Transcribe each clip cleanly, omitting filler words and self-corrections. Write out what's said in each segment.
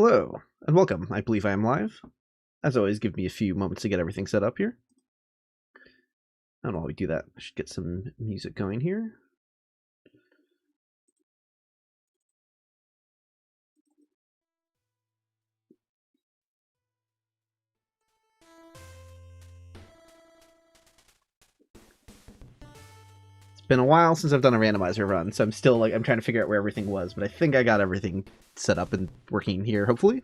Hello, and welcome. I believe I am live. As always, give me a few moments to get everything set up here. And while we do that, I should get some music going here. It's been a while since I've done a randomizer run, so I'm trying to figure out where everything was, but I think I got everything set up and working here, hopefully.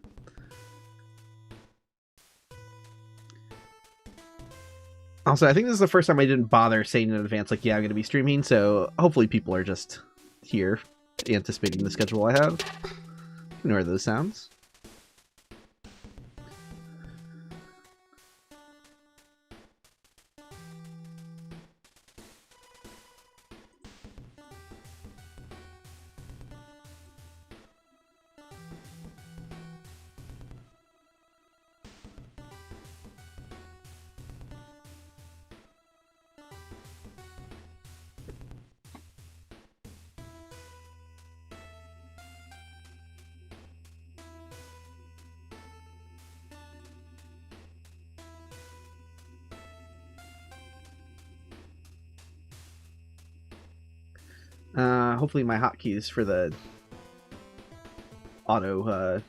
Also, I think this is the first time I didn't bother saying in advance, like, yeah, I'm going to be streaming, so hopefully people are just here, anticipating the schedule I have. Ignore those sounds. Hopefully my hotkeys for the auto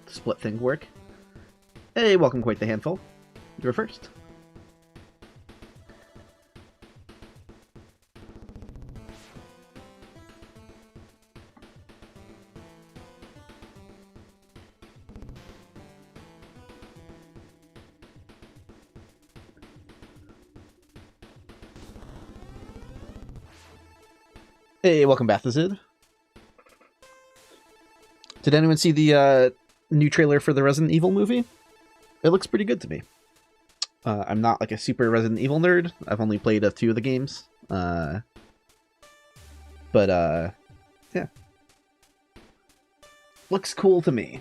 split thing work. Hey, welcome quite the handful. You're first. Hey, welcome back, Zid. Did anyone see the new trailer for the Resident Evil movie? It looks pretty good to me. I'm not like a super Resident Evil nerd. I've only played a few of the games. But yeah. Looks cool to me.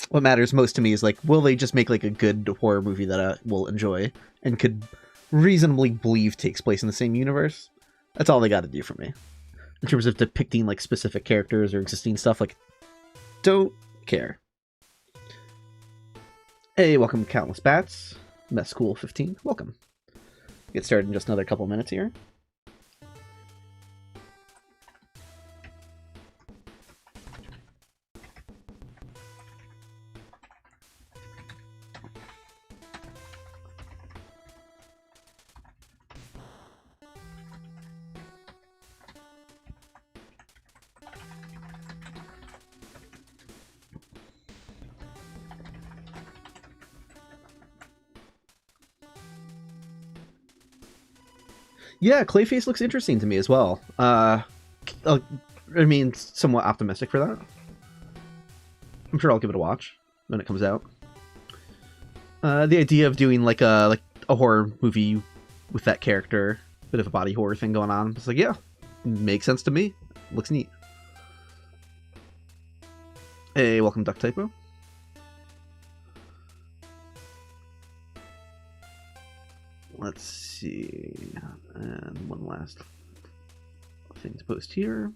What matters most to me is, like, will they just make like a good horror movie that I will enjoy and could reasonably believe takes place in the same universe? That's all they got to do for me. In terms of depicting like specific characters or existing stuff, like, don't care. Hey, welcome Countless Bats. Mess Cool 15. Welcome. Get started in just another couple minutes here. Yeah, Clayface looks interesting to me as well. I mean, somewhat optimistic for that. I'm sure I'll give it a watch when it comes out. The idea of doing like a horror movie with that character, bit of a body horror thing going on. It's like, yeah, makes sense to me. Looks neat. Hey, welcome Duck Typo. Let's see, and one last thing to post here.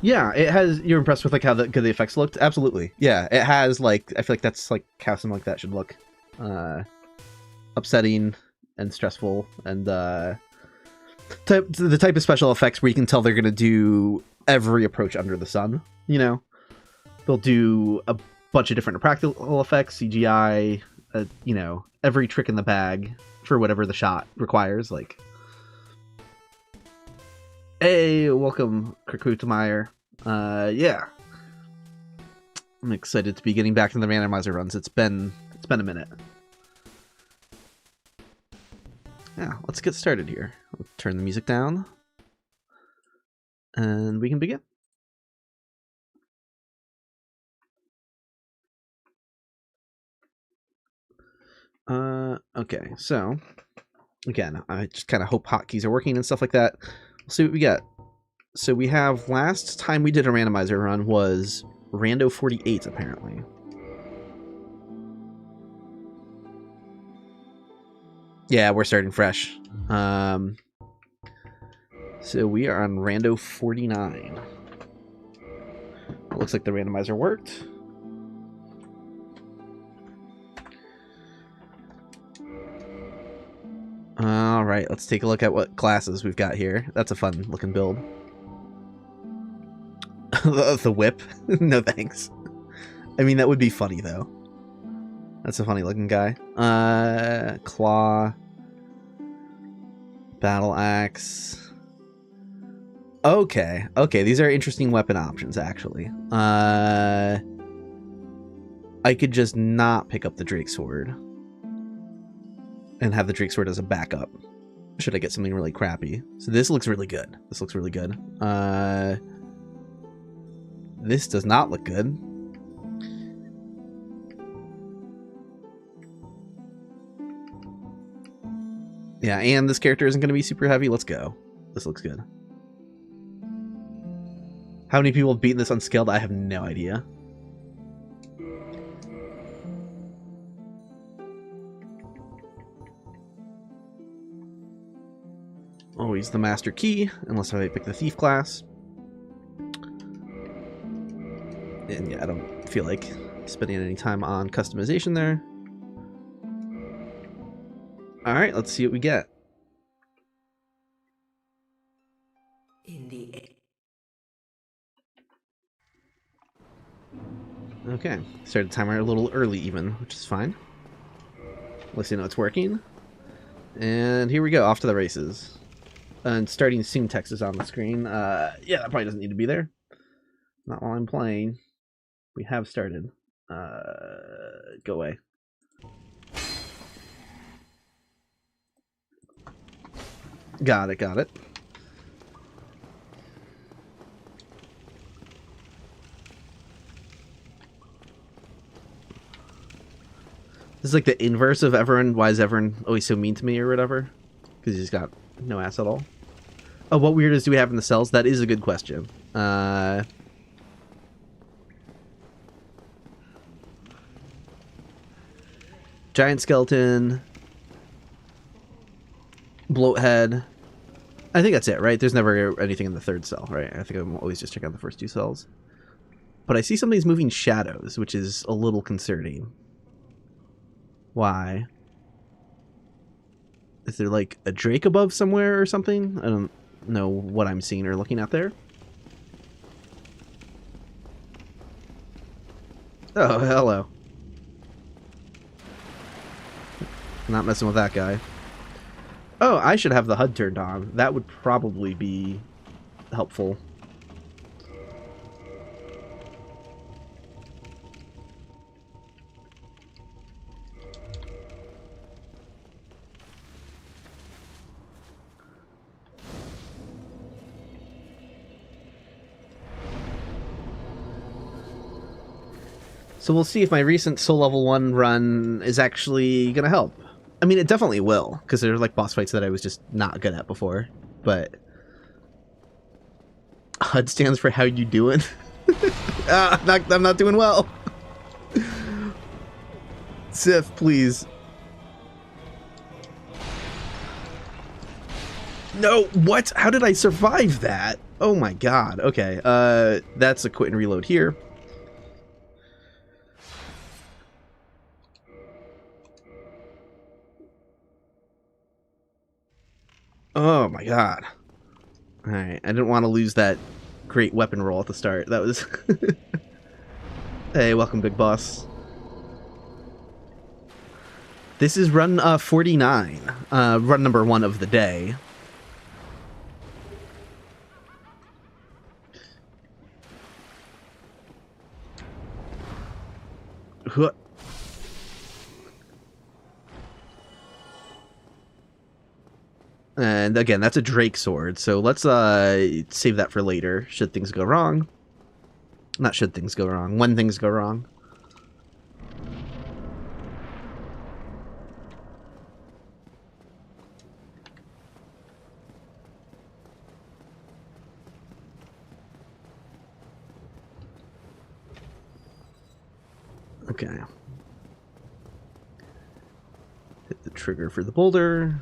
Yeah, it has. You're impressed with like how good the effects looked? Absolutely. Yeah, it has like, I feel like that's like how something like that should look. Upsetting and stressful, and the type of special effects where you can tell they're gonna do every approach under the sun. You know, they'll do a bunch of different practical effects, CGI. You know, every trick in the bag for whatever the shot requires. Like, hey, welcome, Krakutemeyer. Yeah. I'm excited to be getting back to the randomizer runs. It's been a minute. Yeah, let's get started here. I'll turn the music down. And we can begin. Okay, so again, I just kind of hope hotkeys are working and stuff like that. We'll see what we get. So we have, last time we did a randomizer run was Rando 48, apparently. Yeah, we're starting fresh. So we are on Rando 49. It looks like the randomizer worked. All right, let's take a look at what classes we've got here. That's a fun looking build. The whip? No thanks. I mean, that would be funny though. That's a funny looking guy. Claw. Battle axe. Okay, these are interesting weapon options, actually. I could just not pick up the Drake Sword and have the Drake Sword as a backup should I get something really crappy. So this looks really good. This looks really good. This does not look good. Yeah, and this character isn't going to be super heavy. Let's go. This looks good. How many people have beaten this unskilled? I have no idea. Always the master key, unless I pick the thief class. And yeah, I don't feel like spending any time on customization there. Alright, let's see what we get. Okay, started the timer a little early even, which is fine. At least you know it's working. And here we go, off to the races. And starting soon text is on the screen. Yeah, that probably doesn't need to be there. Not while I'm playing. We have started. Go away. Got it, got it. This is like the inverse of everyone. Why is everyone always so mean to me or whatever? Because he's got no ass at all. Oh, what weirdos do we have in the cells? That is a good question. Giant skeleton. Bloathead. I think that's it, right? There's never anything in the third cell, right? I think I'm always just checking out the first two cells. But I see something's moving shadows, which is a little concerning. Why? Is there like a Drake above somewhere or something? I don't know what I'm seeing or looking at there. Oh, hello. Not messing with that guy. Oh, I should have the HUD turned on. That would probably be helpful. So we'll see if my recent Soul Level 1 run is actually going to help. I mean, it definitely will, because there are like boss fights that I was just not good at before. But HUD stands for how you doing. I'm not doing well. Sif, please. No, what? How did I survive that? Oh my god. Okay, that's a quit and reload here. Oh my god. Alright, I didn't want to lose that great weapon roll at the start. That was... Hey, welcome, big boss. This is run 49. Run number 1 of the day. And again, that's a Drake sword, so let's save that for later, should things go wrong. Not should things go wrong, when things go wrong. Okay. Hit the trigger for the boulder.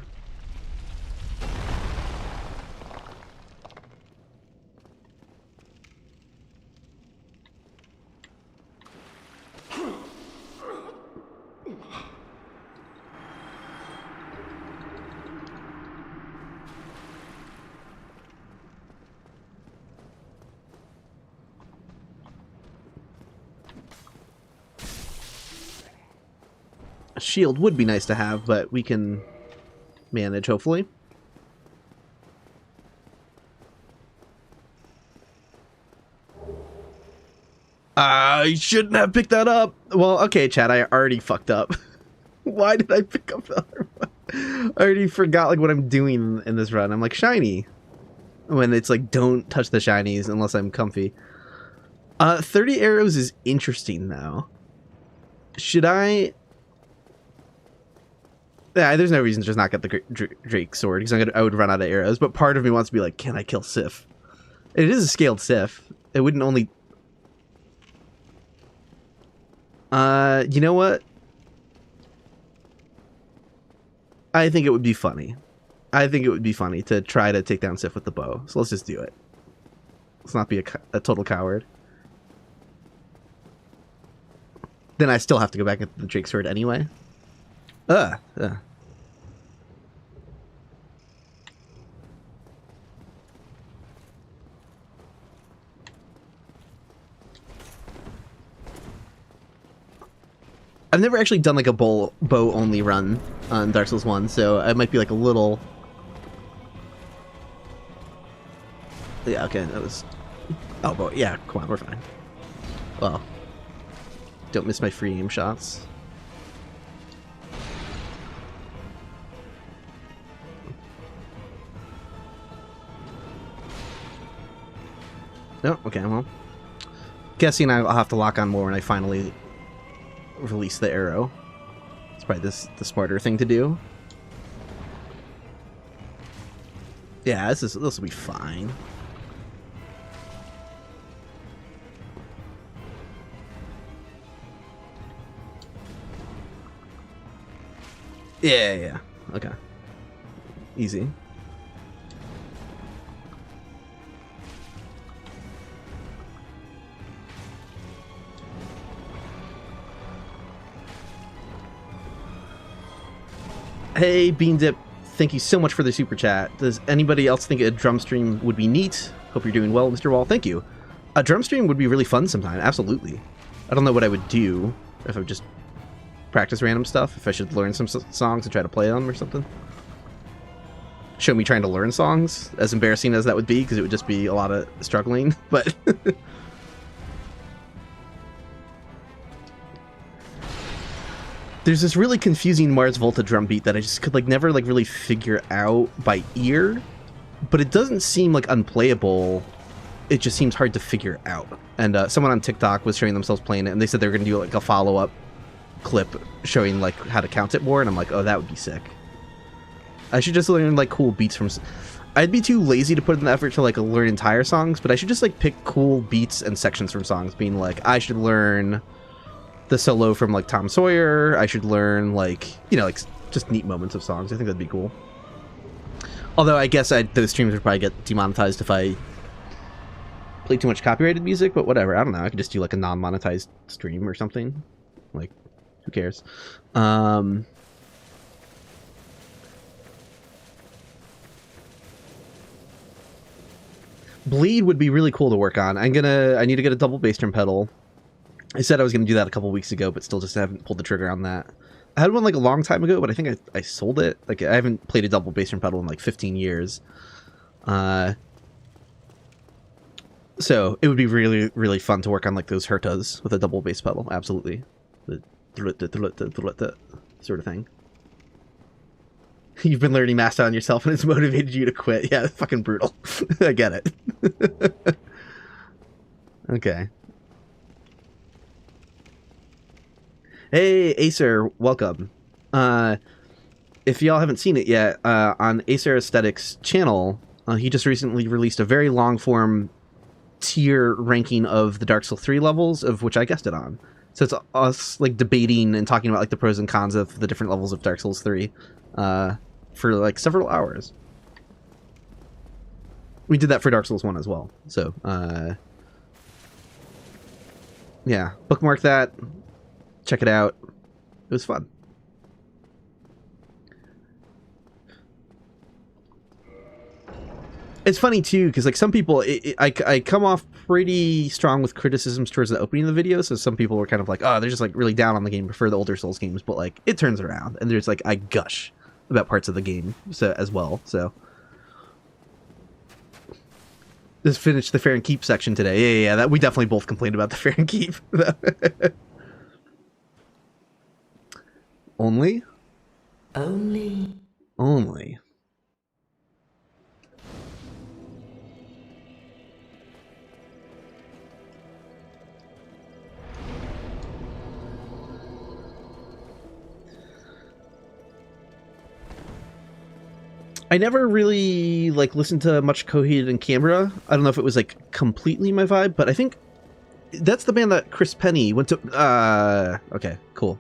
A shield would be nice to have, but we can manage, hopefully. I shouldn't have picked that up. Well, okay, Chad, I already fucked up. Why did I pick up the other one? I already forgot like what I'm doing in this run. I'm like shiny. When it's like, don't touch the shinies unless I'm comfy. 30 arrows is interesting, though. Should I... Yeah, there's no reason to just not get the Drake sword, because I would run out of arrows, but part of me wants to be like, can I kill Sif? It is a scaled Sif. It wouldn't only... you know what? I think it would be funny. I think it would be funny to try to take down Sif with the bow, so let's just do it. Let's not be a total coward. Then I still have to go back into the Drake sword anyway. Yeah. I've never actually done like a bow only run on Dark Souls 1, so I might be like a little... Yeah, okay, that was... Oh, boy, yeah, come on, we're fine. Well, don't miss my free aim shots. No, okay, well, guessing I'll have to lock on more when I finally release the arrow. It's probably the smarter thing to do. Yeah, this will be fine. Yeah, okay, easy. Hey, Bean Dip, thank you so much for the super chat. Does anybody else think a drum stream would be neat? Hope you're doing well, Mr. Wall. Thank you. A drum stream would be really fun sometime, absolutely. I don't know what I would do if I would just practice random stuff, if I should learn some songs and try to play them or something. Show me trying to learn songs, as embarrassing as that would be, because it would just be a lot of struggling, but... There's this really confusing Mars Volta drum beat that I just could like never like really figure out by ear, but it doesn't seem like unplayable. It just seems hard to figure out. And someone on TikTok was showing themselves playing it, and they said they were going to do like a follow-up clip showing like how to count it more, and I'm like, oh, that would be sick. I should just learn like cool beats from... I'd be too lazy to put in the effort to like learn entire songs, but I should just like pick cool beats and sections from songs, being like, I should learn the solo from like Tom Sawyer, I should learn like, you know, like just neat moments of songs. I think that'd be cool. Although I guess those streams would probably get demonetized if I play too much copyrighted music, but whatever, I don't know, I could just do like a non-monetized stream or something. Like, who cares? Bleed would be really cool to work on. I need to get a double bass drum pedal. I said I was going to do that a couple weeks ago, but still just haven't pulled the trigger on that. I had one like a long time ago, but I think I sold it. Like, I haven't played a double bass drum pedal in like 15 years. So it would be really, really fun to work on like those hertas with a double bass pedal. Absolutely. The sort of thing. You've been learning Master on yourself and it's motivated you to quit. Yeah, fucking brutal. I get it. Okay. Hey, Acer, welcome. If y'all haven't seen it yet, on Acer Aesthetics' channel, he just recently released a very long-form tier ranking of the Dark Souls 3 levels, of which I guessed it on. So it's us like debating and talking about like the pros and cons of the different levels of Dark Souls 3 for like several hours. We did that for Dark Souls 1 as well. So yeah, bookmark that, check it out. It was fun. It's funny too, because like some people, I come off pretty strong with criticisms towards the opening of the video. So some people were kind of like, oh, they're just like really down on the game, prefer the older Souls games. But like it turns around, and there's like I gush about parts of the game so as well. So just finished the Fair and Keep section today. Yeah, that we definitely both complained about the Fair and Keep. Only. I never really like listened to much Coheed and Cambria. I don't know if it was like completely my vibe, but I think that's the band that Chris Penny went to. Okay, cool.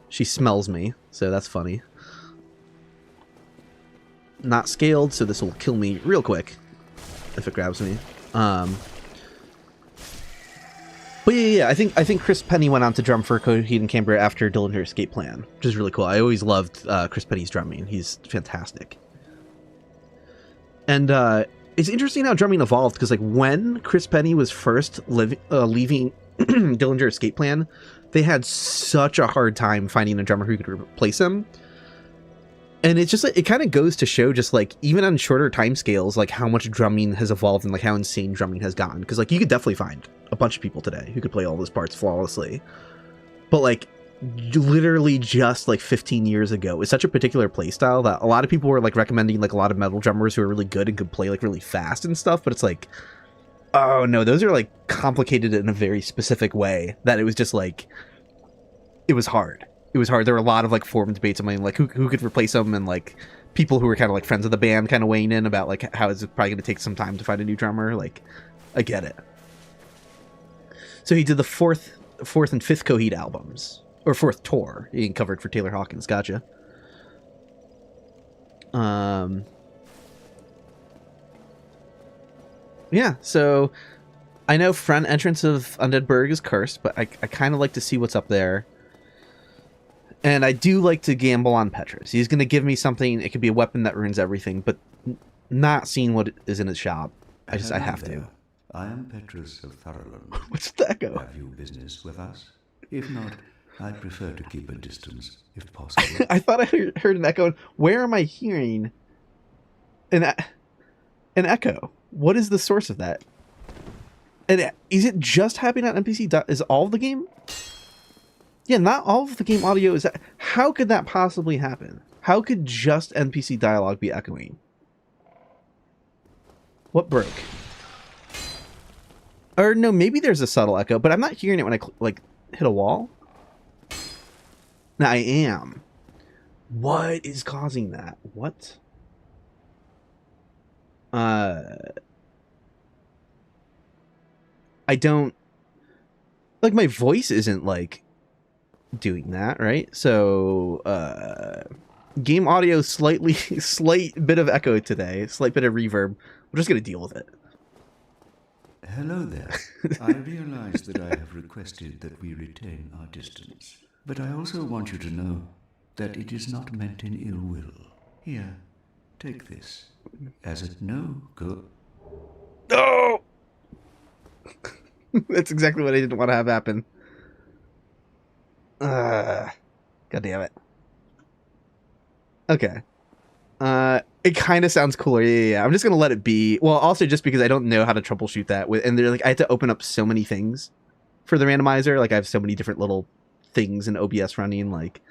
She smells me, so that's funny. Not scaled, so this will kill me real quick if it grabs me. But yeah, I think Chris Penny went on to drum for Coheed and Cambria after Dillinger Escape Plan, which is really cool. I always loved Chris Penny's drumming. He's fantastic. And it's interesting how drumming evolved, because like when Chris Penny was first leaving Dillinger Escape Plan, they had such a hard time finding a drummer who could replace him. And it's just like, it kind of goes to show just like even on shorter time scales, like how much drumming has evolved and like how insane drumming has gotten. Because like you could definitely find a bunch of people today who could play all those parts flawlessly. But like literally just like 15 years ago, it's such a particular play style that a lot of people were like recommending like a lot of metal drummers who are really good and could play like really fast and stuff. But it's like, oh no, those are like complicated in a very specific way that it was just like, it was hard. It was hard. There were a lot of like forum debates on like who could replace them, and like people who were kind of like friends of the band kind of weighing in about like how is it probably going to take some time to find a new drummer. Like, I get it. So he did the fourth and fifth Coheed albums, or fourth tour. He covered for Taylor Hawkins. Gotcha. Yeah. So I know front entrance of Undead Burg is cursed, but I kind of like to see what's up there. And I do like to gamble on Petrus. He's going to give me something. It could be a weapon that ruins everything, but not seeing what is in his shop. I have to. I am Petrus of Thurland. What's the echo? Have you business with us? If not, I'd prefer to keep a distance, if possible. I thought I heard an echo. Where am I hearing an echo? What is the source of that? And is it just happening on NPC? Is all of the game? Yeah, not all of the game audio is that. How could that possibly happen? How could just NPC dialogue be echoing? What broke? Or no, maybe there's a subtle echo, but I'm not hearing it when I like hit a wall. No, I am. What is causing that? What? I don't like, my voice isn't like doing that, right? So game audio slight bit of echo today, slight bit of reverb. We're just gonna deal with it. Hello there. I realize that I have requested that we retain our distance, but I also want you to know that it is not meant in ill will. Here, take this. As it no go. No. That's exactly what I didn't want to have happen. God damn it. Okay. It kind of sounds cooler. Yeah. I'm just gonna let it be. Well, also just because I don't know how to troubleshoot that with, and they're like, I had to open up so many things for the randomizer. Like I have so many different little things in OBS running. Like,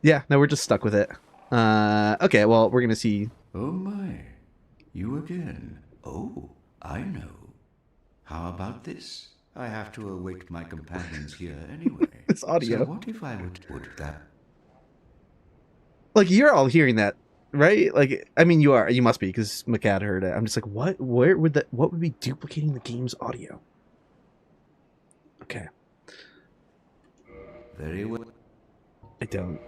yeah, no, we're just stuck with it. Okay, well, we're gonna see. Oh my, you again. Oh, I know. How about this? I have to await my companions here anyway. This audio. So what if I would put that? Like, you're all hearing that, right? Like, I mean, you must be, because McCad heard it. I'm just like, what? What would be duplicating the game's audio? Okay. Very well. I don't.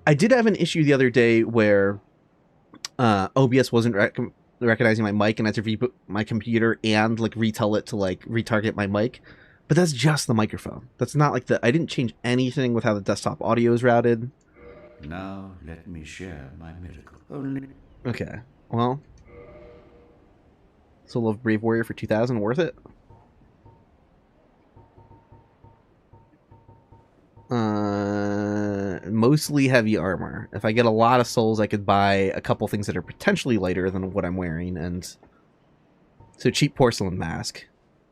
I did have an issue the other day where OBS wasn't recognizing my mic, and I had to reboot my computer and like retell it to like retarget my mic. But that's just the microphone. That's not like I didn't change anything with how the desktop audio is routed. Now let me share my miracle. Only. Okay. Well, Soul of Brave Warrior for 2,000, worth it? Mostly heavy armor. If I get a lot of souls, I could buy a couple things that are potentially lighter than what I'm wearing, and so cheap porcelain mask.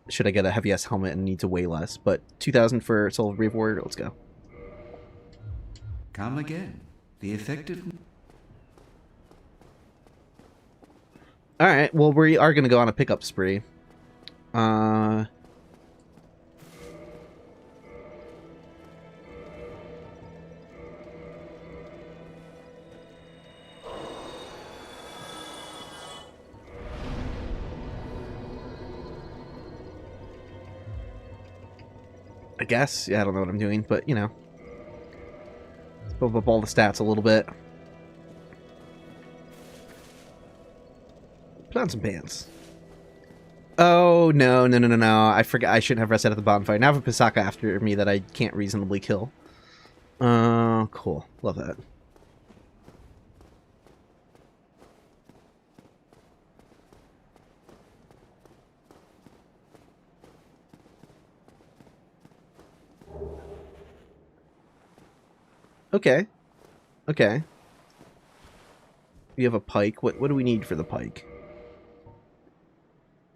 Should I get a heavy ass helmet and need to weigh less? But 2,000 for Soul of Brave Warrior. Let's go. Come again. The effective. All right. Well, we are gonna go on a pickup spree. I guess. Yeah, I don't know what I'm doing, but, you know. Let's build up all the stats a little bit. Put on some pants. Oh, no. I forgot. I shouldn't have rested at the bonfire. Now I have a Pisaka after me that I can't reasonably kill. Cool. Love that. Okay. Okay. We have a pike. What do we need for the pike?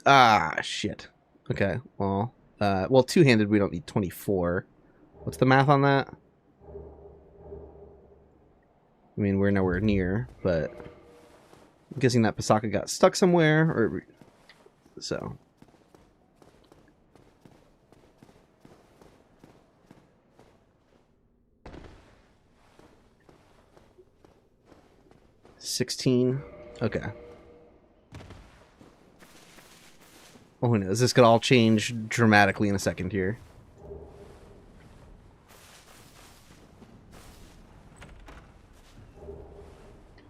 Ah, shit. Okay, well, two-handed we don't need 24. What's the math on that? I mean, we're nowhere near, but I'm guessing that Pisaka got stuck somewhere, or so. $16. Okay. Oh, who knows? This could all change dramatically in a second here.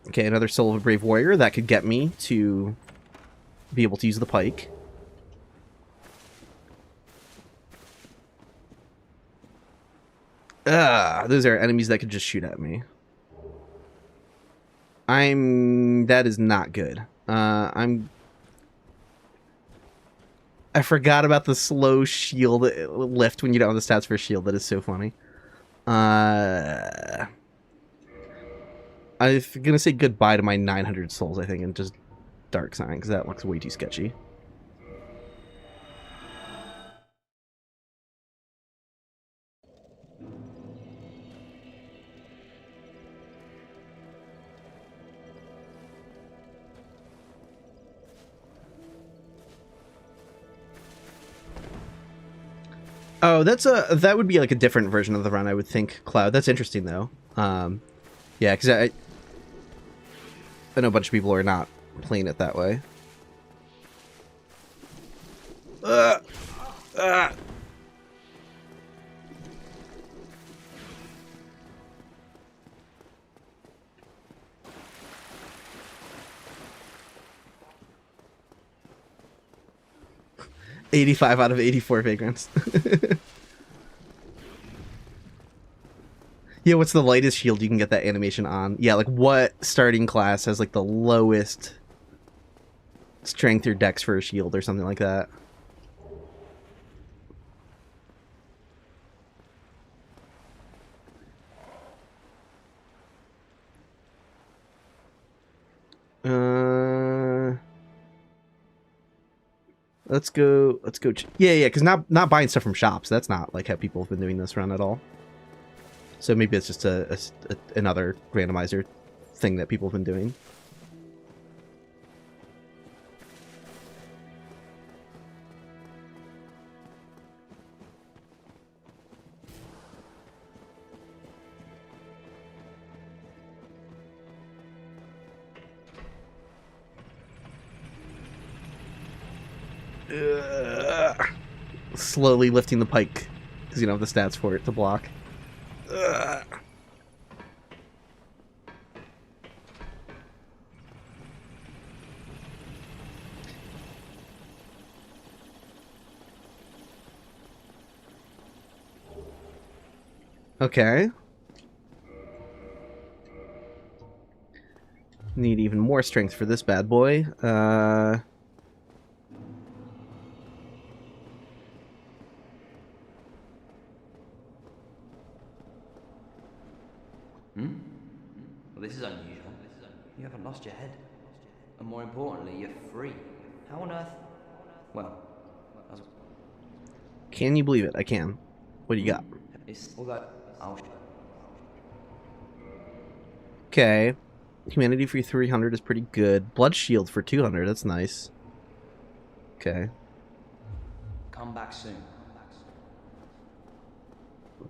Okay, another Soul of a Brave Warrior. That could get me to be able to use the pike. Those are enemies that could just shoot at me. That is not good. I forgot about the slow shield lift when you don't have the stats for a shield. That is so funny. I'm gonna say goodbye to my 900 souls, I think, and just Dark Sign, because that looks way too sketchy. Oh, that would be like a different version of the run, I would think, Cloud. That's interesting, though. Yeah, because I know a bunch of people are not playing it that way. 85 out of 84 vagrants. Yeah, what's the lightest shield you can get that animation on? Yeah, like what starting class has like the lowest strength or dex for a shield or something like that? Let's go. Yeah, because not buying stuff from shops. That's not like how people have been doing this run at all. So maybe it's just another randomizer thing that people have been doing. slowly lifting the pike because you don't have the stats for it to block. Ugh. Okay. Need even more strength for this bad boy. Well, this is unusual. You haven't lost your head. And more importantly, you're free. How on earth? Well, can you believe it? I can. What do you got? it's all that. Okay. Humanity for 300 is pretty good. Blood shield for 200. That's nice. Okay. Come back soon.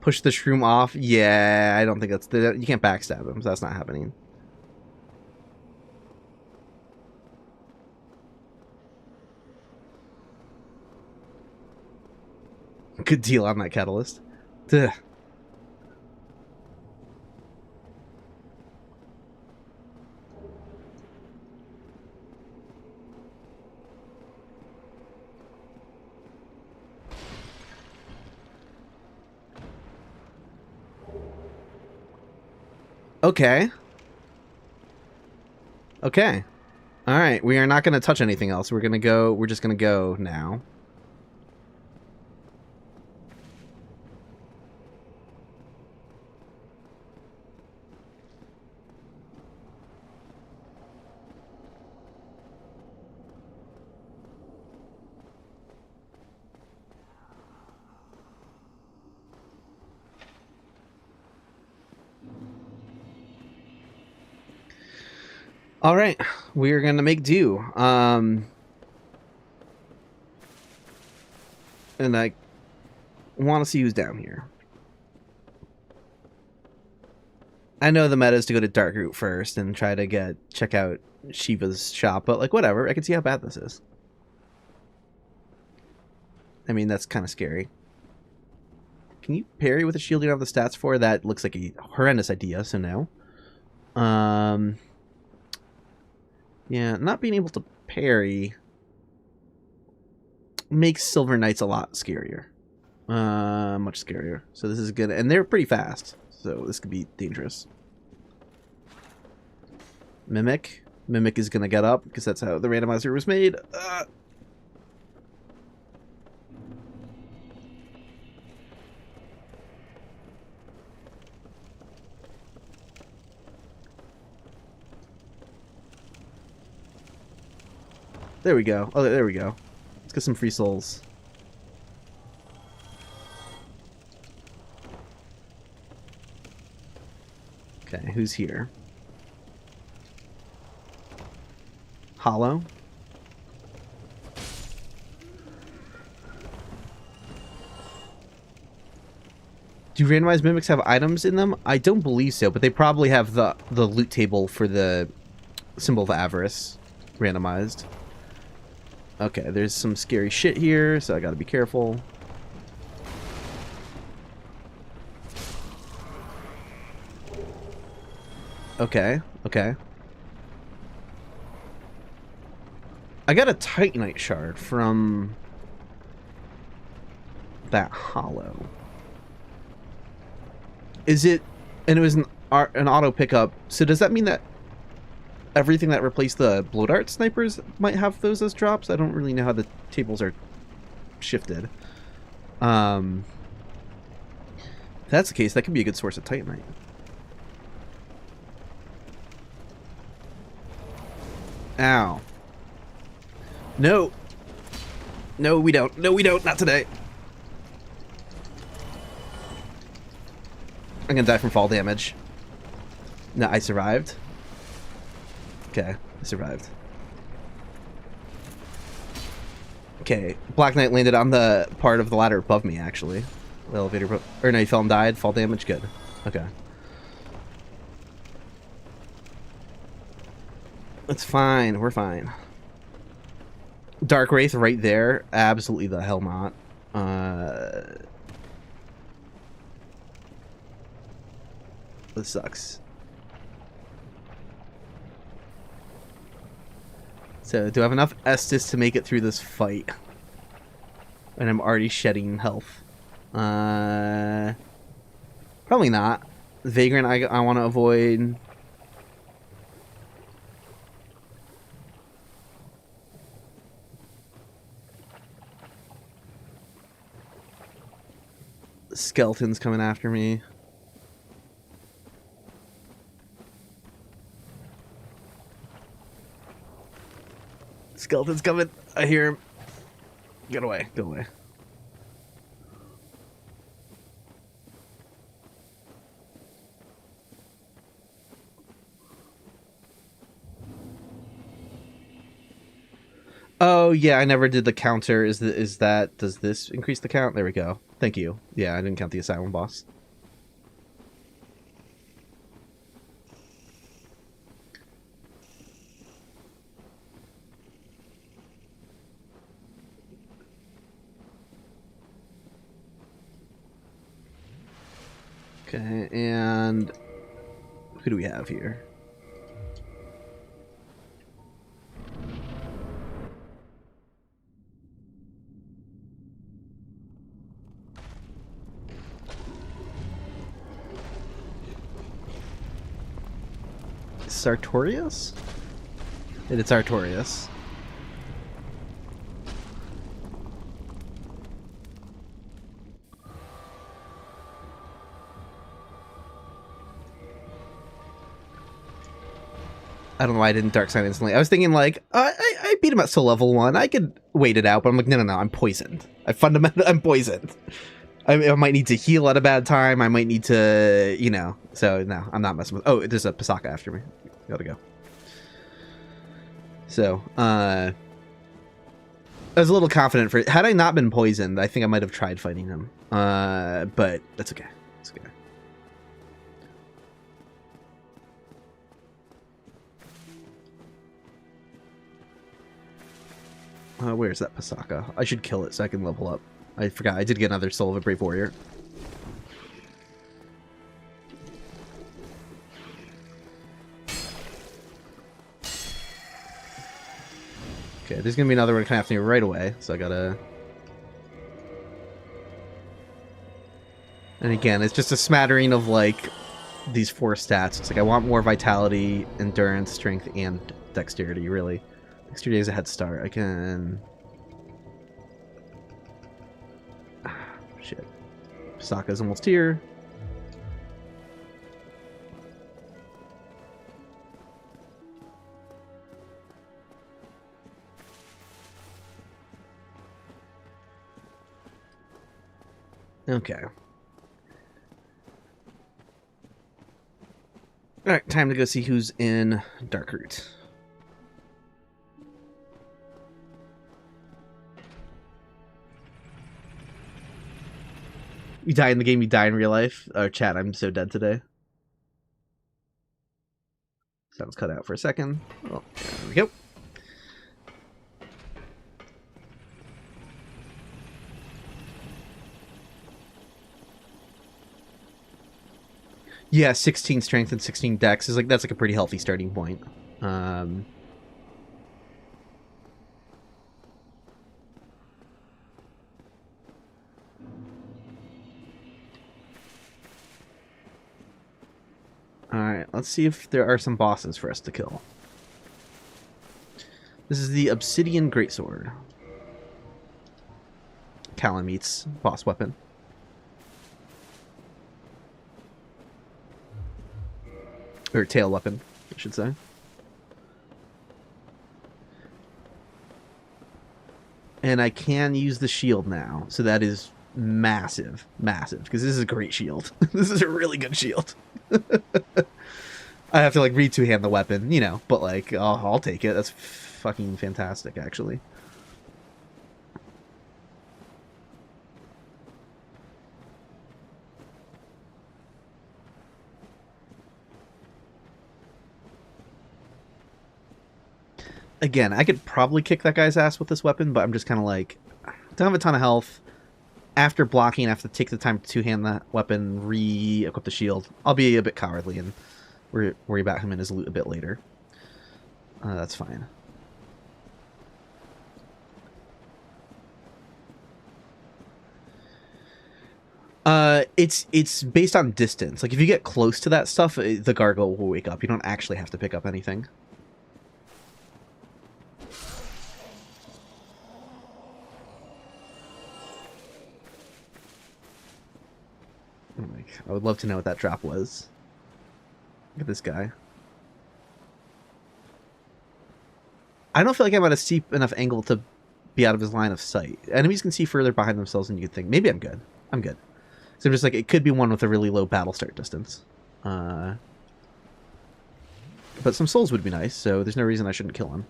Push the shroom off. Yeah, I don't think that's... You can't backstab him, so that's not happening. Good deal on that catalyst. Duh. Okay. Okay. Alright, we are not going to touch anything else. We're just going to go now. All right, we're gonna make do. And I want to see who's down here. I know the meta is to go to Dark Route first and try to check out Shiva's shop, but like whatever. I can see how bad this is. I mean, that's kind of scary. Can you parry with a shield you don't have the stats for? That looks like a horrendous idea. So no. Yeah, not being able to parry makes Silver Knights a lot scarier. Much scarier. So this is good. And they're pretty fast. So this could be dangerous. Mimic. Mimic is going to get up because that's how the randomizer was made. There we go. Oh, there we go. Let's get some free souls. Okay, who's here? Hollow. Do randomized mimics have items in them? I don't believe so, but they probably have the loot table for the symbol of avarice randomized. Okay, there's some scary shit here, so I gotta be careful. Okay, okay. I got a Titanite shard from that hollow. Is it... And it was an auto pickup, so does that mean that everything that replaced the blow dart snipers might have those as drops? I don't really know how the tables are shifted. If that's the case, that could be a good source of Titanite. Ow. No. No, we don't. No, we don't. Not today. I'm gonna die from fall damage. No, I survived. Okay, I survived. Okay, Black Knight landed on the part of the ladder above me, actually. The elevator, or no, he fell and died. Fall damage, good. Okay. It's fine, we're fine. Dark Wraith right there, absolutely the hell not. This sucks. So, do I have enough Estus to make it through this fight? And I'm already shedding health. Probably not. Vagrant, I want to avoid. Skeletons coming after me. Skeleton's coming. I hear him. Get away. Go away. Oh yeah, I never did the counter. Does this increase the count? There we go. Thank you. Yeah, I didn't count the asylum boss. Okay, and who do we have here? Sartorius? It's Artorias. I don't know why I didn't Dark Sign instantly. I was thinking like, I beat him at soul level 1. I could wait it out, but I'm like, no, I'm poisoned. I'm poisoned. I might need to heal at a bad time. I might need to, you know. So, no, I'm not messing with... Oh, there's a Pasaka after me. Gotta go. So, I was a little confident for... Had I not been poisoned, I think I might have tried fighting him. But that's okay. It's okay. Where's that Pasaka? I should kill it so I can level up. I forgot. I did get another Soul of a Brave Warrior. Okay, there's gonna be another one coming after me right away, so I gotta... And again, it's just a smattering of, like, these 4 stats. It's like I want more Vitality, Endurance, Strength, and Dexterity, really. Dexterity is a head start. I can... Shit. Pasaka's almost here. Okay. Alright, time to go see who's in Darkroot. You die in the game, you die in real life. Chat, I'm so dead today. Sounds cut out for a second. Oh, there we go. Yeah, 16 strength and 16 dex is like, that's like a pretty healthy starting point. Alright, let's see if there are some bosses for us to kill. This is the Obsidian Greatsword. Calameet's boss weapon. Or tail weapon, I should say. And I can use the shield now, so that is massive, massive, because this is a great shield. This is a really good shield. I have to like re-two-hand the weapon, you know, but like I'll take it. That's fucking fantastic, actually. Again, I could probably kick that guy's ass with this weapon, but I'm just kind of like, don't have a ton of health. after blocking, I have to take the time to two-hand that weapon, re-equip the shield. I'll be a bit cowardly and worry about him and his loot a bit later. That's fine. It's based on distance. Like, if you get close to that stuff, the gargoyle will wake up. You don't actually have to pick up anything. Oh my, I would love to know what that drop was. Look at this guy. I don't feel like I'm at a steep enough angle to be out of his line of sight. Enemies can see further behind themselves than you could think. Maybe I'm good. I'm good. So I'm just like, it could be one with a really low battle start distance. But some souls would be nice, so there's no reason I shouldn't kill him.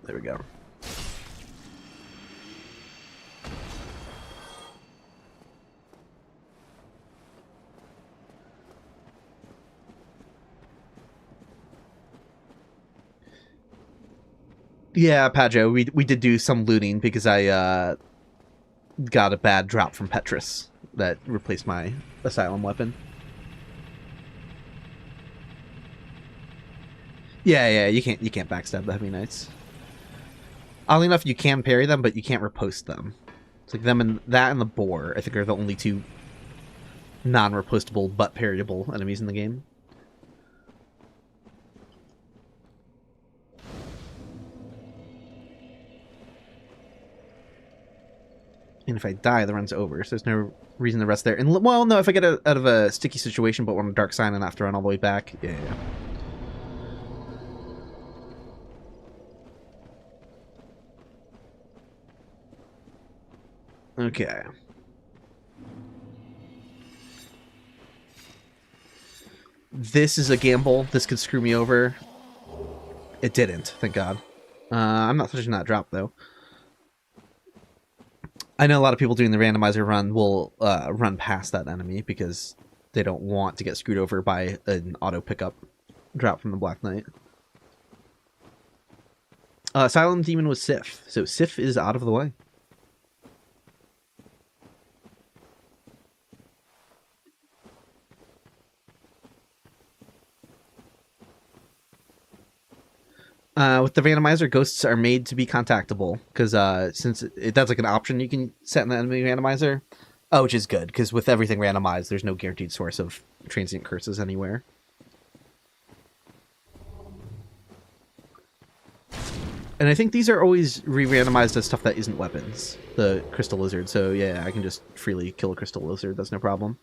There we go. Yeah, Pajo, we did do some looting because I got a bad drop from Petrus that replaced my Asylum weapon. Yeah, you can't backstab the Heavy Knights. Oddly enough, you can parry them, but you can't riposte them. It's like them and that and the boar, I think, are the only two non-repostable but parryable enemies in the game. And if I die, the run's over, so there's no reason to rest there. And, well, no, if I get out of a sticky situation but want a dark sign and have to run all the way back, yeah. Okay. This is a gamble. This could screw me over. It didn't, thank God. I'm not touching that drop, though. I know a lot of people doing the randomizer run will run past that enemy because they don't want to get screwed over by an auto pickup drop from the Black Knight. Silent Demon was Sif, so Sif is out of the way. With the randomizer, ghosts are made to be contactable because since that's like an option you can set in the enemy randomizer. Oh, which is good because with everything randomized, there's no guaranteed source of transient curses anywhere. And I think these are always re-randomized as stuff that isn't weapons. The Crystal Lizard, so yeah, I can just freely kill a Crystal Lizard. That's no problem.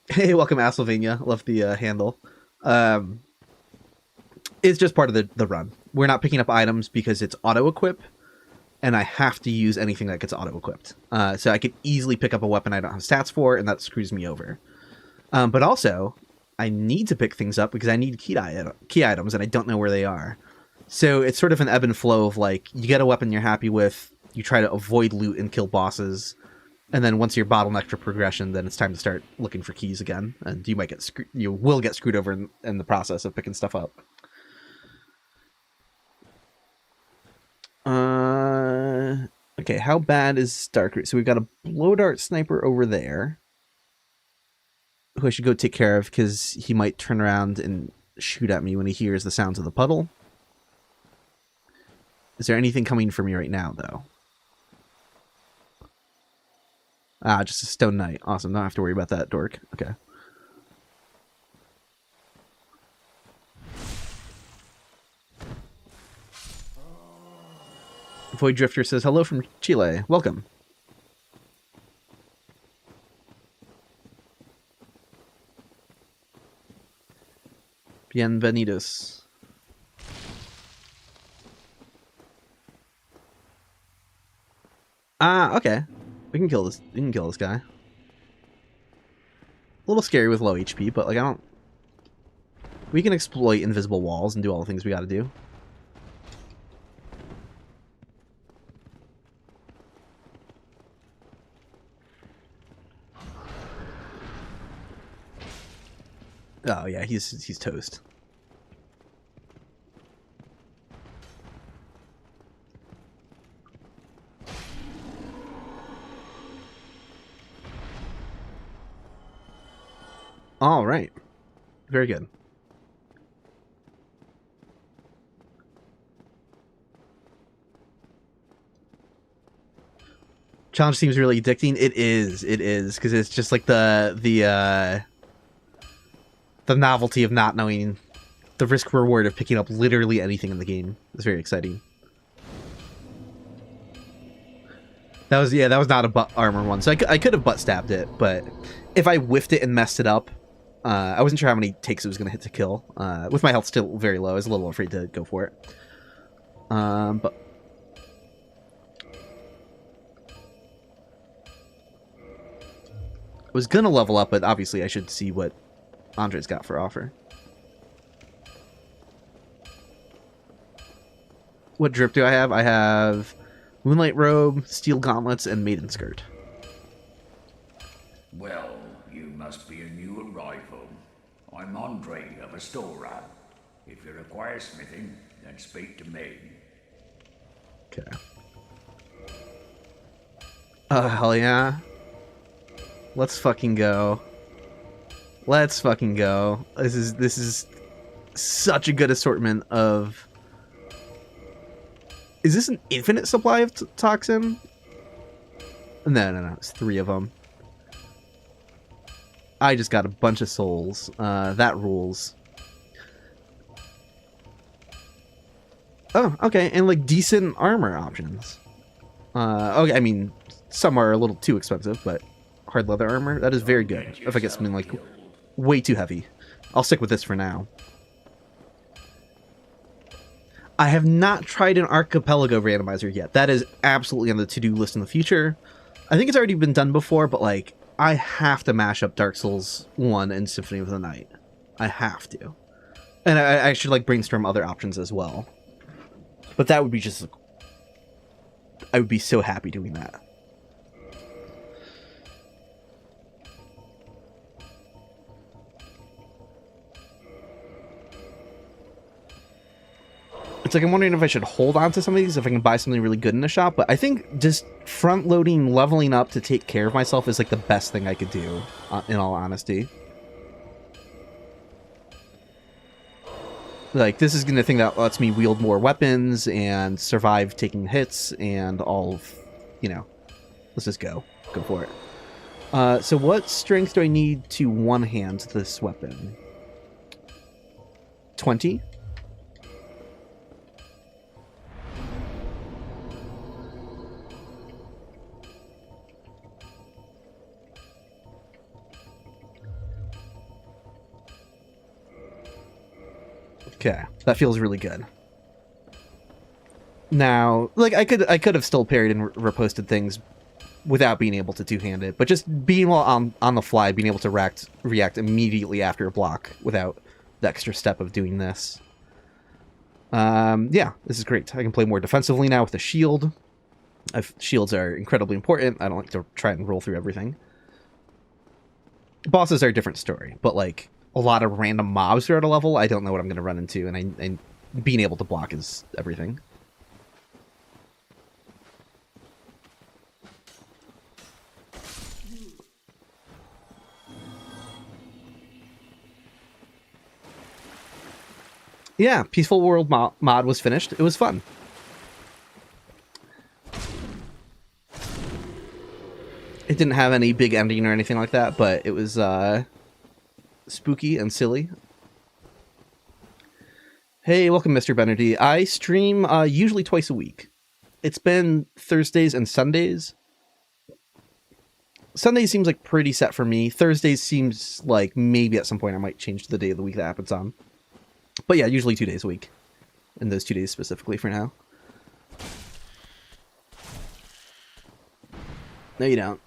Hey, welcome, Asylvania. Love the handle. It's just part of the run. We're not picking up items because it's auto-equip, and I have to use anything that gets auto-equipped. So I could easily pick up a weapon I don't have stats for, and that screws me over. But also, I need to pick things up because I need key items, and I don't know where they are. So it's sort of an ebb and flow of, like, you get a weapon you're happy with, you try to avoid loot and kill bosses, and then once you're bottlenecked for progression, then it's time to start looking for keys again, and you will get screwed over in the process of picking stuff up. Okay, how bad is Dark Root? So we've got a blow dart sniper over there, who I should go take care of because he might turn around and shoot at me when he hears the sounds of the puddle. Is there anything coming for me right now, though? Ah, just a stone knight. Awesome. Don't have to worry about that, dork. Okay. Void Drifter says, hello from Chile. Welcome. Bienvenidos. Ah, okay. We can kill this. We can kill this guy. A little scary with low HP, but like I don't. We can exploit invisible walls and do all the things we got to do. Oh yeah, he's toast. All right, very good. Challenge seems really addicting. It is, because it's just like the novelty of not knowing the risk reward of picking up literally anything in the game. It's very exciting. That was not a butt armor one, so I could have butt stabbed it, but if I whiffed it and messed it up, I wasn't sure how many takes it was going to hit to kill. With my health still very low, I was a little afraid to go for it. But I was going to level up, but obviously I should see what Andre's got for offer. What drip do I have? I have Moonlight Robe, Steel Gauntlets, and Maiden Skirt. Well, you must be a new arrival. I'm Andre of Astora. If you require smithing, then speak to me. Okay. Oh, hell yeah. Let's fucking go. Let's fucking go. This is such a good assortment of... Is this an infinite supply of toxin? No. It's 3 of them. I just got a bunch of souls. That rules. Oh, okay. And, like, decent armor options. Okay, I mean, some are a little too expensive, but hard leather armor, that is very good. If I get something, like, way too heavy. I'll stick with this for now. I have not tried an Archipelago randomizer yet. That is absolutely on the to-do list in the future. I think it's already been done before, but, like, I have to mash up Dark Souls 1 and Symphony of the Night. I have to. And I should, like, brainstorm other options as well. But that would be just... I would be so happy doing that. It's like I'm wondering if I should hold on to some of these, if I can buy something really good in the shop, but I think just front-loading, leveling up to take care of myself is like the best thing I could do, in all honesty. Like, this is the thing that lets me wield more weapons and survive taking hits and all of, you know, let's just go. Go for it. So what strength do I need to one-hand this weapon? 20? Okay, that feels really good. Now, like, I could have still parried and reposted things without being able to two-hand it, but just being on the fly, being able to react immediately after a block without the extra step of doing this. Yeah, this is great. I can play more defensively now with a shield. Shields are incredibly important. I don't like to try and roll through everything. Bosses are a different story, but, like, a lot of random mobs throughout a level, I don't know what I'm going to run into, and being able to block is everything. Yeah, Peaceful World mod was finished. It was fun. It didn't have any big ending or anything like that, but it was spooky and silly. Hey, welcome, Mr. Bennerdy. I stream usually twice a week. It's been Thursdays and Sundays. Sundays seems like pretty set for me. Thursdays seems like maybe at some point I might change the day of the week that happens on. But yeah, usually 2 days a week. And those 2 days specifically for now. No, you don't.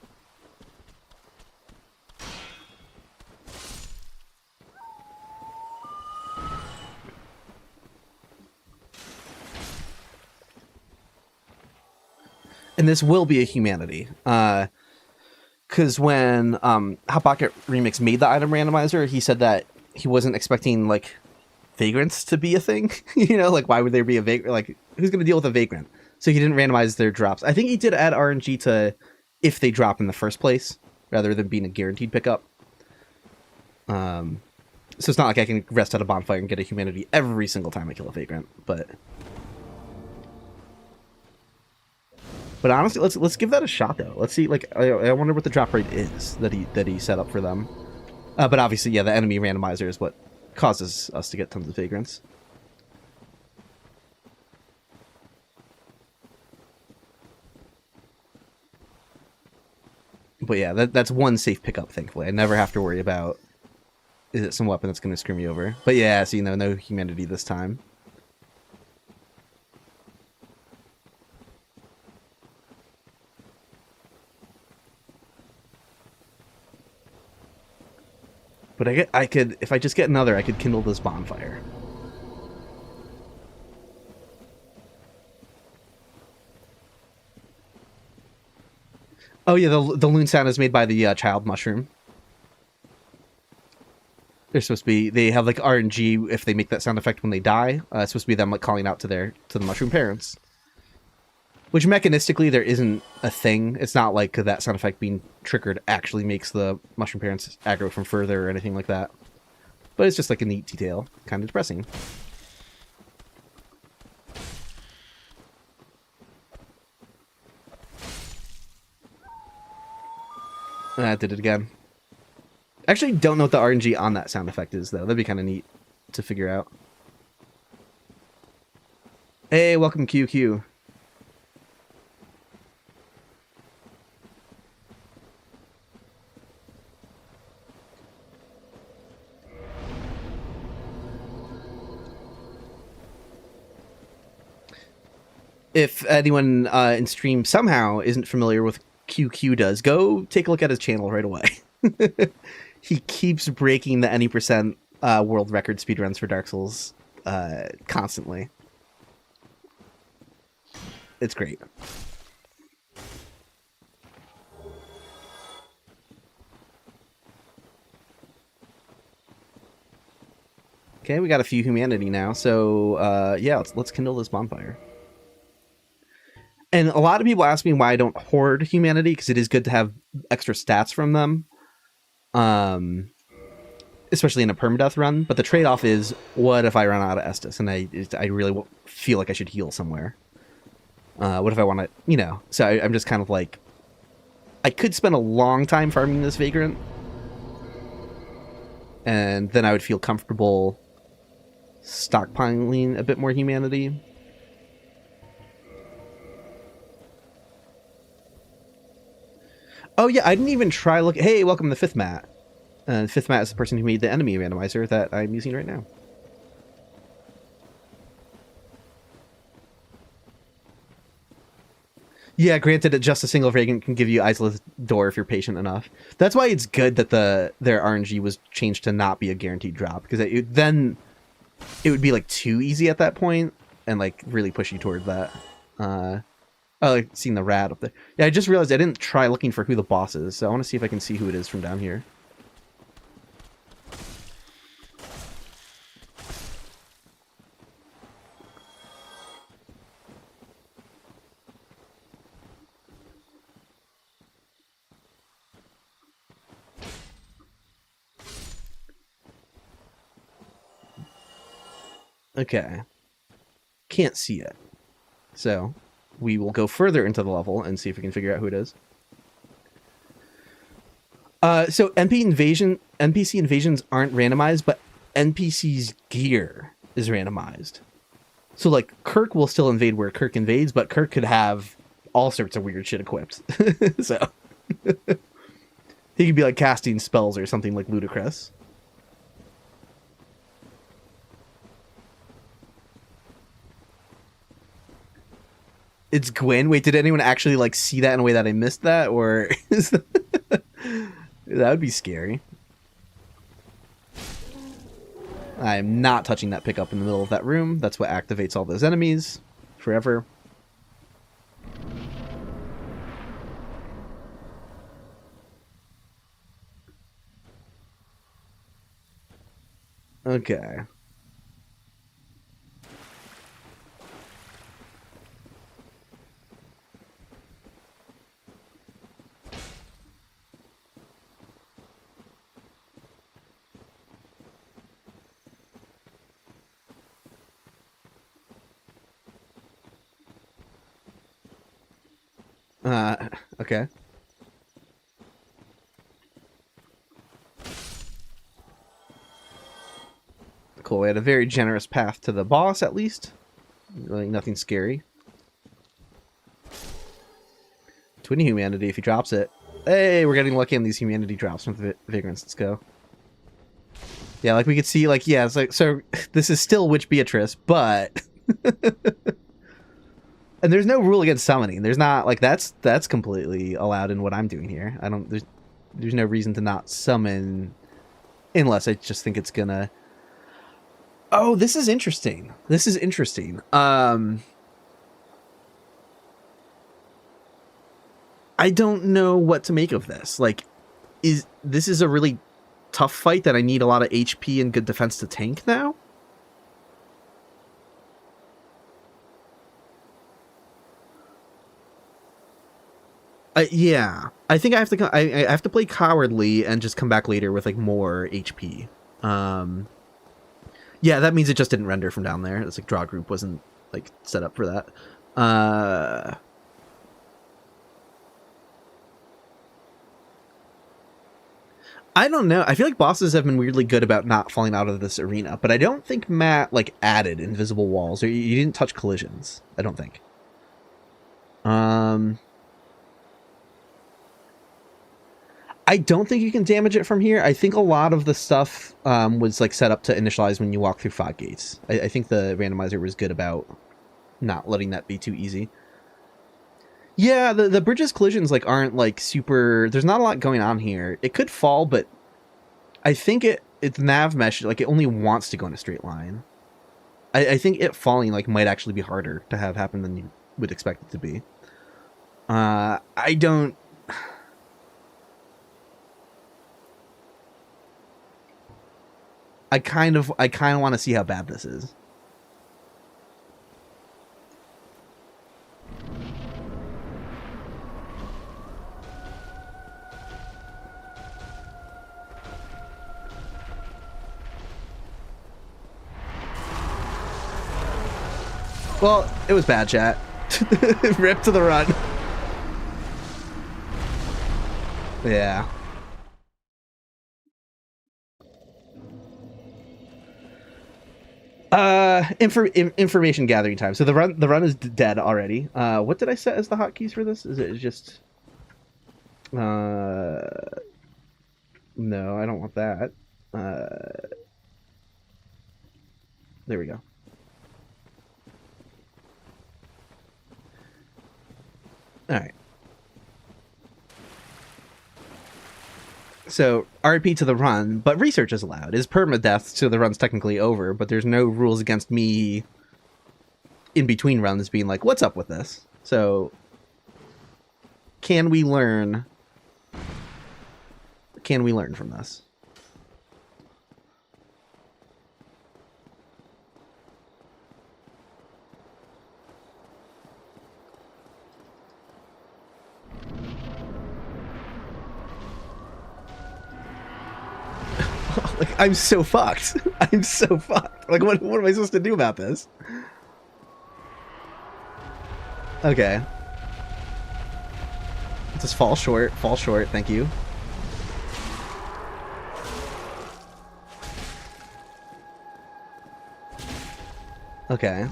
And this will be a humanity. Because when Hot Pocket Remix made the Item Randomizer, he said that he wasn't expecting like vagrants to be a thing. You know, like why would there be a vagrant? Like who's going to deal with a vagrant? So he didn't randomize their drops. I think he did add RNG to if they drop in the first place, rather than being a guaranteed pickup. So it's not like I can rest at a bonfire and get a humanity every single time I kill a vagrant, but honestly, let's give that a shot though. Let's see. Like I wonder what the drop rate is that he set up for them. But obviously, yeah, the enemy randomizer is what causes us to get tons of vagrants. But yeah, that's one safe pickup, thankfully. I never have to worry about, is it some weapon that's going to screw me over? But yeah, so, you know, no humanity this time. But I could, if I just get another, I could kindle this bonfire. Oh yeah, the loon sound is made by the child mushroom. They're supposed to be, they have like RNG if they make that sound effect when they die. It's supposed to be them like calling out to the mushroom parents. Which mechanistically there isn't a thing. It's not like that sound effect being triggered actually makes the mushroom parents aggro from further or anything like that. But it's just like a neat detail. Kind of depressing. I did it again. I actually don't know what the RNG on that sound effect is, though. That'd be kind of neat to figure out. Hey, welcome, QQ. If anyone in stream somehow isn't familiar with QQ does, go take a look at his channel right away. He keeps breaking the any percent world record speedruns for Dark Souls constantly. It's great. Okay, we got a few humanity now, so yeah, let's kindle this bonfire. And a lot of people ask me why I don't hoard humanity, because it is good to have extra stats from them. Especially in a permadeath run, but the trade-off is, what if I run out of Estus and I really feel like I should heal somewhere? What if I want to, you know? So I'm just kind of like, I could spend a long time farming this vagrant, and then I would feel comfortable stockpiling a bit more humanity. Oh yeah, I didn't even try look. Hey, welcome to Fifth Matt. Fifth Matt is the person who made the Enemy Randomizer that I'm using right now. Yeah, granted that just a single vagrant can give you Isolith Door if you're patient enough. That's why it's good that their RNG was changed to not be a guaranteed drop, because then it would be like too easy at that point and like really push you toward that. Oh, like seeing the rat up there. Yeah, I just realized I didn't try looking for who the boss is, so I want to see if I can see who it is from down here. Okay. Can't see it. So we will go further into the level and see if we can figure out who it is. So NPC invasions aren't randomized, but NPC's gear is randomized. So like Kirk will still invade where Kirk invades, but Kirk could have all sorts of weird shit equipped. So he could be like casting spells or something like ludicrous. It's Gwen. Wait, did anyone actually like see that in a way that I missed that, or is that... that would be scary. I am not touching that pickup in the middle of that room. That's what activates all those enemies forever. Okay. Okay. Cool, we had a very generous path to the boss, at least. Really nothing scary. Twin humanity if he drops it. Hey, we're getting lucky on these humanity drops from the Vagrants. Let's go. Yeah, like we could see, like, yeah, it's like, so this is still Witch Beatrice, but... And there's no rule against summoning. There's not, like, that's completely allowed in what I'm doing here. I don't, there's no reason to not summon unless I just think it's gonna... Oh, this is interesting. This is interesting. I don't know what to make of this. Like, this is a really tough fight that I need a lot of HP and good defense to tank now? Yeah. I think I have to I have to play cowardly and just come back later with like more HP. Yeah, that means it just didn't render from down there. It's like draw group wasn't like set up for that. I don't know. I feel like bosses have been weirdly good about not falling out of this arena, but I don't think Matt like added invisible walls, or you didn't touch collisions. I don't think. I don't think you can damage it from here. I think a lot of the stuff was like set up to initialize when you walk through fog gates. I think the randomizer was good about not letting that be too easy. Yeah, the bridge's collisions like aren't like super. There's not a lot going on here. It could fall, but I think it's nav mesh. Like it only wants to go in a straight line. I think it falling like might actually be harder to have happen than you would expect it to be. I don't. I kind of want to see how bad this is. Well, it was bad, chat. Rip to the run. Yeah. Information gathering time. So the run is dead already. What did I set as the hotkeys for this? Is it just no, I don't want that. There we go. All right. So RP to the run, but research is allowed. Is permadeath, so the run's technically over, but there's no rules against me in between runs being like, what's up with this? So can we learn from this? Like, I'm so fucked. I'm so fucked. Like, what am I supposed to do about this? Okay. Just fall short. Fall short. Thank you. Okay.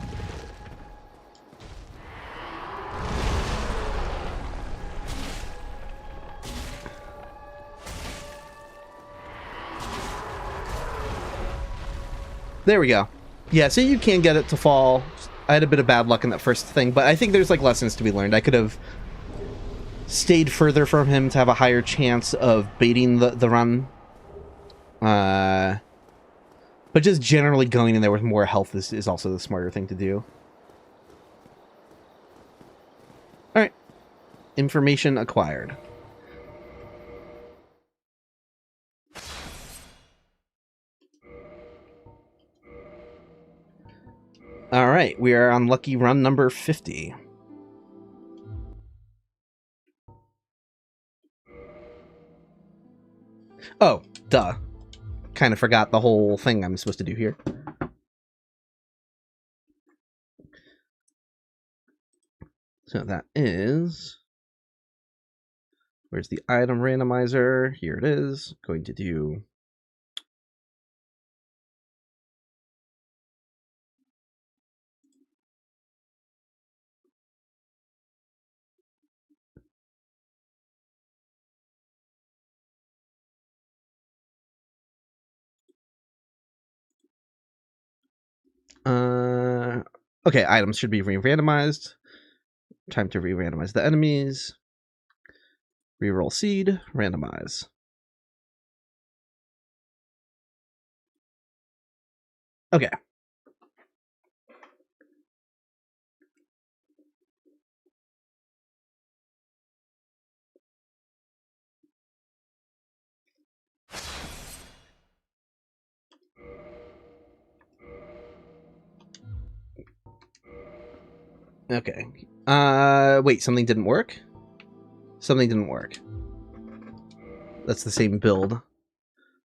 There we go. Yeah, so you can get it to fall. I had a bit of bad luck in that first thing, but I think there's like lessons to be learned. I could have stayed further from him to have a higher chance of baiting the run. But just generally going in there with more health is also the smarter thing to do. Alright. Information acquired. All right, we are on lucky run number 50. Oh, duh. Kind of forgot the whole thing I'm supposed to do here. So that is... Where's the item randomizer? Here it is. Going to do... Okay, items should be re-randomized. Time to re-randomize the enemies. Reroll seed, randomize. Okay. Okay. Wait, something didn't work? Something didn't work. That's the same build.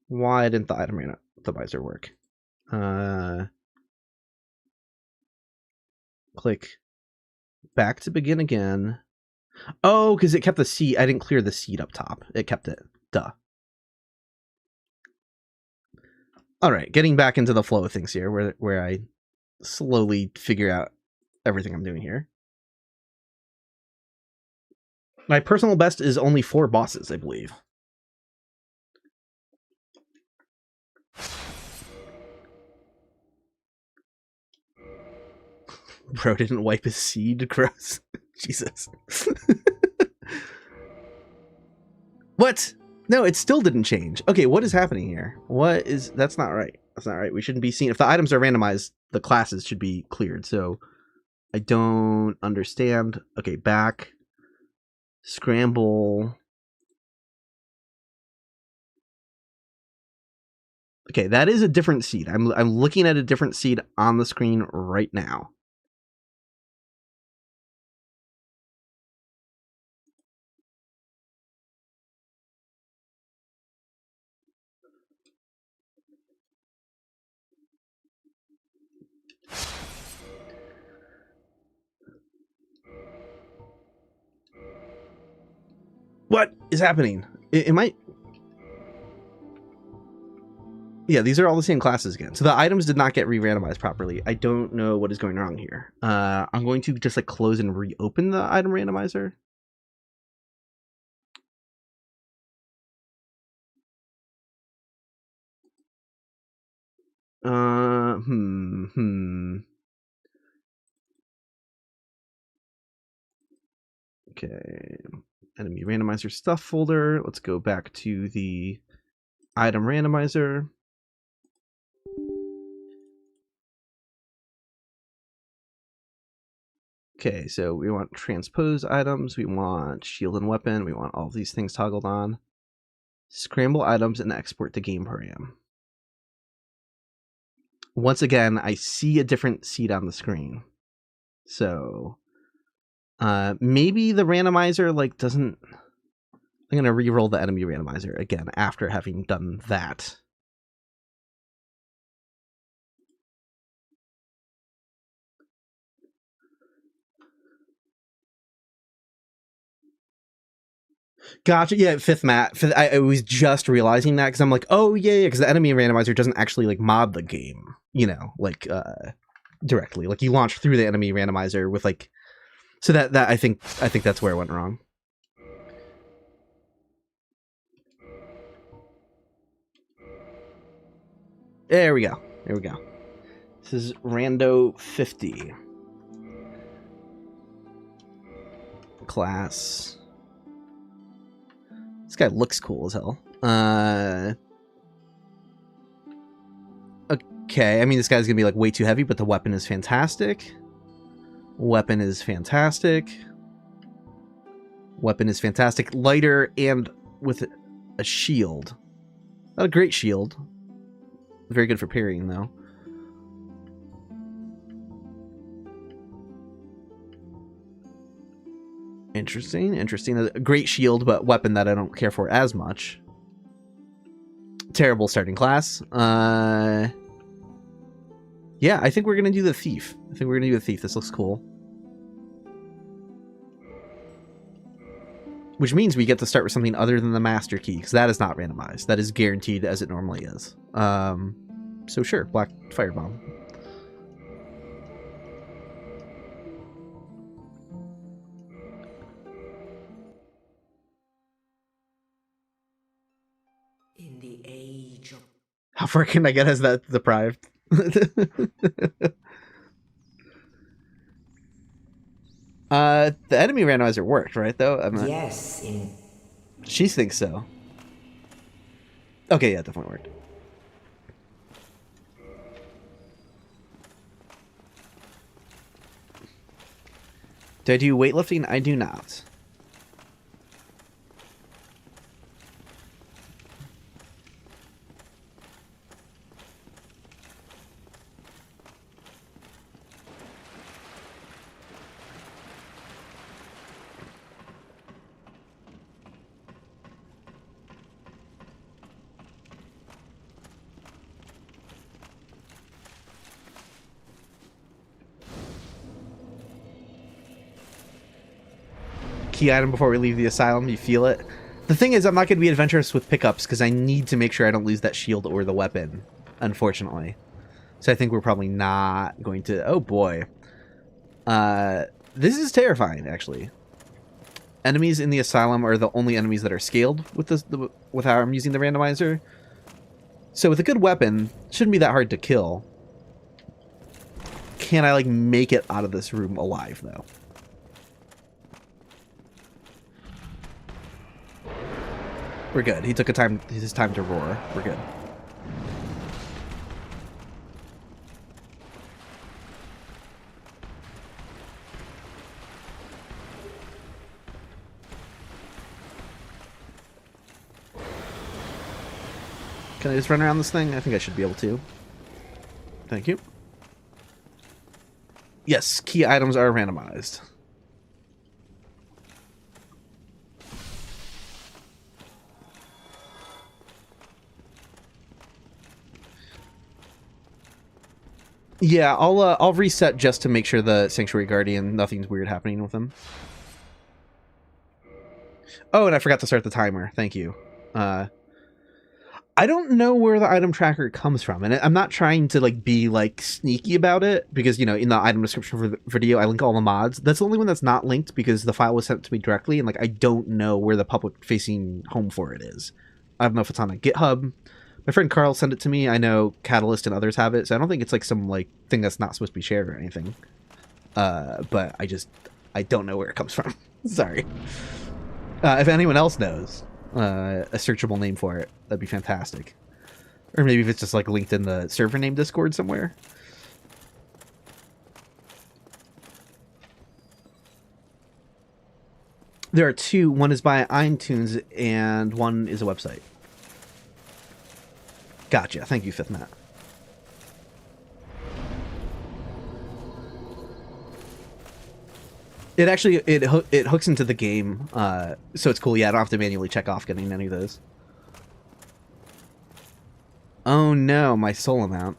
Why didn't the item randomizer work? Click back to begin again. Oh, because it kept the seed. I didn't clear the seed up top. It kept it. Duh. All right, getting back into the flow of things here, where I slowly figure out everything I'm doing here. My personal best is only 4 bosses, I believe. Bro didn't wipe his seed. Gross. Jesus. What? No, it still didn't change. Okay, what is happening here? What is... That's not right. That's not right. We shouldn't be seen. If the items are randomized, the classes should be cleared. So I don't understand. Okay, back. Scramble. Okay, that is a different seed. I'm looking at a different seed on the screen right now. What is happening? Am I... Yeah, these are all the same classes again. So the items did not get re-randomized properly. I don't know what is going wrong here. I'm going to just like close and reopen the item randomizer. Okay, Enemy Randomizer stuff folder. Let's go back to the item randomizer. Okay, so we want transpose items, we want shield and weapon, we want all of these things toggled on. Scramble items and export to game param. Once again, I see a different seed on the screen. So maybe the randomizer like doesn't... I'm gonna re-roll the enemy randomizer again after having done that. Gotcha. Yeah, fifth mat. I was just realizing that because I'm like, oh yeah, because the enemy randomizer doesn't actually like mod the game, you know, like directly. Like you launch through the enemy randomizer with like, so that I think that's where it went wrong. There we go. There we go. This is Rando 50. Class. This guy looks cool as hell. Okay, I mean, this guy's gonna be like way too heavy, but the weapon is fantastic. Weapon is fantastic. Weapon is fantastic. Lighter and with a shield. Not a great shield. Very good for parrying, though. Interesting, interesting. A great shield, but weapon that I don't care for as much. Terrible starting class. Yeah, I think we're gonna do the thief. This looks cool. Which means we get to start with something other than the master key, because that is not randomized. That is guaranteed as it normally is. So sure, black firebomb. In the age of... How far can I get as that deprived? The enemy randomizer worked, right, though? Yes, in... She thinks so. Okay, yeah, it definitely worked. Do I do weightlifting? I do not. Key item before we leave the asylum. You feel it. The thing is, I'm not going to be adventurous with pickups because I need to make sure I don't lose that shield or the weapon, unfortunately. So I think we're probably not going to... Oh, boy. This is terrifying, actually. Enemies in the asylum are the only enemies that are scaled with with how I'm using the randomizer. So with a good weapon, it shouldn't be that hard to kill. Can I, like, make it out of this room alive, though? We're good. He took his time to roar. We're good. Can I just run around this thing? I think I should be able to. Thank you. Yes, key items are randomized. Yeah, I'll reset just to make sure the Sanctuary Guardian, nothing's weird happening with him. Oh, and I forgot to start the timer. Thank you. I don't know where the item tracker comes from, and I'm not trying to be sneaky about it, because in the item description for the video I link all the mods. That's the only one that's not linked because the file was sent to me directly, and I don't know where the public facing home for it is. I don't know if it's on a GitHub. My friend Carl sent it to me. I know Catalyst and others have it, so I don't think it's some thing that's not supposed to be shared or anything. But I don't know where it comes from. Sorry. If anyone else knows a searchable name for it, that'd be fantastic. Or maybe if it's just linked in the server name Discord somewhere. There are two. One is by iTunes and one is a website. Gotcha. Thank you, Fifth Matt. It actually it hooks into the game, so it's cool. Yeah, I don't have to manually check off getting any of those. Oh no, my soul amount.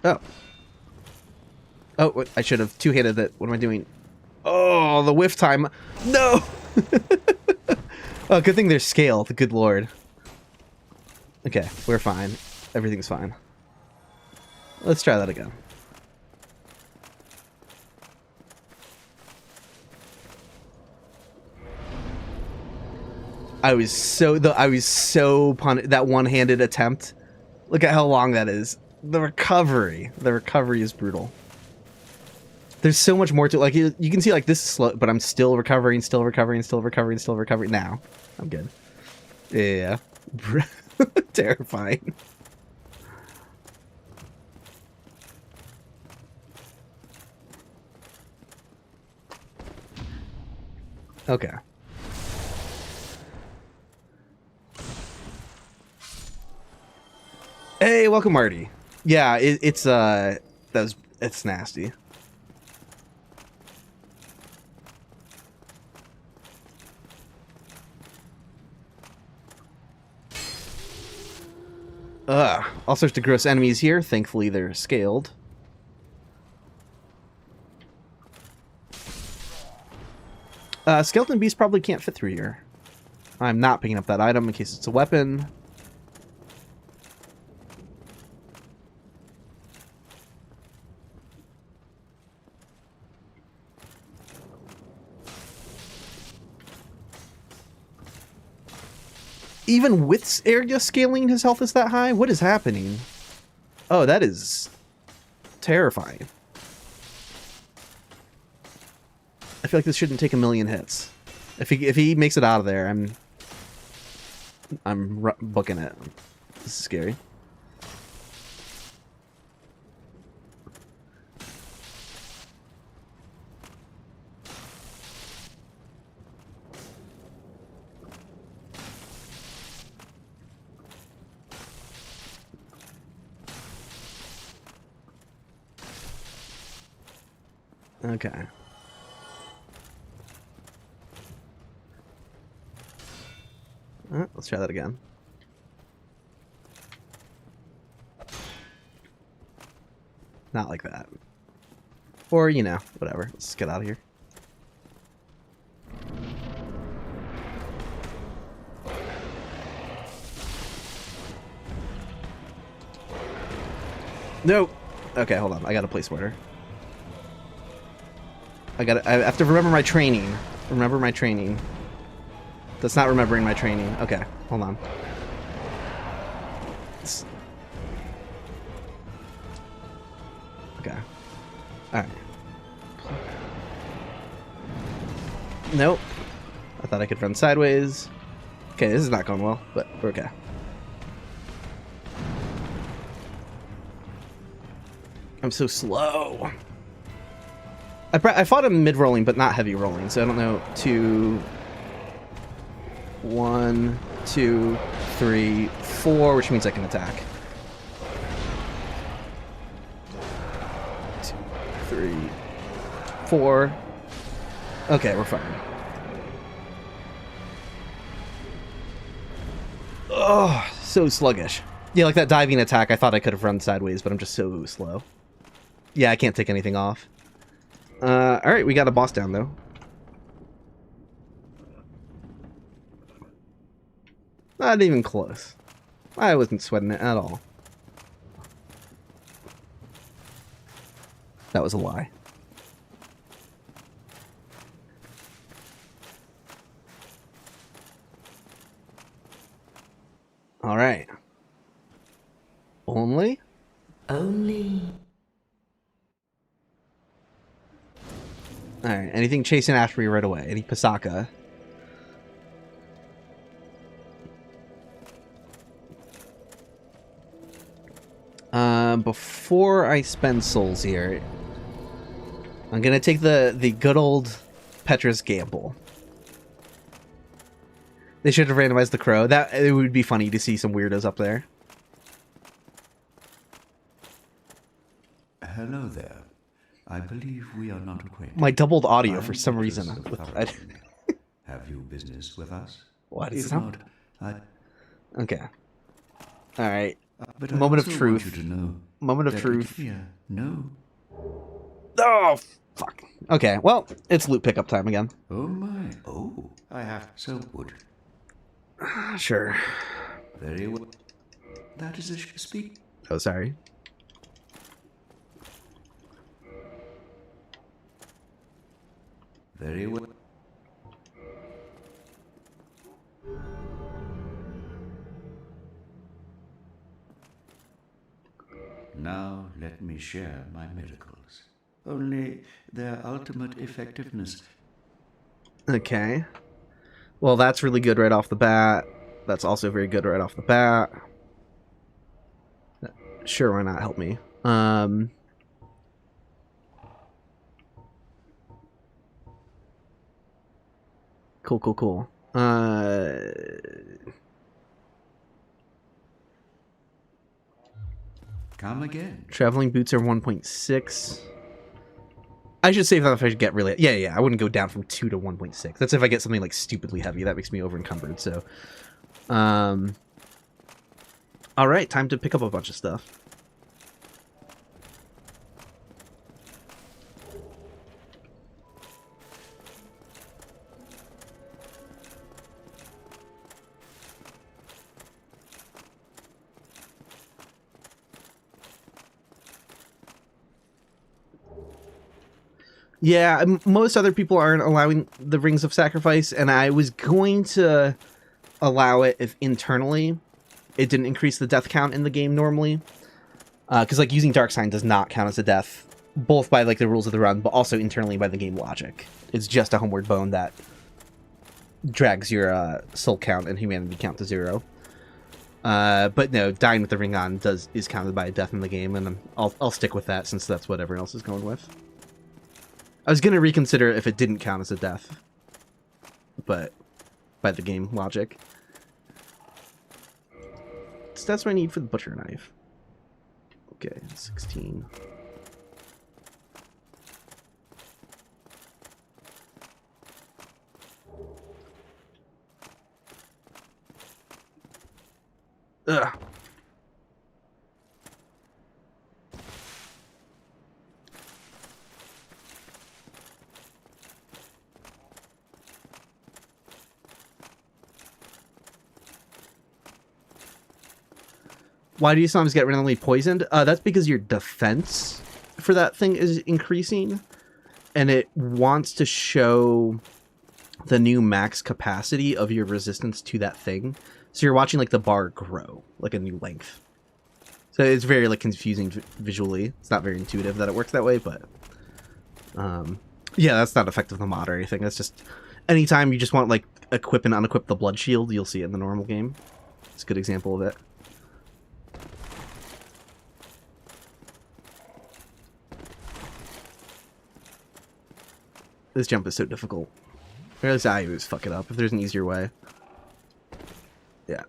Oh. Oh, I should have two-handed that. What am I doing? Oh, the whiff time. No! Oh, good thing there's scale. The good lord. Okay, we're fine. Everything's fine. Let's try that again. I was so that one-handed attempt. Look at how long that is. The recovery is brutal. There's so much more to it. You can see this is slow, but I'm still recovering. Now I'm good. Yeah. Terrifying. Okay. Hey, welcome, Marty. Yeah, it's nasty. All sorts of gross enemies here. Thankfully, they're scaled. Skeleton Beast probably can't fit through here. I'm not picking up that item in case it's a weapon. Even with area scaling, his health is that high? What is happening? Oh, that is terrifying. I feel like this shouldn't take a million hits. If he makes it out of there, I'm booking it. This is scary. Okay. Let's try that again. Not like that. Or, you know, whatever. Let's get out of here. No! Okay, hold on. I gotta play smarter. I have to remember my training. Remember my training. That's not remembering my training. Okay, hold on. Okay. Alright. Nope. I thought I could run sideways. Okay, this is not going well, but we're okay. I'm so slow. I fought him mid-rolling, but not heavy rolling, so I don't know. 2, 1, 2, 3, 4, which means I can attack. 2, 3, 4. Okay, we're fine. Oh, so sluggish. Yeah, like that diving attack, I thought I could have run sideways, but I'm just so slow. Yeah, I can't take anything off. Alright, we got a boss down, though. Not even close. I wasn't sweating it at all. That was a lie. Alright. Only? Only. Alright, anything chasing after me right away? Any Pasaka? Before I spend souls here, I'm gonna take the good old Petra's gamble. They should have randomized the crow. It would be funny to see some weirdos up there. Hello there. I believe we are not acquainted. My doubled audio I for am some Petrus reason. of Have you business with us? What is If that? not, Okay. Alright. but Moment I of also truth. want you to know Moment of that truth. Here, no. Oh, fuck. Okay, well, it's loot pickup time again. Oh my. Oh, I have so good. Sure. Very well. That is a speak. Oh, sorry. Very well. Now let me share my miracles. Only their ultimate effectiveness. Okay. Well, that's really good right off the bat. That's also very good right off the bat. Sure, why not? Help me. Cool, cool, cool. Come again. Traveling boots are 1.6. I should save that if I should get really... Yeah, I wouldn't go down from 2 to 1.6. That's if I get something, like, stupidly heavy. That makes me over-encumbered, so... Alright, time to pick up a bunch of stuff. Yeah, most other people aren't allowing the Rings of Sacrifice, and I was going to allow it if internally it didn't increase the death count in the game normally. Because, like, using Dark Sign does not count as a death, both by, like, the rules of the run, but also internally by the game logic. It's just a homeward bone that drags your soul count and humanity count to 0. But no, dying with the ring on is counted by a death in the game, and I'll stick with that since that's what everyone else is going with. I was going to reconsider if it didn't count as a death, but by the game logic. So that's what I need for the butcher knife. Okay, 16. Ugh. Why do you sometimes get randomly poisoned? That's because your defense for that thing is increasing, and it wants to show the new max capacity of your resistance to that thing. So you're watching, like, the bar grow, like a new length. So it's very, like, confusing visually. It's not very intuitive that it works that way, but... yeah, that's not effective in the mod or anything. That's just... Anytime you just want, like, equip and unequip the blood shield, you'll see it in the normal game. It's a good example of it. This jump is so difficult. Or at least I always fuck it up. If there's an easier way. Yeah.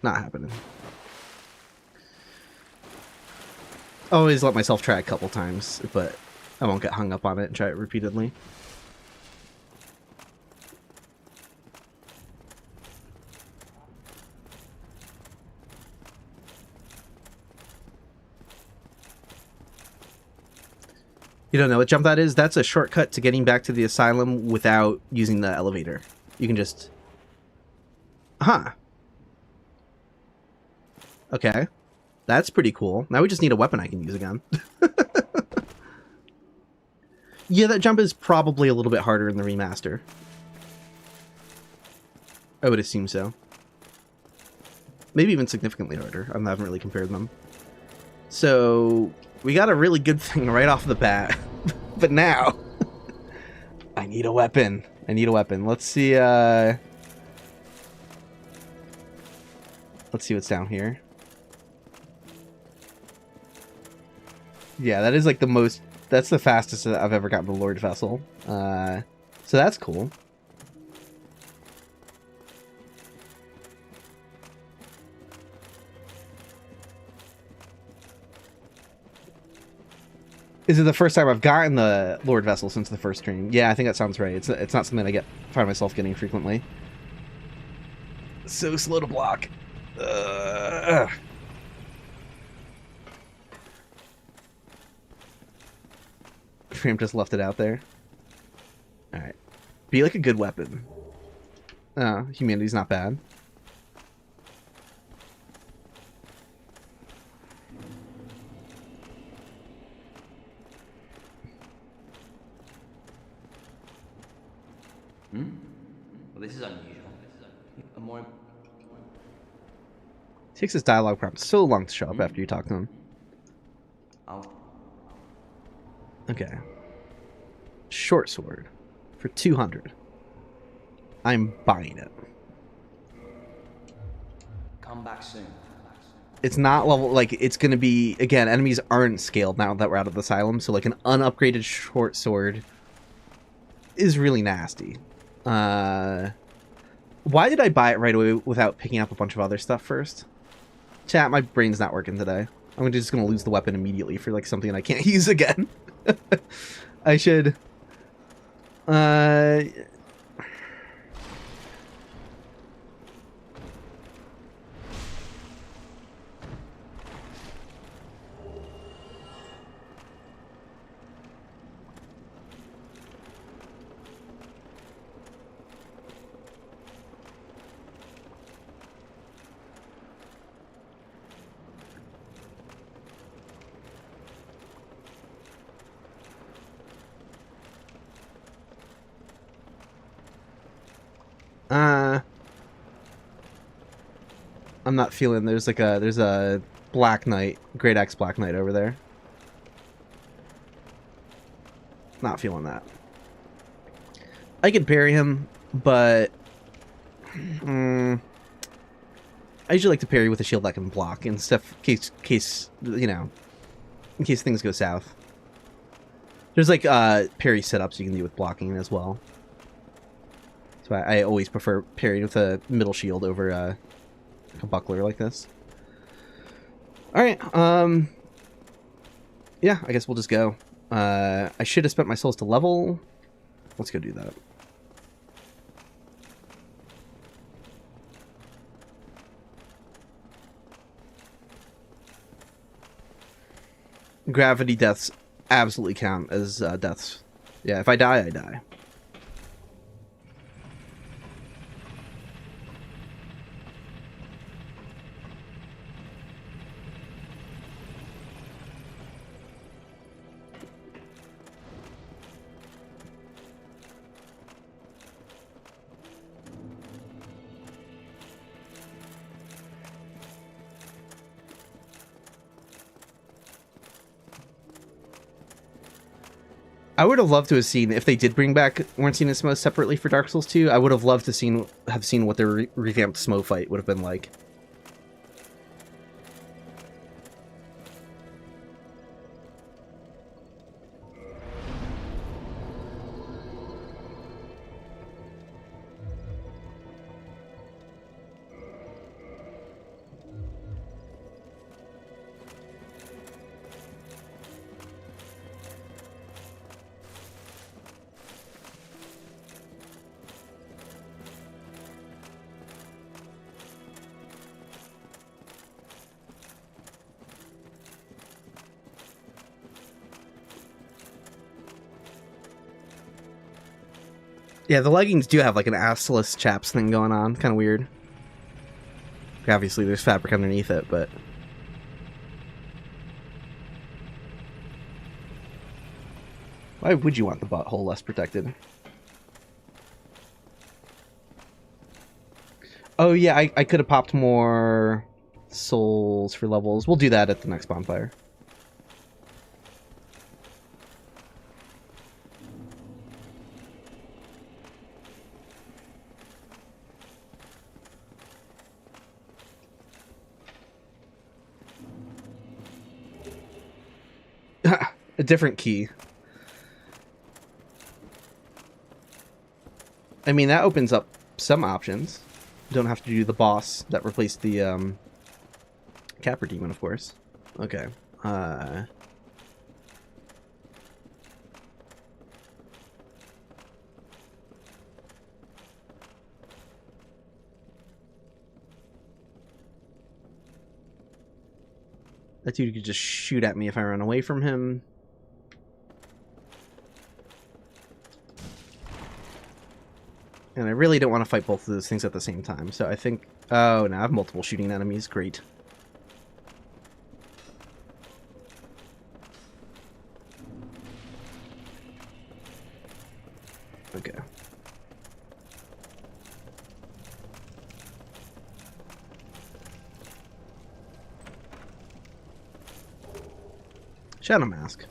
Not happening. Always let myself try a couple times, but I won't get hung up on it and try it repeatedly. You don't know what jump that is? That's a shortcut to getting back to the asylum without using the elevator. You can just... Huh. Okay. That's pretty cool. Now we just need a weapon I can use again. Yeah, that jump is probably a little bit harder in the remaster. I would assume so. Maybe even significantly harder. I haven't really compared them. So... we got a really good thing right off the bat. But now... I need a weapon. I need a weapon. Let's see, let's see what's down here. Yeah, that is like the most... that's the fastest that I've ever gotten the Lord Vessel. So that's cool. Is it the first time I've gotten the Lord Vessel since the first stream? Yeah, I think that sounds right. It's not something I find myself getting frequently. So slow to block. Frame just left it out there. Alright. Be like a good weapon. Oh, humanity's not bad. Well, this is unusual. A more... Takes his dialogue prompt so long to show up after you talk to him. Oh. Okay. Short sword for 200. I'm buying it. Come back soon. It's not level, like, it's gonna be, again, enemies aren't scaled now that we're out of the asylum, so like an unupgraded short sword is really nasty. Why did I buy it right away without picking up a bunch of other stuff first? Chat, my brain's not working today. I'm just gonna lose the weapon immediately for like something I can't use again. I should. I'm not feeling. There's a Black Knight, Great Axe Black Knight over there. Not feeling that. I could parry him, but I usually like to parry with a shield that can block and stuff, in case you know, in case things go south. There's like parry setups you can do with blocking as well. So I always prefer parrying with a middle shield over a buckler like this. Alright, yeah, I guess we'll just go. I should have spent my souls to level. Let's go do that. Gravity deaths absolutely count as deaths. Yeah, if I die, I die. I would have loved to have seen, if they did bring back Ornstein and Smo separately for Dark Souls 2, I would have loved to have seen what their revamped Smo fight would have been like. Yeah, the leggings do have like an assless chaps thing going on. Kind of weird. Obviously, there's fabric underneath it, but... Why would you want the butthole less protected? Oh yeah, I could have popped more souls for levels. We'll do that at the next bonfire. A different key. I mean, that opens up some options. You don't have to do the boss that replaced the Capra Demon, of course. Okay. That dude could just shoot at me if I run away from him. And I really don't want to fight both of those things at the same time, so I think... Oh, now I have multiple shooting enemies. Great. Okay. Shadow Mask.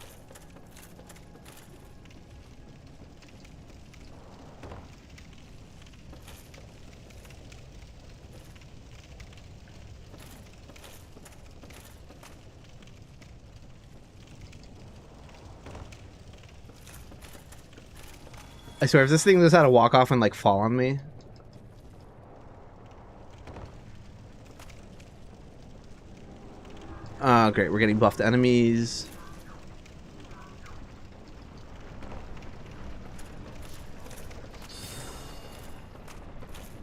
I swear, if this thing knows how to walk off and, like, fall on me... Great, we're getting buffed enemies.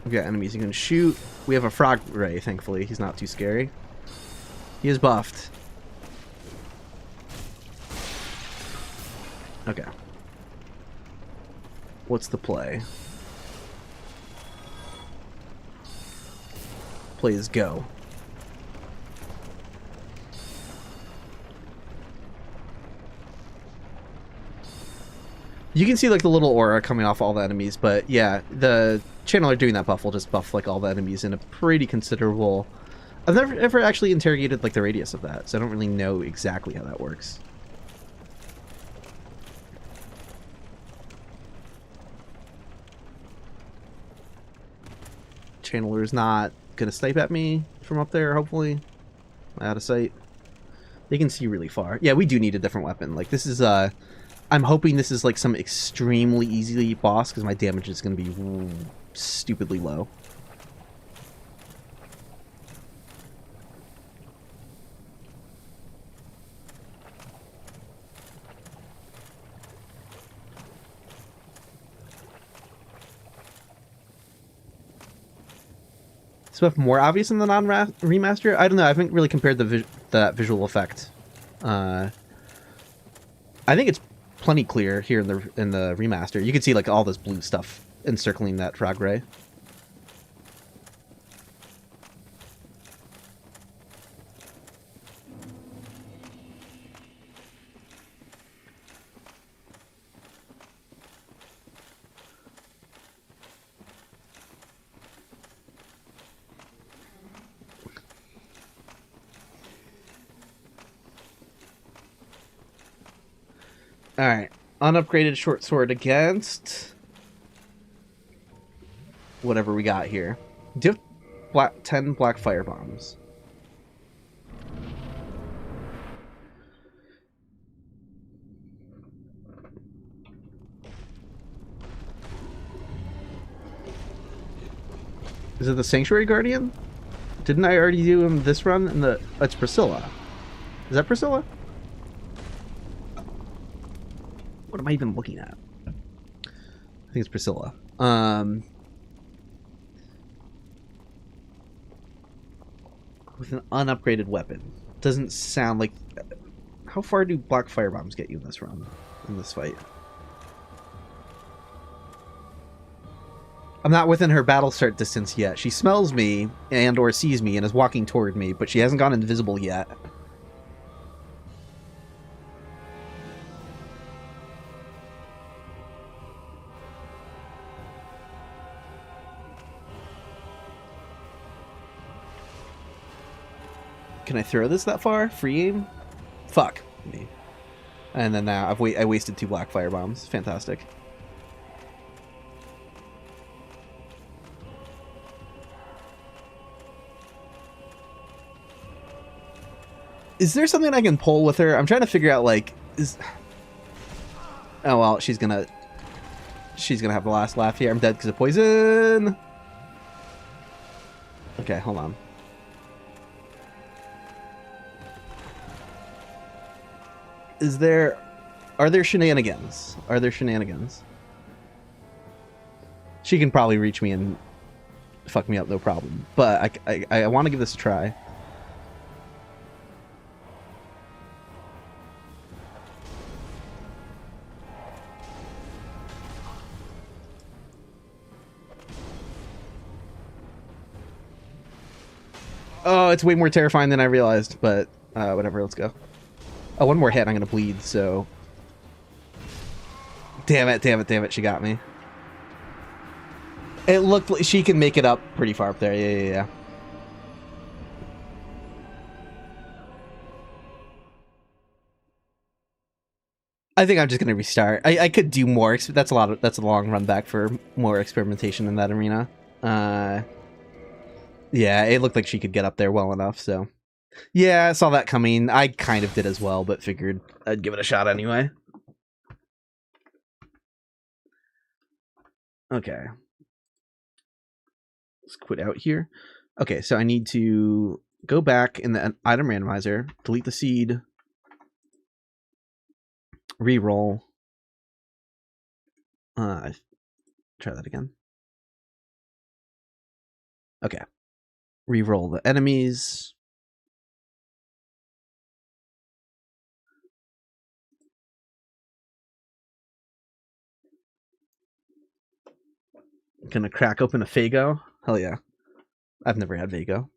We got enemies you can shoot. We have a frog ray, thankfully. He's not too scary. He is buffed. Okay. What's the play? Play is go. You can see like the little aura coming off all the enemies, but yeah, the channeler doing that buff will just buff like all the enemies in a pretty considerable... I've never ever actually interrogated like the radius of that, so I don't really know exactly how that works. Channeler's not gonna snipe at me from up there, hopefully. Out of sight. They can see really far. Yeah, we do need a different weapon. Like, this is, I'm hoping this is, like, some extremely easy boss, because my damage is gonna be stupidly low. Stuff more obvious in the non-remaster? I don't know. I haven't really compared that visual effect. I think it's plenty clear here in the remaster. You can see like all this blue stuff encircling that frog ray. Alright, unupgraded short sword against whatever we got here. Do you have 10 black fire bombs? Is it the Sanctuary Guardian? Didn't I already do him this run? In the it's Priscilla. Is that Priscilla? What am I even looking at? I think it's Priscilla. With an unupgraded weapon. Doesn't sound like... How far do black fire bombs get you in this run? In this fight? I'm not within her battle start distance yet. She smells me and or sees me and is walking toward me, but she hasn't gone invisible yet. Can I throw this that far? Free aim? Fuck me. And then now I wasted 2 black fire bombs. Fantastic. Is there something I can pull with her? I'm trying to figure out like oh well, she's gonna have the last laugh here. I'm dead because of poison. Okay, hold on. Are there shenanigans? Are there shenanigans? She can probably reach me and fuck me up, no problem. But I want to give this a try. Oh, it's way more terrifying than I realized, but whatever, let's go. Oh, one more hit, I'm gonna bleed, so... Damn it, she got me. It looked like she can make it up pretty far up there, yeah. I think I'm just gonna restart. I could do more, that's a long run back for more experimentation in that arena. Yeah, it looked like she could get up there well enough, so... Yeah, I saw that coming. I kind of did as well, but figured I'd give it a shot anyway. Okay. Let's quit out here. Okay, so I need to go back in the item randomizer, delete the seed, re-roll. Try that again. Okay. Re-roll the enemies. Gonna crack open a Fago. Hell yeah. I've never had Fago.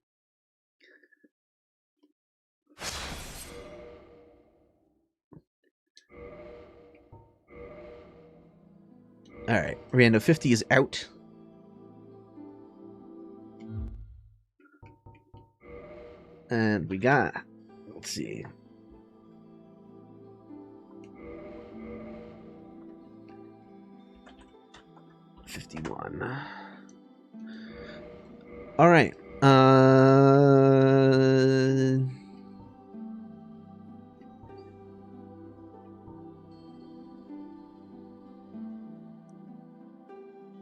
Alright, Rando 50 is out. And we got, let's see. $51. Alright.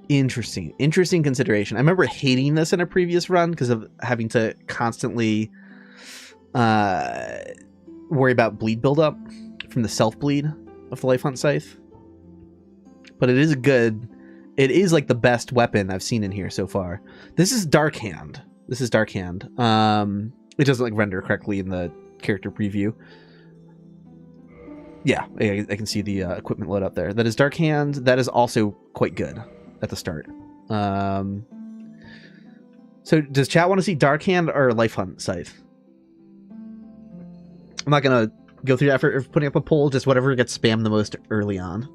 Interesting consideration. I remember hating this in a previous run because of having to constantly worry about bleed buildup from the self bleed of the Life Hunt Scythe. But it is good. It is like the best weapon I've seen in here so far. This is Dark Hand. It doesn't like render correctly in the character preview. Yeah, I can see the equipment load up there. That is Dark Hand. That is also quite good at the start. So does chat want to see Dark Hand or Life Hunt Scythe? I'm not going to go through the effort of putting up a poll, just whatever gets spammed the most early on.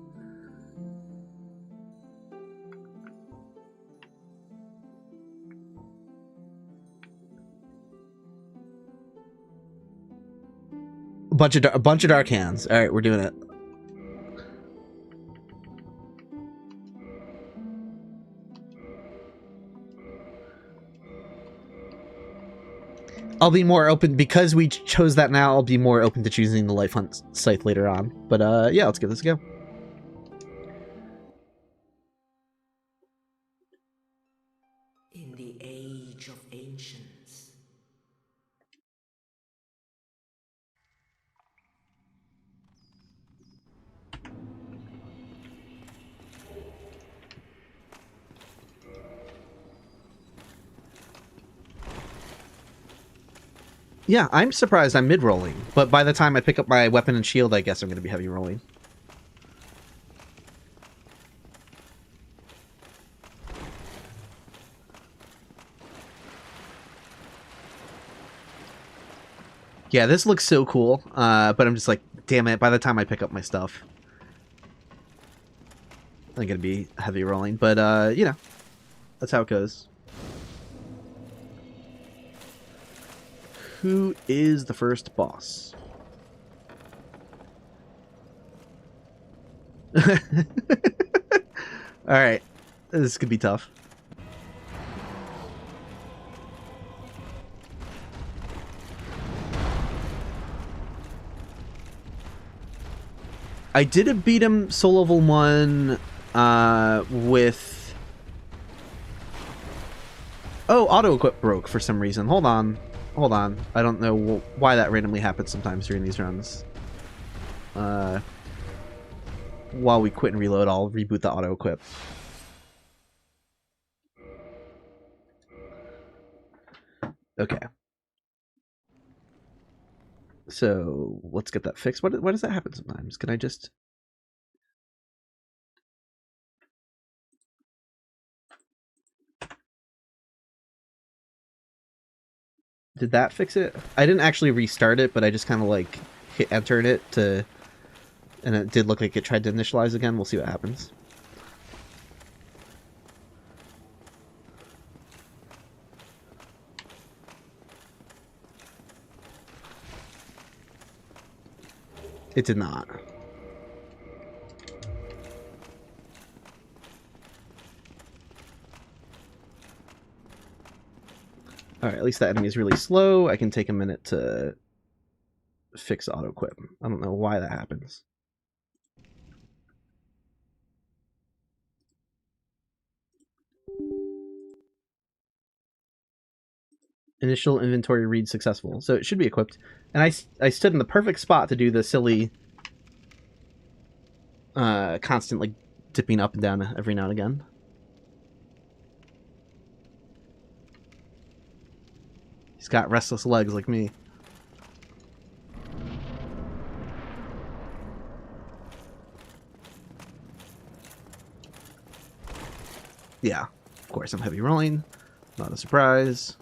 A bunch of Dark Hands. All right, we're doing it. I'll be more open because we chose that now. I'll be more open to choosing the Life Hunt Scythe later on. But yeah, let's give this a go. In the age of ancients. Yeah, I'm surprised I'm mid-rolling, but by the time I pick up my weapon and shield, I guess I'm going to be heavy rolling. Yeah, this looks so cool, but I'm just like, damn it, by the time I pick up my stuff, I'm going to be heavy rolling, but you know, that's how it goes. Who is the first boss? Alright, this could be tough. I did beat him soul level 1 with... Oh, AutoEquip broke for some reason. Hold on. I don't know why that randomly happens sometimes during these runs. While we quit and reload, I'll reboot the AutoEquip. Okay. So, let's get that fixed. Why does that happen sometimes? Can I just... Did that fix it? I didn't actually restart it, but I just kind of like hit enter in it to... And it did look like it tried to initialize again. We'll see what happens. It did not. Alright, at least that enemy is really slow. I can take a minute to fix AutoEquip. I don't know why that happens. Initial inventory read successful. So it should be equipped. And I stood in the perfect spot to do the silly constant like dipping up and down every now and again. He's got restless legs like me. Yeah, of course I'm heavy rolling. Not a surprise.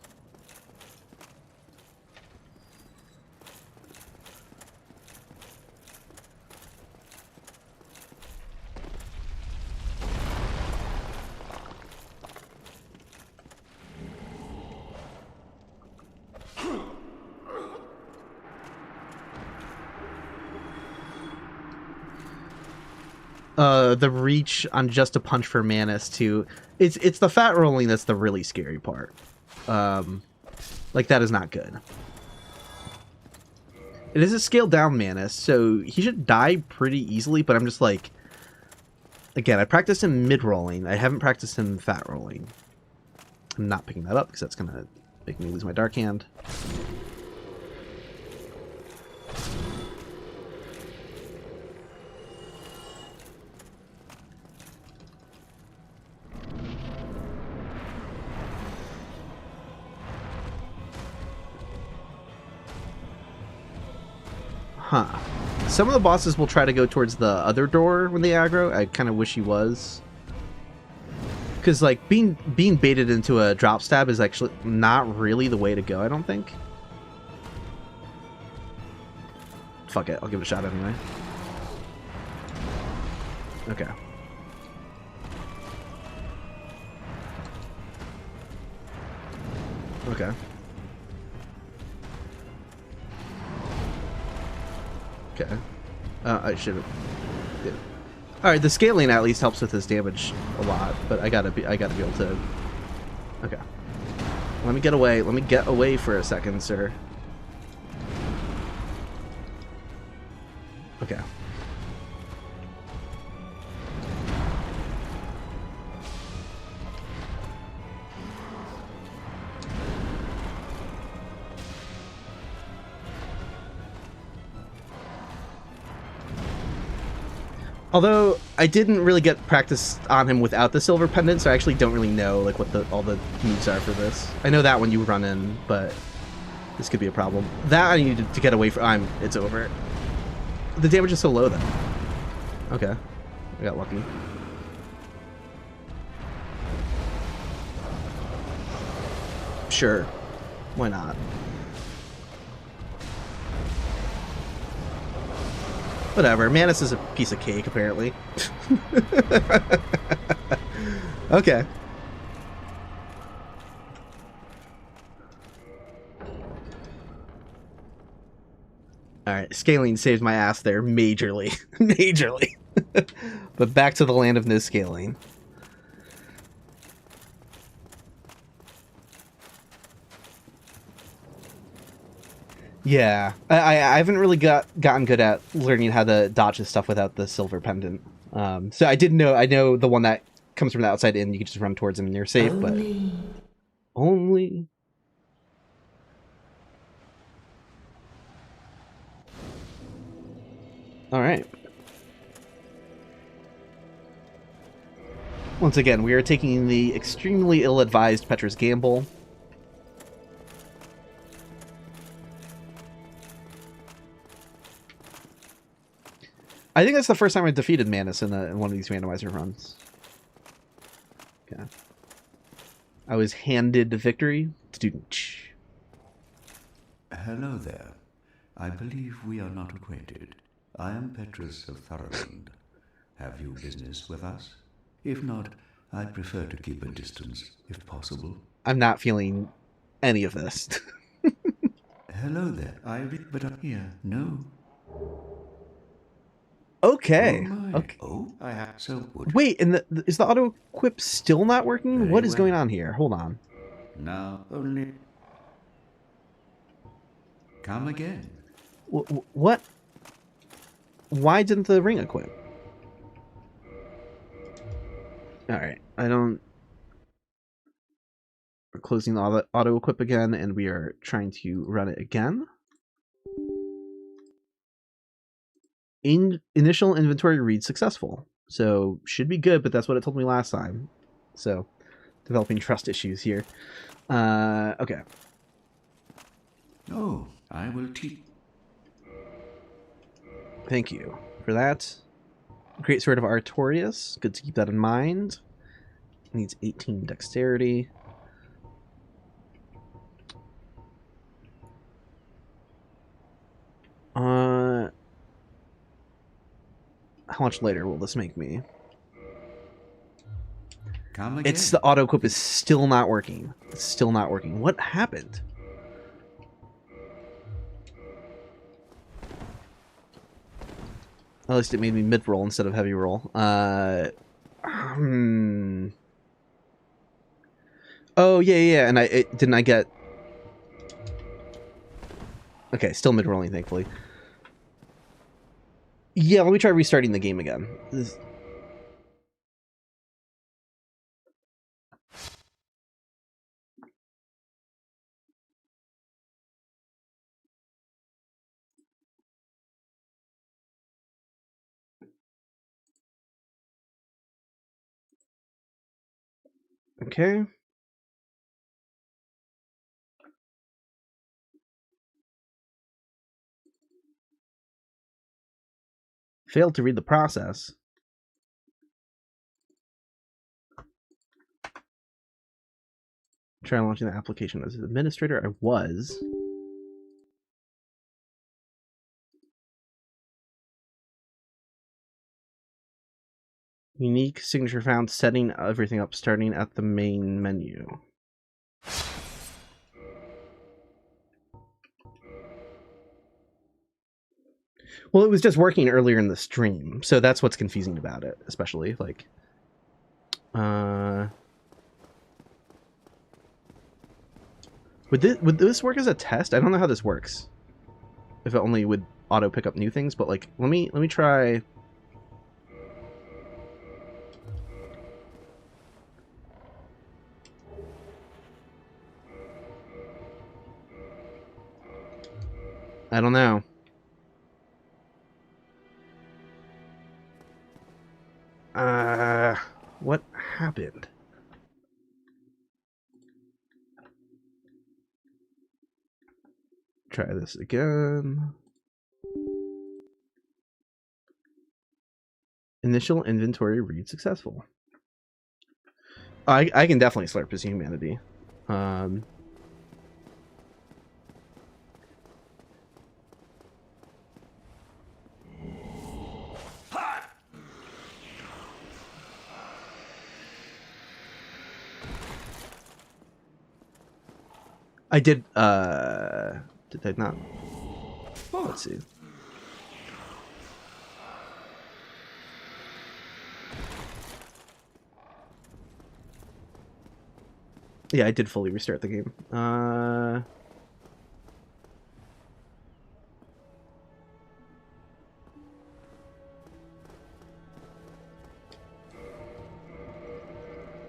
The reach on just a punch for Manus too. It's the fat rolling that's the really scary part. Like that is not good. It is a scaled down Manus, so he should die pretty easily, but I'm just like, again, I practiced him mid rolling. I haven't practiced him fat rolling. I'm not picking that up because that's gonna make me lose my dark hand. Huh. Some of the bosses will try to go towards the other door when they aggro. I kind of wish he was. Because, like, being baited into a drop stab is actually not really the way to go, I don't think. Fuck it, I'll give it a shot anyway. Okay. Okay. Okay. I should have. Yeah. All right, the scaling at least helps with his damage a lot, but I gotta be able to. Okay. Let me get away. Let me get away for a second, sir. Okay. Although I didn't really get practice on him without the silver pendant, so I actually don't really know like what all the moves are for this. I know that when you run in, but this could be a problem. That I needed to get away from. It's over. The damage is so low then. Okay, I got lucky. Sure, why not? Whatever, Manus is a piece of cake, apparently. Okay. Alright, scaling saved my ass there, majorly. Majorly. But back to the land of no scaling. Yeah, I haven't really gotten good at learning how to dodge this stuff without the silver pendant. So I know the one that comes from the outside in, you can just run towards him and you're safe, but only. All right. Once again, we are taking the extremely ill-advised Petra's gamble. I think that's the first time I defeated Manus in one of these randomizer runs. Okay. I was handed the victory. Hello there. I believe we are not acquainted. I am Petrus of Thoroland. Have you business with us? If not, I'd prefer to keep a distance, if possible. I'm not feeling any of this. Hello there. But I'm here. No. Okay. Oh, Okay. Oh, I have so good. Wait, and is the AutoEquip still not working? Very What is well. going on here? Hold on. Now only. Come again. What? Why didn't the ring equip? All right, I don't. We're closing the auto-equip again, and we are trying to run it again. Initial inventory read successful. So, should be good, but that's what it told me last time. So, developing trust issues here. Okay. Oh, I will teach. Thank you for that. Great Sword of Artorias. Good to keep that in mind. Needs 18 dexterity. How much later will this make me? Come again. It's the auto-equip is still not working. It's still not working. What happened? At least it made me mid-roll instead of heavy roll. Oh, yeah, and didn't I get... Okay, still mid-rolling, thankfully. Yeah, let me try restarting the game again. Okay. Failed to read the process. Try launching the application as an administrator. I was. Unique signature found, setting everything up starting at the main menu. Well, it was just working earlier in the stream, so that's what's confusing about it, especially, like... Would this work as a test? I don't know how this works. If it only would auto pick up new things, but like, let me try... I don't know. What happened? Try this again. Initial inventory read successful. I can definitely slurp his humanity. I did I not? Let's see. Yeah, I did fully restart the game.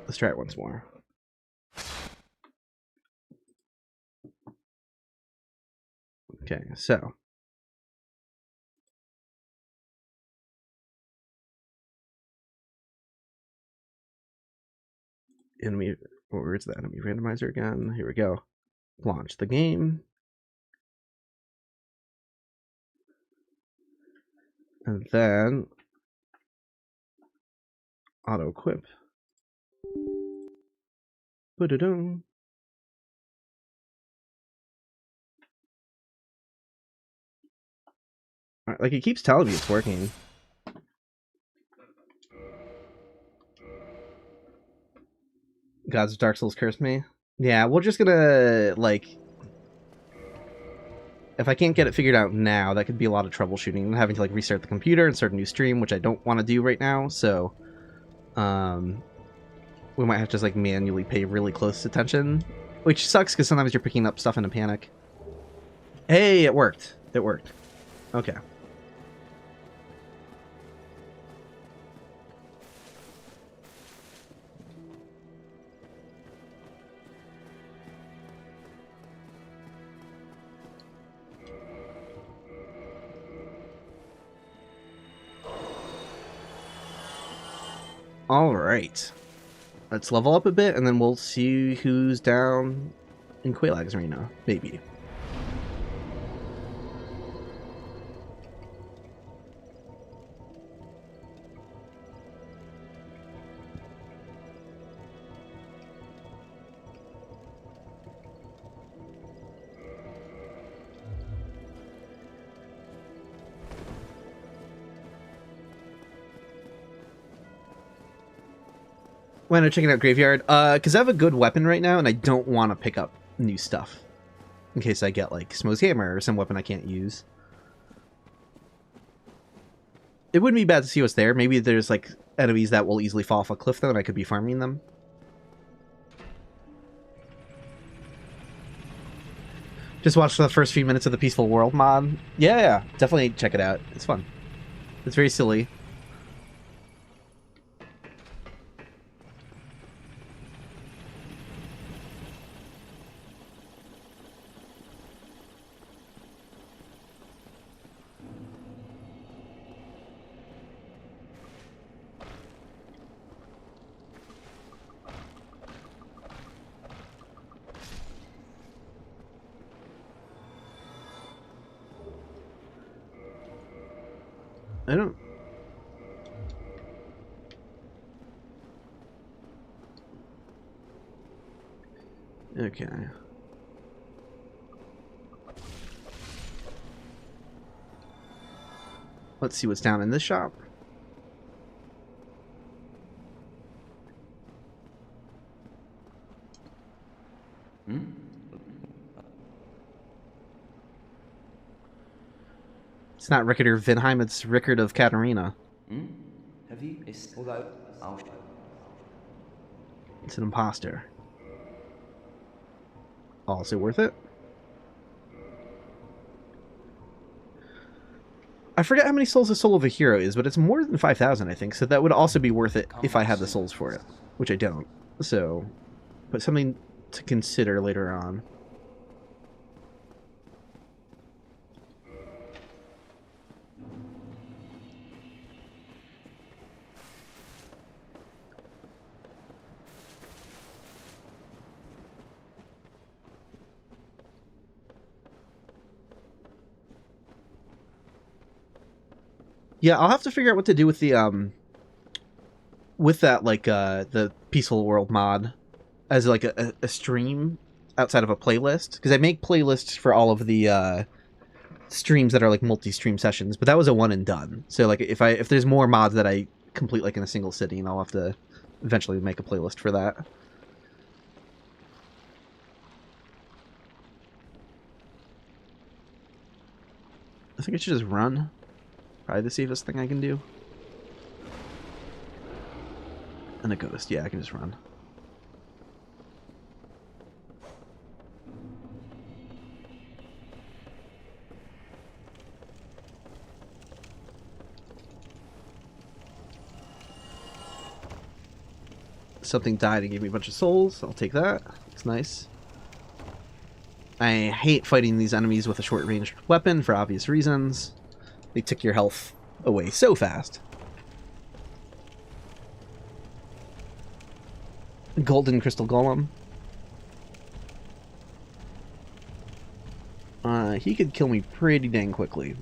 Let's try it once more. Okay, so where's the Enemy Randomizer again? Here we go. Launch the game. And then auto-equip. Ba-da-dum. Alright, like, it keeps telling me it's working. Gods of Dark Souls curse me. Yeah, we're just gonna, like... If I can't get it figured out now, that could be a lot of troubleshooting and having to, like, restart the computer and start a new stream, which I don't want to do right now, so... we might have to just, like, manually pay really close attention. Which sucks, because sometimes you're picking up stuff in a panic. Hey, it worked. It worked. Okay. All right. Let's level up a bit, and then we'll see who's down in Quailag's arena. Maybe. When I'm checking out Graveyard, because I have a good weapon right now, and I don't want to pick up new stuff in case I get like Smo's Hammer or some weapon I can't use. It wouldn't be bad to see what's there. Maybe there's like enemies that will easily fall off a cliff, though, and I could be farming them. Just watched the first few minutes of the Peaceful World mod. Yeah, definitely check it out. It's fun. It's very silly. I don't... Okay. Let's see what's down in this shop. It's not Rickard of Vinheim, it's Rickard of Katarina. Have you? Although, I'll... It's an imposter. Also worth it. I forget how many souls a soul of a hero is, but it's more than 5,000, I think, so that would also be worth it if I had the souls for it, which I don't. So, but something to consider later on. Yeah, I'll have to figure out what to do with the with that, like the Peaceful World mod as like a stream outside of a playlist, because I make playlists for all of the streams that are like multi-stream sessions, but that was a one and done. So like if there's more mods that I complete like in a single sitting, I'll have to eventually make a playlist for that. I think I should just run. Probably the safest thing I can do. And a ghost. Yeah, I can just run. Something died and gave me a bunch of souls. I'll take that. It's nice. I hate fighting these enemies with a short-range weapon for obvious reasons. They tick your health away so fast. Golden Crystal Golem. He could kill me pretty dang quickly.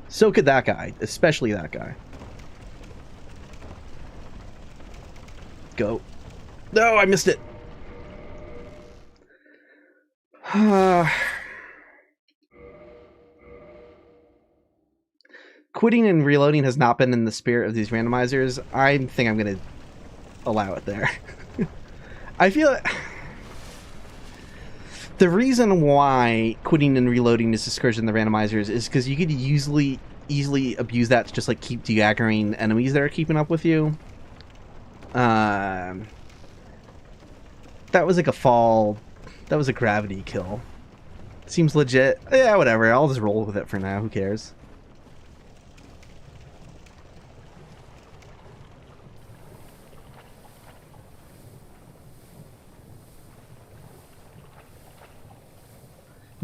So could that guy, especially that guy. Go. No, I missed it. Quitting and reloading has not been in the spirit of these randomizers. I think I'm going to allow it there. I feel the reason why quitting and reloading is discouraged in the randomizers is because you could easily abuse that to just like keep de-aggroing enemies that are keeping up with you. That was like a fall. That was a gravity kill. Seems legit. Yeah, whatever. I'll just roll with it for now. Who cares?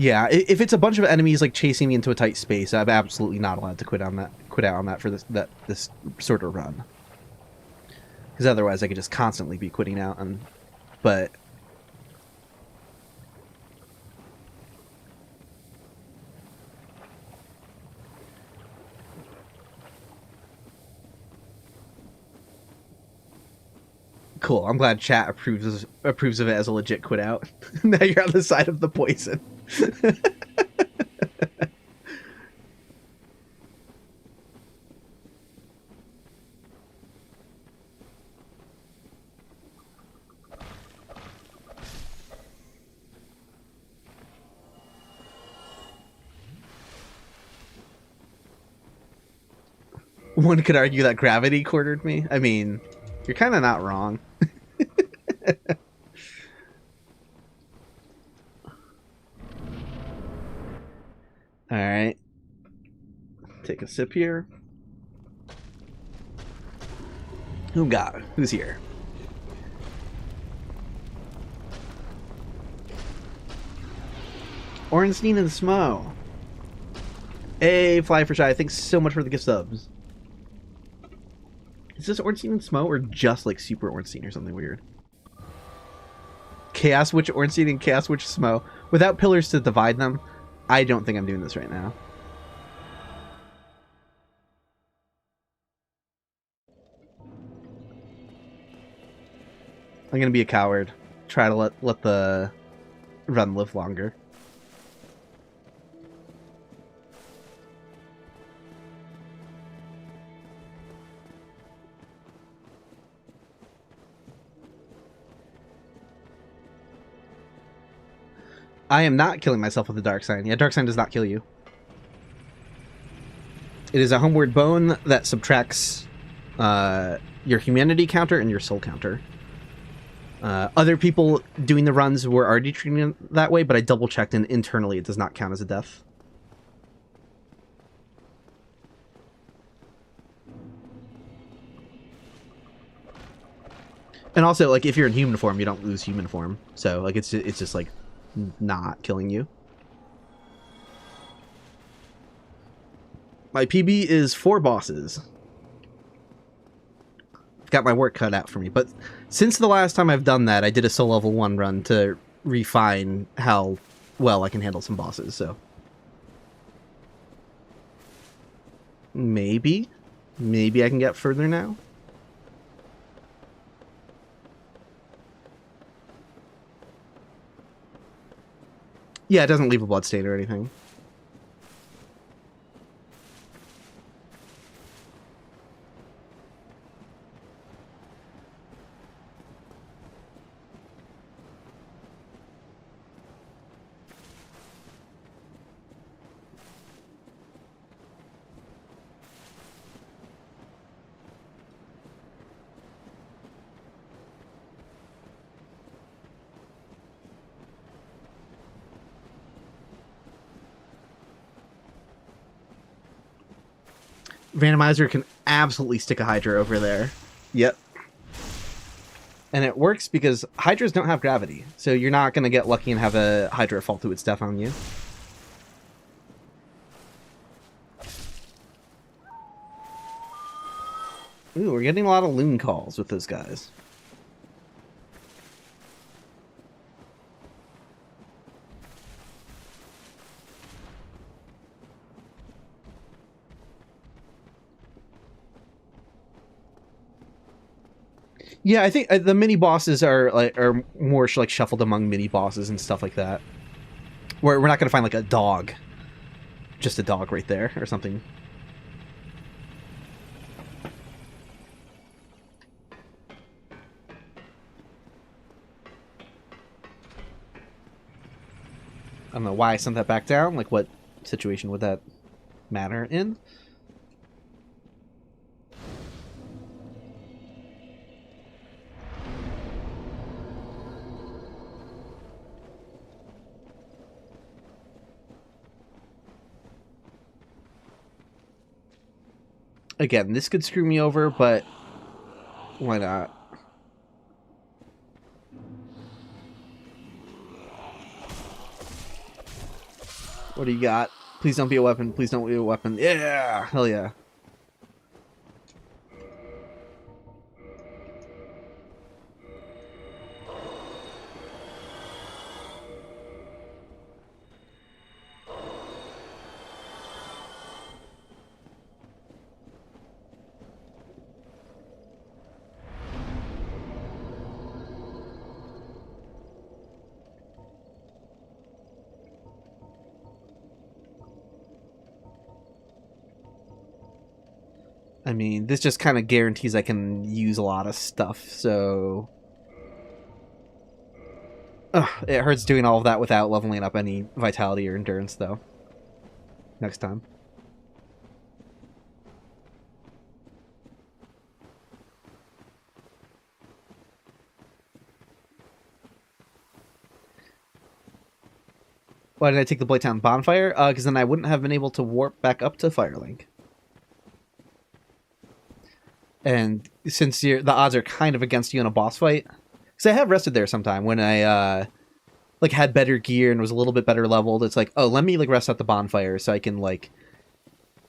Yeah, if it's a bunch of enemies like chasing me into a tight space, I'm absolutely not allowed to quit out on that for this sort of run. Because otherwise, I could just constantly be quitting out. But cool. I'm glad chat approves of it as a legit quit out. Now you're on the side of the poison. One could argue that gravity cornered me. I mean, you're kind of not wrong. All right. Take a sip here. Who's here? Ornstein and Smo. Hey, Fly for Shy. Thanks so much for the gift subs. Is this Ornstein and Smo or just like Super Ornstein or something weird? Chaos Witch Ornstein and Chaos Witch Smo. Without pillars to divide them, I don't think I'm doing this right now. I'm gonna be a coward. Try to let the run live longer. I am not killing myself with the Dark Sign. Yeah, Dark Sign does not kill you. It is a homeward bone that subtracts your humanity counter and your soul counter. Other people doing the runs were already treating it that way, but I double checked and internally it does not count as a death. And also, like, if you're in human form, you don't lose human form. So, like, it's just like not killing you. My PB is 4 bosses. I've got my work cut out for me, but since the last time I've done that, I did a soul level 1 run to refine how well I can handle some bosses, so maybe I can get further now. Yeah, it doesn't leave a bloodstain or anything. Randomizer can absolutely stick a Hydra over there. Yep. And it works because Hydras don't have gravity, so you're not going to get lucky and have a Hydra fall to its death on you. Ooh, we're getting a lot of loon calls with those guys. Yeah, I think the mini bosses are more like shuffled among mini bosses and stuff like that. Where we're not gonna find like a dog, just a dog right there or something. I don't know why I sent that back down. Like, what situation would that matter in? Again, this could screw me over, but why not? What do you got? Please don't be a weapon. Please don't be a weapon. Yeah! Hell yeah. I mean, this just kind of guarantees I can use a lot of stuff, so... Ugh, it hurts doing all of that without leveling up any vitality or endurance, though. Next time. Why did I take the Blighttown Bonfire? Because then I wouldn't have been able to warp back up to Firelink. And since the odds are kind of against you in a boss fight, because I have rested there sometime when I like had better gear and was a little bit better leveled. It's like, oh, let me like rest at the bonfire so I can like,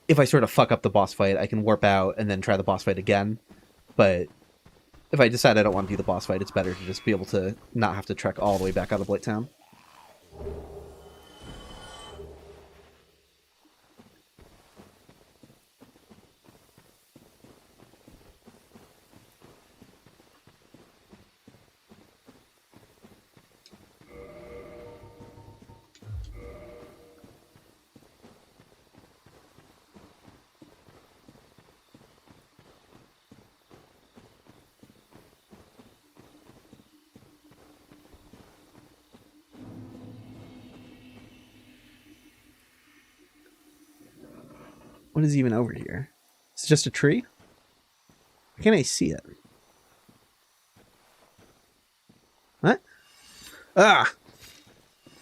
if I sort of fuck up the boss fight, I can warp out and then try the boss fight again. But if I decide I don't want to do the boss fight, it's better to just be able to not have to trek all the way back out of Blighttown. What is even over here? Is it just a tree? Why can't I see it? What? Ah!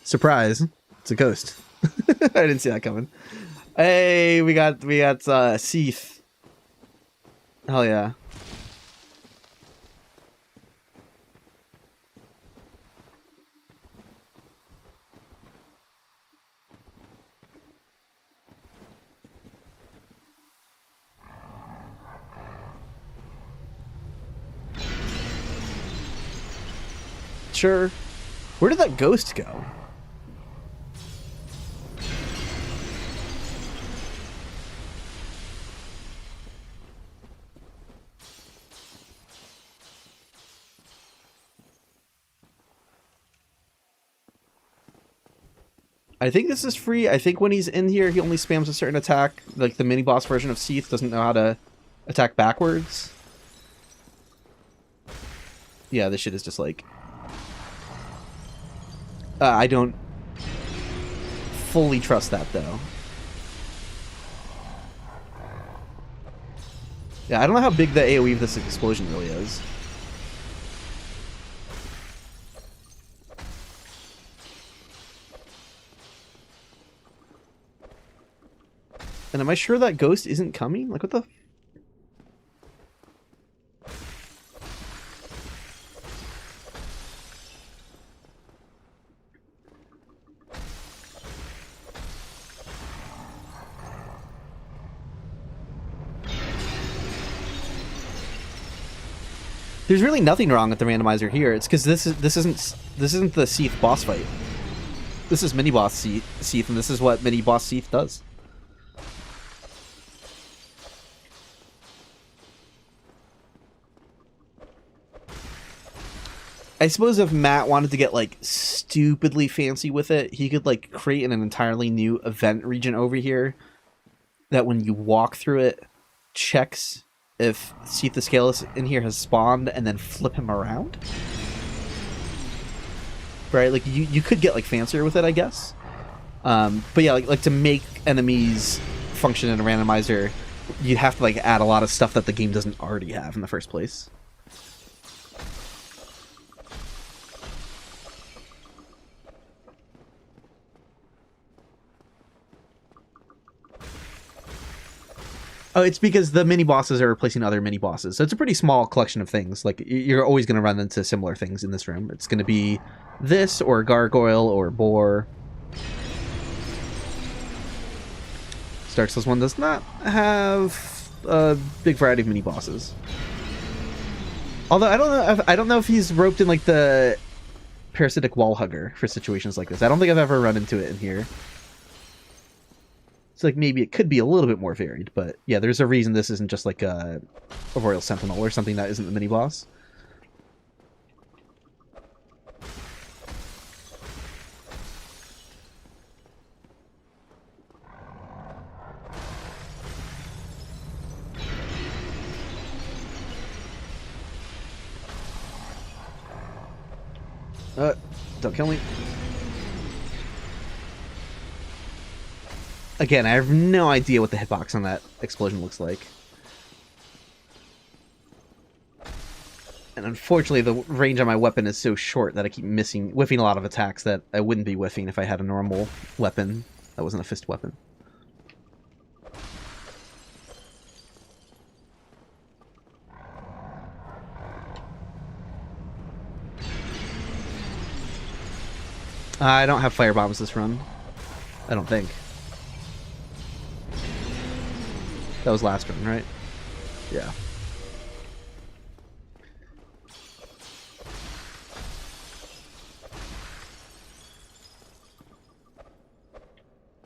Surprise. It's a ghost. I didn't see that coming. Hey, we got Seath. Hell yeah. Sure. Where did that ghost go? I think this is free. I think when he's in here, he only spams a certain attack. Like the mini-boss version of Seath doesn't know how to attack backwards. Yeah, this shit is just like... I don't fully trust that, though. Yeah, I don't know how big the AoE of this explosion really is. And am I sure that ghost isn't coming? Like, what the... There's really nothing wrong with the randomizer here. It's because this isn't the Seath boss fight. This is mini boss Seath, and this is what mini boss Seath does. I suppose if Matt wanted to get like stupidly fancy with it, he could like create an entirely new event region over here that when you walk through it checks if Seath the Scaleless in here has spawned and then flip him around. Right? Like you could get like fancier with it, I guess. But yeah, like to make enemies function in a randomizer, you'd have to like add a lot of stuff that the game doesn't already have in the first place. Oh, it's because the mini-bosses are replacing other mini-bosses. So it's a pretty small collection of things. Like, you're always going to run into similar things in this room. It's going to be this, or gargoyle, or boar. Dark Souls 1 does not have a big variety of mini bosses. Although I don't know if he's roped in like the parasitic wall hugger for situations like this. I don't think I've ever run into it in here. It's like maybe it could be a little bit more varied, but yeah, there's a reason this isn't just like a Royal Sentinel or something that isn't the mini boss. Don't kill me. Again, I have no idea what the hitbox on that explosion looks like. And unfortunately, the range on my weapon is so short that I keep whiffing a lot of attacks that I wouldn't be whiffing if I had a normal weapon that wasn't a fist weapon. I don't have fire bombs this run. I don't think. That was last run, right? Yeah.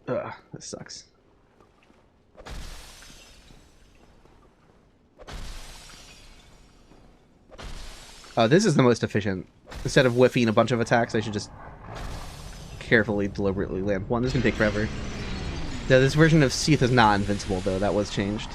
Ugh, this sucks. Oh, this is the most efficient. Instead of whiffing a bunch of attacks, I should just carefully, deliberately land one. This is gonna take forever. Yeah, this version of Seath is not invincible, though. That was changed.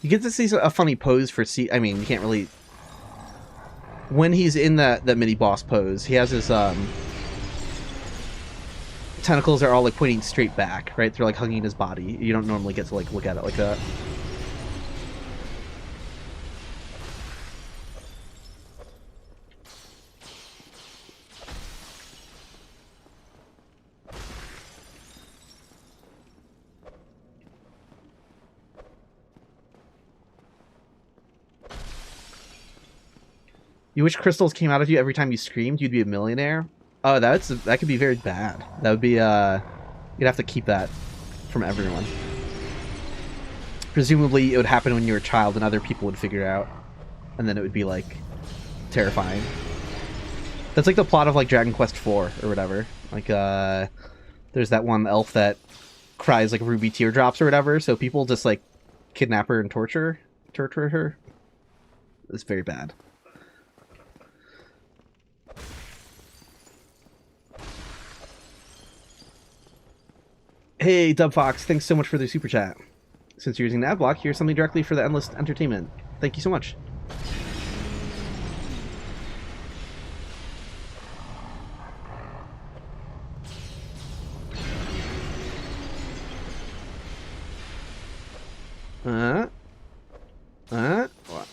You get to see a funny pose for Seath. I mean, you can't really... When he's in that mini boss pose, he has his tentacles are all like pointing straight back, right? They're like hugging his body. You don't normally get to like look at it like that. You wish crystals came out of you every time you screamed, you'd be a millionaire? Oh, that could be very bad. That would be, you'd have to keep that from everyone. Presumably, it would happen when you were a child and other people would figure it out. And then it would be, like, terrifying. That's like the plot of, like, Dragon Quest IV or whatever. Like, there's that one elf that cries, like, ruby teardrops or whatever, so people just, like, kidnap her and torture her. It's very bad. Hey, Dubfox, thanks so much for the super chat. Since you're using the ad block, here's something directly for the Endless Entertainment. Thank you so much.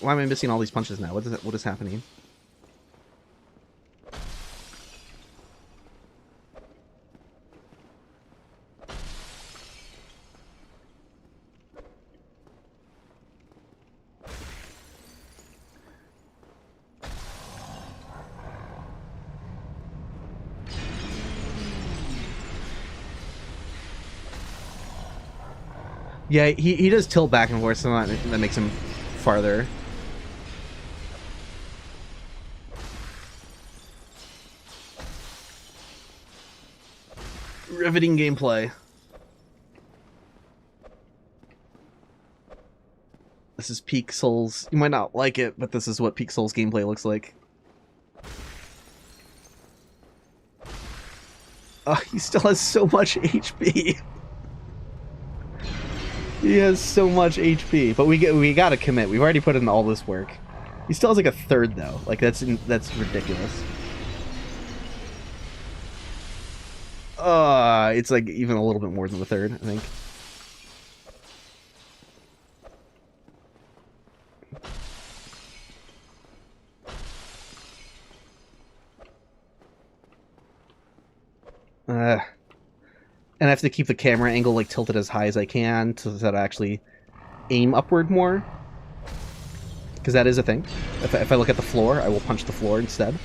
Why am I missing all these punches now? What is happening? Yeah, he does tilt back and forth, so that makes him farther. Riveting gameplay. This is peak Souls. You might not like it, but this is what peak Souls gameplay looks like. Oh, he still has so much HP. He has so much HP, but we gotta commit. We've already put in all this work. He still has like a third though. Like that's ridiculous. It's like even a little bit more than the third, I think. And I have to keep the camera angle like tilted as high as I can so that I actually aim upward more. Because that is a thing. If I look at the floor, I will punch the floor instead.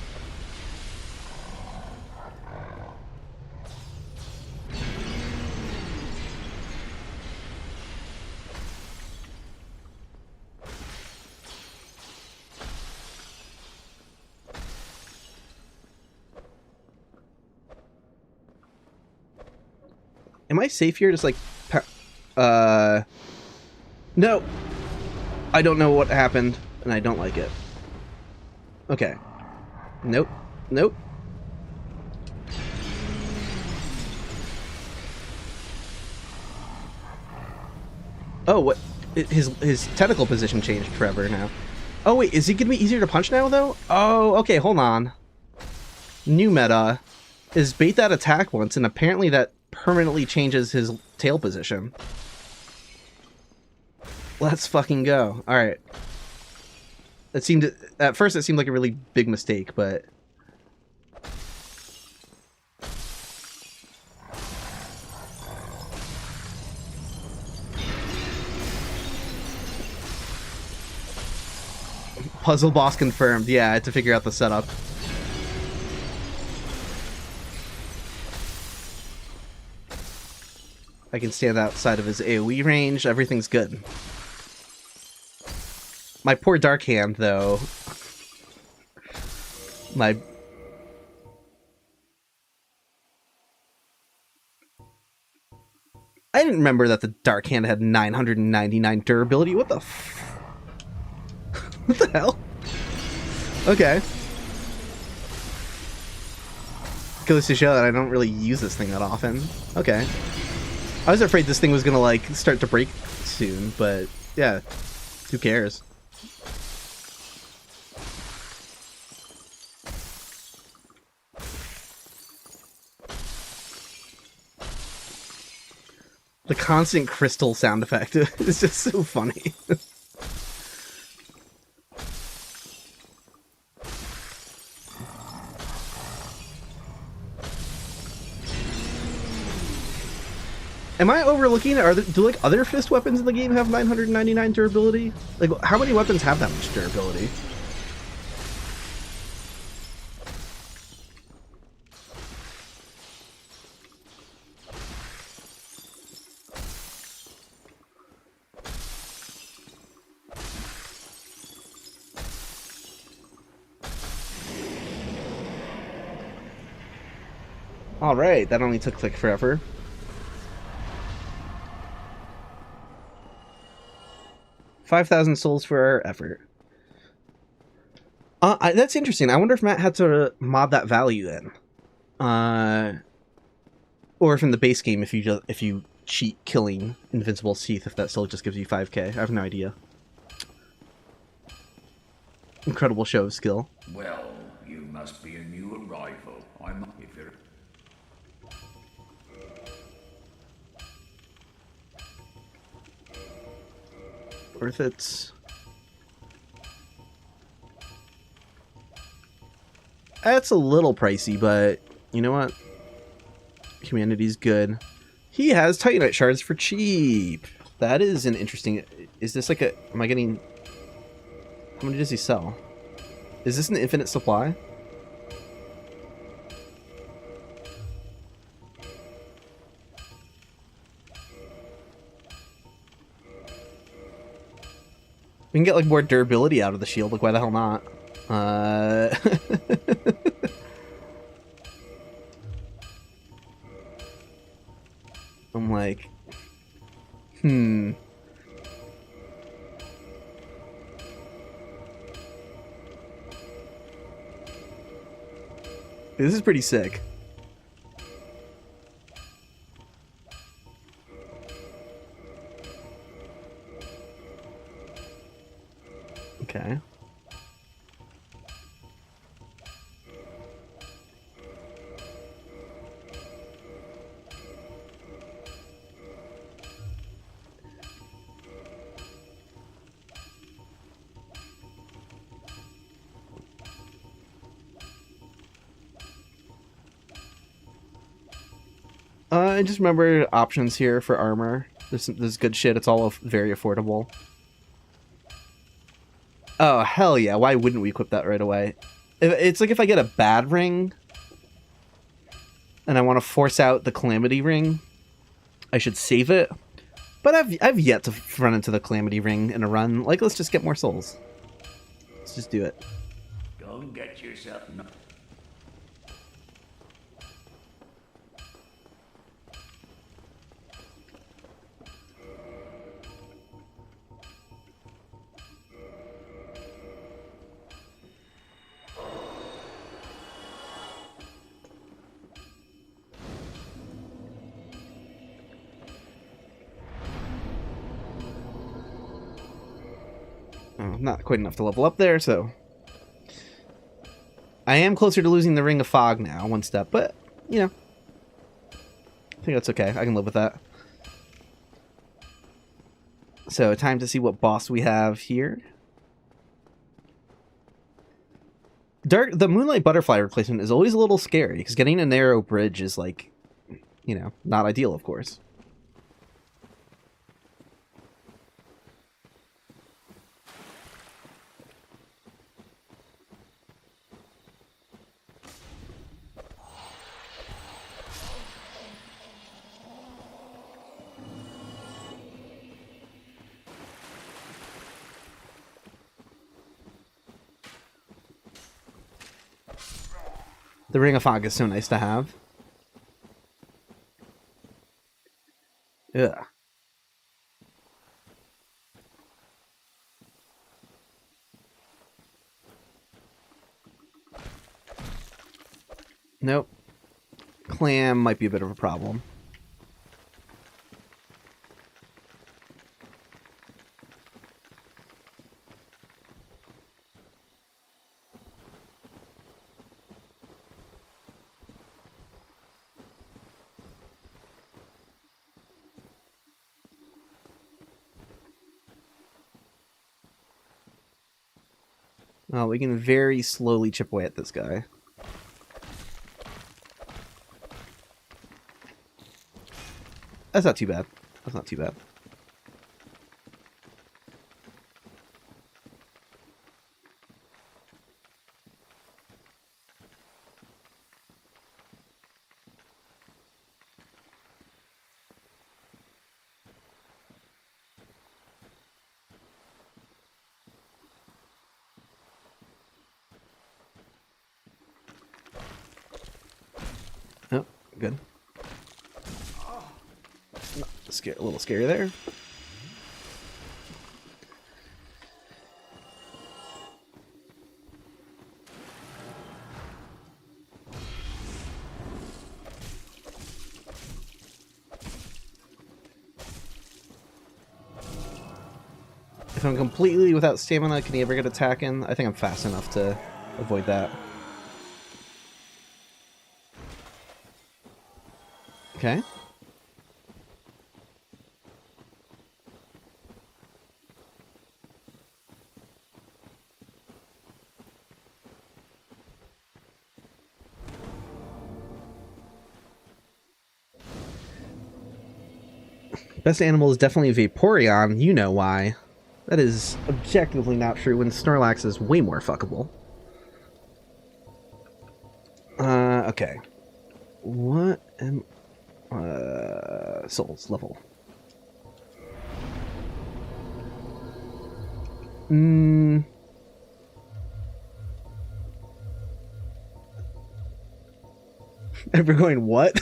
Am I safe here? Just like... No! I don't know what happened, and I don't like it. Okay. Nope. Nope. Oh, what? His tentacle position changed forever now. Oh, wait, is he gonna be easier to punch now, though? Oh, okay, hold on. New meta is bait that attack once, and apparently that permanently changes his tail position. Let's fucking go. Alright. It seemed... At first it seemed like a really big mistake, but... Puzzle boss confirmed. Yeah, I had to figure out the setup. I can stand outside of his AoE range. Everything's good. My poor Dark Hand, though. I didn't remember that the Dark Hand had 999 durability. What the f... What the hell? Okay. Goes to show that I don't really use this thing that often. Okay. I was afraid this thing was gonna, like, start to break soon, but, yeah. Who cares? The constant crystal sound effect is just so funny. Am I overlooking it? Do like other fist weapons in the game have 999 durability? Like, how many weapons have that much durability? Alright, that only took like forever. $5,000 souls for our effort. That's interesting. I wonder if Matt had to mod that value in. Or if in the base game, if you cheat killing Invincible Teeth, if that still just gives you 5k. I have no idea. Incredible show of skill. Well, you must be a new arrival. If you're... Worth it. That's a little pricey, but you know what? Humanity's good. He has Titanite shards for cheap. That is an interesting... Is this like a... Am I getting... How many does he sell? Is this an infinite supply? We can get like more durability out of the shield, like why the hell not? I'm like, This is pretty sick. Okay. I just remember options here for armor. There's good shit. It's all very affordable. Oh, hell yeah. Why wouldn't we equip that right away? It's like if I get a bad ring and I want to force out the Calamity ring, I should save it. But I've yet to run into the Calamity ring in a run. Like, let's just get more souls. Let's just do it. Go and get yourself... Oh, not quite enough to level up there, so... I am closer to losing the Ring of Fog now, one step, but, you know. I think that's okay. I can live with that. So, time to see what boss we have here. The Moonlight Butterfly replacement is always a little scary, because getting a narrow bridge is, like, you know, not ideal, of course. The Ring of Fog is so nice to have. Ugh. Nope. Clam might be a bit of a problem. Oh, we can very slowly chip away at this guy. That's not too bad. That's not too bad. Oh, good. A little scary there. If I'm completely without stamina, can he ever get attacking? I think I'm fast enough to avoid that. Okay. Best animal is definitely Vaporeon. You know why. That is objectively not true when Snorlax is way more fuckable. Okay. What am... Souls level. Ever going what?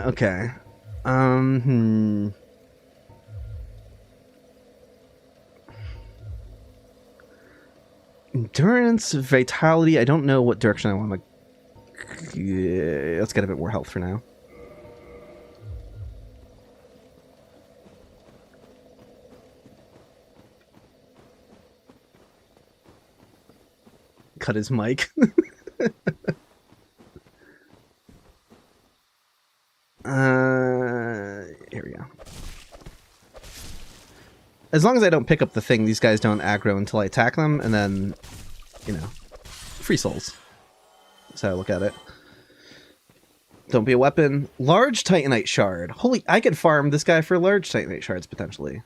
Okay. Endurance, vitality. I don't know what direction I want to... Yeah, let's get a bit more health for now. Cut his mic. Here we go. As long as I don't pick up the thing, these guys don't aggro until I attack them, and then, you know, free souls. That's how I look at it. Don't be a weapon. Large Titanite shard. Holy, I could farm this guy for large Titanite shards, potentially.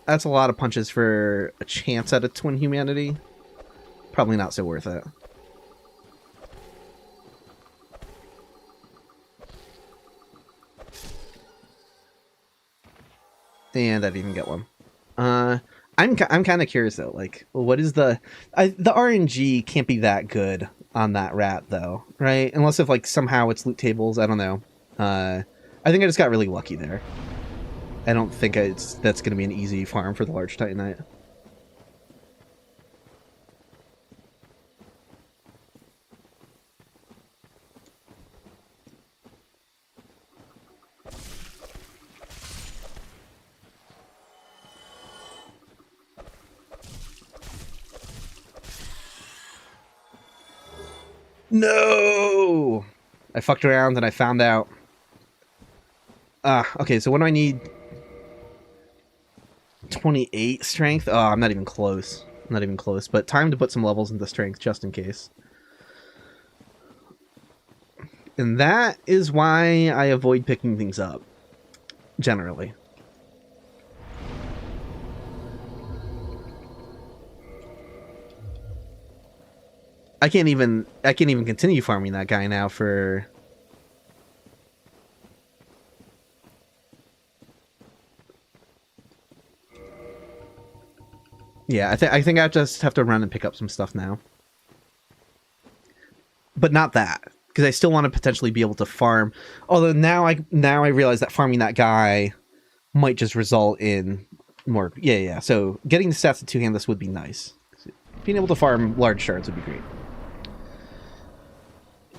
That's a lot of punches for a chance at a twin humanity. Probably not so worth it. And I didn't even get one. I'm kind of curious though. Like, what is the RNG can't be that good on that rat though, right? Unless if like somehow it's loot tables. I don't know. I think I just got really lucky there. I don't think that's going to be an easy farm for the large Titanite. No! I fucked around and I found out. Okay, so what do I need? 28 strength? Oh, I'm not even close. I'm not even close, but time to put some levels into strength just in case. And that is why I avoid picking things up, generally. I can't even continue farming that guy now for... Yeah, I think I just have to run and pick up some stuff now. But not that, because I still want to potentially be able to farm. Although now I realize that farming that guy might just result in more. Yeah. So getting the stats of two-handless would be nice. Being able to farm large shards would be great.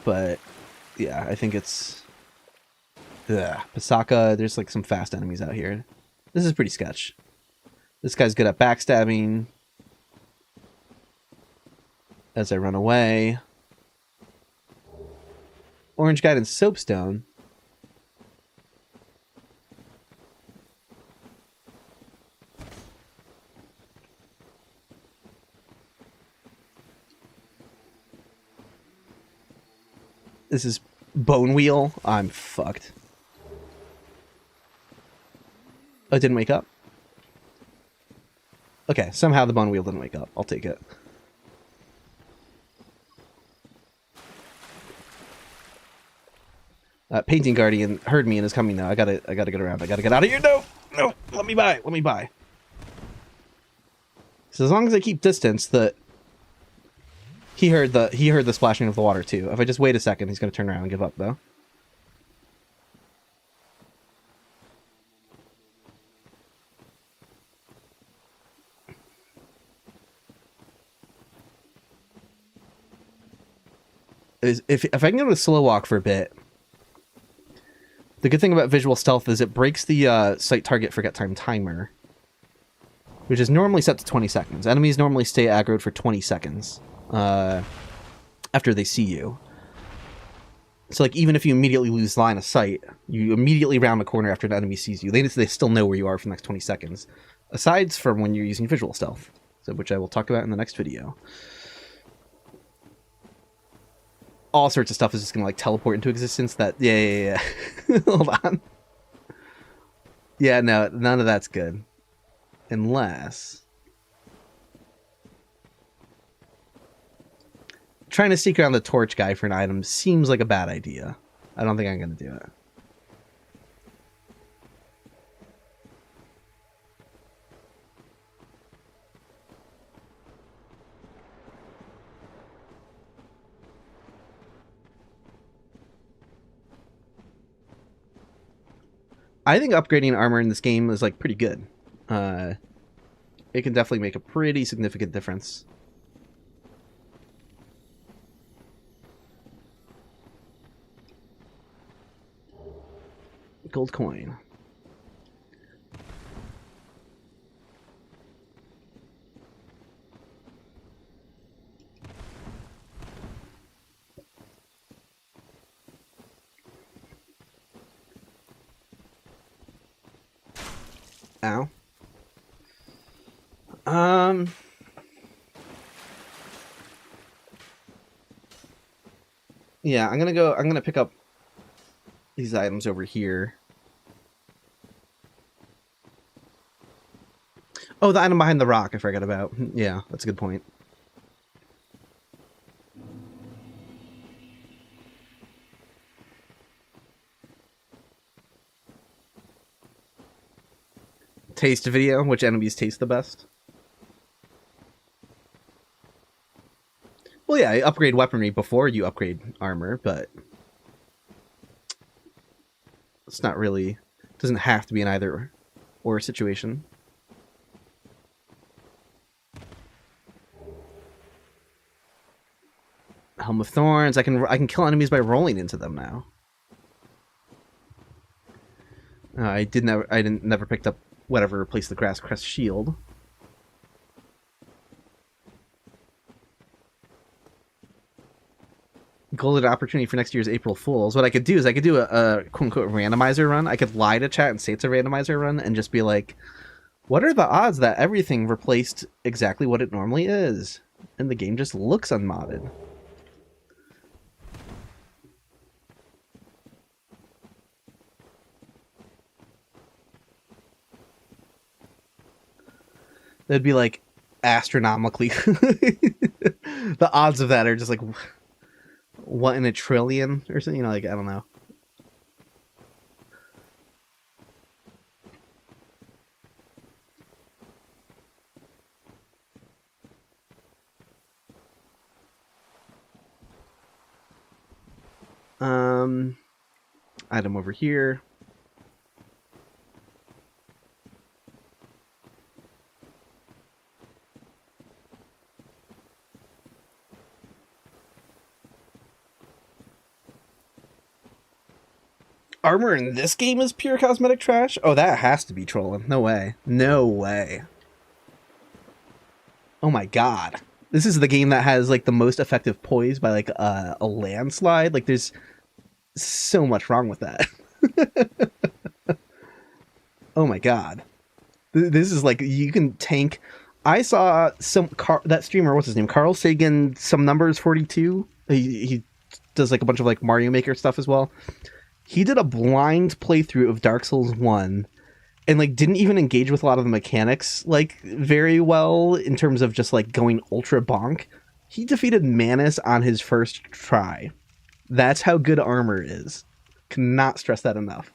But yeah, I think it's Pasaka. There's like some fast enemies out here. This is pretty sketch. This guy's good at backstabbing. As I run away. Orange Guidance Soapstone. This is Bone Wheel. I'm fucked. Oh, it didn't wake up? Okay, somehow the Bone Wheel didn't wake up. I'll take it. Painting Guardian heard me and is coming now. I gotta get around. I gotta get out of here. No! Let me by. So as long as I keep distance, he heard the splashing of the water too. If I just wait a second, he's gonna turn around and give up though. If I can go to slow walk for a bit, the good thing about visual stealth is it breaks the sight target forget time timer, which is normally set to 20 seconds. Enemies normally stay aggroed for 20 seconds after they see you. So like even if you immediately lose line of sight, you immediately round the corner after an enemy sees you. They still know where you are for the next 20 seconds, aside from when you're using visual stealth, so which I will talk about in the next video. All sorts of stuff is just gonna like teleport into existence. That yeah. Hold on. Yeah, no, none of that's good, unless trying to sneak around the torch guy for an item seems like a bad idea. I don't think I'm gonna do it. I think upgrading armor in this game is like pretty good. It can definitely make a pretty significant difference. Gold coin. Ow. Yeah, I'm gonna pick up these items over here. Oh, the item behind the rock I forgot about. Yeah, that's a good point. Taste video, which enemies taste the best? Well, yeah, upgrade weaponry before you upgrade armor, but it's not really, doesn't have to be an either or situation. Helm of Thorns. I can kill enemies by rolling into them now. I never picked up whatever replaced the Grass Crest shield. Golden opportunity for next year's April Fools. What I could do is I could do a quote-unquote randomizer run. I could lie to chat and say it's a randomizer run and just be like, what are the odds that everything replaced exactly what it normally is? And the game just looks unmodded. That'd be like astronomically. The odds of that are just like 1 in a trillion or something, you know, like, I don't know. Item over here. Armor in this game is pure cosmetic trash? Oh, that has to be trolling. No way. No way. Oh my god. This is the game that has like the most effective poise by like a landslide. Like there's so much wrong with that. Oh my god. This is like, you can tank. I saw that streamer, what's his name? Carl Sagan, some numbers 42. He does like a bunch of like Mario Maker stuff as well. He did a blind playthrough of Dark Souls 1 and like didn't even engage with a lot of the mechanics like very well in terms of just like going ultra bonk. He defeated Manus on his first try. That's how good armor is. Cannot stress that enough.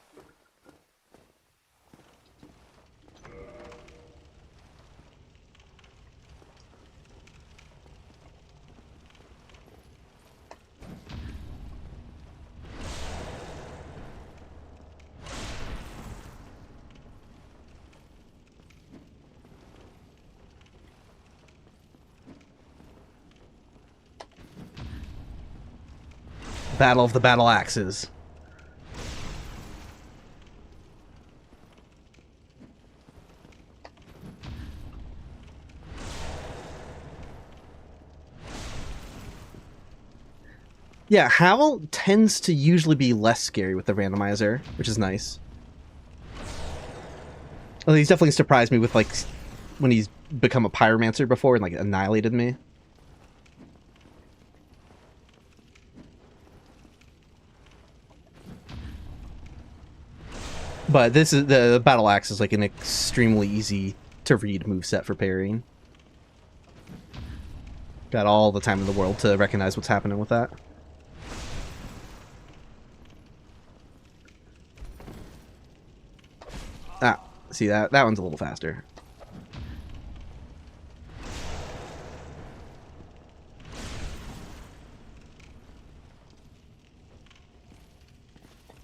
Battle of the Battle Axes. Yeah, Howl tends to usually be less scary with the randomizer, which is nice. Well, he's definitely surprised me with like when he's become a pyromancer before and like annihilated me. But this is the battle axe is like an extremely easy to read moveset for parrying. Got all the time in the world to recognize what's happening with that. Ah, see that one's a little faster.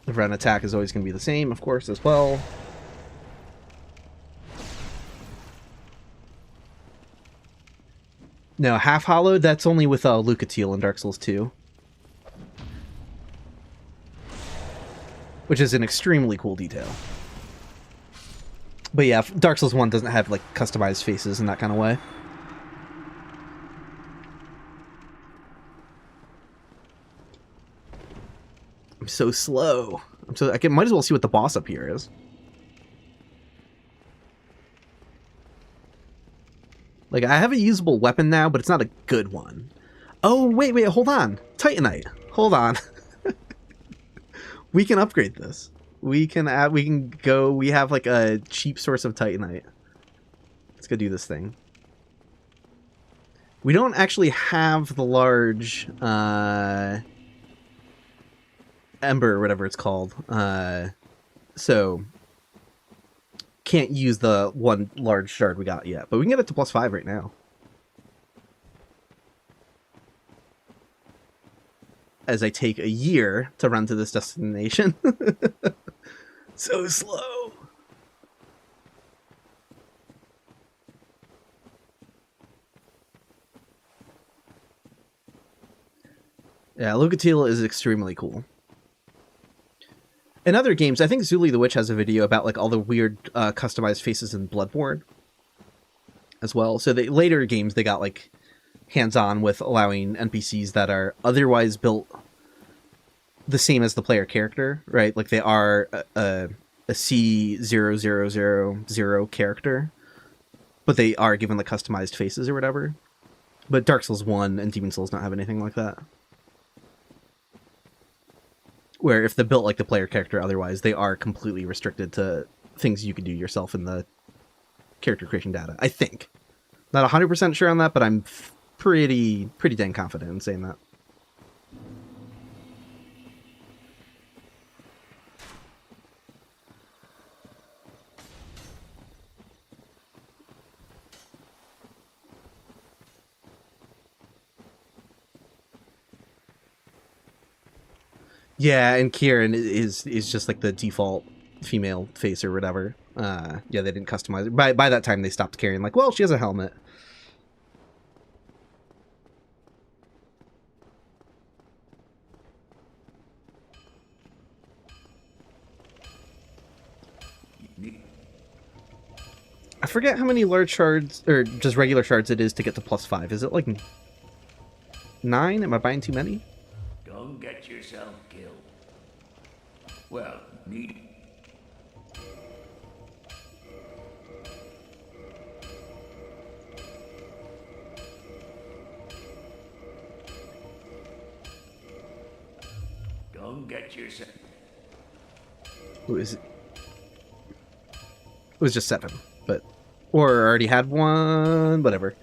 The run attack is always going to be the same, of course, as well. No, half hollowed, that's only with Lucatiel in Dark Souls 2. Which is an extremely cool detail. But yeah, Dark Souls 1 doesn't have like customized faces in that kind of way. I'm so slow. I might as well see what the boss up here is. Like, I have a usable weapon now, but it's not a good one. Oh, wait, hold on. Titanite. Hold on. We can upgrade this. We can go, we have like a cheap source of Titanite. Let's go do this thing. We don't actually have the large, Ember or whatever it's called. So can't use the one large shard we got yet, but we can get it to +5 right now. As I take a year to run to this destination. So slow. Yeah, Lucatiel is extremely cool. In other games, I think Zuli the Witch has a video about like all the weird customized faces in Bloodborne as well. So later games, they got like hands-on with allowing NPCs that are otherwise built the same as the player character, right? Like they are a C0000 character, but they are given the customized faces or whatever. But Dark Souls 1 and Demon Souls don't have anything like that. Where if they're built like the player character otherwise, they are completely restricted to things you can do yourself in the character creation data, I think. Not 100% sure on that, but I'm pretty dang confident in saying that. Yeah, and Kieran is just like the default female face or whatever. Yeah, they didn't customize it. By that time, they stopped caring. Like, well, she has a helmet. I forget how many large shards, or just regular shards it is to get to +5. Is it like 9? Am I buying too many? Don't get yourself killed. Well, neat. Don't get yourself... Who is it? It was just 7, but... Or already had one, whatever.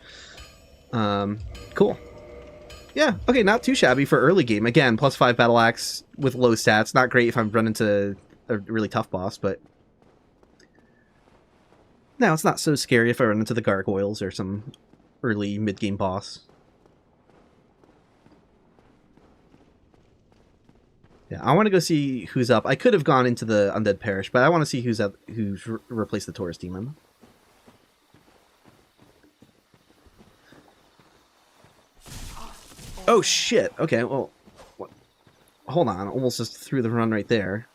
Cool. Yeah, okay, not too shabby for early game. Again, +5 battle axe with low stats. Not great if I'm running into a really tough boss, but... No, it's not so scary if I run into the gargoyles or some early mid-game boss. Yeah, I want to go see who's up. I could have gone into the Undead Parish, but I want to see who's up, who's replaced the Taurus Demon. Oh shit! Okay, well, what? Hold on. Almost just threw the run right there.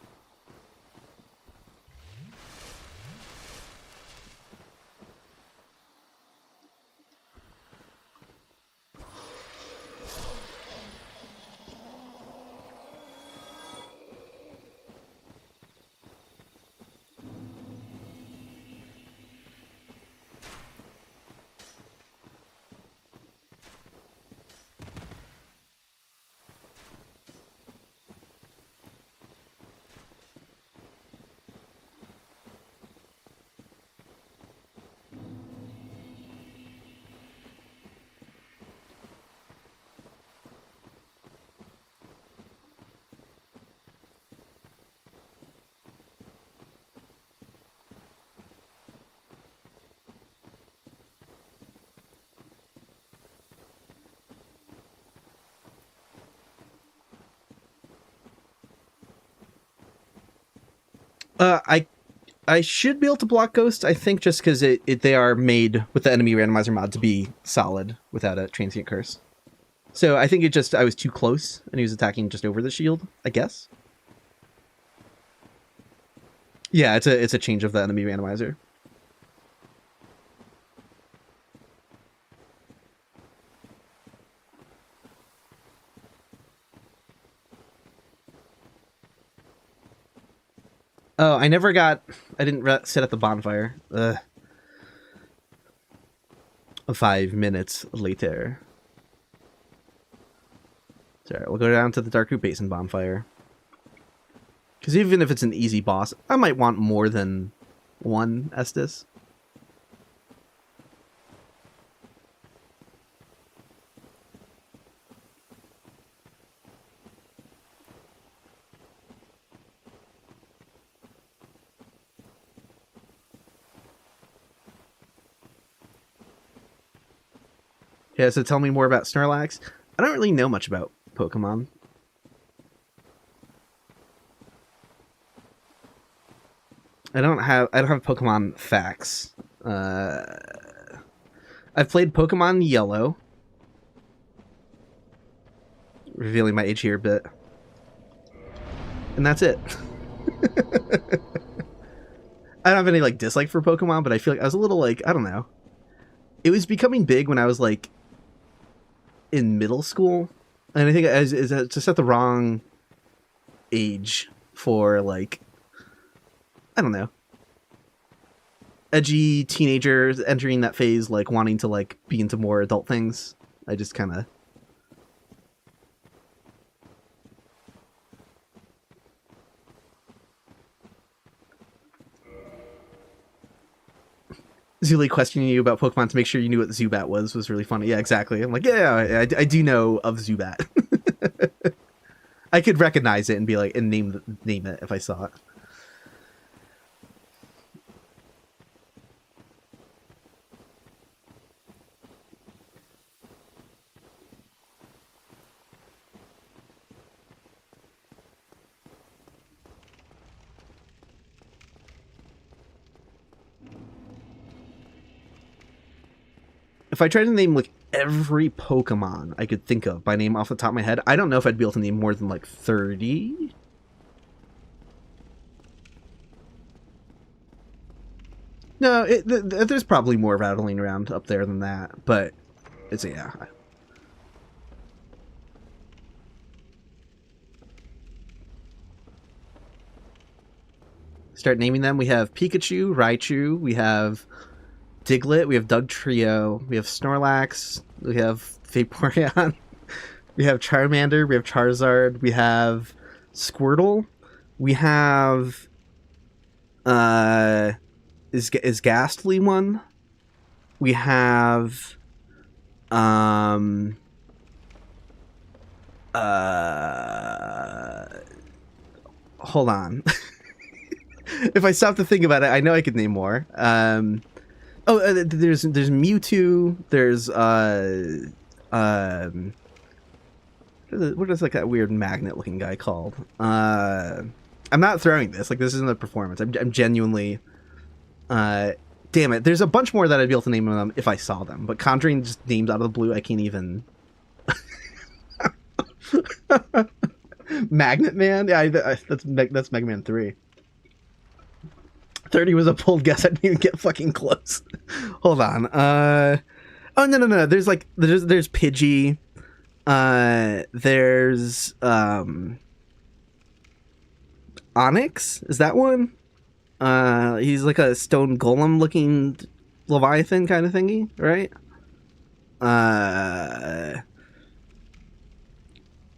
I should be able to block Ghost, I think, just because they are made with the Enemy Randomizer mod to be solid without a Transient Curse. So I think I was too close, and he was attacking just over the shield, I guess. Yeah, it's a change of the Enemy Randomizer. Oh, I didn't sit at the bonfire. Ugh. 5 minutes later. Sorry, we'll go down to the Darkroot Basin bonfire. Because even if it's an easy boss, I might want more than one Estus. Yeah, so tell me more about Snorlax. I don't really know much about Pokemon. I don't have Pokemon facts. I've played Pokemon Yellow. Revealing my age here a bit. And that's it. I don't have any like dislike for Pokemon, but I feel like I was a little like, I don't know. It was becoming big when I was like in middle school, and I think I was just at the wrong age for like, I don't know, edgy teenagers entering that phase, like wanting to like be into more adult things. I just kind of Zuli questioning you about Pokemon to make sure you knew what Zubat was really funny. Yeah, exactly. I'm like, yeah, I do know of Zubat. I could recognize it and be like, and name it if I saw it. If I tried to name like every Pokemon I could think of by name off the top of my head, I don't know if I'd be able to name more than like 30. No, there's probably more rattling around up there than that, but it's, yeah. Start naming them. We have Pikachu, Raichu, we have Diglett, we have Dugtrio, we have Snorlax, we have Vaporeon, we have Charmander, we have Charizard, we have Squirtle, we have is Ghastly one, we have hold on. If I stop to think about it, I know I could name more. There's Mewtwo. There's what is like that weird magnet-looking guy called? I'm not throwing this. Like, this isn't a performance. I'm genuinely. Damn it. There's a bunch more that I'd be able to name them if I saw them, but conjuring just names out of the blue, I can't even. Magnet Man. Yeah, that's Mega Man 3. 30 was a pulled guess. I didn't even get fucking close. Hold on. Oh, no. There's Pidgey. There's Onyx. Is that one? He's like a stone golem looking Leviathan kind of thingy, right?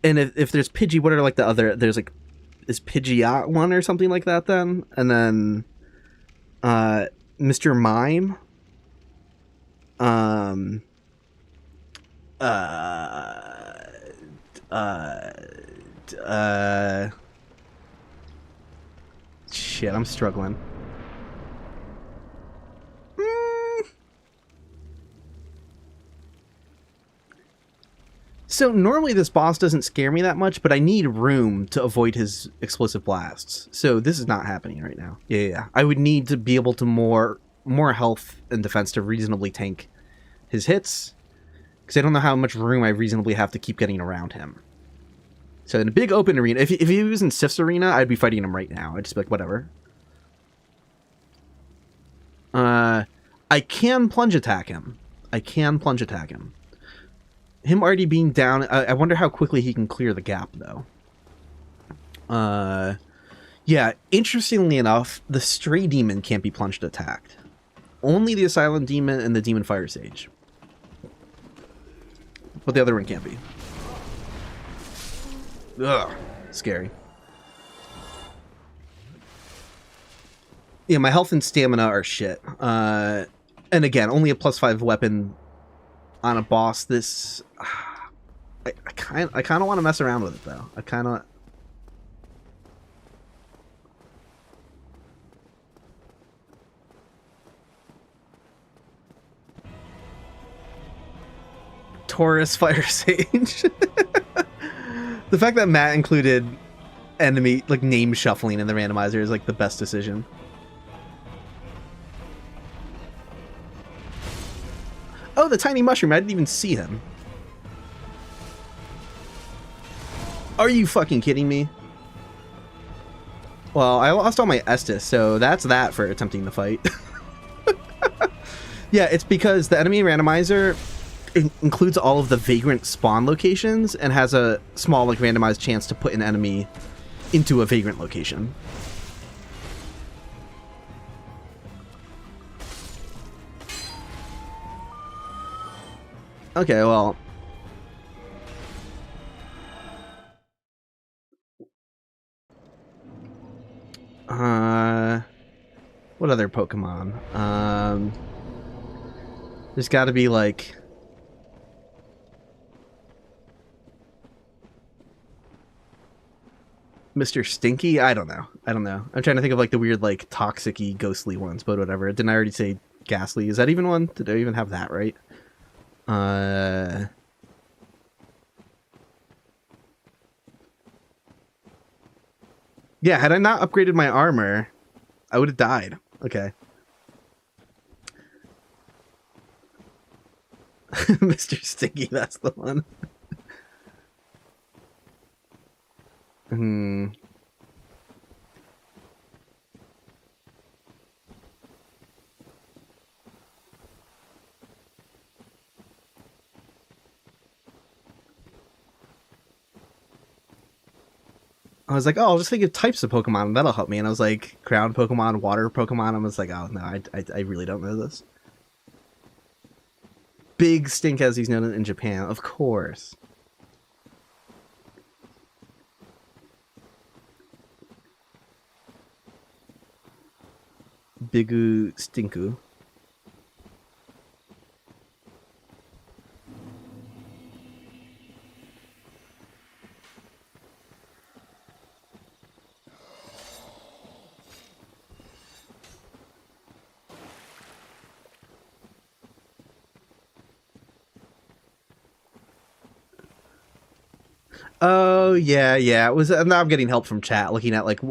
And if there's Pidgey, what are like the other? There's like, is Pidgeot one or something like that then? And then Mr. Mime. Shit, I'm struggling. So normally this boss doesn't scare me that much, but I need room to avoid his explosive blasts. So this is not happening right now. Yeah. I would need to be able to more health and defense to reasonably tank his hits, because I don't know how much room I reasonably have to keep getting around him. So in a big open arena, if he was in Sif's arena, I'd be fighting him right now. I'd just be like, whatever. I can plunge attack him. Him already being down, I wonder how quickly he can clear the gap, though. Yeah, interestingly enough, the Stray Demon can't be plunged attacked. Only the Asylum Demon and the Demon Fire Sage. but the other one can't be. Ugh, scary. Yeah, my health and stamina are shit. And again, only a +5 weapon on a boss. This, I kind of want to mess around with it though. I kind of. Taurus Fire Sage. The fact that Matt included enemy like name shuffling in the randomizer is like the best decision. Oh, the tiny mushroom. I didn't even see him. Are you fucking kidding me? Well, I lost all my Estus, so that's that for attempting to fight. Yeah, it's because the enemy randomizer includes all of the vagrant spawn locations and has a small like randomized chance to put an enemy into a vagrant location. Okay, well, what other Pokemon? There's got to be like Mr. Stinky? I don't know. I'm trying to think of like the weird like toxic-y ghostly ones, but whatever. Didn't I already say Ghastly? Is that even one? Did I even have that right? Yeah, had I not upgraded my armor, I would have died. Okay. Mr. Stinky, that's the one. I was like, oh, I'll just think of types of Pokemon, and that'll help me. And I was like, ground Pokemon, water Pokemon. I was like, oh, no, I really don't know this. Big Stink, as he's known in Japan, of course. Bigu Stinku. Oh, yeah. It was. Now I'm getting help from chat, looking at like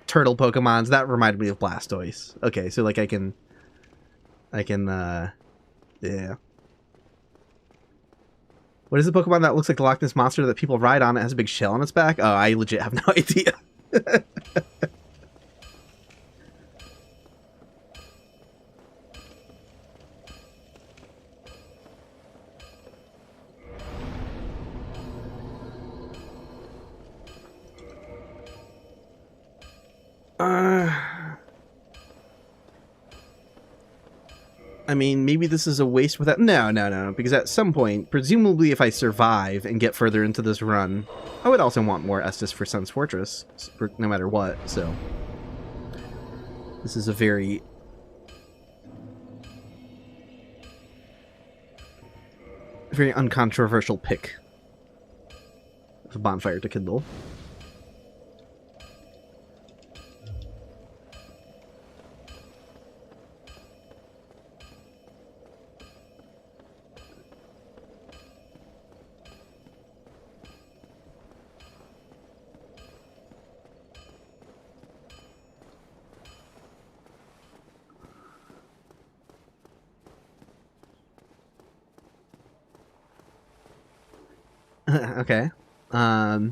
turtle Pokemons. That reminded me of Blastoise. Okay, so like I can, yeah. What is the Pokemon that looks like the Loch Ness Monster that people ride on? It has a big shell on its back? Oh, I legit have no idea. I mean, maybe this is a waste without... No, because at some point, presumably if I survive and get further into this run, I would also want more Estus for Sun's Fortress, no matter what, so... This is a very... very uncontroversial pick of a bonfire to kindle. Okay. I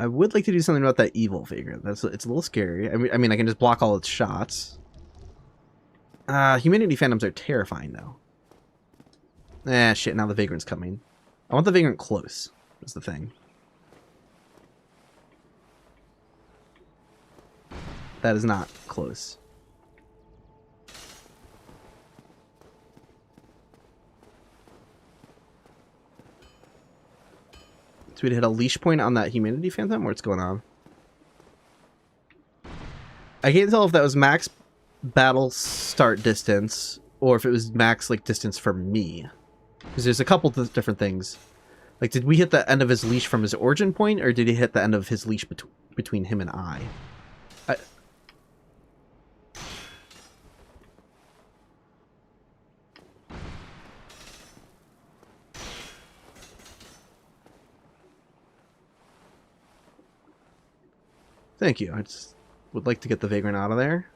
would like to do something about that evil vagrant. It's a little scary. I mean, I can just block all its shots. Humanity phantoms are terrifying, though. Shit, now the vagrant's coming. I want the vagrant close, is the thing. That is not close. we hit a leash point on that Humanity Phantom? What's going on? I can't tell if that was max battle start distance or if it was max like distance for me. Because there's a couple of different things. Like, did we hit the end of his leash from his origin point, or did he hit the end of his leash between him and I? Thank you. I just would like to get the Vagrant out of there.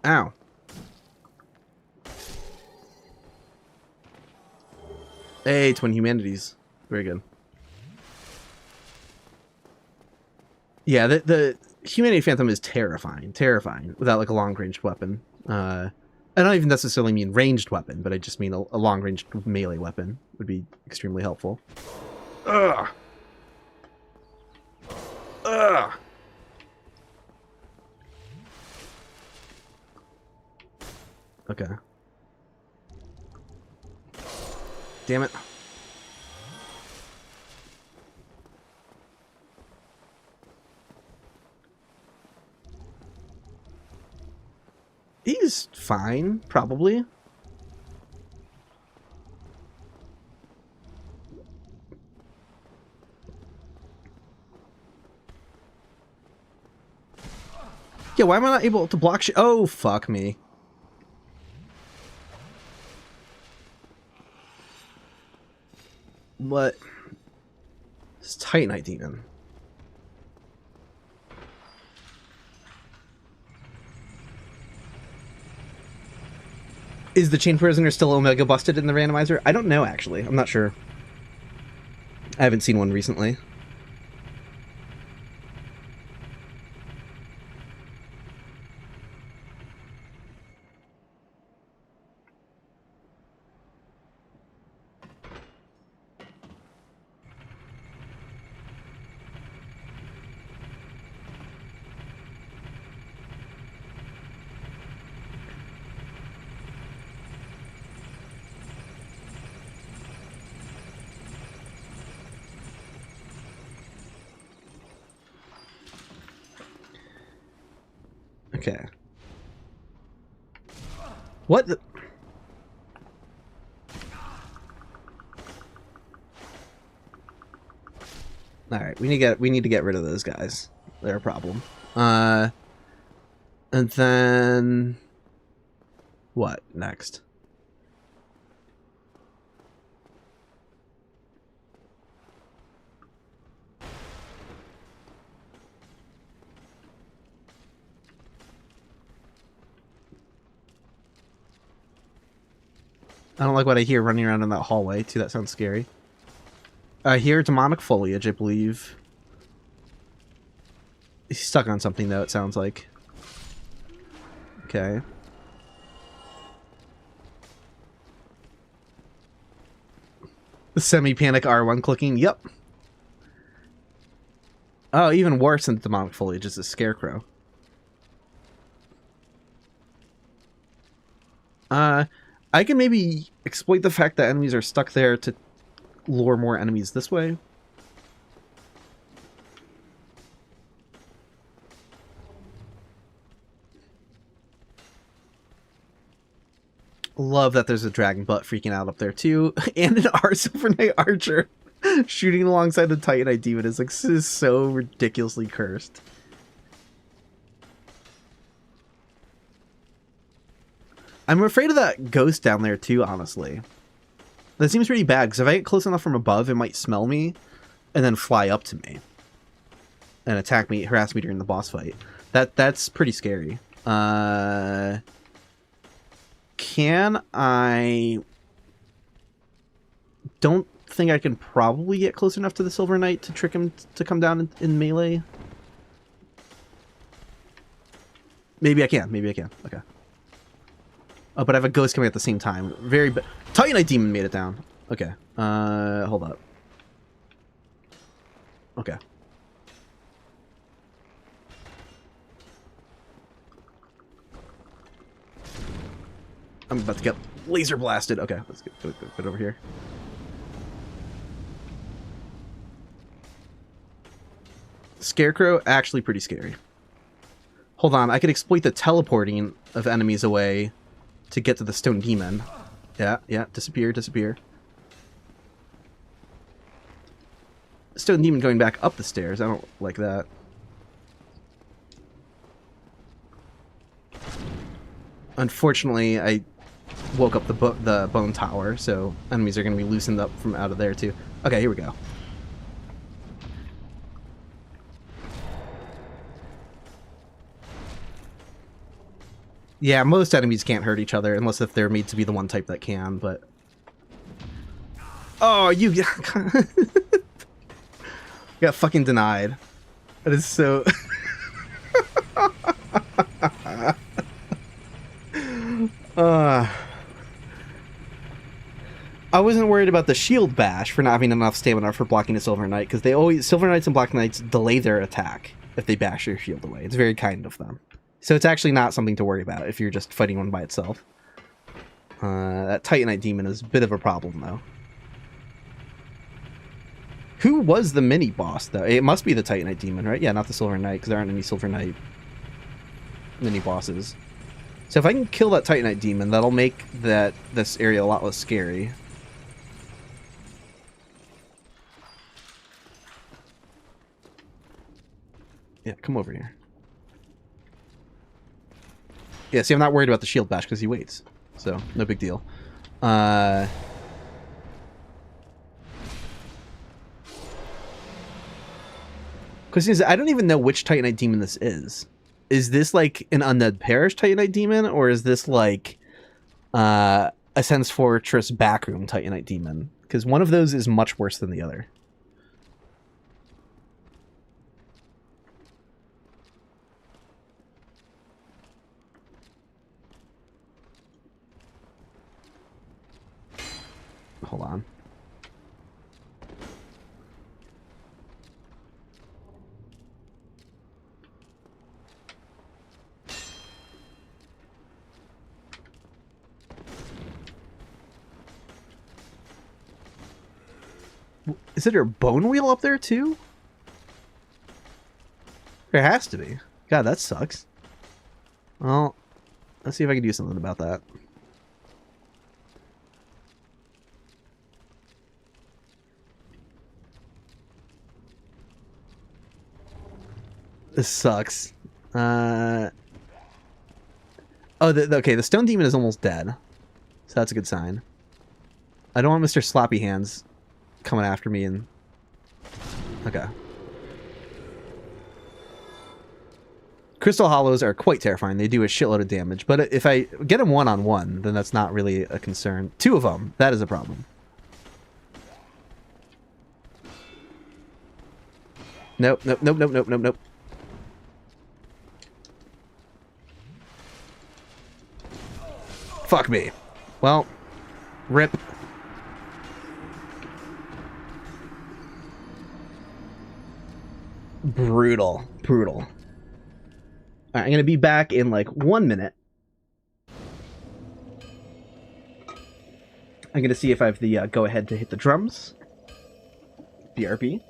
Ow. Hey, Twin Humanities. Very good. Yeah, the Humanity Phantom is terrifying. Terrifying. Without, like, a long-ranged weapon. I don't even necessarily mean ranged weapon, but I just mean a long-ranged melee weapon would be extremely helpful. Ugh. Ugh. Okay. Damn it. He's fine, probably. Yeah, why am I not able to block shit? Oh, fuck me. What? This Titanite demon. Is the chain prisoner still Omega busted in the randomizer? I don't know, actually. I'm not sure. I haven't seen one recently. Okay. What the... Alright, we need to get rid of those guys. They're a problem. And then what next? I don't like what I hear running around in that hallway, too. That sounds scary. I hear demonic foliage, I believe. He's stuck on something, though, it sounds like. Okay. The semi-panic R1 clicking, yep. Oh, even worse than the demonic foliage is the scarecrow. I can maybe exploit the fact that enemies are stuck there to lure more enemies this way. Love that there's a dragon butt freaking out up there too, and an Overnight Archer shooting alongside the Titanite demon is like so ridiculously cursed. I'm afraid of that ghost down there too, honestly. That seems pretty bad, because if I get close enough from above, it might smell me, and then fly up to me. And attack me, harass me during the boss fight. That's pretty scary. Can I... Don't think I can probably get close enough to the Silver Knight to trick him to come down in melee. Maybe I can, okay. Oh, but I have a ghost coming at the same time. Very bad. Titanite demon made it down. Okay. Hold up. Okay. I'm about to get Laser blasted. Okay, let's get over here. Scarecrow, actually pretty scary. Hold on, I could exploit the teleporting of enemies away to get to the stone demon. Yeah, disappear. Stone demon going back up the stairs. I don't like that. Unfortunately, I woke up the bone tower, so enemies are going to be loosened up from out of there too. Okay, here we go. Yeah, most enemies can't hurt each other unless if they're made to be the one type that can, but... Oh, you got fucking denied. That is so... I wasn't worried about the shield bash for not having enough stamina for blocking a Silver Knight, because they always... Silver Knights and Black Knights delay their attack if they bash your shield away. It's very kind of them. So it's actually not something to worry about if you're just fighting one by itself. That Titanite demon is a bit of a problem, though. Who was the mini-boss, though? It must be the Titanite demon, right? Yeah, not the Silver Knight, because there aren't any Silver Knight mini-bosses. So if I can kill that Titanite demon, that'll make this area a lot less scary. Yeah, come over here. Yeah, see, I'm not worried about the shield bash because he waits. So, no big deal. Question is, I don't even know which Titanite demon this is. Is this like an Undead Parish Titanite demon, or is this like Ascens Fortress backroom Titanite demon? Because one of those is much worse than the other. Hold on. Is there a bone wheel up there too? There has to be. God, that sucks. Well, let's see if I can do something about that. This sucks. Oh, okay, the stone demon is almost dead. So that's a good sign. I don't want Mr. Sloppy Hands coming after me and... Okay. Crystal Hollows are quite terrifying. They do a shitload of damage. But if I get them one-on-one, then that's not really a concern. Two of them, that is a problem. Nope. Fuck me. Well, rip. Brutal. Alright, I'm gonna be back in like 1 minute. I'm gonna see if I have the go-ahead to hit the drums. BRB.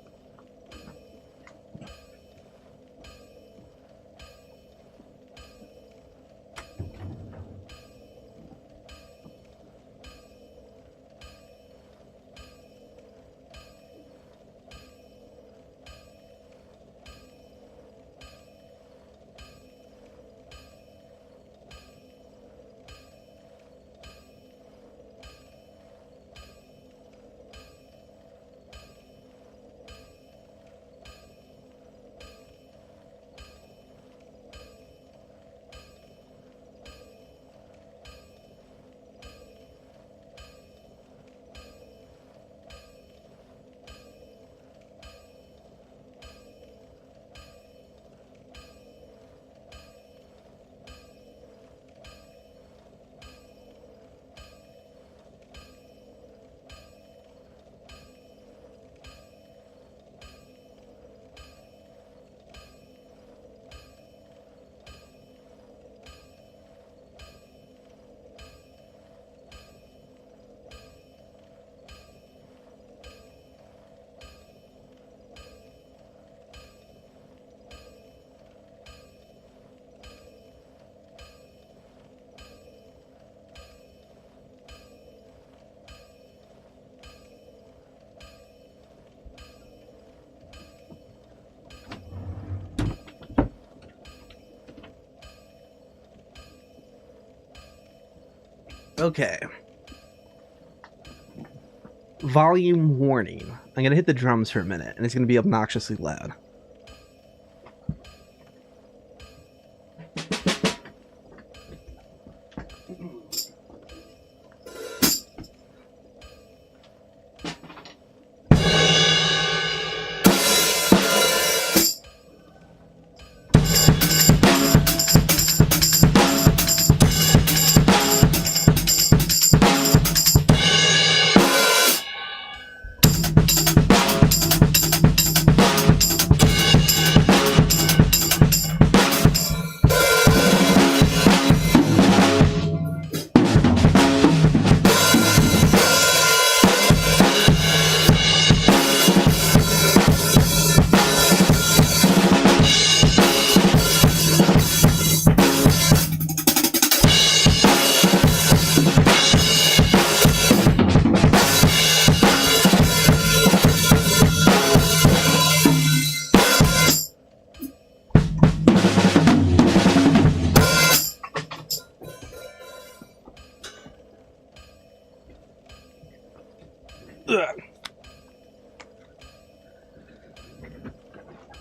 Okay. Volume warning. I'm gonna hit the drums for a minute, and it's gonna be obnoxiously loud.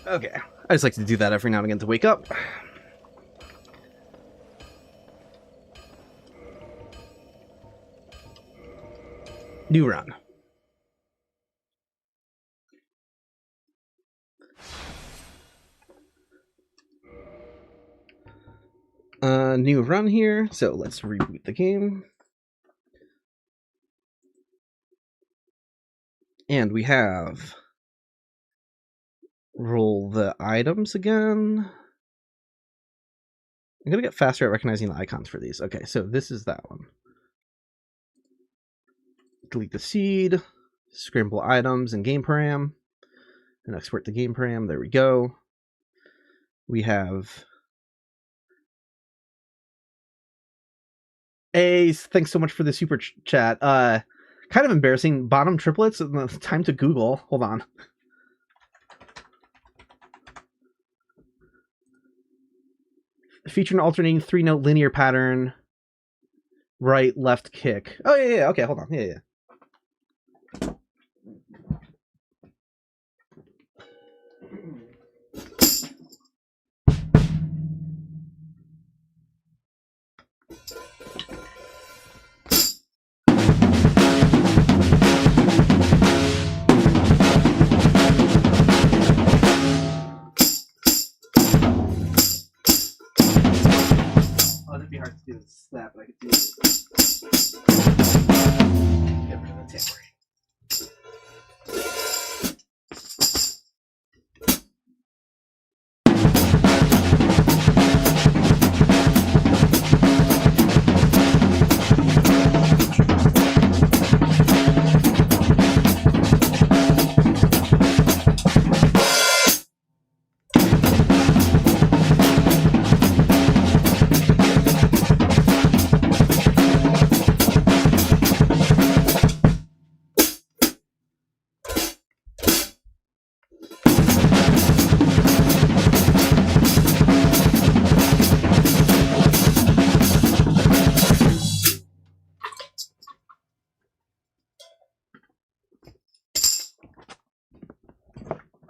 Okay. I just like to do that every now and again to wake up. New run. New run here, so let's reboot the game. And we have... roll the items again. I'm gonna get faster at recognizing the icons for these. Okay, so this is that one. Delete the seed, scramble items and game param, and export the game param. There we go. We have thanks so much for the super chat. Kind of embarrassing. Bottom triplets. Time to Google. Hold on. Feature an alternating 3-note linear pattern. Right, left, kick. Oh, yeah. Okay, hold on. Yeah. It'd be hard to do this snap, but I could do it. Get rid of the tambourine.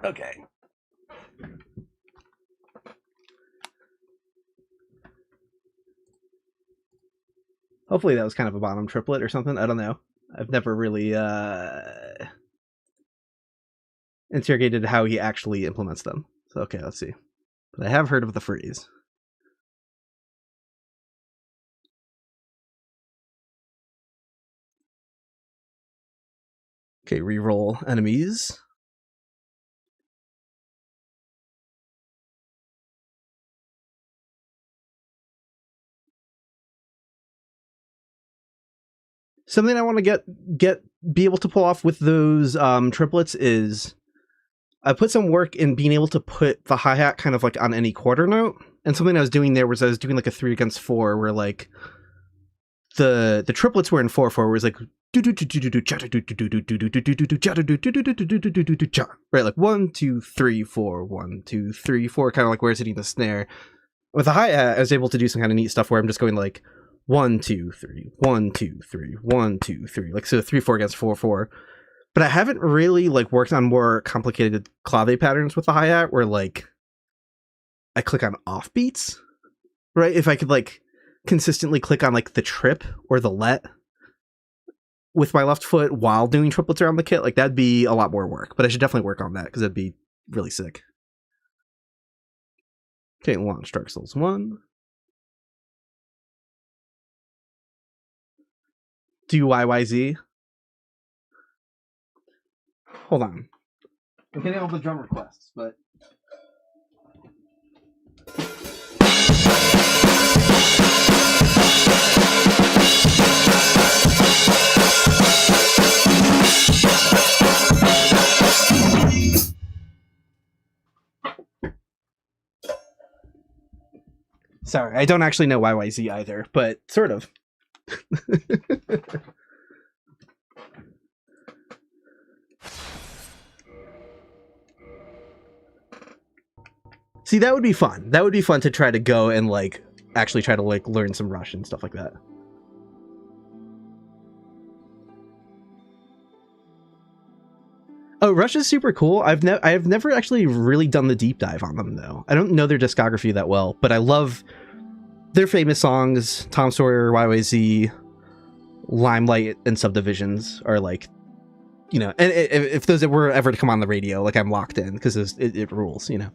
Okay. Hopefully that was kind of a bottom triplet or something. I don't know. I've never really interrogated how he actually implements them. So okay, let's see. But I have heard of the freeze. Okay, reroll enemies. Something I want to be able to pull off with those triplets is I put some work in being able to put the hi-hat kind of like on any quarter note. And something I was doing there was I was doing like a 3 against 4 where like the triplets were in 4/4 where it was like right, like 1 2 3 4 1 2 3 4, kind of like where it's hitting the snare. With the hi-hat, I was able to do some kind of neat stuff where I'm just going like 1, 2, 3, 1, 2, 3, 1, 2, 3. Like, so 3, 4 against 4, 4. But I haven't really, like, worked on more complicated clave patterns with the hi-hat where, like, I click on offbeats, right? If I could, like, consistently click on, like, the trip or the let with my left foot while doing triplets around the kit, like, that'd be a lot more work. But I should definitely work on that, because that'd be really sick. Okay, launch Dark Souls 1. Do YYZ. Hold on. I'm getting all the drum requests, but... Sorry, I don't actually know YYZ either, but sort of. See, that would be fun. That would be fun to try to go and, like, actually try to, like, learn some Russian, stuff like that. Oh, Russia's super cool. I've never actually really done the deep dive on them, though. I don't know their discography that well, but I love their famous songs. Tom Sawyer, YYZ, Limelight, and Subdivisions are, like, you know, and if those were ever to come on the radio, like, I'm locked in, because it rules, you know.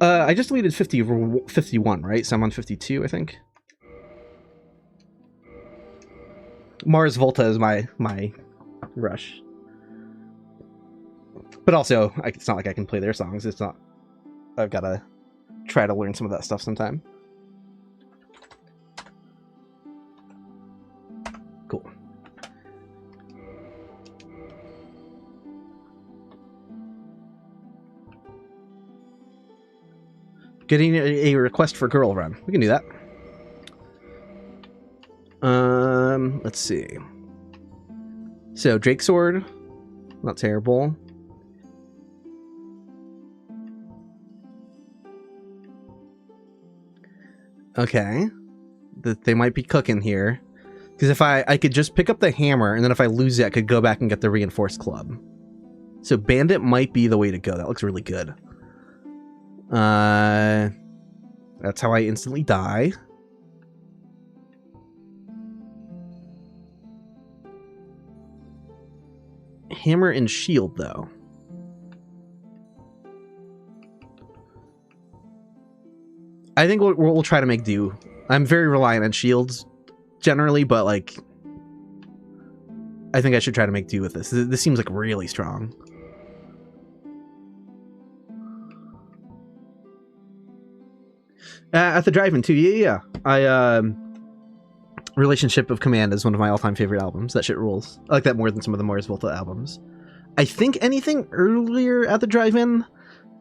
I just deleted 51, right? So I'm on 52, I think. Mars Volta is my rush. But also, it's not like I can play their songs. It's not... I've got to try to learn some of that stuff sometime. Cool. Getting a request for girl run. We can do that. Let's see. So, Drake Sword. Not terrible. Okay. They might be cooking here. Because if I could just pick up the hammer, and then if I lose it, I could go back and get the reinforced club. So Bandit might be the way to go. That looks really good. That's how I instantly die. Hammer and shield, though. I think we'll try to make do. I'm very reliant on shields, generally, but, like, I think I should try to make do with this. This seems, like, really strong. At the drive-in, too. Yeah. Relationship of Command is one of my all-time favorite albums. That shit rules. I like that more than some of the Mars Volta albums. I think anything earlier at the drive-in,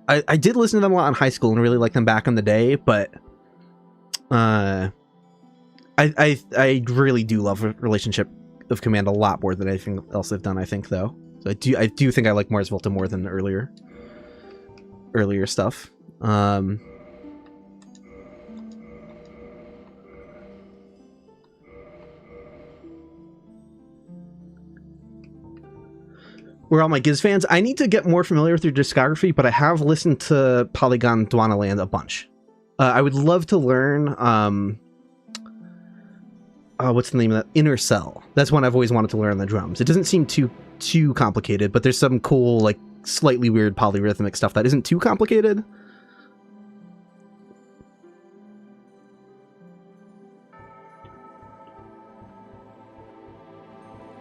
I did listen to them a lot in high school and really liked them back in the day, but I really do love Relationship of Command a lot more than anything else they've done, I think, though. So I do think I like Mars Volta more than earlier stuff. We're all my Giz fans. I need to get more familiar with your discography, but I have listened to Polygon Dwanaland a bunch. I would love to learn, what's the name of that? Inner Cell. That's one I've always wanted to learn on the drums. It doesn't seem too complicated, but there's some cool, like, slightly weird polyrhythmic stuff that isn't too complicated.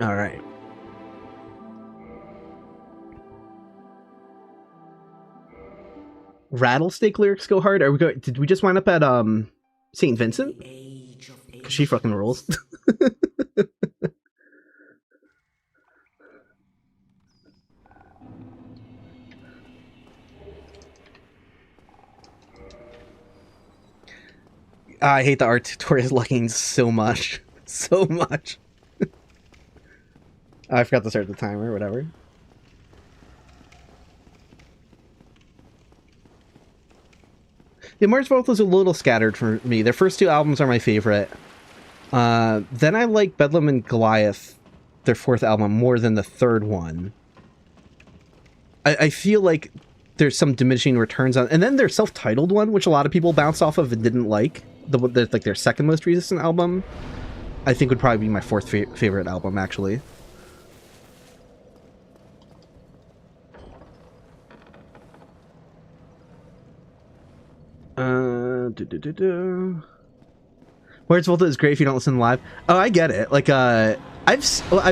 All right. Rattlesnake lyrics go hard. Did we just wind up at St. Vincent? Because she fucking rules. I hate the art tutorials looking so much. So much. I forgot to start the timer or whatever. Yeah, Mars Volta's a little scattered for me. Their first two albums are my favorite. Then I like Bedlam and Goliath, their fourth album, more than the third one. I feel like there's some diminishing returns on, and then their self-titled one, which a lot of people bounced off of and didn't like, like their second most recent album, I think would probably be my fourth favorite album, actually. Mars Volta is great if you don't listen live. Oh, I get it. Like, I've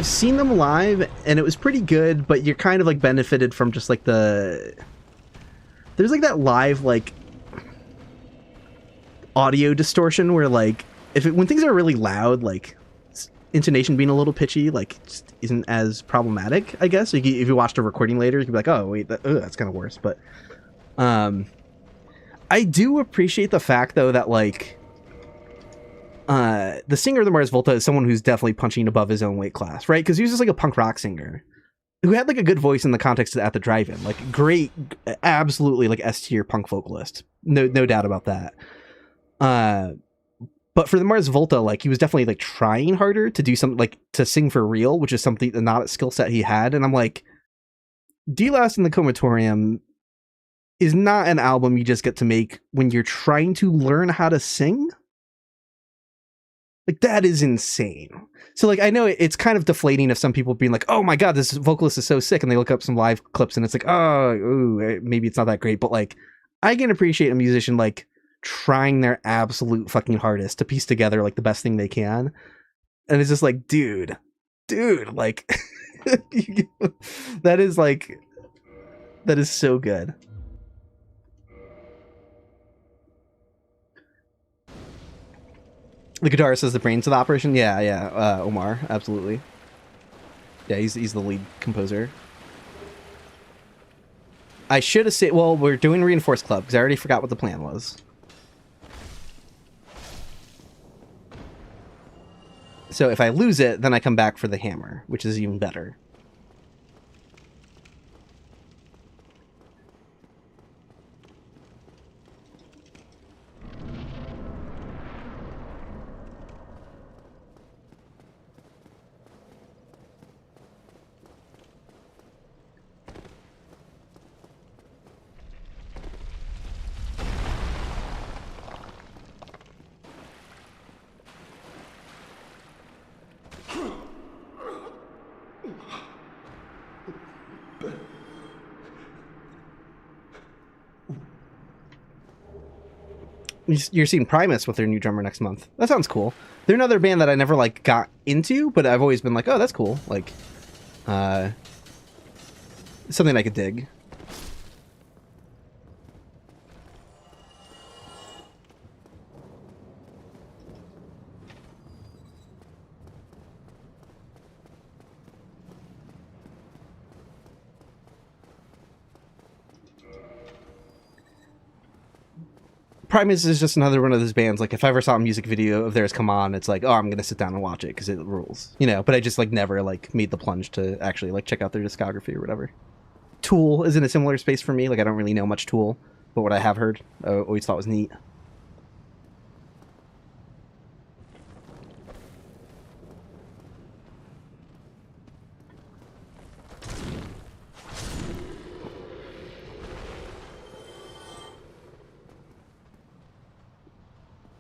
seen them live, and it was pretty good, but you're kind of, like, benefited from just, like, there's, like, that live, like, audio distortion where, like, when things are really loud, like, intonation being a little pitchy, like, just isn't as problematic, I guess. Like, if you watched a recording later, you'd be like, oh, wait, that's kind of worse. But, I do appreciate the fact, though, that, like, the singer of the Mars Volta is someone who's definitely punching above his own weight class, right? Because he was just like a punk rock singer who had like a good voice in the context of At the Drive-In, like great, absolutely like S-tier punk vocalist, no doubt about that. But for the Mars Volta, like he was definitely like trying harder to do something, like to sing for real, which is something not a skill set he had. And I'm like, D-Last in the Comatorium is not an album you just get to make when you're trying to learn how to sing. Like, that is insane. So, like, I know it's kind of deflating of some people being like, oh my god, this vocalist is so sick, and they look up some live clips, and it's like, oh, ooh, maybe it's not that great, but, like, I can appreciate a musician, like, trying their absolute fucking hardest to piece together, like, the best thing they can, and it's just like, dude, like, that is, like, that is so good. The guitarist is the brains of the operation? Yeah, Omar, absolutely. Yeah, he's the lead composer. I should have said, well, we're doing Reinforced Club, because I already forgot what the plan was. So if I lose it, then I come back for the hammer, which is even better. You're seeing Primus with their new drummer next month. That sounds cool. They're another band that I never like got into, but I've always been like, oh, that's cool. Like, something I could dig. Primus is just another one of those bands, like, if I ever saw a music video of theirs come on, it's like, oh, I'm gonna sit down and watch it, because it rules, you know, but I just, like, never, like, made the plunge to actually, like, check out their discography or whatever. Tool is in a similar space for me, like, I don't really know much Tool, but what I have heard, I always thought was neat.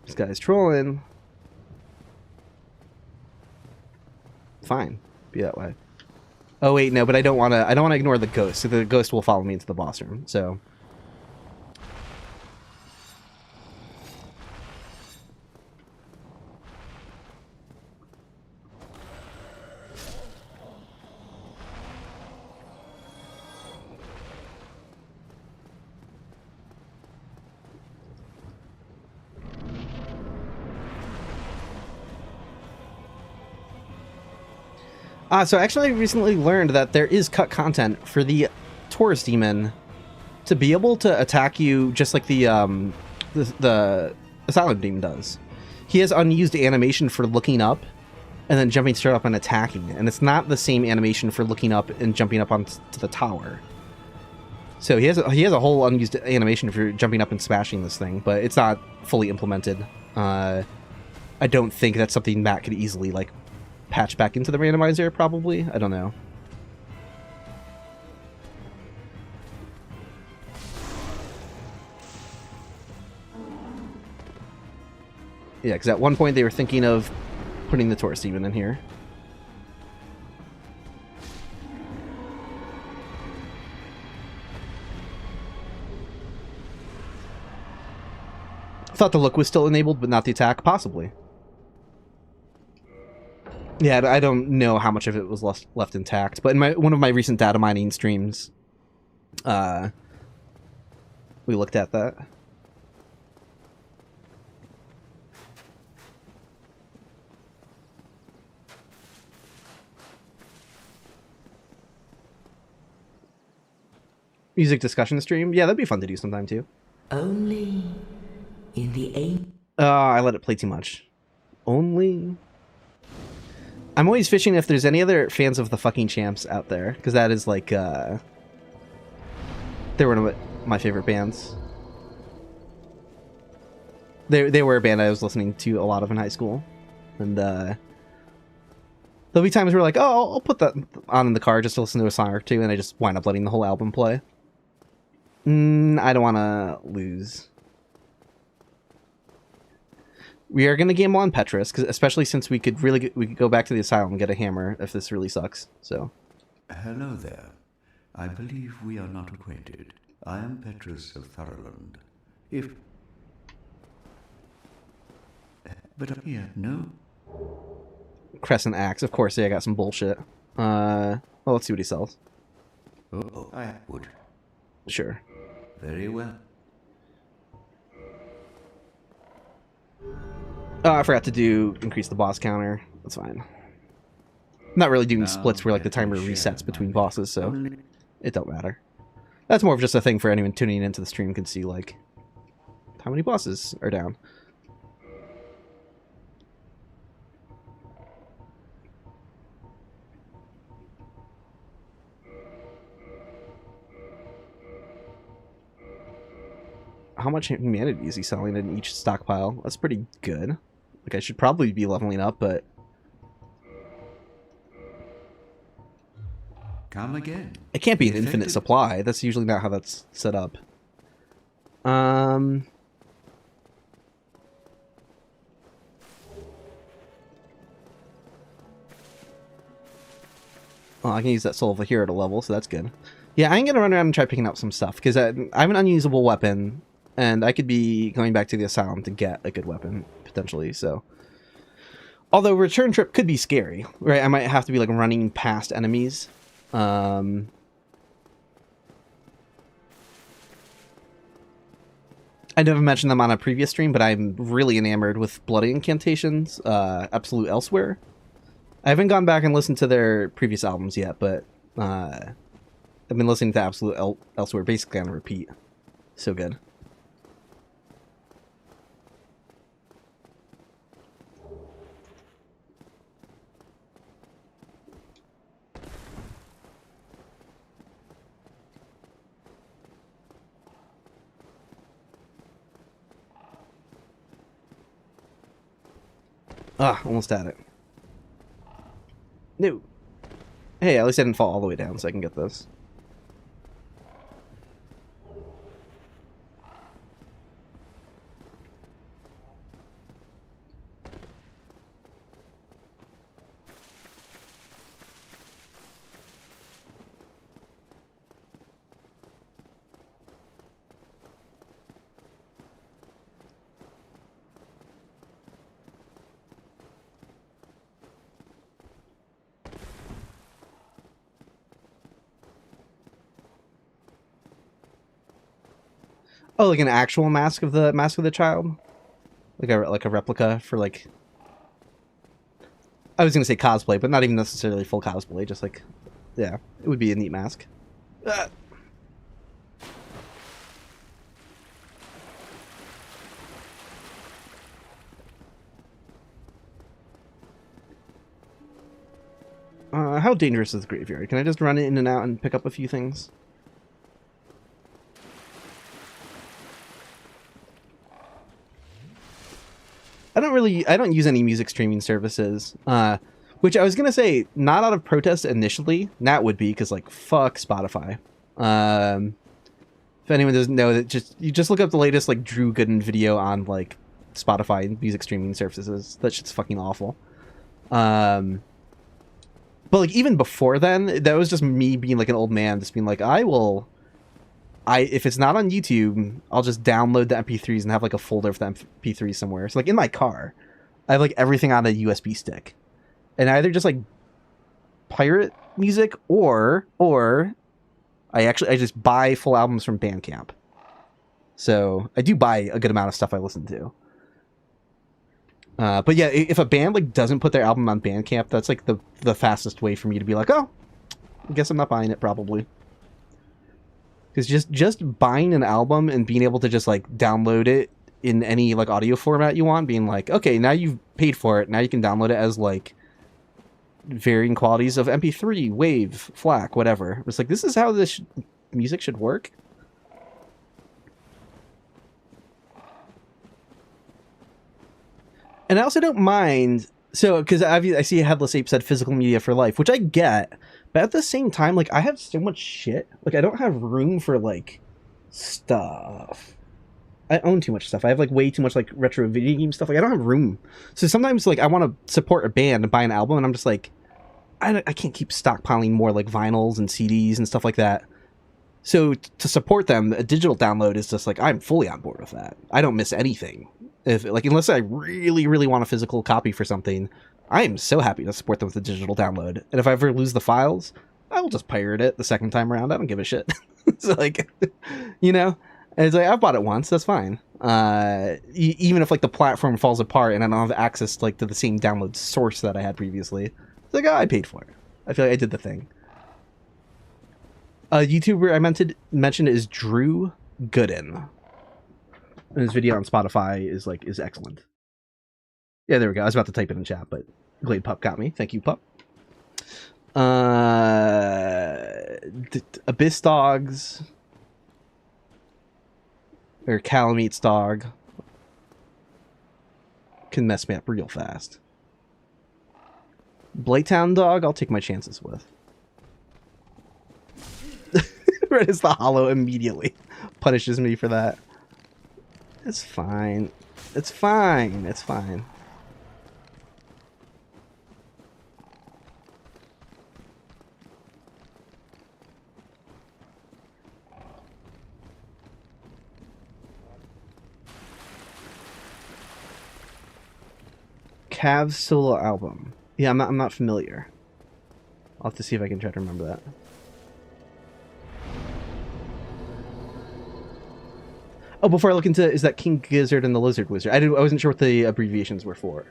This guy's trolling. Fine, be that way. Oh wait, no, but I don't want to ignore the ghost. So the ghost will follow me into the boss room. So so actually I recently learned that there is cut content for the Taurus Demon to be able to attack you just like the Asylum Demon does. He has unused animation for looking up and then jumping straight up and attacking, and it's not the same animation for looking up and jumping up onto the tower. So he has a whole unused animation for jumping up and smashing this thing, but it's not fully implemented. I don't think that's something Matt could easily like patch back into the randomizer. Probably, I don't know. Yeah, because at one point they were thinking of putting the Taurus Demon in here. I thought the look was still enabled, but not the attack, possibly. Yeah, I don't know how much of it was left intact, but in one of my recent data mining streams, we looked at that. Music discussion stream? Yeah, that'd be fun to do sometime too. Only in the aim. I let it play too much. Only. I'm always fishing if there's any other fans of the fucking Champs out there, because that is like, they're one of my favorite bands. They were a band I was listening to a lot of in high school, and there'll be times where like, oh, I'll put that on in the car just to listen to a song or two, and I just wind up letting the whole album play. I don't want to lose. We are going to gamble on Petrus, especially since we could go back to the asylum and get a hammer if this really sucks. So. Hello there. I believe we are not acquainted. I am Petrus of Thoroland. But up here, no? Crescent Axe, of course. Yeah, I got some bullshit. Well, let's see what he sells. Oh, I would. Sure. Very well. Oh, I forgot to increase the boss counter. That's fine. I'm not really doing splits where like the timer resets between bosses, so it don't matter. That's more of just a thing for anyone tuning into the stream can see, like, how many bosses are down. How much humanity is he selling in each stockpile? That's pretty good. Like, I should probably be leveling up, but... Come again. It can't be an infinite supply. That's usually not how that's set up. Well, I can use that Soul of a Hero to level, so that's good. Yeah, I'm going to run around and try picking up some stuff, because I have an unusable weapon, and I could be going back to the asylum to get a good weapon, potentially, so... Although return trip could be scary, right? I might have to be, like, running past enemies. I never mentioned them on a previous stream, but I'm really enamored with Bloody Incantations, Absolute Elsewhere. I haven't gone back and listened to their previous albums yet, but I've been listening to Absolute Elsewhere basically on repeat. So good. Ah, almost had it. No. Hey, at least I didn't fall all the way down, so I can get this. Oh, like an actual mask of the child, like a replica for like. I was gonna say cosplay, but not even necessarily full cosplay. Just like, yeah, it would be a neat mask. How dangerous is the graveyard? Can I just run in and out and pick up a few things? don't use any music streaming services. Which I was gonna say, not out of protest initially. That would be because like fuck Spotify. If anyone doesn't know, that you just look up the latest like Drew Gooden video on like Spotify and music streaming services. That shit's fucking awful. But like even before then, that was just me being like an old man, just being like, if it's not on YouTube, I'll just download the MP3s and have like a folder of the MP3s somewhere. So like in my car, I have like everything on a USB stick, and I either just like pirate music or I just buy full albums from Bandcamp. So I do buy a good amount of stuff I listen to. But yeah, if a band like doesn't put their album on Bandcamp, that's like the fastest way for me to be like, oh, I guess I'm not buying it probably. Because just buying an album and being able to just like download it in any like audio format you want, being like, okay, now you've paid for it, now you can download it as like varying qualities of MP3, WAV, FLAC, whatever. It's like, this is how this music should work. And I also don't mind, so, because I see Headless Ape said physical media for life, which I get, but at the same time, like, I have so much shit. Like, I don't have room for, like, stuff. I own too much stuff. I have, like, way too much, like, retro video game stuff. Like, I don't have room. So sometimes, like, I want to support a band and buy an album, and I'm just like, I can't keep stockpiling more, like, vinyls and CDs and stuff like that. So to support them, a digital download is just, like, I'm fully on board with that. I don't miss anything. Unless I really, really want a physical copy for something, I am so happy to support them with a digital download. And if I ever lose the files, I will just pirate it the second time around. I don't give a shit. It's like, you know, and it's like, I've bought it once. That's fine. Even if like the platform falls apart and I don't have access like to the same download source that I had previously, it's like, oh, I paid for it. I feel like I did the thing. A YouTuber I mentioned is Drew Gooden. And his video on Spotify is excellent. Yeah, there we go. I was about to type it in chat, but Glade Pup got me. Thank you, Pup. Abyss Dogs. Or Calamete's dog. Can mess me up real fast. Blaytown Dog, I'll take my chances with. Red is the hollow immediately. Punishes me for that. It's fine. It's fine. It's fine. Cav's solo album. Yeah, I'm not familiar. I'll have to see if I can try to remember that. Oh, before I look into, is that King Gizzard and the Lizard Wizard? I wasn't sure what the abbreviations were for.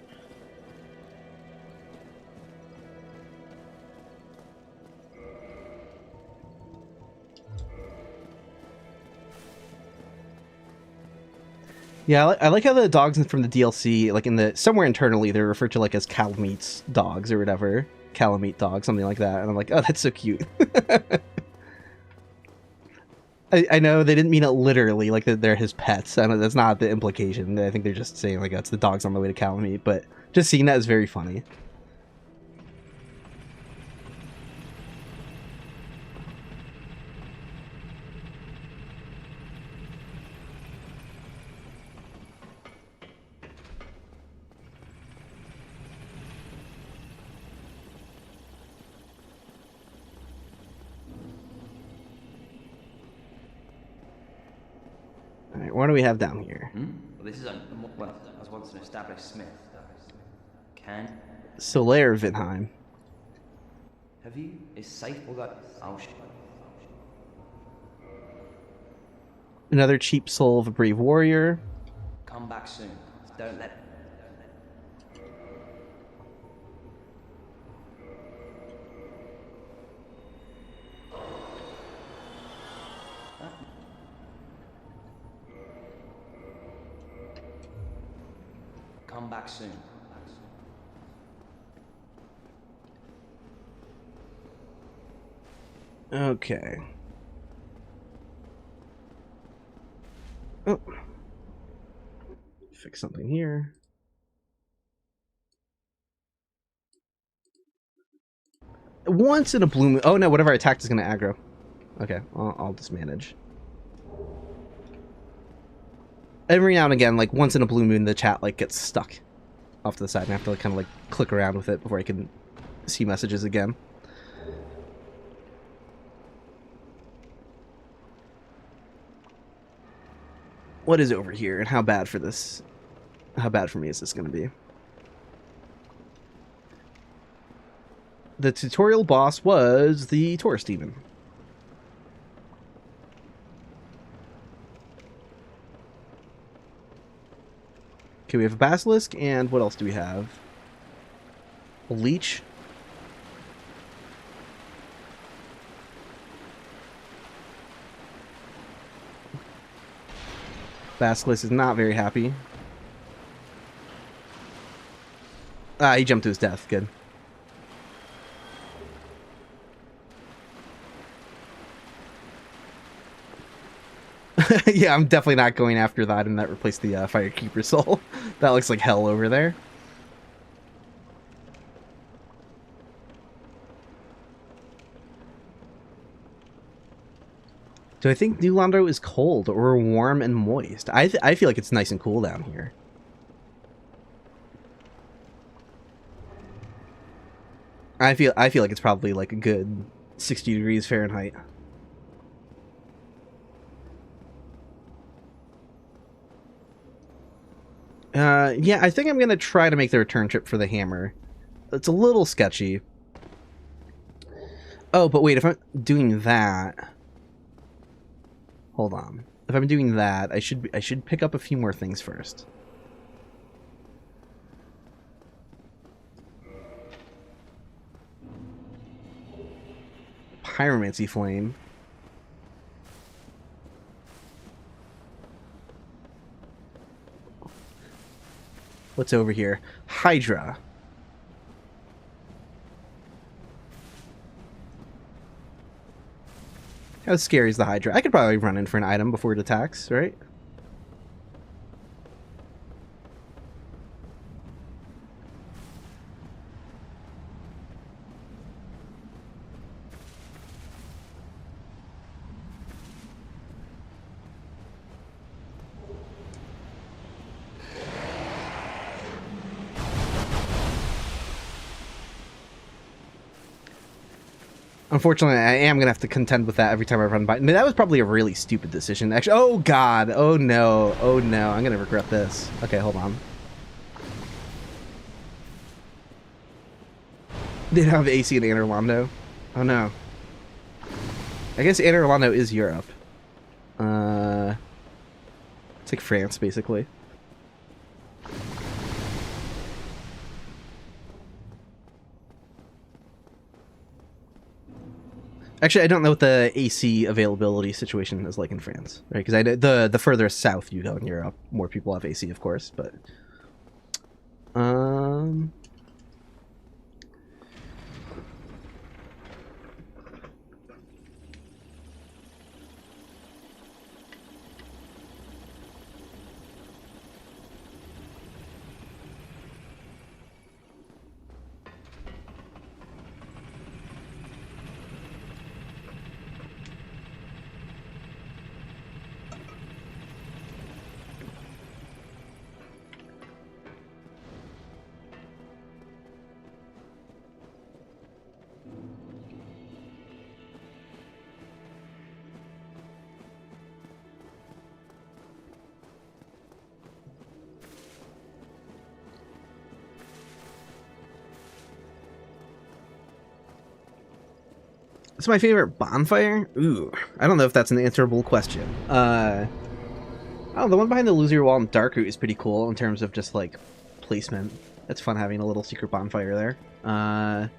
Yeah, I like how the dogs from the DLC, like somewhere internally, they're referred to like as Calamete's dogs or whatever. Calamete dog, something like that. And I'm like, oh, that's so cute. I know they didn't mean it literally, like they're his pets. I know that's not the implication. I think they're just saying like that's the dog's on the way to Calamite, but just seeing that is very funny. Alright, what do we have down here? Well, this is well, I was once an established smith. Can? Solaire Vinheim. Have you? Is safe all that? Oh, Another cheap soul of a brave warrior. come back soon. Don't let. Come back soon. Okay. Oh. Fix something here. Once in a blue moon... Oh no, whatever I attacked is going to aggro. Okay, I'll just manage. Every now and again, like once in a blue moon, the chat like gets stuck off to the side and I have to like, kind of like click around with it before I can see messages again. What is over here and how bad for this? How bad for me is this going to be? The tutorial boss was the Taurus demon. Okay, we have a basilisk, and what else do we have? A leech. Basilisk is not very happy. Ah, he jumped to his death. Good. Yeah, I'm definitely not going after that and that replaced the Firekeeper soul. That looks like hell over there. Do I think New Londo is cold or warm and moist? I feel like it's nice and cool down here. I feel like it's probably like a good 60 degrees Fahrenheit. Yeah, I think I'm going to try to make the return trip for the hammer. It's a little sketchy. Oh, but wait, if I'm doing that... Hold on. If I'm doing that, I should pick up a few more things first. Pyromancy Flame. What's over here? Hydra. How scary is the Hydra? I could probably run in for an item before it attacks, right? Unfortunately, I am going to have to contend with that every time I run by. I mean, that was probably a really stupid decision. Actually, oh god, oh no, oh no, I'm going to regret this. Okay, hold on. They don't have AC in Enemy Randomizer. Oh no. I guess Enemy Randomizer is Europe. It's like France, basically. Actually, I don't know what the AC availability situation is like in France, right? Because the further south you go in Europe, more people have AC, of course. But it's my favorite bonfire? Ooh, I don't know if that's an answerable question. Oh, the one behind the loser wall in Darkroot is pretty cool in terms of just like placement. It's fun having a little secret bonfire there. But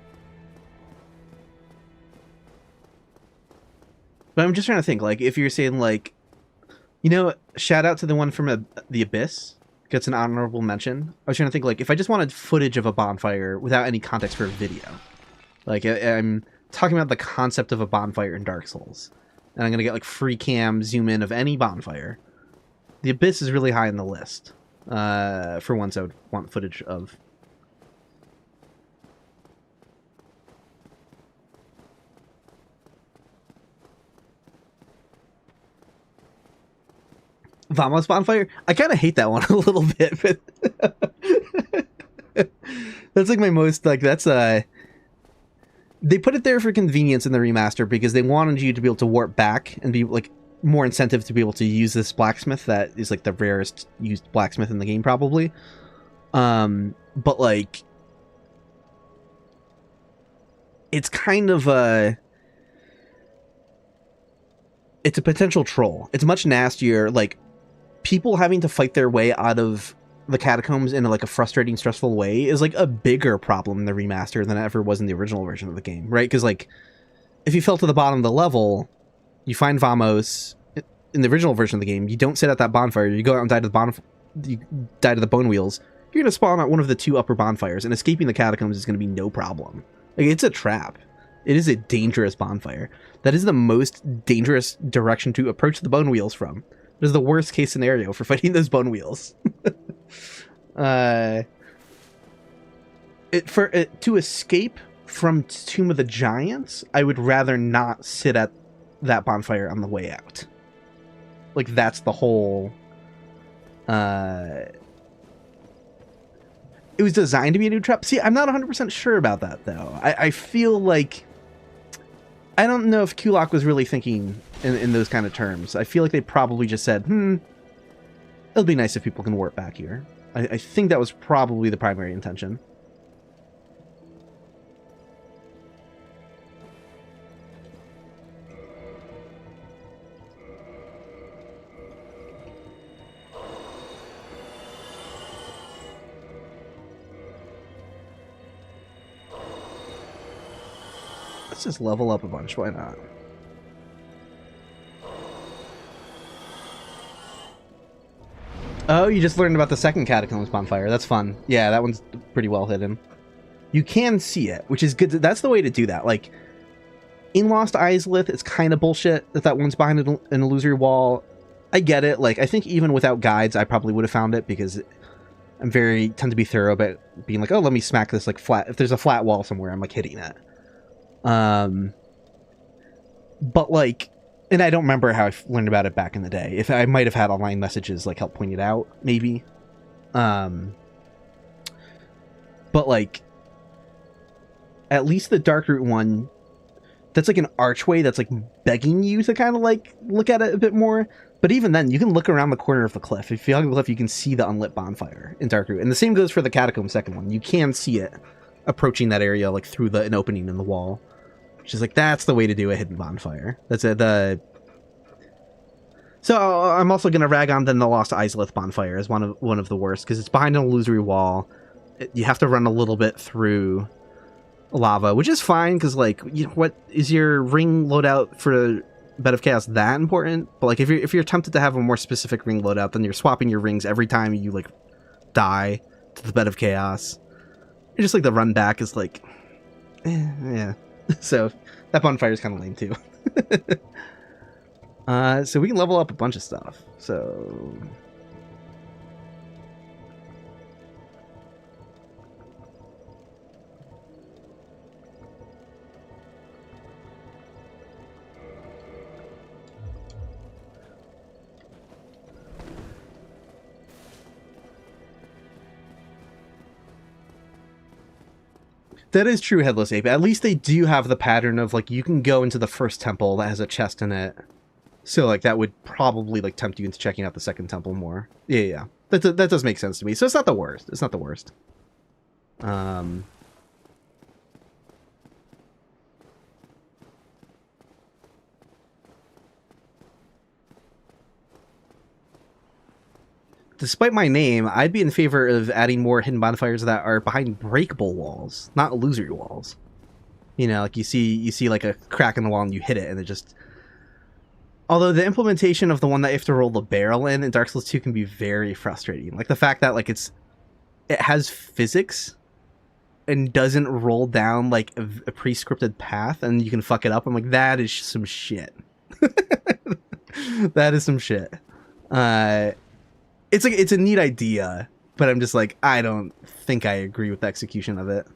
I'm just trying to think, like, if you're saying like, you know, shout out to the one from the Abyss gets an honorable mention. I was trying to think, like, if I just wanted footage of a bonfire without any context for a video, like I'm talking about the concept of a bonfire in Dark Souls, and I'm gonna get like free cam zoom in of any bonfire. The Abyss is really high on the list for ones I would want footage of. Vamos bonfire. I kind of hate that one a little bit, but that's like my most like that's they put it there for convenience in the remaster because they wanted you to be able to warp back and be like more incentive to be able to use this blacksmith that is like the rarest used blacksmith in the game probably. But like it's kind of it's a potential troll. It's much nastier. Like people having to fight their way out of the catacombs in like a frustrating, stressful way is like a bigger problem in the remaster than it ever was in the original version of the game, right? Because like if you fell to the bottom of the level, you find Vamos in the original version of the game. You don't sit at that bonfire. You go out and die to the bone wheels. You're gonna spawn at one of the two upper bonfires, and escaping the catacombs is gonna be no problem. Like it's a trap. It is a dangerous bonfire. That is the most dangerous direction to approach the bone wheels from. It is the worst case scenario for fighting those bone wheels. To escape from Tomb of the Giants, I would rather not sit at that bonfire on the way out. Like that's the whole. It was designed to be a new trap. See, I'm not 100% sure about that though. I feel like I don't know if Kulak was really thinking in those kind of terms. I feel like they probably just said, it'll be nice if people can warp back here. I think that was probably the primary intention. Let's just level up a bunch. Why not? Oh, you just learned about the second Catacombs bonfire. That's fun. Yeah, that one's pretty well hidden. You can see it, which is good. That's the way to do that. Like, in Lost Izalith, it's kind of bullshit that one's behind an illusory wall. I get it. Like, I think even without guides, I probably would have found it because tend to be thorough about being like, oh, let me smack this, like, flat. If there's a flat wall somewhere, I'm, like, hitting it. But, like, and I don't remember how I learned about it back in the day. If I might have had online messages like help point it out, maybe. But like, at least the Dark Route one, that's like an archway that's like begging you to kind of like look at it a bit more. But even then, you can look around the corner of the cliff. If you look at the cliff, you can see the unlit bonfire in Dark Route. And the same goes for the Catacomb second one. You can see it approaching that area like through an opening in the wall. Which is like, that's the way to do a hidden bonfire. That's it. So I'm also going to rag on then the Lost Izalith bonfire as one of the worst, because it's behind an illusory wall. You have to run a little bit through lava, which is fine, because like, you know, what is your ring loadout for Bed of Chaos that important? But like, if you're tempted to have a more specific ring loadout, then you're swapping your rings every time you like die to the Bed of Chaos. And just like the run back is like, yeah. So that bonfire is kind of lame too. So we can level up a bunch of stuff. So that is true, Headless Ape. At least they do have the pattern of, like, you can go into the first temple that has a chest in it. So, like, that would probably, like, tempt you into checking out the second temple more. Yeah. That does make sense to me. So it's not the worst. It's not the worst. Despite my name, I'd be in favor of adding more hidden bonfires that are behind breakable walls, not illusory walls. You know, like you see like a crack in the wall and you hit it and it just... Although the implementation of the one that you have to roll the barrel in Dark Souls 2 can be very frustrating. Like the fact that like it has physics and doesn't roll down like a pre-scripted path and you can fuck it up. I'm like, that is some shit. That is some shit. It's a neat idea, but I'm just like, I don't think I agree with the execution of it.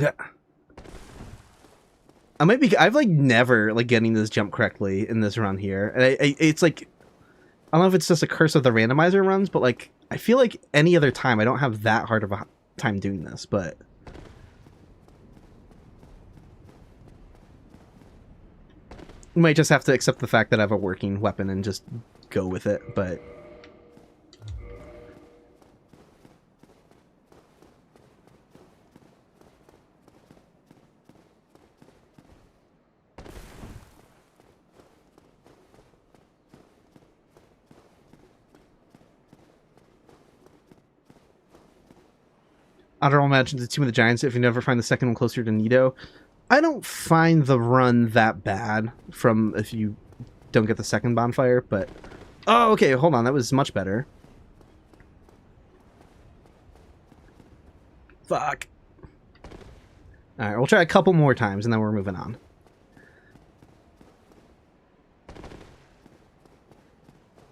Okay. I've like never like getting this jump correctly in this run here. And it's like, I don't know if it's just a curse of the randomizer runs, but like I feel like any other time I don't have that hard of a time doing this, but we might just have to accept the fact that I have a working weapon and just go with it, but I don't imagine the Tomb of the Giants if you never find the second one closer to Nido. I don't find the run that bad from if you don't get the second bonfire, but... Oh, okay, hold on, that was much better. Fuck. Alright, we'll try a couple more times and then we're moving on.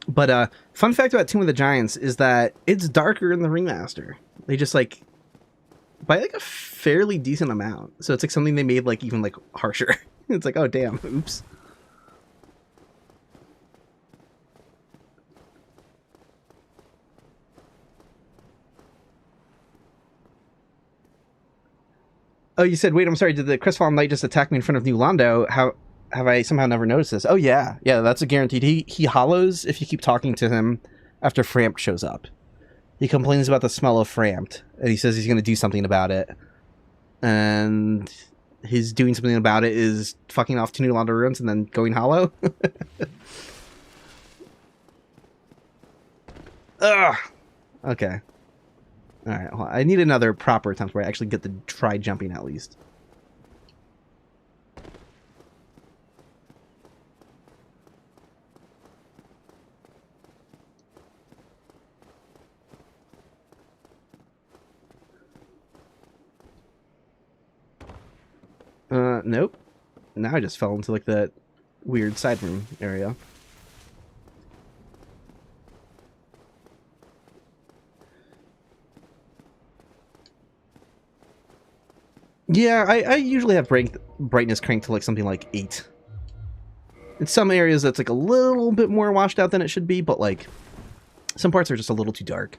But, fun fact about Tomb of the Giants is that it's darker in the remaster. They just, like... by like a fairly decent amount. So it's like something they made like even like harsher. It's like, oh damn, oops. Oh, you said, wait, I'm sorry, did the Crestfallen Knight just attack me in front of New Londo? How have I somehow never noticed this? Oh yeah, that's a guaranteed. He hollows if you keep talking to him after Frampt shows up. He complains about the smell of Frampt, and he says he's going to do something about it. And his doing something about it is fucking off to New Londo ruins and then going hollow. Ugh. Okay. Alright, well, I need another proper attempt where I actually get to try jumping at least. Nope. Now I just fell into, like, that weird side room area. Yeah, I usually have brightness cranked to, like, something like 8. In some areas, that's, like, a little bit more washed out than it should be, but, like, some parts are just a little too dark.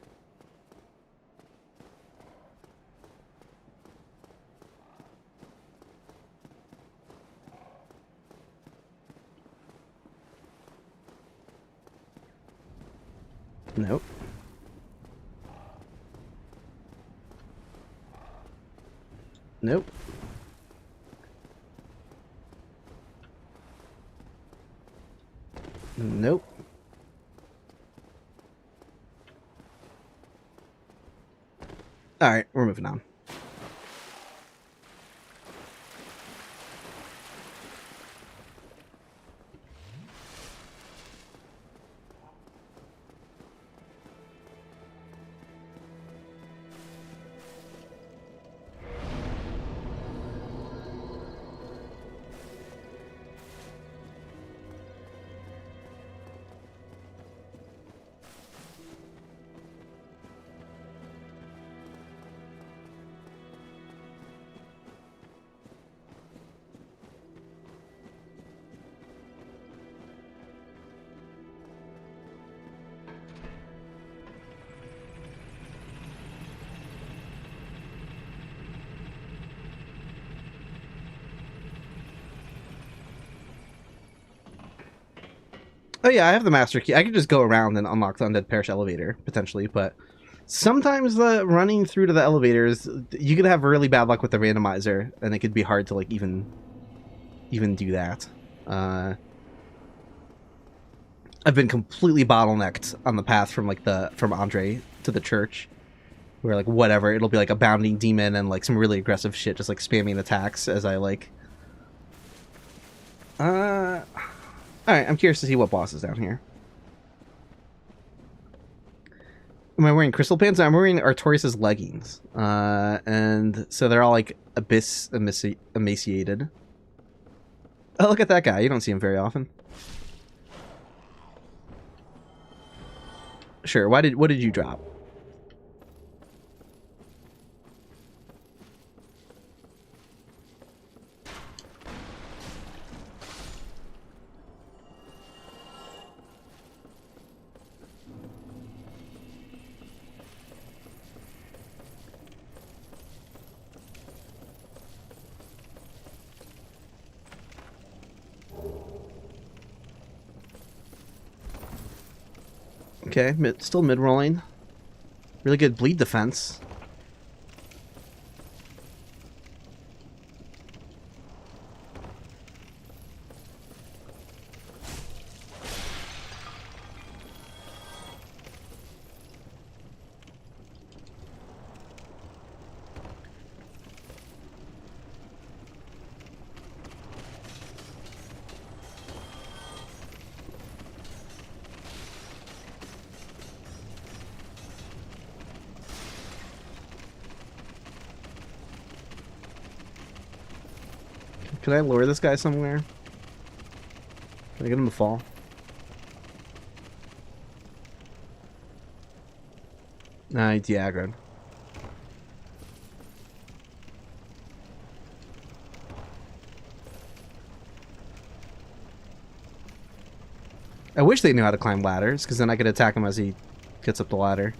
Nope. Nope. Nope. Alright, we're moving on. Oh yeah, I have the master key. I could just go around and unlock the Undead Parish elevator, potentially, but sometimes the running through to the elevators, you could have really bad luck with the randomizer, and it could be hard to, like, even do that. I've been completely bottlenecked on the path from, like, from Andre to the church, where, like, whatever, it'll be, like, a bounding demon and, like, some really aggressive shit, just, like, spamming attacks as I, like... Alright, I'm curious to see what boss is down here. Am I wearing crystal pants? I'm wearing Artorias' leggings. And so they're all, like, abyss emaciated. Oh, look at that guy. You don't see him very often. Sure, what did you drop? Okay, still mid-rolling. Really good bleed defense. Can I lure this guy somewhere? Can I get him to fall? Nah, he's aggroed. I wish they knew how to climb ladders, because then I could attack him as he gets up the ladder.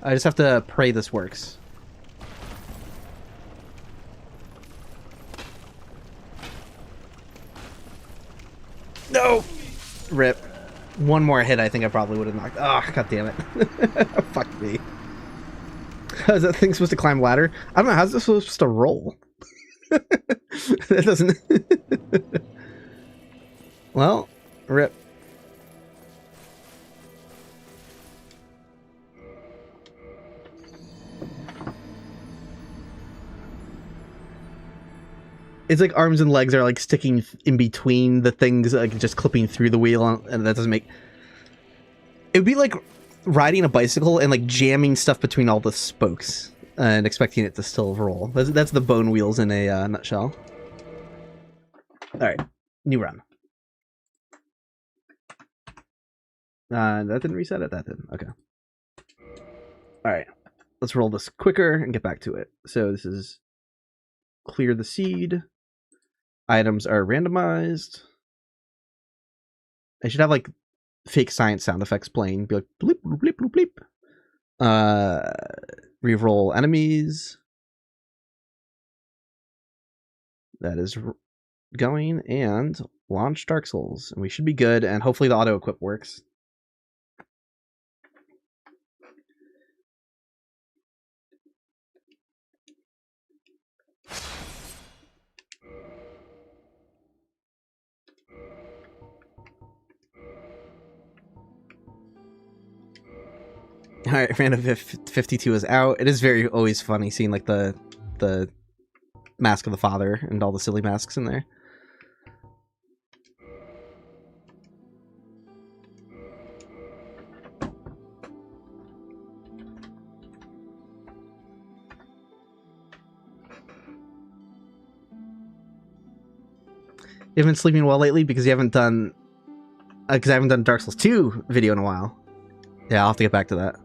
I just have to pray this works. No! Rip. One more hit, I think I probably would have knocked. Oh, god damn it. Fuck me. How's that thing supposed to climb ladder? I don't know, how's this supposed to roll? That doesn't... Well, rip. It's like arms and legs are like sticking in between the things, like just clipping through the wheel, and that doesn't make... It would be like riding a bicycle and like jamming stuff between all the spokes and expecting it to still roll. That's the bone wheels in a nutshell. Alright, new run. That didn't reset it? That didn't. Okay. Alright, let's roll this quicker and get back to it. So this is clear the seed. Items are randomized. I should have like fake science sound effects playing. Be like bleep bleep bleep bleep. Reroll enemies. That is going, and launch Dark Souls. And we should be good, and hopefully the auto-equip works. Alright, Random 52 is out. It is always funny seeing like the Mask of the Father and all the silly masks in there. You haven't been sleeping well lately because you haven't done... because I haven't done Dark Souls 2 video in a while. Yeah, I'll have to get back to that.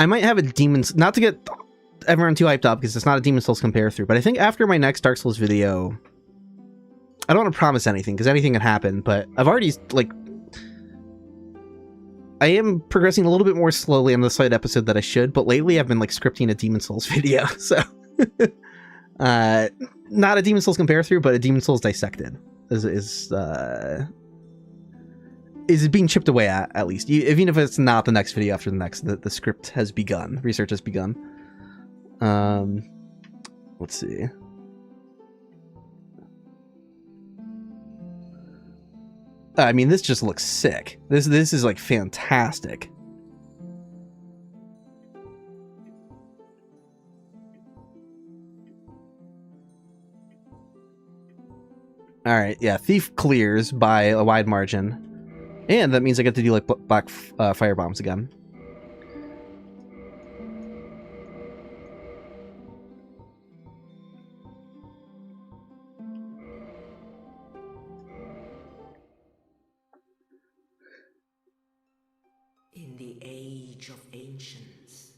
I might have a Demon's... Not to get everyone too hyped up, because it's not a Demon's Souls compare through, but I think after my next Dark Souls video... I don't want to promise anything, because anything can happen, but I've already, like... I am progressing a little bit more slowly on the side episode that I should, but lately I've been, like, scripting a Demon's Souls video, so... not a Demon's Souls compare through, but a Demon's Souls dissected is being chipped away at least. Even if it's not the next video after the next, the script has begun. Research has begun. Let's see. I mean, this just looks sick. This is like fantastic. Alright, yeah, Thief clears by a wide margin. And that means I get to do, like, black fire bombs again. In the age of ancients,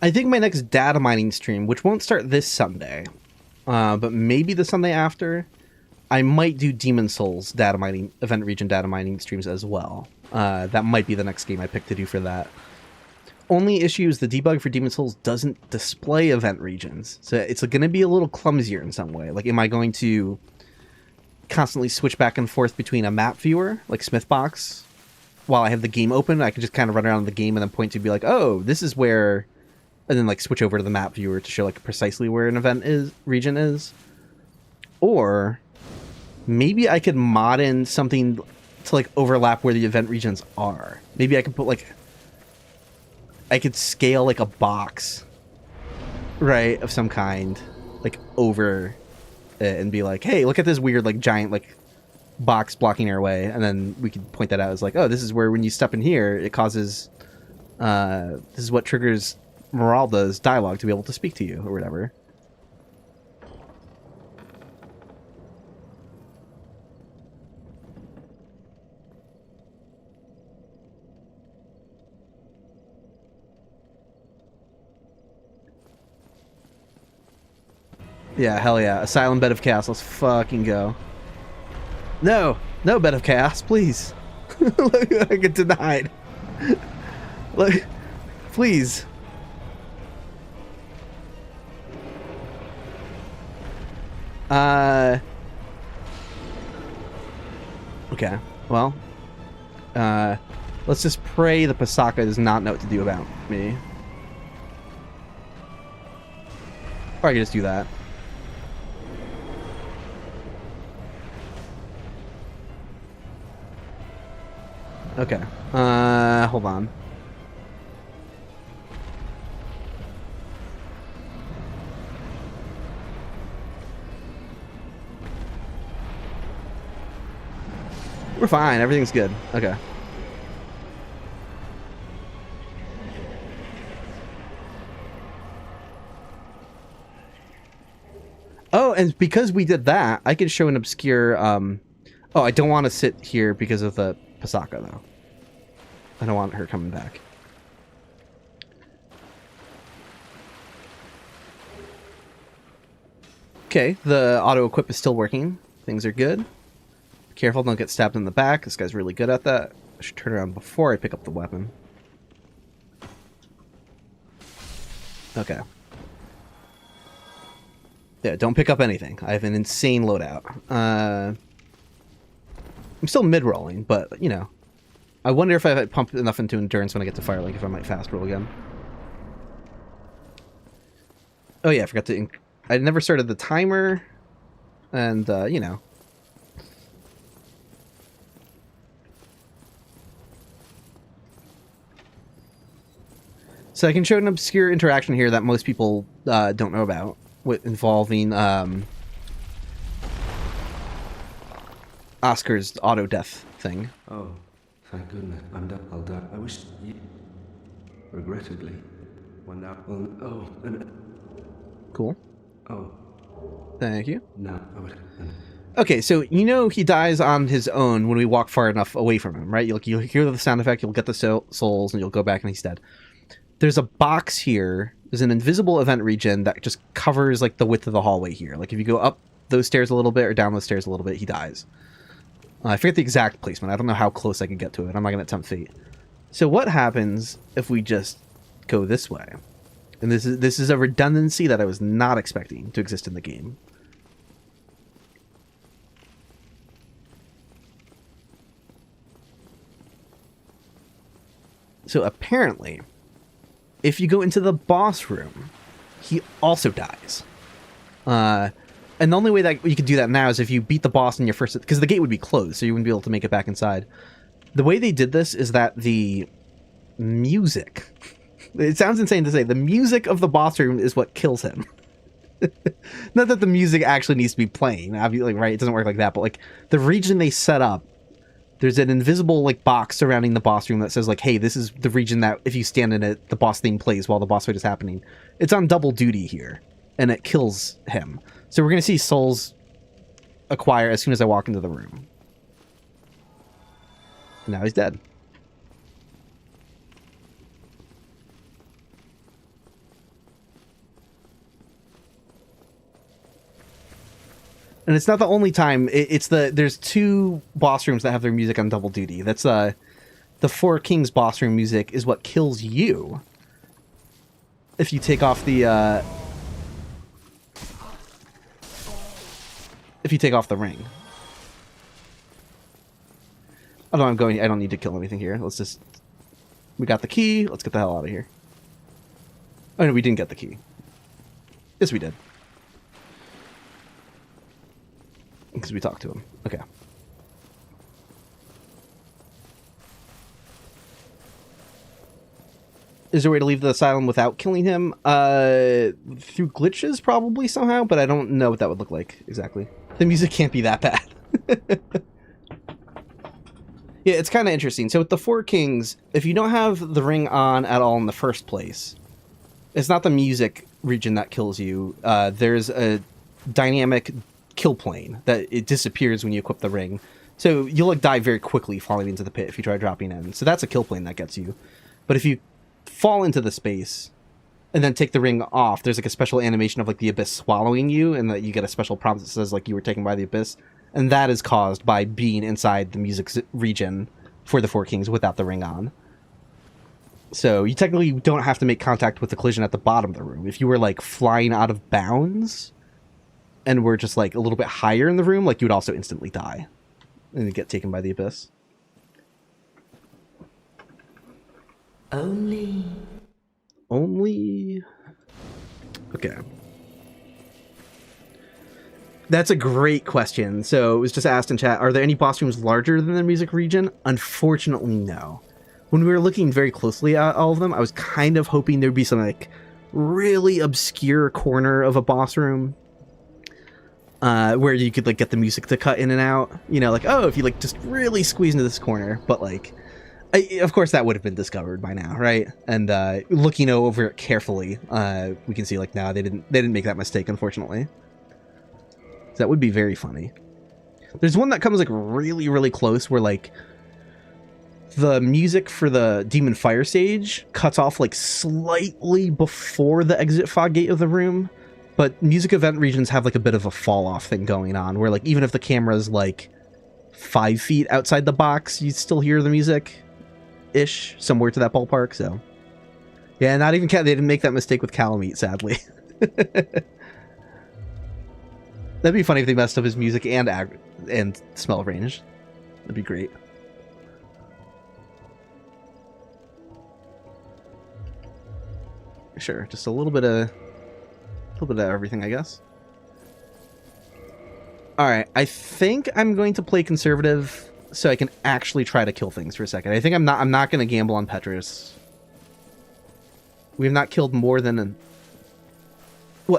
I think my next data mining stream, which won't start this Sunday, but maybe the Sunday after, I might do Demon Souls data mining, event region data mining streams as well. That might be the next game I pick to do for that. Only issue is the debug for Demon Souls doesn't display event regions. So it's going to be a little clumsier in some way. Like, am I going to constantly switch back and forth between a map viewer, like Smithbox, while I have the game open? I can just kind of run around the game and then point to be like, oh, this is where... And then, like, switch over to the map viewer to show, like, precisely where an event region is. Or maybe I could mod in something to, like, overlap where the event regions are. Maybe I could put, like... I could scale, like, a box, right, of some kind, like, over it and be like, hey, look at this weird, like, giant, like, box blocking our way. And then we could point that out as, like, oh, this is where when you step in here, it causes... this is what triggers Meralda's dialogue to be able to speak to you, or whatever. Yeah, hell yeah. Asylum Bed of Chaos. Let's fucking go. No! No Bed of Chaos, please. Look, I get denied. Look, please. Okay. Well. Let's just pray the Pasaka does not know what to do about me. Or I can just do that. Okay. Hold on. We're fine. Everything's good. Okay. Oh, and because we did that, I could show an obscure... Oh, I don't want to sit here because of the Pasaka, though. I don't want her coming back. Okay, the auto-equip is still working. Things are good. Be careful, don't get stabbed in the back. This guy's really good at that. I should turn around before I pick up the weapon. Okay. Yeah, don't pick up anything. I have an insane loadout. I'm still mid-rolling, but, you know. I wonder if I pump enough into endurance when I get to Firelink, if I might fast roll again. Oh yeah, I forgot to... I never started the timer, and, you know. So I can show an obscure interaction here that most people don't know about, involving Oscar's auto-death thing. Oh, thank goodness. I'm done. I'll die. I wish you... Regrettably. When that... Oh, Cool. Oh. Thank you. No, I would... Okay, so you know he dies on his own when we walk far enough away from him, right? You'll hear the sound effect, you'll get the souls, and you'll go back and he's dead. There's a box here. There's an invisible event region that just covers, like, the width of the hallway here. Like, if you go up those stairs a little bit or down those stairs a little bit, he dies. I forget the exact placement. I don't know how close I can get to it. I'm not going to tempt fate. So what happens if we just go this way? And this is a redundancy that I was not expecting to exist in the game. So apparently, if you go into the boss room, he also dies. And the only way that you could do that now is if you beat the boss in your first... Because the gate would be closed, so you wouldn't be able to make it back inside. The way they did this is that the music... It sounds insane to say. The music of the boss room is what kills him. Not that the music actually needs to be playing, obviously, right? It doesn't work like that. But, like, the region they set up, there's an invisible, like, box surrounding the boss room that says, like, hey, this is the region that if you stand in it, the boss theme plays while the boss fight is happening. It's on double duty here, and it kills him. So we're going to see souls acquire as soon as I walk into the room. And now he's dead. And it's not the only time. There's two boss rooms that have their music on double duty. That's the Four Kings boss room music is what kills you if you take off the ring. Although I don't need to kill anything here. We got the key. Let's get the hell out of here. Oh no, we didn't get the key. Yes, we did. Because we talked to him. Okay. Is there a way to leave the asylum without killing him? Through glitches, probably, somehow, but I don't know what that would look like, exactly. The music can't be that bad. Yeah, it's kind of interesting. So with the Four Kings, if you don't have the ring on at all in the first place, it's not the music region that kills you. There's a dynamic kill plane that it disappears when you equip the ring. So you'll like die very quickly falling into the pit if you try dropping in. So that's a kill plane that gets you. But if you fall into the space and then take the ring off, there's like a special animation of like the abyss swallowing you, and that you get a special prompt that says like you were taken by the abyss, and that is caused by being inside the music region for the Four Kings without the ring on. So you technically don't have to make contact with the collision at the bottom of the room. If you were like flying out of bounds and were just like a little bit higher in the room, like you would also instantly die and get taken by the abyss. Only. Okay. That's a great question. So it was just asked in chat, are there any boss rooms larger than the music region? Unfortunately, no. When we were looking very closely at all of them, I was kind of hoping there'd be some like really obscure corner of a boss room where you could like get the music to cut in and out. You know, like, oh, if you like just really squeeze into this corner. But like, of course that would have been discovered by now, right? And looking over it carefully, we can see like, no, they didn't make that mistake, unfortunately. So that would be very funny. There's one that comes like really, really close where like the music for the Demon Fire stage cuts off like slightly before the exit fog gate of the room, but music event regions have like a bit of a fall off thing going on where like even if the camera's like 5 feet outside the box, you still hear the music ish somewhere to that ballpark. So yeah, not even they didn't make that mistake with Calamite, sadly. That'd be funny if they messed up his music and smell range. That'd be great. Sure, just a little bit of everything, I guess. All right, I think I'm going to play conservative so I can actually try to kill things for a second. I think I'm not going to gamble on Petrus. We have not killed more than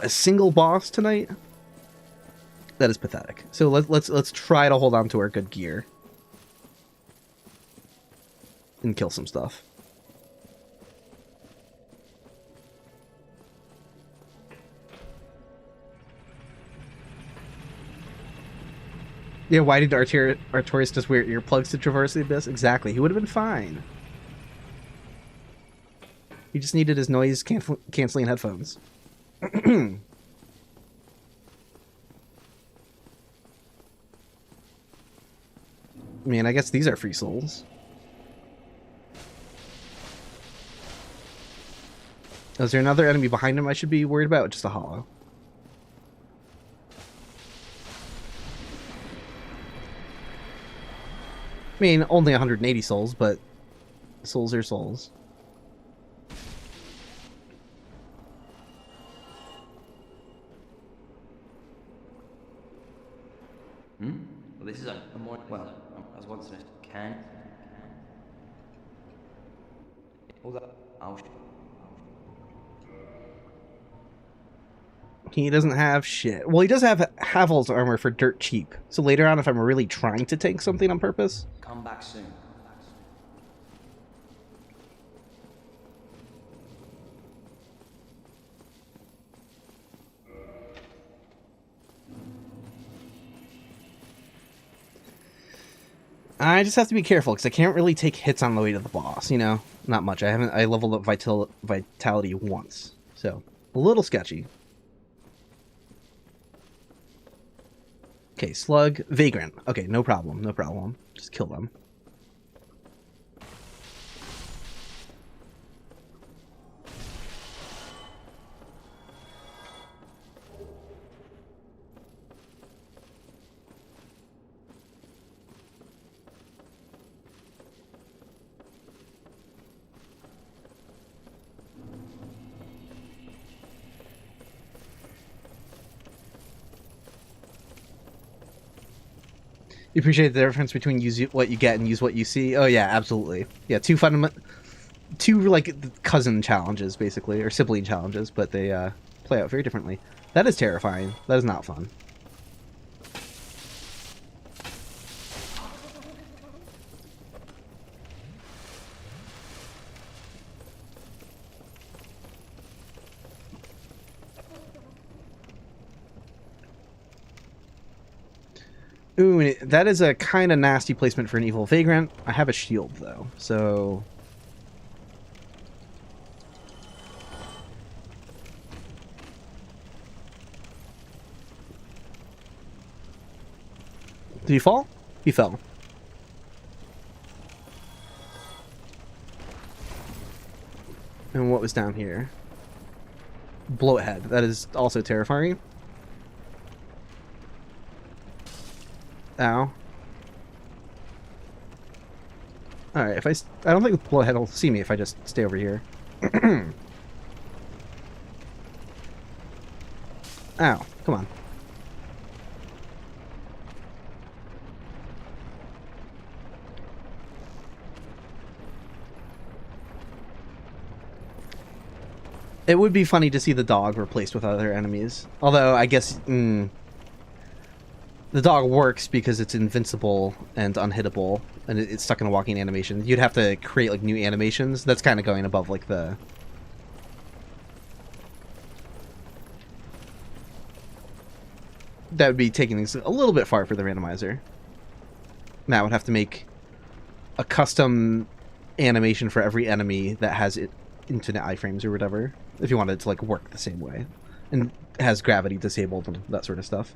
a single boss tonight. That is pathetic. So let's try to hold on to our good gear and kill some stuff. Yeah, why did Artorias just wear earplugs to traverse the abyss? Exactly. He would have been fine. He just needed his noise canceling headphones. I mean, I guess these are free souls. Oh, is there another enemy behind him I should be worried about? Just a hollow. I mean, only 180 souls, but souls are souls. Well, this is a more... Well, I was once in a can. Hold up. He doesn't have shit. Well, he does have Havel's armor for dirt cheap. So later on, if I'm really trying to tank something on purpose... Come back soon. I just have to be careful, because I can't really take hits on the way to the boss, you know? Not much. I leveled up vitality once. So, a little sketchy. Okay, slug, vagrant. Okay, no problem, no problem. Just kill them. You appreciate the difference between use what you get and use what you see? Oh yeah, absolutely. Yeah, two like cousin challenges basically, or sibling challenges, but they play out very differently. That is terrifying. That is not fun. Ooh, that is a kind of nasty placement for an evil vagrant. I have a shield though, so did he fall? He fell. And what was down here? Bloathead. That is also terrifying. Ow. Alright, if I don't think the Bloathead will see me if I just stay over here. Ow, come on. It would be funny to see the dog replaced with other enemies. Although, I guess... the dog works because it's invincible and unhittable, and it's stuck in a walking animation. You'd have to create, like, new animations. That's kind of going above, like, the... That would be taking things a little bit far for the randomizer. Matt would have to make a custom animation for every enemy that has infinite iframes or whatever, if you wanted it to, like, work the same way. And has gravity disabled and that sort of stuff.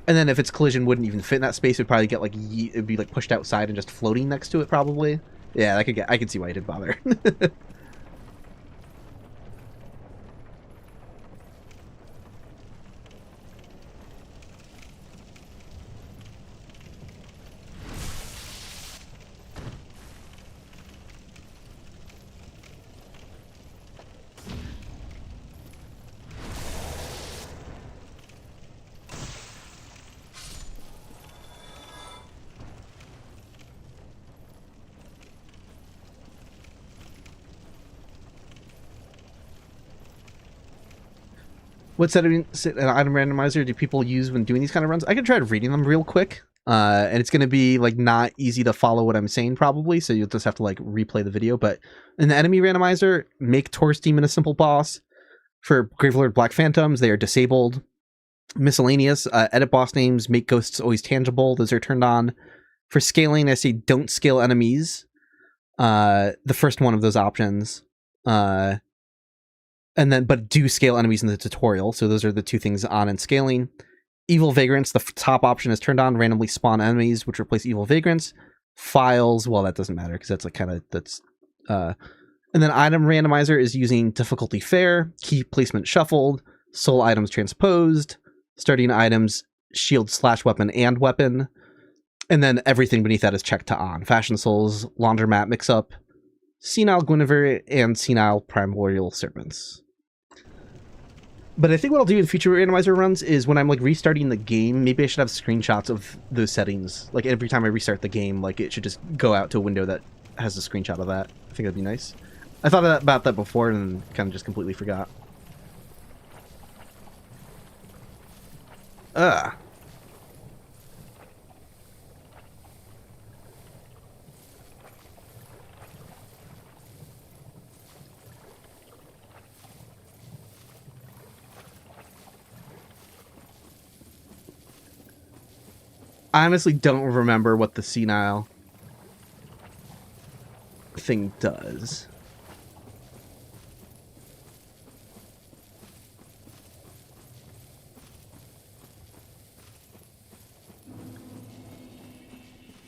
And then if its collision wouldn't even fit in that space, it'd probably get, like, it'd be, like, pushed outside and just floating next to it, probably. Yeah, I could see why you didn't bother. What setting an item randomizer do people use when doing these kind of runs? I can try reading them real quick, and it's going to be like not easy to follow what I'm saying probably, so you'll just have to like replay the video. But in the enemy randomizer, make Taurus Demon a simple boss. For Gravelord Black Phantoms, they are disabled. Miscellaneous, edit boss names, make ghosts always tangible. Those are turned on. For scaling, I say don't scale enemies. The first one of those options. And then, but do scale enemies in the tutorial. So those are the two things on and scaling. Evil Vagrants, the top option is turned on. Randomly spawn enemies, which replace Evil Vagrants. Files, well, that doesn't matter because that's like kind of, that's, and then Item Randomizer is using difficulty fair, key placement shuffled, soul items transposed, starting items, shield / weapon and weapon. And then everything beneath that is checked to on. Fashion Souls, Laundromat Mix-Up, Senile Guinevere, and Senile Primordial Serpents. But I think what I'll do in future randomizer runs is when I'm like restarting the game, maybe I should have screenshots of those settings. Like every time I restart the game, like it should just go out to a window that has a screenshot of that. I think that'd be nice. I thought about that before and kind of just completely forgot. I honestly don't remember what the senile thing does.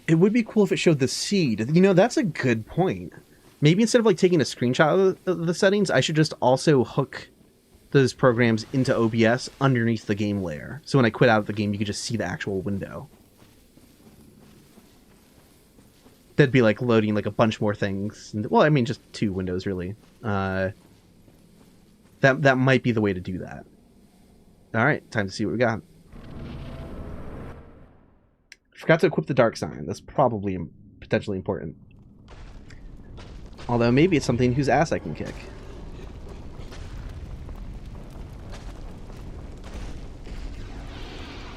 It would be cool if it showed the seed. You know, that's a good point. Maybe instead of like taking a screenshot of the settings, I should just also hook those programs into OBS underneath the game layer. So when I quit out of the game, you could just see the actual window. That'd be like loading like a bunch more things. Well, I mean, just 2 windows really. That might be the way to do that. All right, time to see what we got. Forgot to equip the dark sign. That's probably potentially important. Although maybe it's something whose ass I can kick.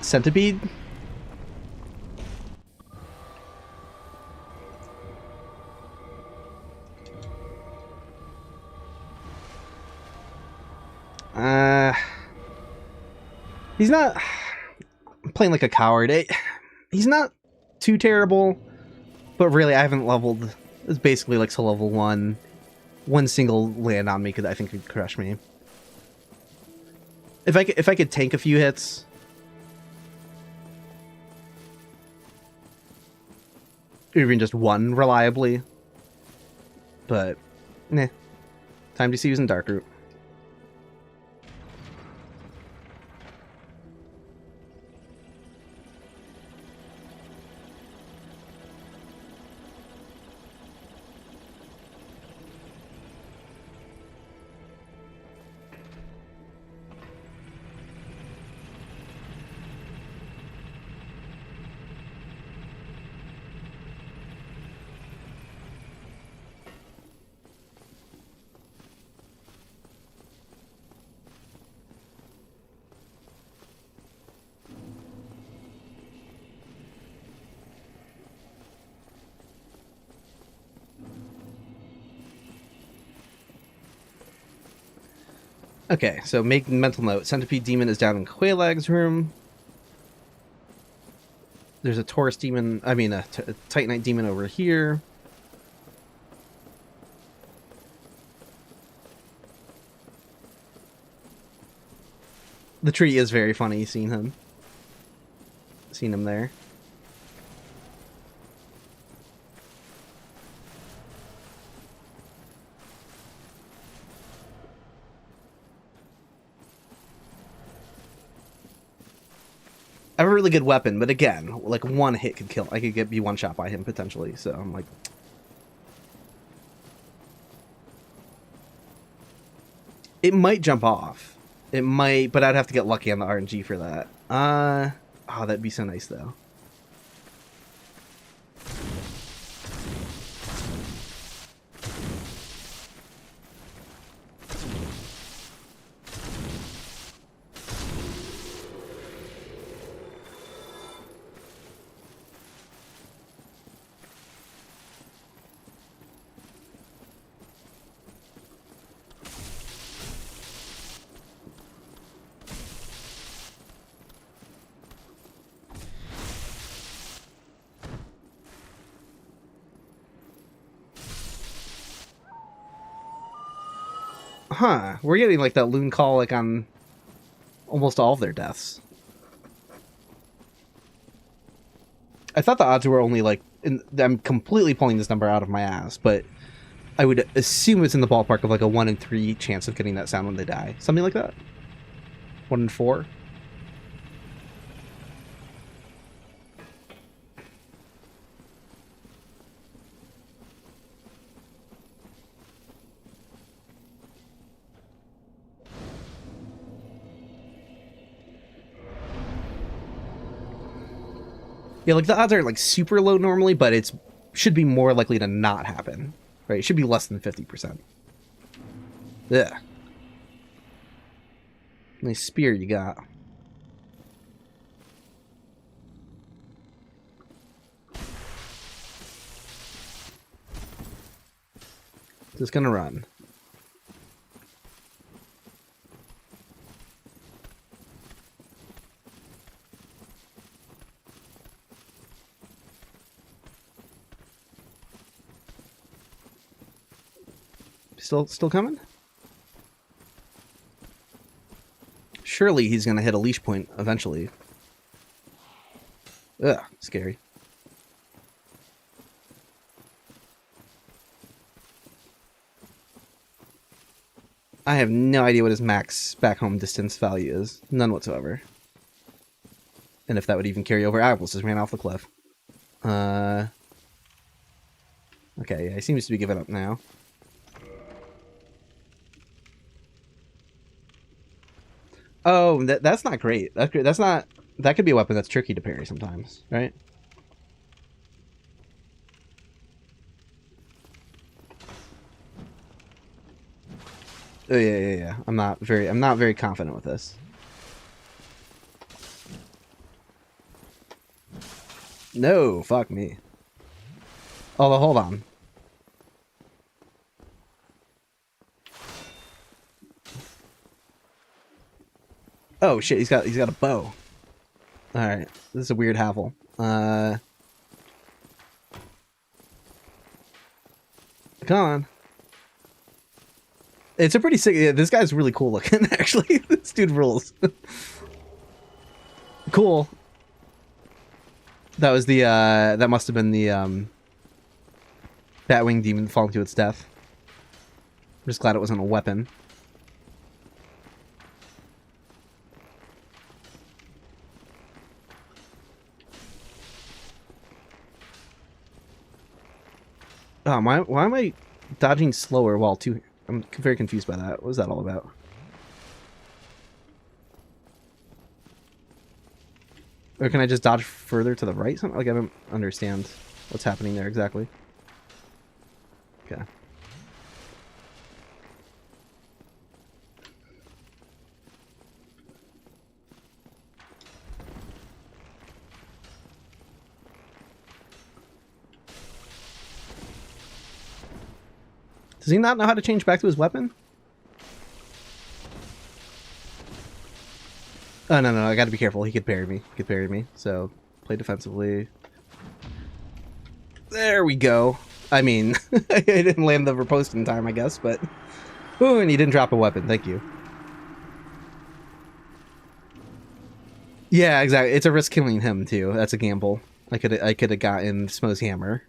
Centipede? He's not... I'm playing like a coward. He's not too terrible, but really I haven't leveled... It's basically like to level 1. One single land on me could, I think, could crush me. If I could tank a few hits... Or even just one reliably. But, nah. Time to see who's in Dark Root. Okay, so make mental note. Centipede Demon is down in Quailag's room. There's a Taurus Demon, a Titanite Demon over here. The tree is very funny seeing him. Seeing him there. I have a really good weapon, but again, like one hit could kill. I could be one shot by him potentially. So I'm like, it might jump off. It might, but I'd have to get lucky on the RNG for that. Oh, that'd be so nice though. Huh, we're getting like that loon call like on almost all of their deaths. I thought the odds were only like, I'm completely pulling this number out of my ass, but I would assume it's in the ballpark of like a 1 in 3 chance of getting that sound when they die. Something like that? 1 in 4? Yeah, like the odds are like super low normally, but it's should be more likely to not happen, right? It should be less than 50%. Yeah. Nice spear you got. Just gonna run. Still coming? Surely he's gonna hit a leash point eventually. Ugh, scary. I have no idea what his max back home distance value is. None whatsoever. And if that would even carry over, I almost just ran off the cliff. Okay, yeah, he seems to be giving up now. Oh, that's not great. That's great. That's not. That could be a weapon that's tricky to parry sometimes, right? Oh, yeah. I'm not very confident with this. No, fuck me. Oh, hold on. Oh shit, he's got a bow. All right, this is a weird Havel. Come on. It's a pretty sick. Yeah, this guy's really cool looking. Actually, this dude rules. Cool. That was the that must have been the Batwing demon falling to its death. I'm just glad it wasn't a weapon. Oh, why am I dodging slower while two? I'm very confused by that. What was that all about? Or can I just dodge further to the right? Something like I don't understand what's happening there exactly. Okay. Does he not know how to change back to his weapon? Oh, no, I gotta be careful. He could parry me. So, play defensively. There we go. I mean, I didn't land the riposte in time, I guess, but... Ooh, and he didn't drop a weapon. Thank you. Yeah, exactly. It's a risk killing him, too. That's a gamble. I could have gotten Smo's hammer.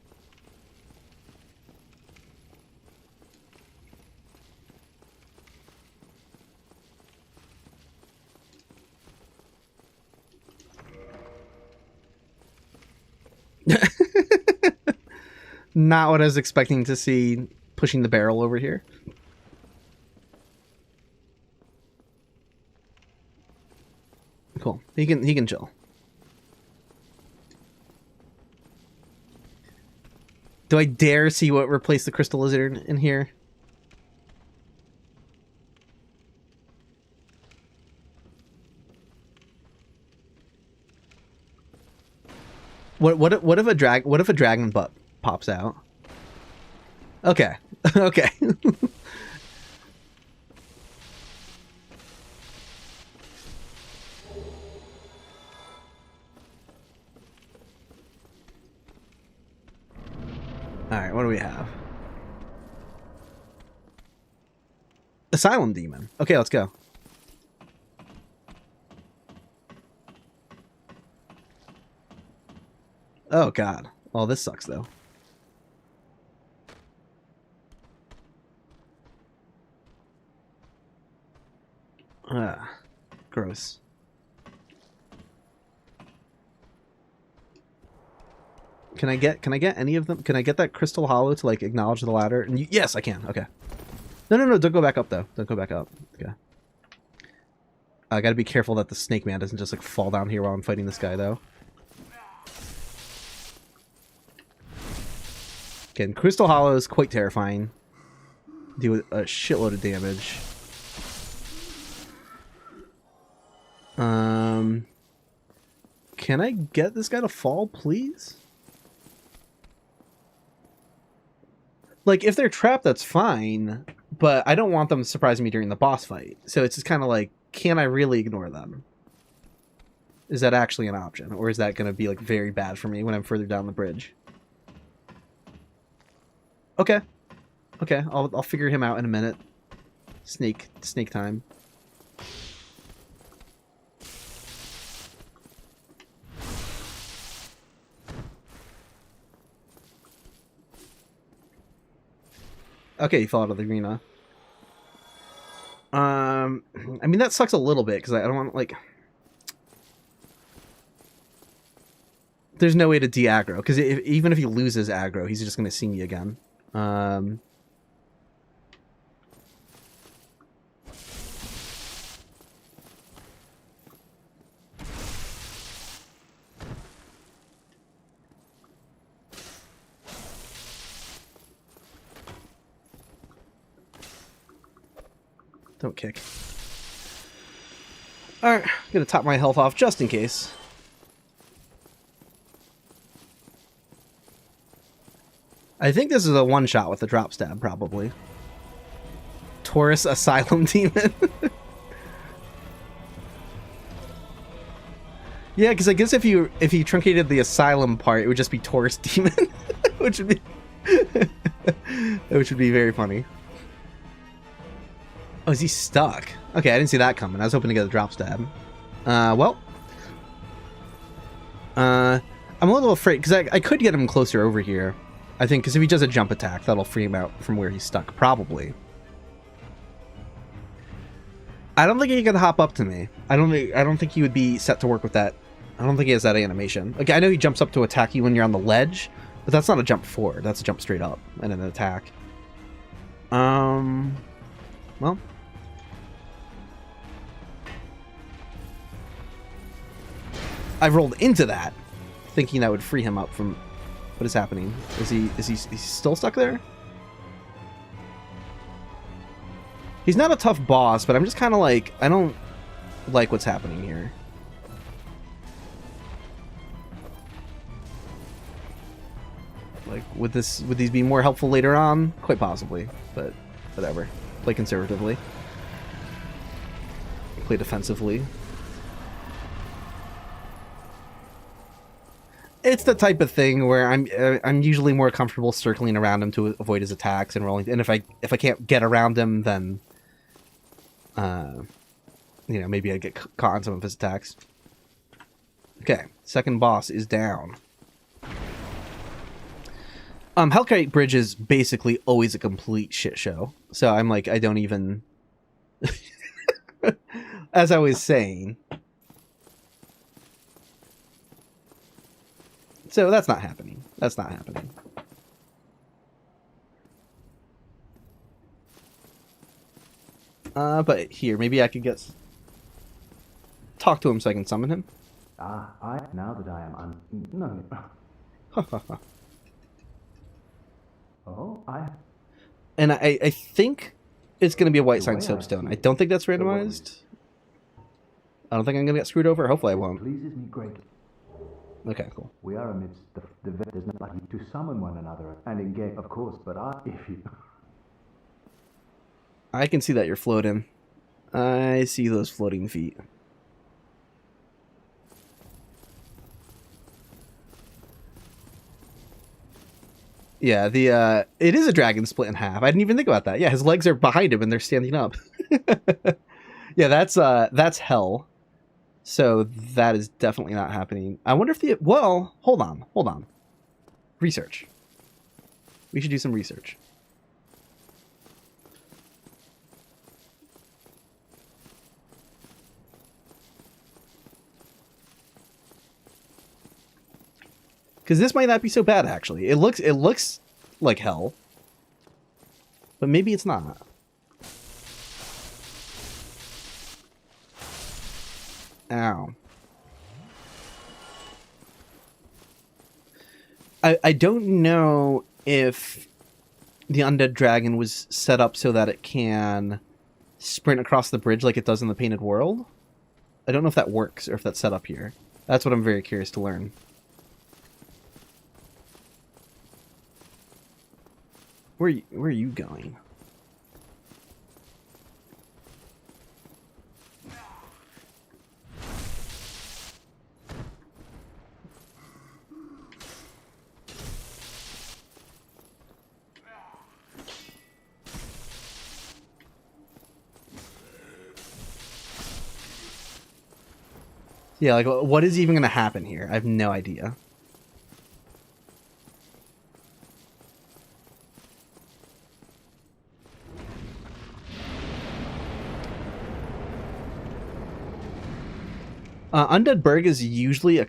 Not what I was expecting to see pushing the barrel over here. Cool. He can chill. Do I dare see what replaced the crystal lizard in here? What if a dragon butt pops out? Okay. Okay. Alright, what do we have? Asylum Demon. Okay, let's go. Oh god. Oh, this sucks though. Gross. Can I get any of them? Can I get that crystal hollow to like acknowledge the ladder? And yes, I can. Okay. No, don't go back up though. Don't go back up. Okay. I gotta be careful that the snake man doesn't just like fall down here while I'm fighting this guy though. Again, crystal hollow is quite terrifying. Do a shitload of damage. Can I get this guy to fall, please? Like, if they're trapped, that's fine, but I don't want them surprising me during the boss fight. So it's just kind of like, can I really ignore them? Is that actually an option? Or is that going to be, like, very bad for me when I'm further down the bridge? Okay. Okay, I'll figure him out in a minute. Snake time. Okay, he fell out of the arena. I mean, that sucks a little bit, because I don't want, like... There's no way to de-aggro, because even if he loses aggro, he's just going to see me again. Don't kick. Alright, I'm gonna top my health off just in case. I think this is a one-shot with the drop stab, probably. Taurus Asylum Demon. Yeah, because I guess if you truncated the Asylum part, it would just be Taurus Demon, which would be which would be very funny. Oh, is he stuck? Okay, I didn't see that coming. I was hoping to get a drop stab. Well, I'm a little afraid because I could get him closer over here. I think because if he does a jump attack, that'll free him out from where he's stuck. Probably. I don't think he can hop up to me. I don't think he would be set to work with that. I don't think he has that animation. Like, I know he jumps up to attack you when you're on the ledge, but that's not a jump forward. That's a jump straight up and an attack. Well. I've rolled into that, thinking that would free him up from what is happening. Is he still stuck there? He's not a tough boss, but I'm just kind of like, I don't like what's happening here. Like, would these be more helpful later on? Quite possibly, but whatever. Play conservatively. Play defensively. It's the type of thing where I'm usually more comfortable circling around him to avoid his attacks and rolling. And if I can't get around him, then you know, maybe I get caught on some of his attacks. Okay, second boss is down. Hellkite Bridge is basically always a complete shit show. So I'm like, I don't even, as I was saying. So that's not happening. That's not happening. But here, maybe I could talk to him so I can summon him. Now that I am no. And I think it's going to be a white sign soapstone. I don't think that's randomized. I don't think I'm going to get screwed over. Hopefully I won't. Pleases me greatly. Okay, cool. We are amidst the there's not like to summon one another and engage, of course, but if you... I can see that you're floating. I see those floating feet. Yeah, it is a dragon split in half. I didn't even think about that. Yeah, his legs are behind him and they're standing up. Yeah, that's hell. So that is definitely not happening. I wonder if well, hold on. Research. We should do some research. Because this might not be so bad, actually. It looks like hell. But maybe it's not. Ow. I don't know if the undead dragon was set up so that it can sprint across the bridge like it does in the Painted World. I don't know if that works or if that's set up here. That's what I'm very curious to learn. Where are you going? Yeah, like, what is even going to happen here? I have no idea. Undead Burg is usually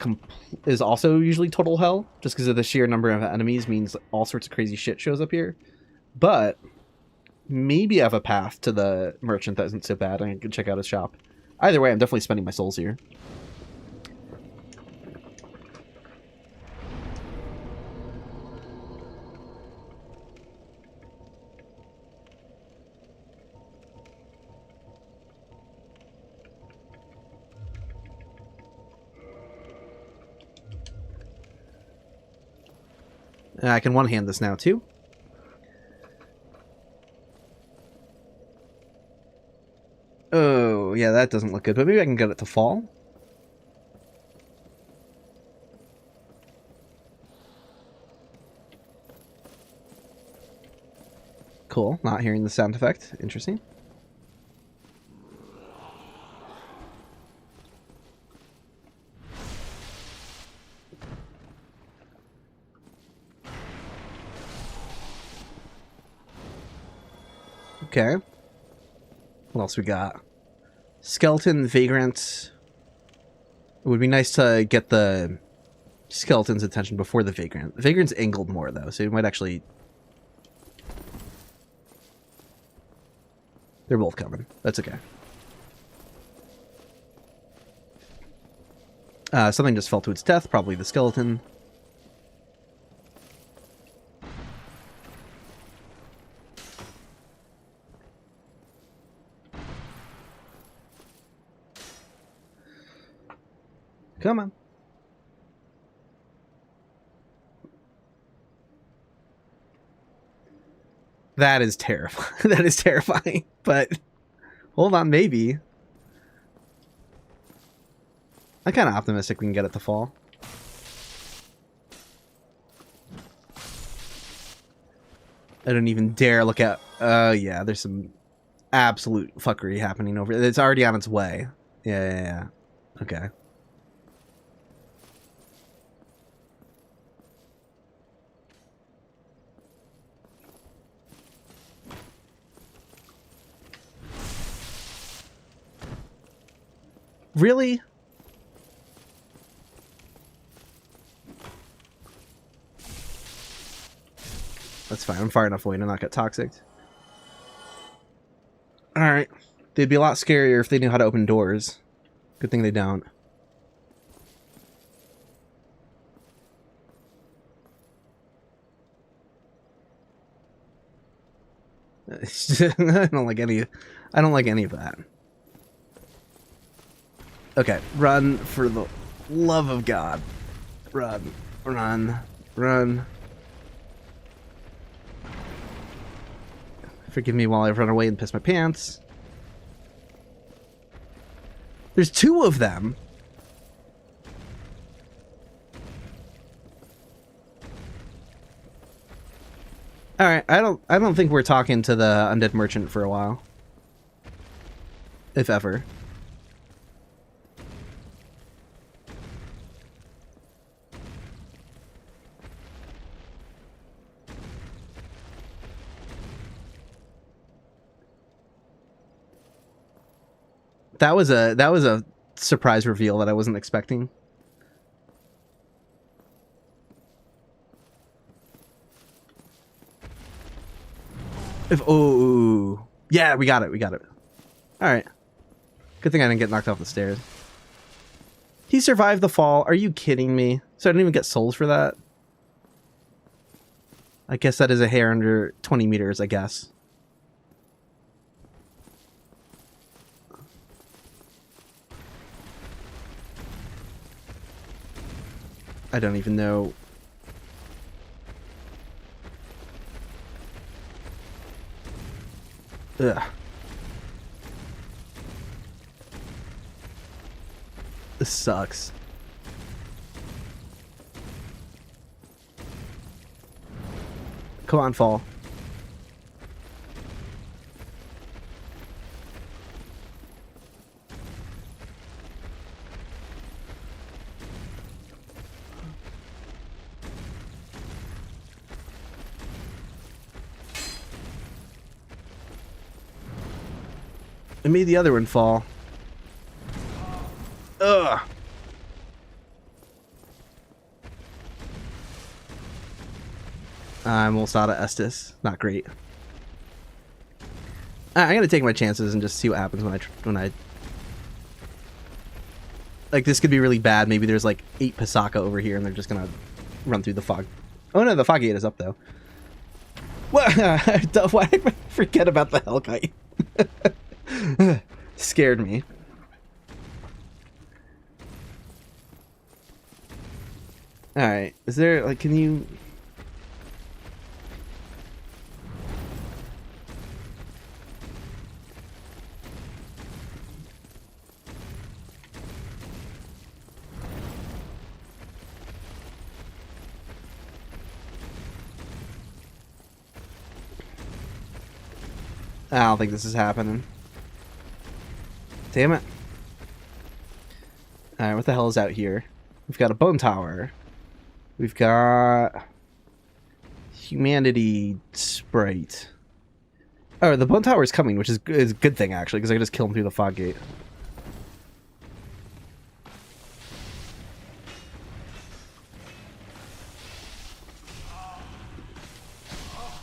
also usually total hell, just because of the sheer number of enemies means all sorts of crazy shit shows up here. But maybe I have a path to the merchant that isn't so bad. I can check out his shop. Either way, I'm definitely spending my souls here. I can one-hand this now, too. Oh, yeah, that doesn't look good, but maybe I can get it to fall. Cool, not hearing the sound effect. Interesting. Okay. What else we got? Skeleton, Vagrant. It would be nice to get the skeleton's attention before the Vagrant. The Vagrant's angled more, though, so you might actually... They're both coming. That's okay. Something just fell to its death, probably the skeleton. Come on. That is terrifying. That is terrifying. But hold on, maybe. I'm kind of optimistic we can get it to fall. I don't even dare look at... yeah, there's some absolute fuckery happening over... It's already on its way. Yeah. Okay. Really? That's fine. I'm far enough away to not get toxic. Alright. They'd be a lot scarier if they knew how to open doors. Good thing they don't. I don't like any of that. Okay, run for the love of God. Run. Forgive me while I run away and piss my pants. There's 2 of them. Alright, I don't think we're talking to the undead merchant for a while. If ever. That was a surprise reveal that I wasn't expecting. Oh, yeah, we got it. All right. Good thing I didn't get knocked off the stairs. He survived the fall. Are you kidding me? So I didn't even get souls for that. I guess that is a hair under 20 meters, I guess. I don't even know. Ugh. This sucks. Come on, fall. It made the other one fall. Ugh. I'm almost out of Estus. Not great. I'm gonna take my chances and just see what happens when I like, this could be really bad. Maybe there's like 8 Pasaka over here and they're just gonna run through the fog. Oh no, the fog gate is up though. What? Why did I forget about the Hellkite? Scared me. Alright, is there, like, can you... I don't think this is happening. Damn it. Alright, what the hell is out here? We've got a bone tower. We've got... humanity sprite. Oh, the bone tower is coming, which is a good thing, actually, because I can just kill him through the fog gate.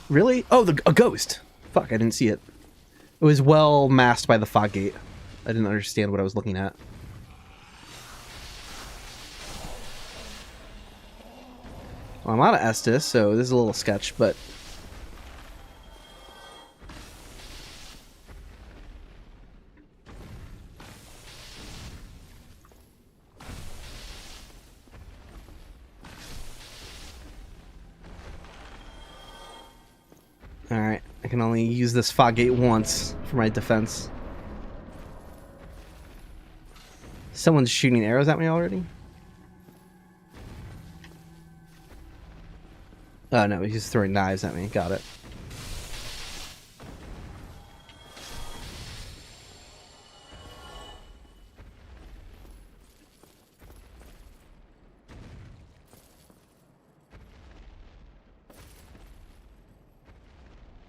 Really? Oh, a ghost! Fuck, I didn't see it. It was well masked by the fog gate. I didn't understand what I was looking at. Well, I'm out of Estus, so this is a little sketch, but... Alright, I can only use this fog gate once for my defense. Someone's shooting arrows at me already? Oh no, he's just throwing knives at me. Got it.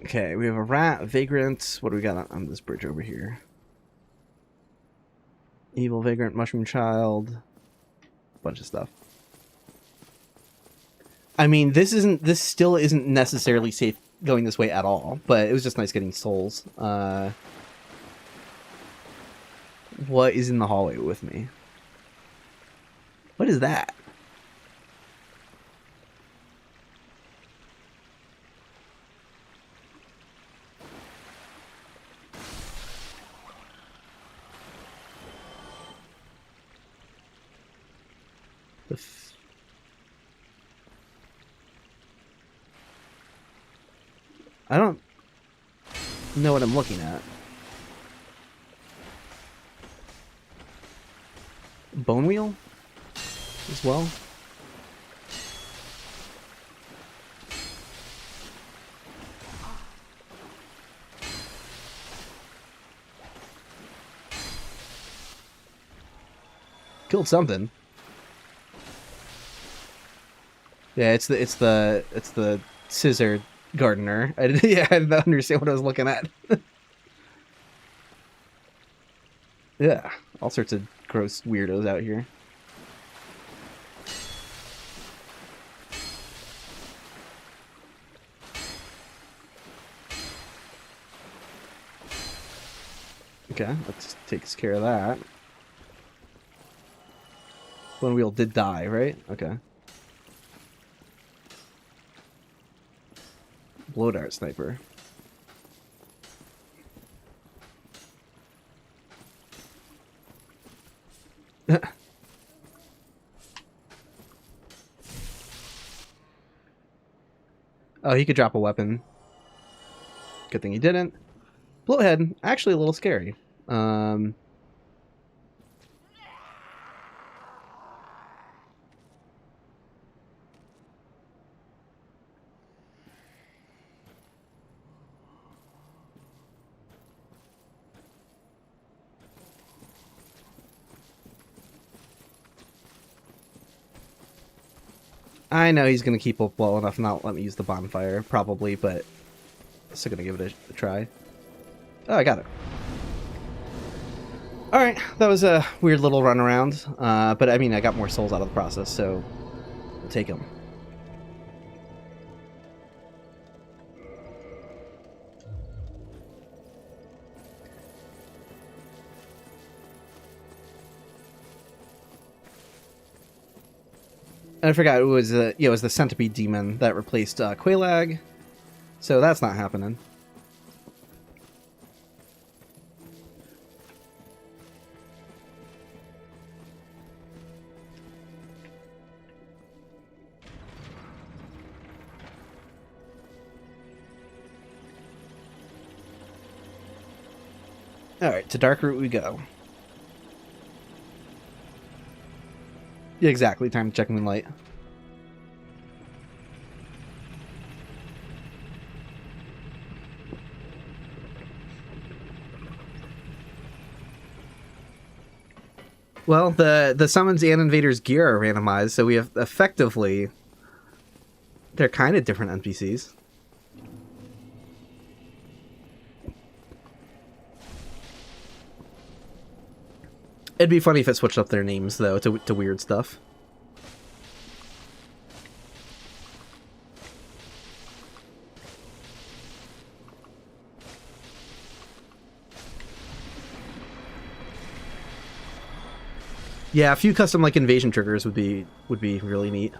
Okay, we have a rat, a vagrant. What do we got on this bridge over here? Evil vagrant, mushroom child, bunch of stuff. I mean, this still isn't necessarily safe going this way at all, but it was just nice getting souls. What is in the hallway with me? What is that? I don't know what I'm looking at. Bone wheel as well. Killed something. Yeah, it's the scissor gardener. I didn't understand what I was looking at. Yeah, all sorts of gross weirdos out here. Okay, that takes care of that. One wheel did die, right? Okay. Blow dart sniper. Oh, he could drop a weapon. Good thing he didn't. Bloathead, actually a little scary. I know he's going to keep up well enough and not let me use the bonfire, probably, but I'm still going to give it a try. Oh, I got it. Alright, that was a weird little run around, but I mean, I got more souls out of the process, so we'll take them. And I forgot it was it was the centipede demon that replaced Quelaag, so that's not happening. All right, to Dark Route we go. Yeah, exactly. Time to check Moonlight. Well, the summons and invaders gear are randomized, so we have effectively... They're kind of different NPCs. It'd be funny if it switched up their names, though, to weird stuff. Yeah, a few custom like invasion triggers would be really neat.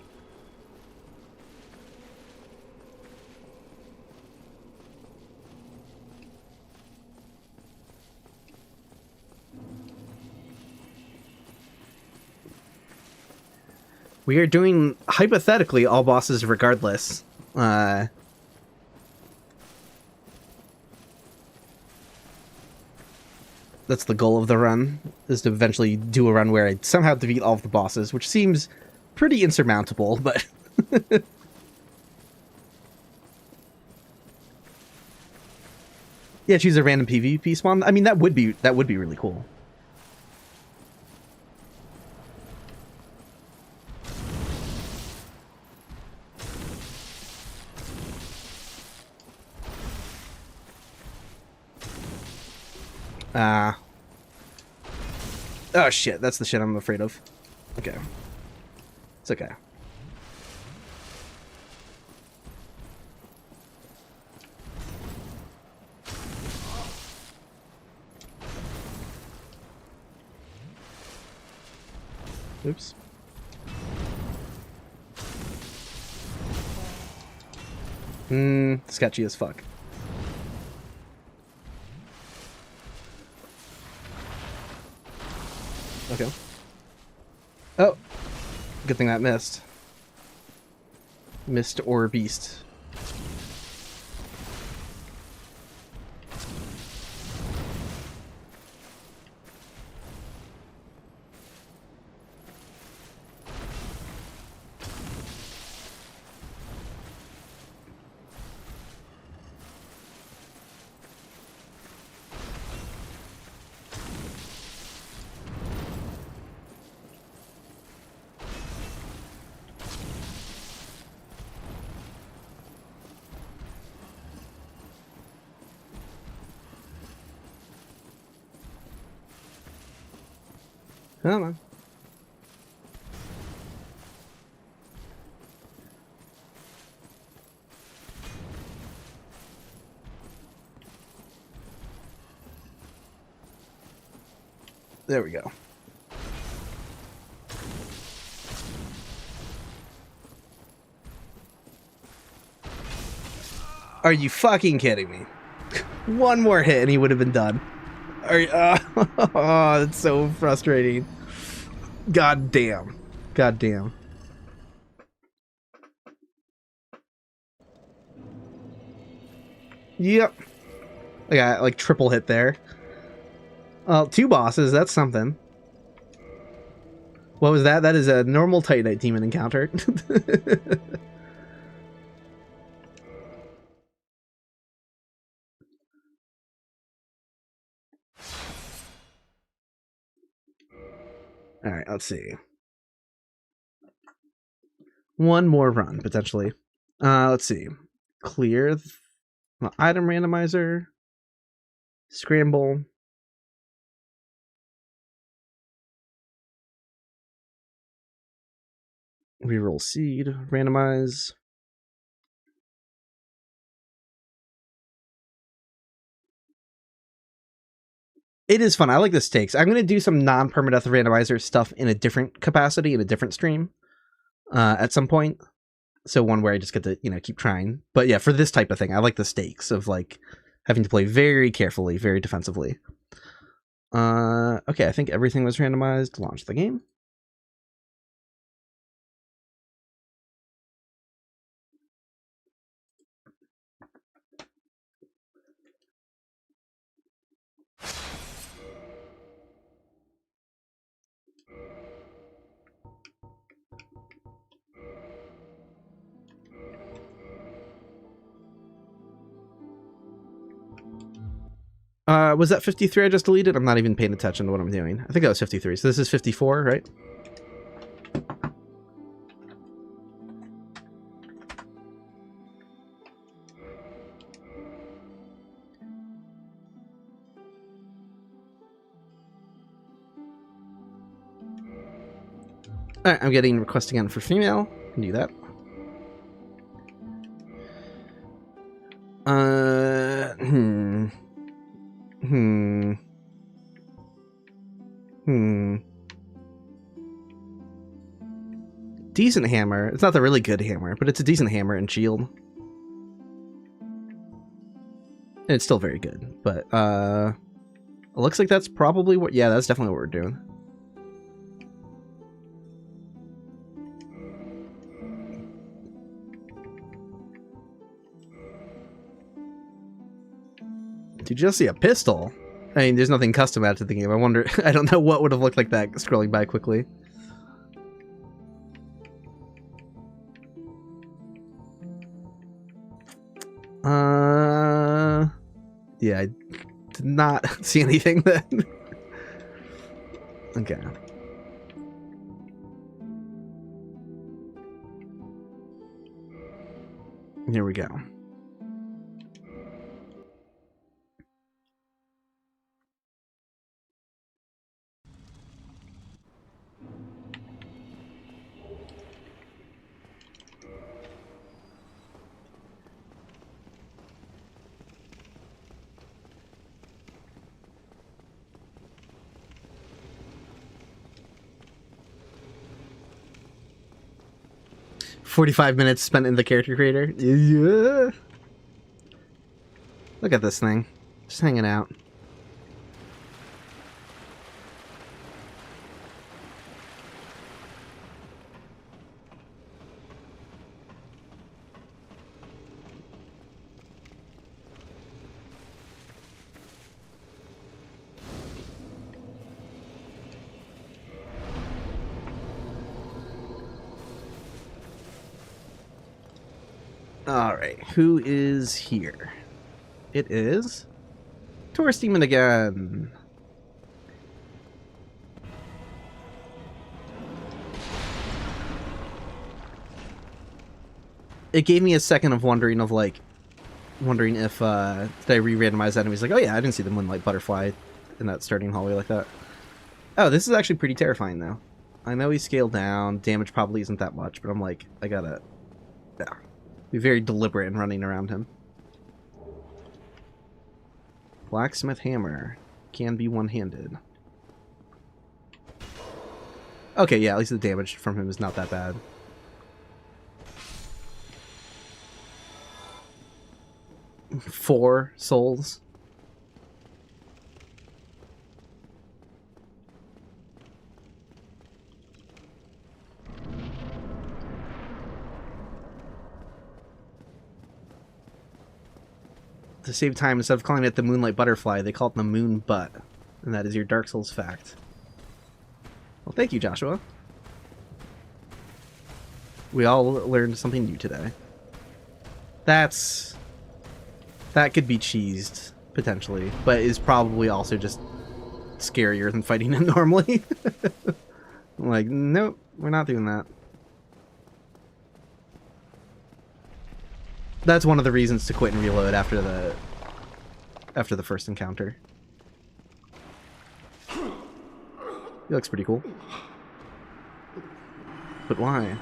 We are doing, hypothetically, all bosses regardless. That's the goal of the run, is to eventually do a run where I somehow defeat all of the bosses, which seems pretty insurmountable, but... Yeah, choose a random PvP spawn. I mean, that would be really cool. Oh shit, that's the shit I'm afraid of. Okay. It's okay. Oops. Sketchy as fuck. Okay. Oh! Good thing that missed. Missed or beast. Come on. There we go. Are you fucking kidding me? One more hit and he would have been done. Are you, oh, that's so frustrating. God damn. God damn. Yep. I got like triple hit there. Well, 2 bosses, that's something. What was that? That is a normal Titanite demon encounter. Alright, let's see. One more run, potentially. Let's see. Clear. Item Randomizer. Scramble. Reroll seed. Randomize. It is fun. I like the stakes. I'm going to do some non-permadeath randomizer stuff in a different capacity, in a different stream, at some point. So one where I just get to, keep trying. But yeah, for this type of thing, I like the stakes of, like, having to play very carefully, very defensively. Okay, I think everything was randomized. Launch the game. Was that 53 I just deleted? I'm not even paying attention to what I'm doing. I think that was 53. So this is 54, right? Alright, I'm getting request again for female. Can do that. Decent hammer. It's not the really good hammer, but it's a decent hammer and shield. And it's still very good, but it looks like that's probably what, yeah, that's definitely what we're doing. Did you just see a pistol? I mean, there's nothing custom added to the game. I wonder, I don't know what would have looked like that scrolling by quickly. Yeah, I did not see anything then. Okay. Here we go. "45 minutes spent in the character creator." Yeah. Look at this thing. Just hanging out. Alright, who is here? It is Tourist Demon again. It gave me a second of wondering if did I re-randomize enemies? Like, oh yeah, I didn't see the Moonlight Butterfly in that starting hallway like that. Oh, this is actually pretty terrifying though. I know he's scaled down, damage probably isn't that much, but I'm like, I gotta, yeah, be very deliberate in running around him. Blacksmith hammer can be one-handed. Okay, yeah, at least the damage from him is not that bad. Four souls. To save time, instead of calling it the Moonlight Butterfly, they call it the Moon Butt. And that is your Dark Souls fact. Well, thank you, Joshua. We all learned something new today. That could be cheesed, potentially, but is probably also just scarier than fighting him normally. I'm like, nope, we're not doing that. That's one of the reasons to quit and reload after the first encounter. He looks pretty cool. But why?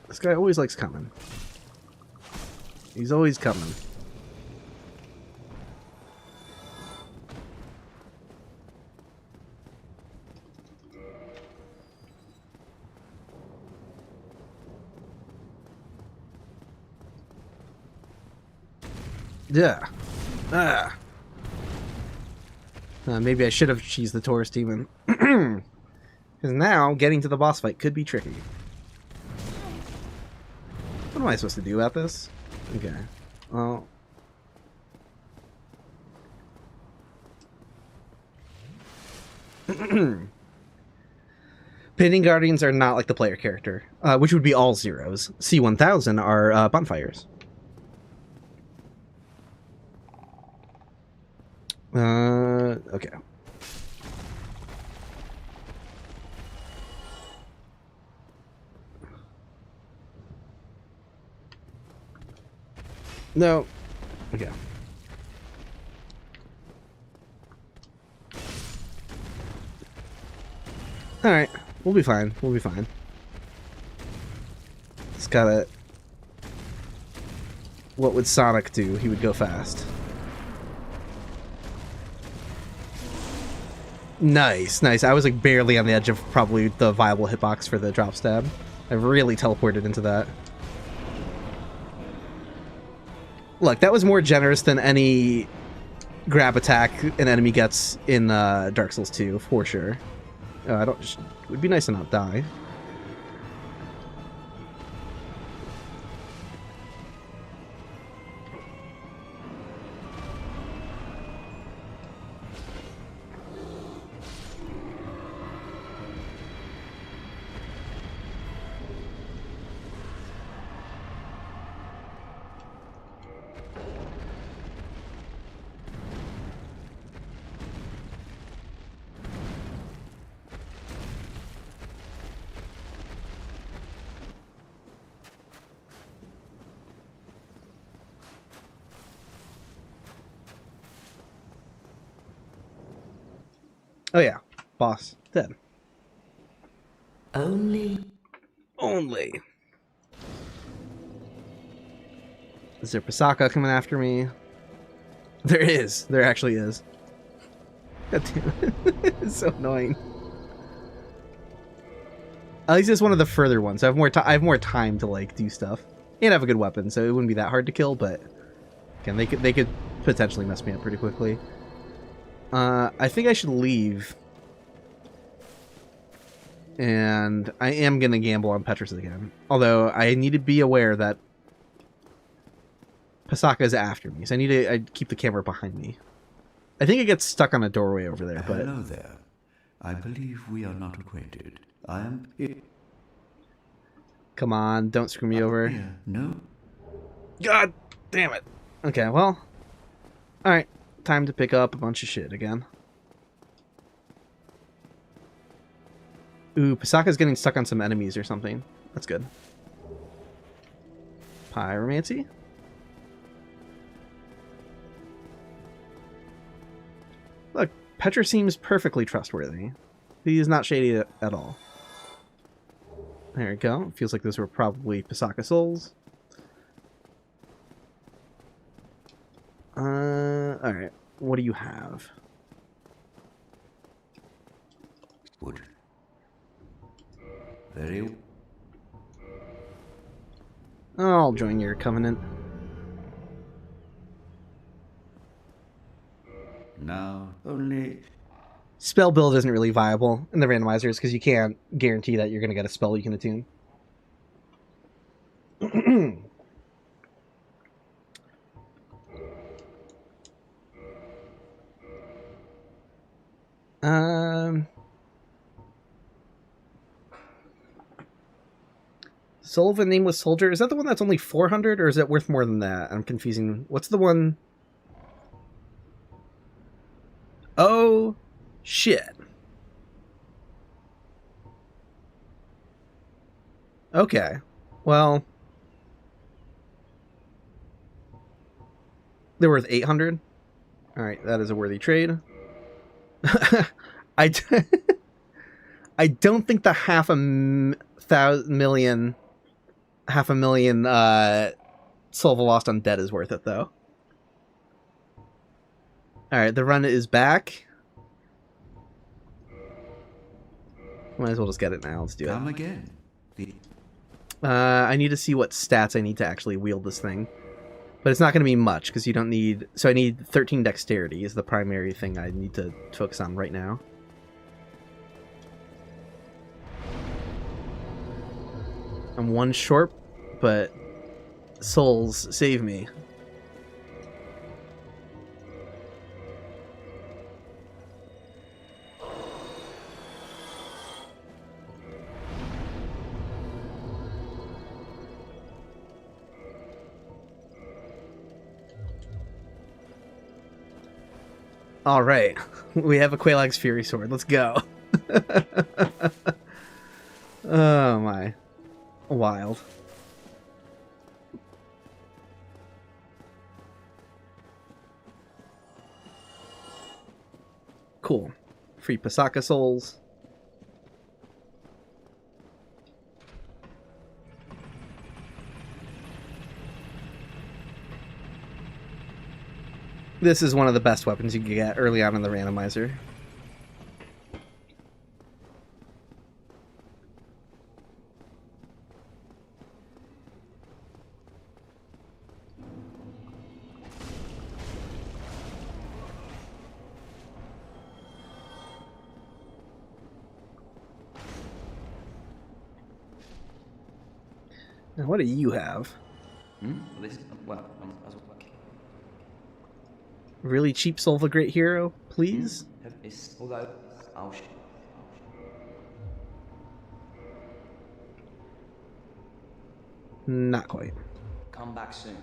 This guy always likes coming. He's always coming. Yeah. Ah. Maybe I should have cheesed the Taurus Demon. Because now, getting to the boss fight could be tricky. What am I supposed to do about this? Okay. Well... Painting Guardians are not like the player character, which would be all zeros. C1000 are bonfires. Okay. No. Okay. Alright. We'll be fine. We'll be fine. It's gotta... What would Sonic do? He would go fast. Nice, nice. I was like barely on the edge of probably the viable hitbox for the drop stab. I really teleported into that. Look, that was more generous than any grab attack an enemy gets in Dark Souls 2, for sure. I don't. It would be nice to not die. Oh yeah, boss dead. Only Only. Is there Pasaka coming after me? There is. There actually is. God damn it. It's so annoying. At least it's one of the further ones. I have more time to like do stuff. And I have a good weapon, so it wouldn't be that hard to kill, but again, they could potentially mess me up pretty quickly. I think I should leave. And I am going to gamble on Petrus again. Although, I need to be aware that Pasaka is after me. So I need to keep the camera behind me. I think it gets stuck on a doorway over there, but... Hello there. I believe we are not acquainted. I am... Come on, don't screw me over. Here. No? God damn it. Okay, well... Alright. Time to pick up a bunch of shit again. Ooh, Pasaka's getting stuck on some enemies or something. That's good. Pyromancy? Look, Petra seems perfectly trustworthy. He is not shady at all. There we go. Feels like those were probably Pasaka souls. Alright. What do you have? Wood. Very... I'll join your covenant. Now, only... Spell build isn't really viable in the randomizers because you can't guarantee that you're going to get a spell you can attune. Soul of a Nameless Soldier. Is that the one that's only 400 or is it worth more than that? I'm confusing. What's the one? Oh, shit. Okay. Well, they're worth 800. All right, that is a worthy trade. I don't think the half a million Soul of a Lost Undead is worth it though. All right, the run is back. Might as well just get it now. Let's do it. Come again. I need to see what stats I need to actually wield this thing. But it's not going to be much, because you don't need... So I need 13 dexterity is the primary thing I need to focus on right now. I'm one short, but souls save me. All right, we have a Quelaag's Fury Sword. Let's go. Oh my, wild. Cool. Free Pasaka souls. This is one of the best weapons you can get early on in the randomizer. Now, what do you have? Well, Really cheap soul of a great hero, please? it's although I'll Not quite. come back soon.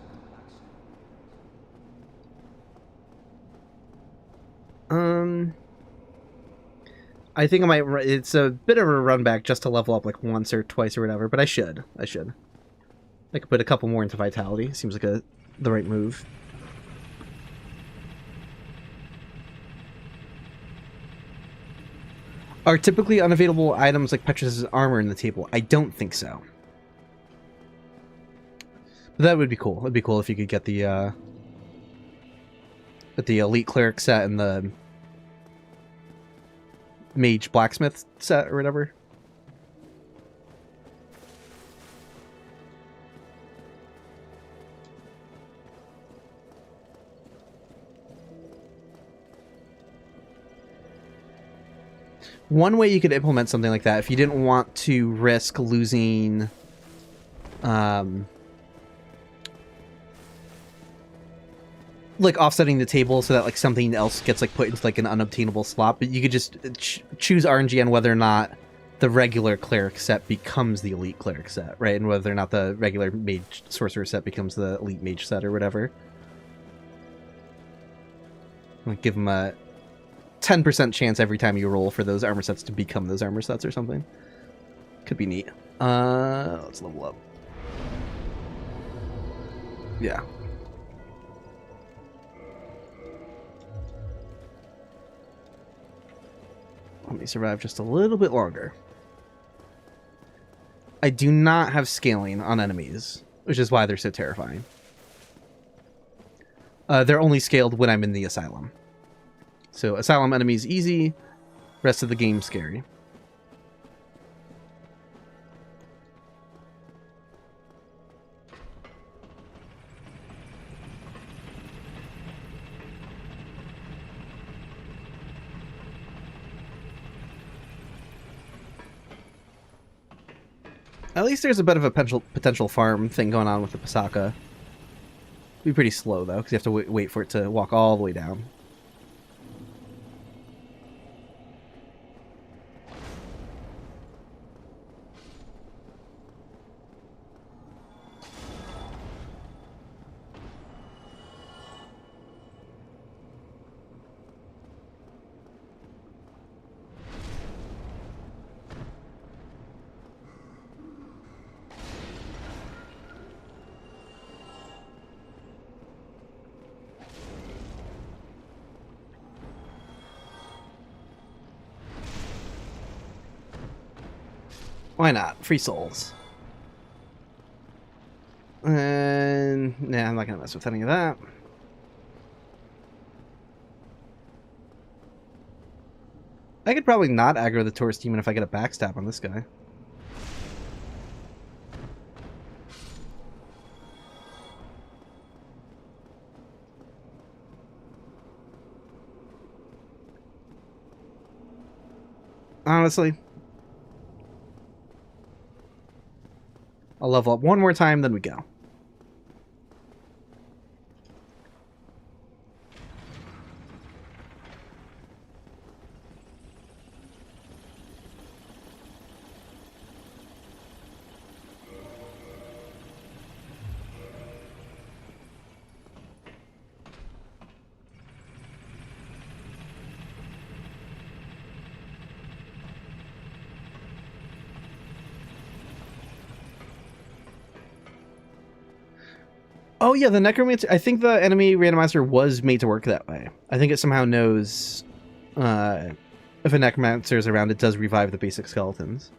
I think I might. It's a bit of a run back just to level up like once or twice or whatever, but I should. I could put a couple more into Vitality. Seems like the right move. Are typically unavailable items like Petrus's armor in the table? I don't think so. But that would be cool. It'd be cool if you could get the Elite Cleric set and the Mage Blacksmith set or whatever. One way you could implement something like that, if you didn't want to risk losing like offsetting the table so that like something else gets like put into like an unobtainable slot, but you could just choose RNG on whether or not the regular cleric set becomes the elite cleric set, right? And whether or not the regular mage sorcerer set becomes the elite mage set or whatever. Like give them a 10% chance every time you roll for those armor sets to become those armor sets or something. Could be neat. Let's level up. Yeah. Let me survive just a little bit longer. I do not have scaling on enemies, which is why they're so terrifying. They're only scaled when I'm in the Asylum. So Asylum enemies easy, rest of the game scary. At least there's a bit of a potential farm thing going on with the Pasaka. Be pretty slow though, because you have to wait for it to walk all the way down. Why not? Free souls. And nah, I'm not gonna mess with any of that. I could probably not aggro the Taurus demon if I get a backstab on this guy. Honestly, I'll level up one more time, then we go. Oh yeah, the Necromancer. I think the Enemy Randomizer was made to work that way. I think it somehow knows if a Necromancer is around, it does revive the basic skeletons.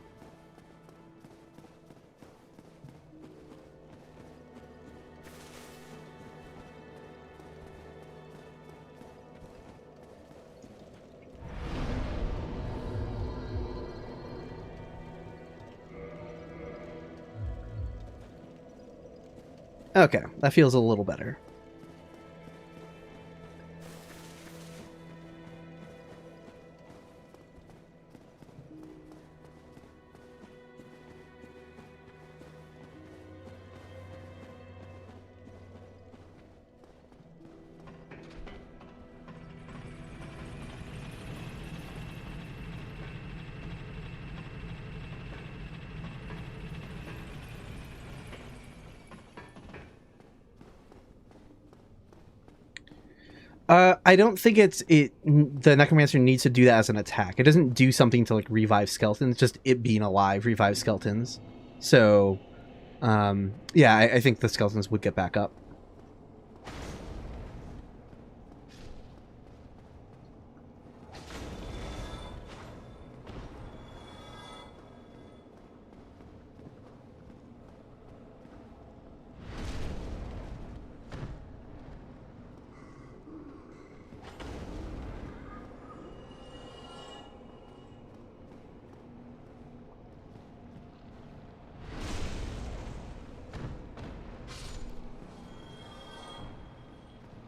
Okay, that feels a little better. I don't think the Necromancer needs to do that as an attack. It doesn't do something to like revive skeletons, just it being alive revives skeletons. So, yeah, I think the skeletons would get back up.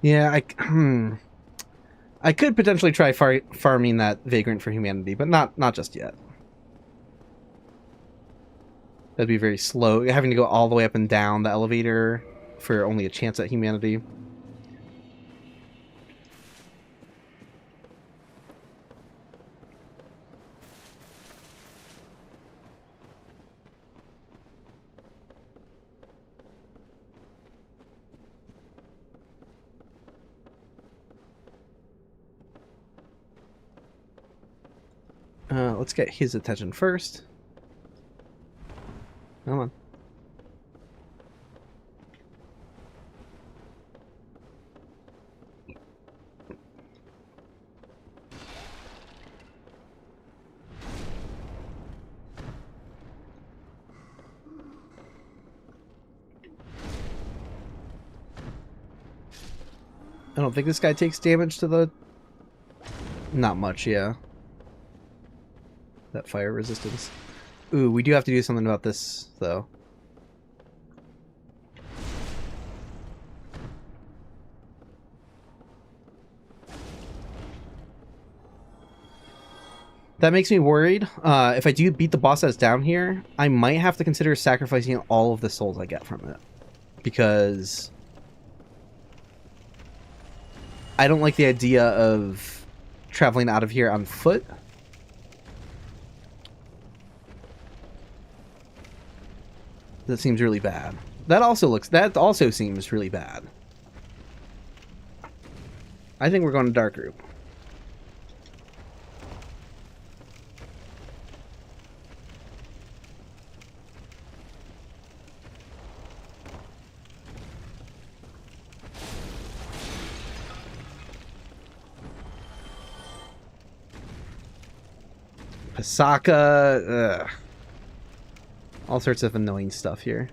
Yeah, I could potentially try farming that Vagrant for Humanity, but not just yet. That'd be very slow, having to go all the way up and down the elevator for only a chance at Humanity. Let's get his attention first. Come on. I don't think this guy takes damage to the... Not much, yeah. That fire resistance. Ooh, we do have to do something about this, though. That makes me worried. If I do beat the boss that's down here, I might have to consider sacrificing all of the souls I get from it. Because I don't like the idea of traveling out of here on foot. That seems really bad. That also seems really bad. I think we're going to Dark Group. Pasaka, ugh. All sorts of annoying stuff here.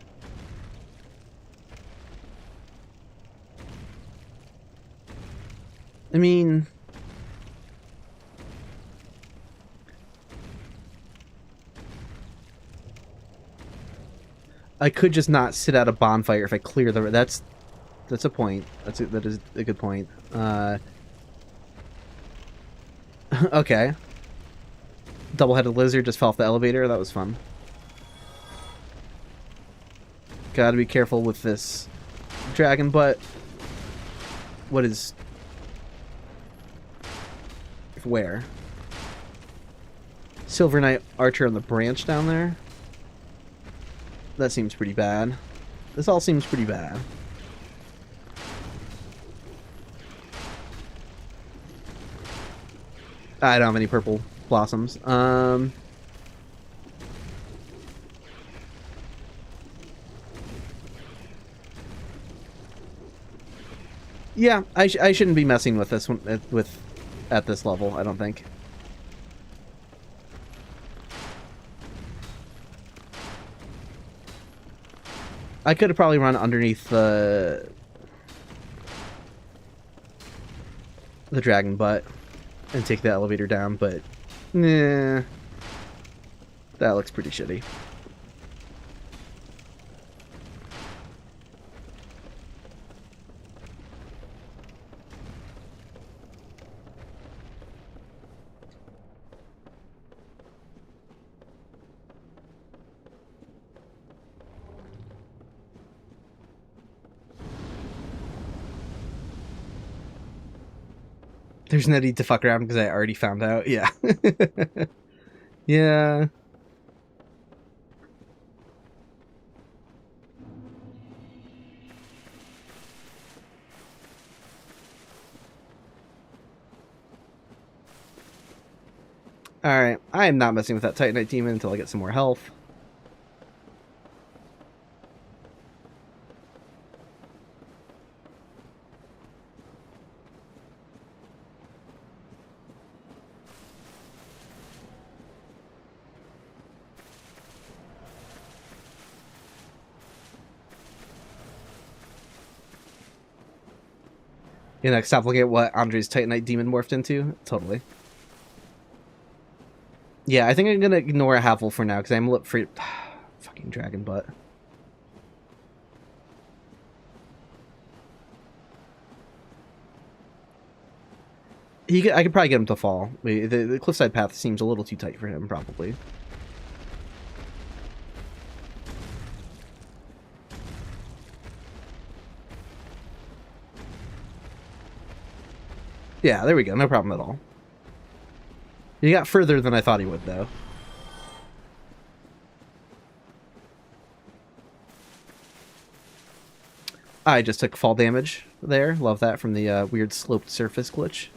I mean... I could just not sit at a bonfire if I clear the... That's a point. That is a good point. Okay. Double-headed lizard just fell off the elevator. That was fun. Gotta be careful with this dragon butt. What is... Where? Silver Knight Archer on the branch down there? That seems pretty bad. This all seems pretty bad. I don't have any purple blossoms. Yeah, I shouldn't be messing with this one at this level, I don't think. I could have probably run underneath the dragon butt and take the elevator down, but nah, that looks pretty shitty. There's no need to fuck around because I already found out. Yeah. Yeah. Alright, I am not messing with that Titanite demon until I get some more health. You know, stop looking at what Andre's Titanite demon morphed into? Totally. Yeah, I think I'm gonna ignore Havel for now, because I'm a little free. Fucking dragon butt. I could probably get him to fall. The cliffside path seems a little too tight for him, probably. Yeah, there we go. No problem at all. He got further than I thought he would, though. I just took fall damage there. Love that from the weird sloped surface glitch.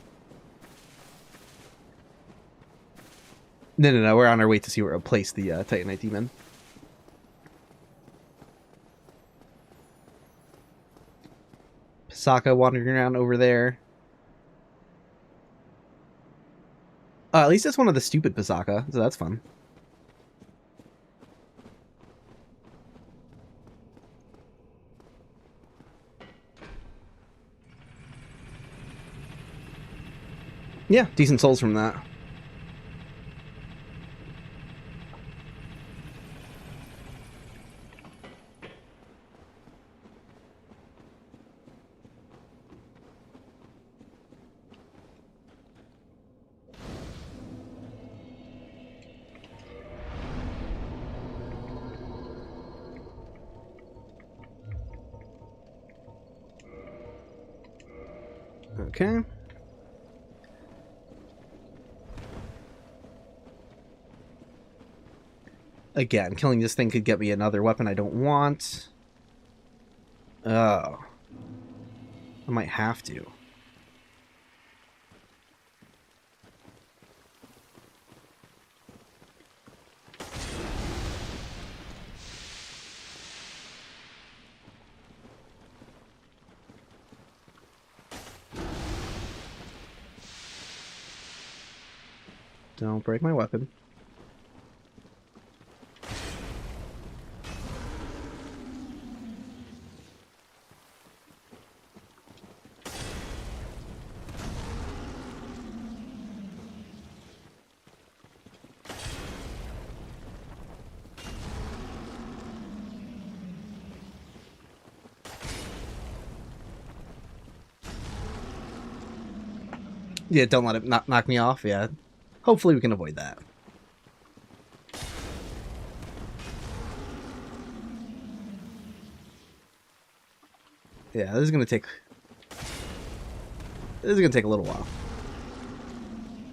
No. We're on our way to see where we'll place the Titanite demon. Pisaka wandering around over there. At least it's one of the stupid Pisaka, so that's fun. Yeah, decent souls from that. Okay. Again, killing this thing could get me another weapon I don't want. Oh. I might have to. Don't break my weapon. Yeah, don't let it knock me off. Yeah. Hopefully we can avoid that. Yeah, this is gonna take a little while.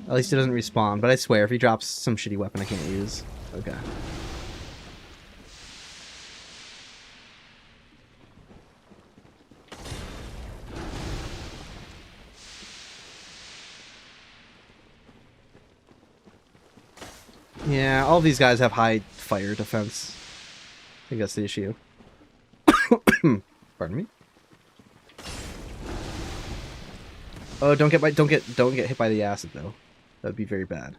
At least it doesn't respawn, but I swear if he drops some shitty weapon I can't use. Okay. Yeah, all these guys have high fire defense. I think that's the issue. Pardon me. Oh, don't get hit by the acid though. That'd be very bad.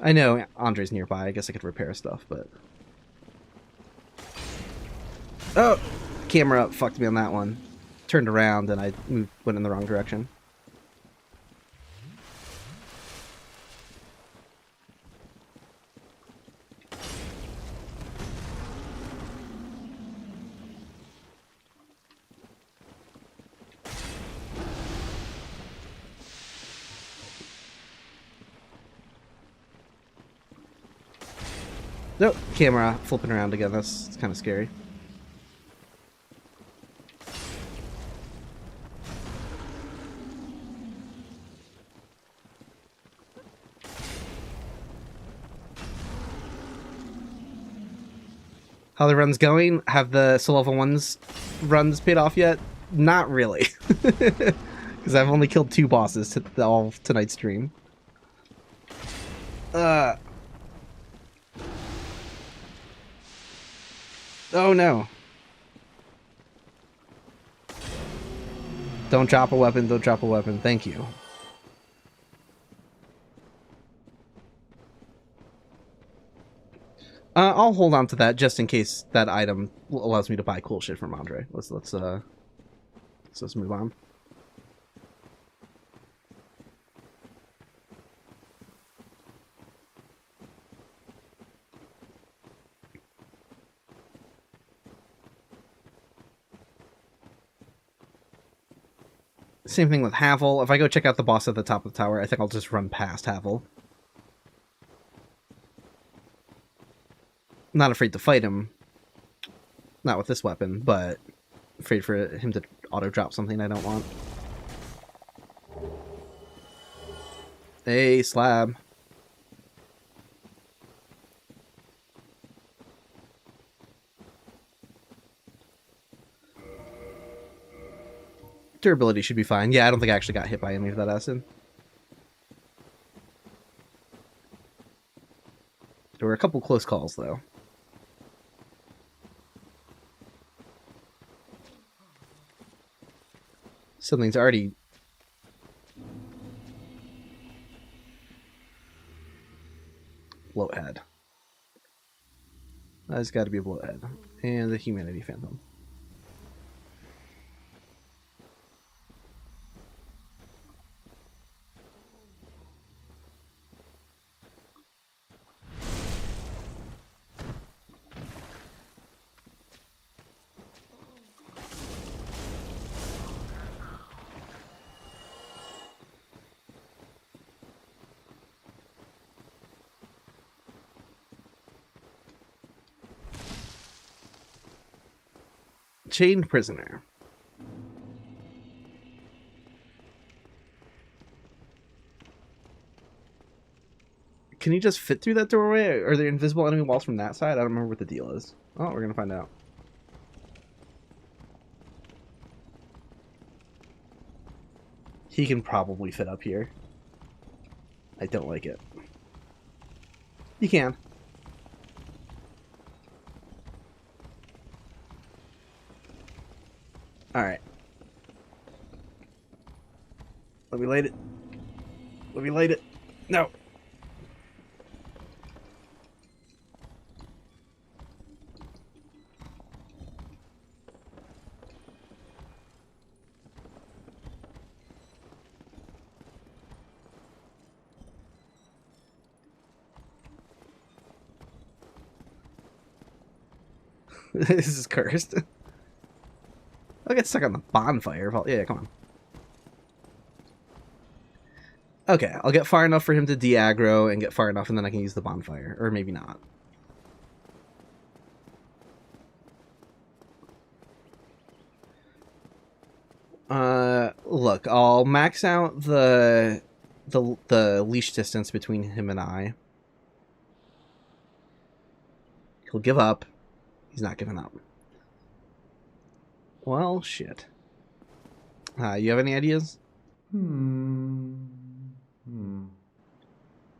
I know Andre's nearby. I guess I could repair stuff, but oh, camera fucked me on that one. Turned around and I went in the wrong direction. Nope, camera flipping around again. That's kind of scary. How the run's going? Have the soul level 1's runs paid off yet? Not really. Because I've only killed 2 bosses all tonight's stream. Oh no. Don't drop a weapon, don't drop a weapon. Thank you. I'll hold on to that just in case that item allows me to buy cool shit from Andre. Let's move on. Same thing with Havel. If I go check out the boss at the top of the tower, I think I'll just run past Havel. Not afraid to fight him. Not with this weapon, but afraid for him to auto-drop something I don't want. Hey, slab. Durability should be fine. Yeah, I don't think I actually got hit by any of that acid. There were a couple close calls, though. Something's already... Bloathead. That's got to be a bloathead. And the Humanity Phantom. Chained prisoner. Can you just fit through that doorway? Are there invisible enemy walls from that side? I don't remember what the deal is. Oh, we're gonna find out. He can probably fit up here. I don't like it. He can. Alright. Let me light it. Let me light it. No. This is cursed. I'll get stuck on the bonfire. Yeah, come on. Okay, I'll get far enough for him to de-aggro and get far enough and then I can use the bonfire. Or maybe not. Look, I'll max out the leash distance between him and I. He'll give up. He's not giving up. Well, shit. You have any ideas?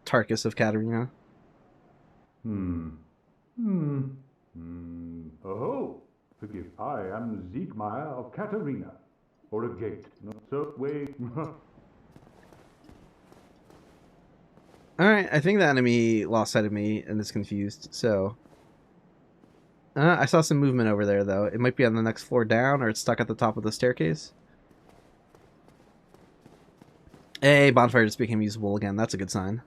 Tarkus of Katarina. Oh, forgive, I am Siegmeyer of Katarina. or a gate. No, so wait. Alright, I think the enemy lost sight of me and is confused, so... I saw some movement over there, though. It might be on the next floor down, or it's stuck at the top of the staircase. Hey, bonfire just became usable again. That's a good sign.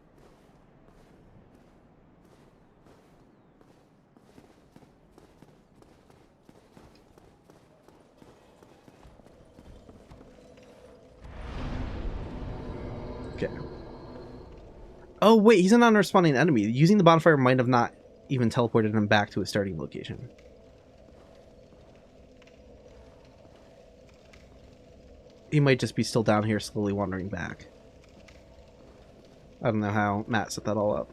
Okay. Oh, wait, he's a non-responding enemy. Using the bonfire might have not even teleported him back to his starting location. He might just be still down here slowly wandering back. I don't know how Matt set that all up.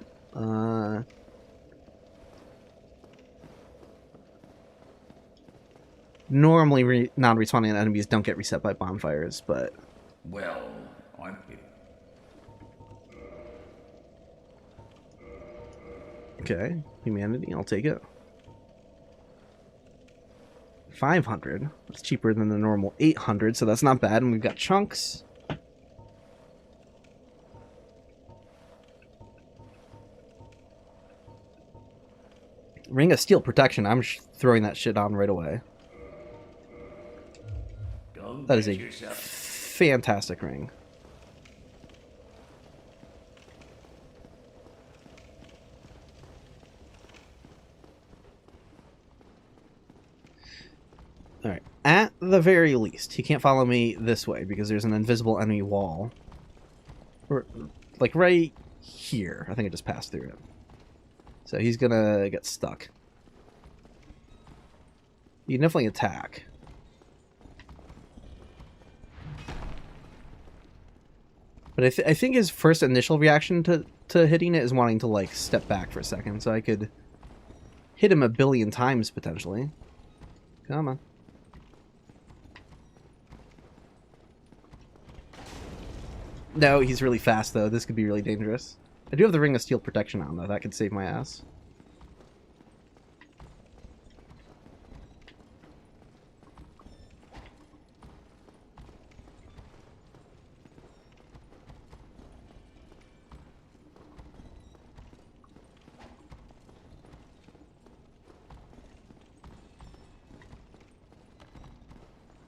Normally non-responding enemies don't get reset by bonfires, but... Well, I'm... Okay, humanity, I'll take it. 500. That's cheaper than the normal 800, so that's not bad. And we've got chunks. Ring of Steel Protection. I'm throwing that shit on right away. Don't That is a get yourself... fantastic ring. Alright, at the very least, he can't follow me this way because there's an invisible enemy wall. Or, like, right here. I think I just passed through it. So he's gonna get stuck. You can definitely attack. But I think his first initial reaction to hitting it is wanting to, like, step back for a second. So I could hit him a billion times, potentially. Come on. No, he's really fast, though. This could be really dangerous. I do have the Ring of Steel Protection on, though. That could save my ass.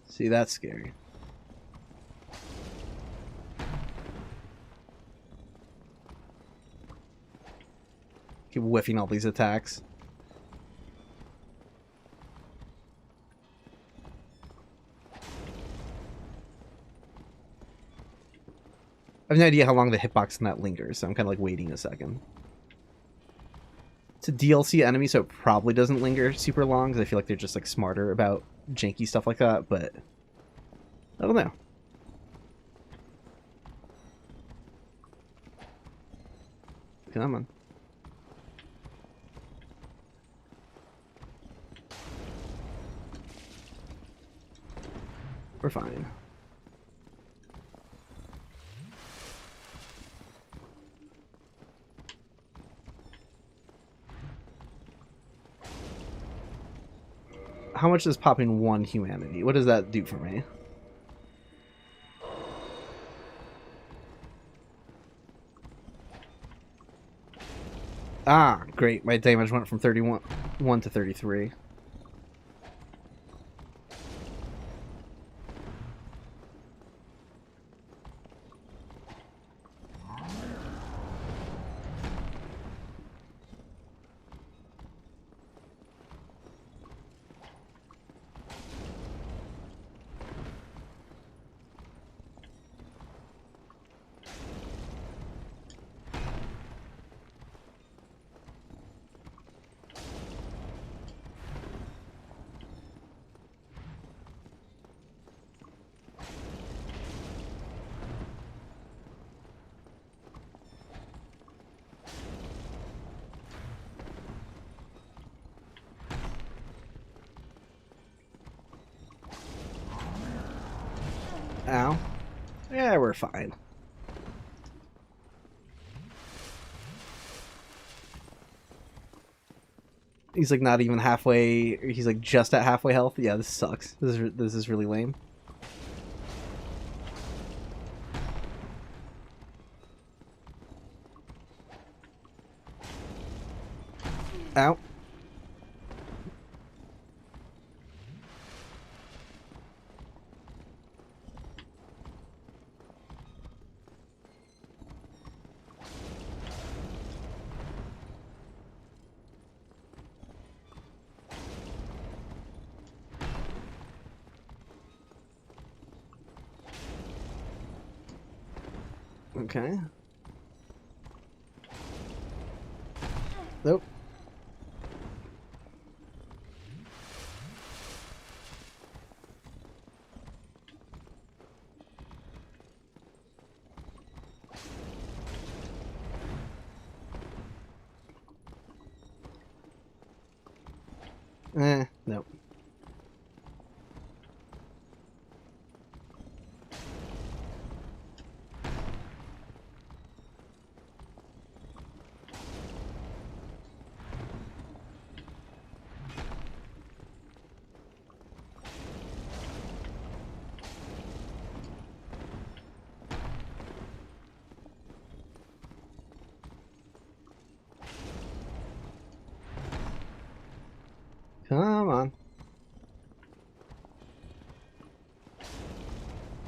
See, that's scary. Keep whiffing all these attacks. I have no idea how long the hitbox on that lingers, so I'm kind of like waiting a second. It's a DLC enemy, so it probably doesn't linger super long, because I feel like they're just like smarter about janky stuff like that, but I don't know. Come on. We're fine. How much is popping one humanity? What does that do for me? Ah, great. My damage went from 31 to 33. Ow. Yeah, we're fine. He's like not even halfway. He's like just at halfway health. Yeah, this sucks. This is really lame. Ow. Okay. Nope. Nope. Come on.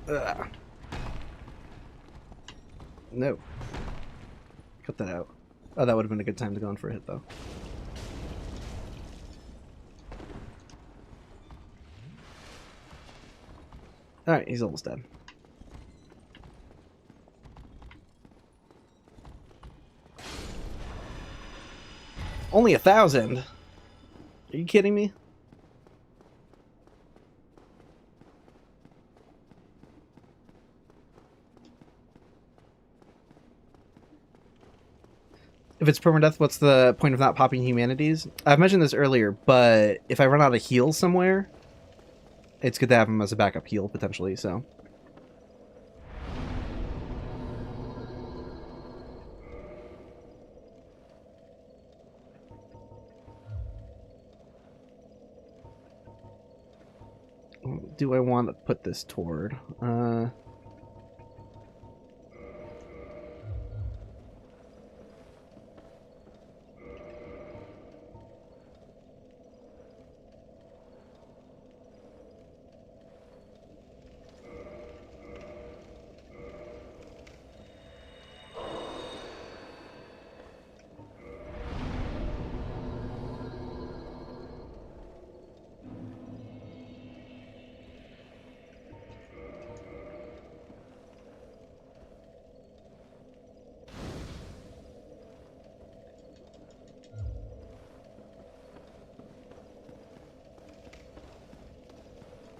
Ugh. No. Cut that out. Oh, that would have been a good time to go in for a hit, though. Alright, he's almost dead. Only 1,000? Are you kidding me? If it's permadeath, what's the point of not popping humanities? I've mentioned this earlier, but if I run out of heals somewhere, it's good to have them as a backup heal, potentially, so. What do I want to put this toward?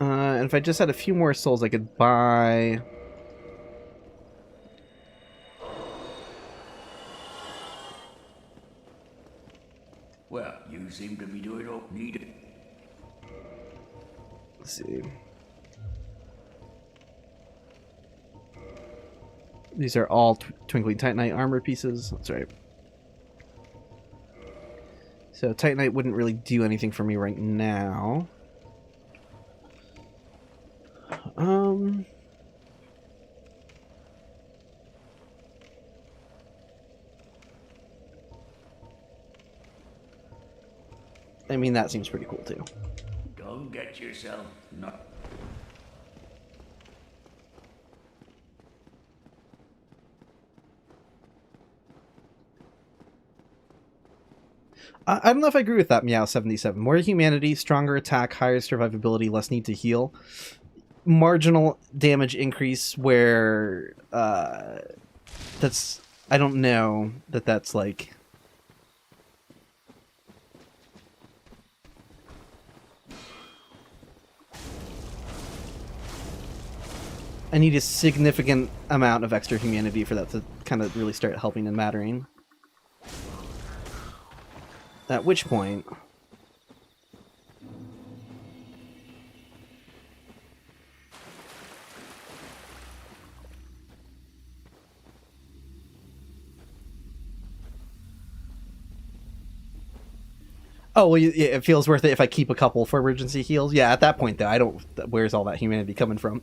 And if I just had a few more souls, I could buy... Well, you seem to be doing all needed. Let's see. These are all Twinkling Titanite armor pieces. That's right. So Titanite wouldn't really do anything for me right now. I mean, that seems pretty cool too. Don't get yourself not. I don't know if I agree with that, Meow77. More humanity, stronger attack, higher survivability, less need to heal. Marginal damage increase where that's... I don't know that that's like... I need a significant amount of extra humanity for that to kind of really start helping and mattering. At which point... Oh, well, it feels worth it if I keep a couple for emergency heals. Yeah, at that point, though, I don't... Where's all that humanity coming from?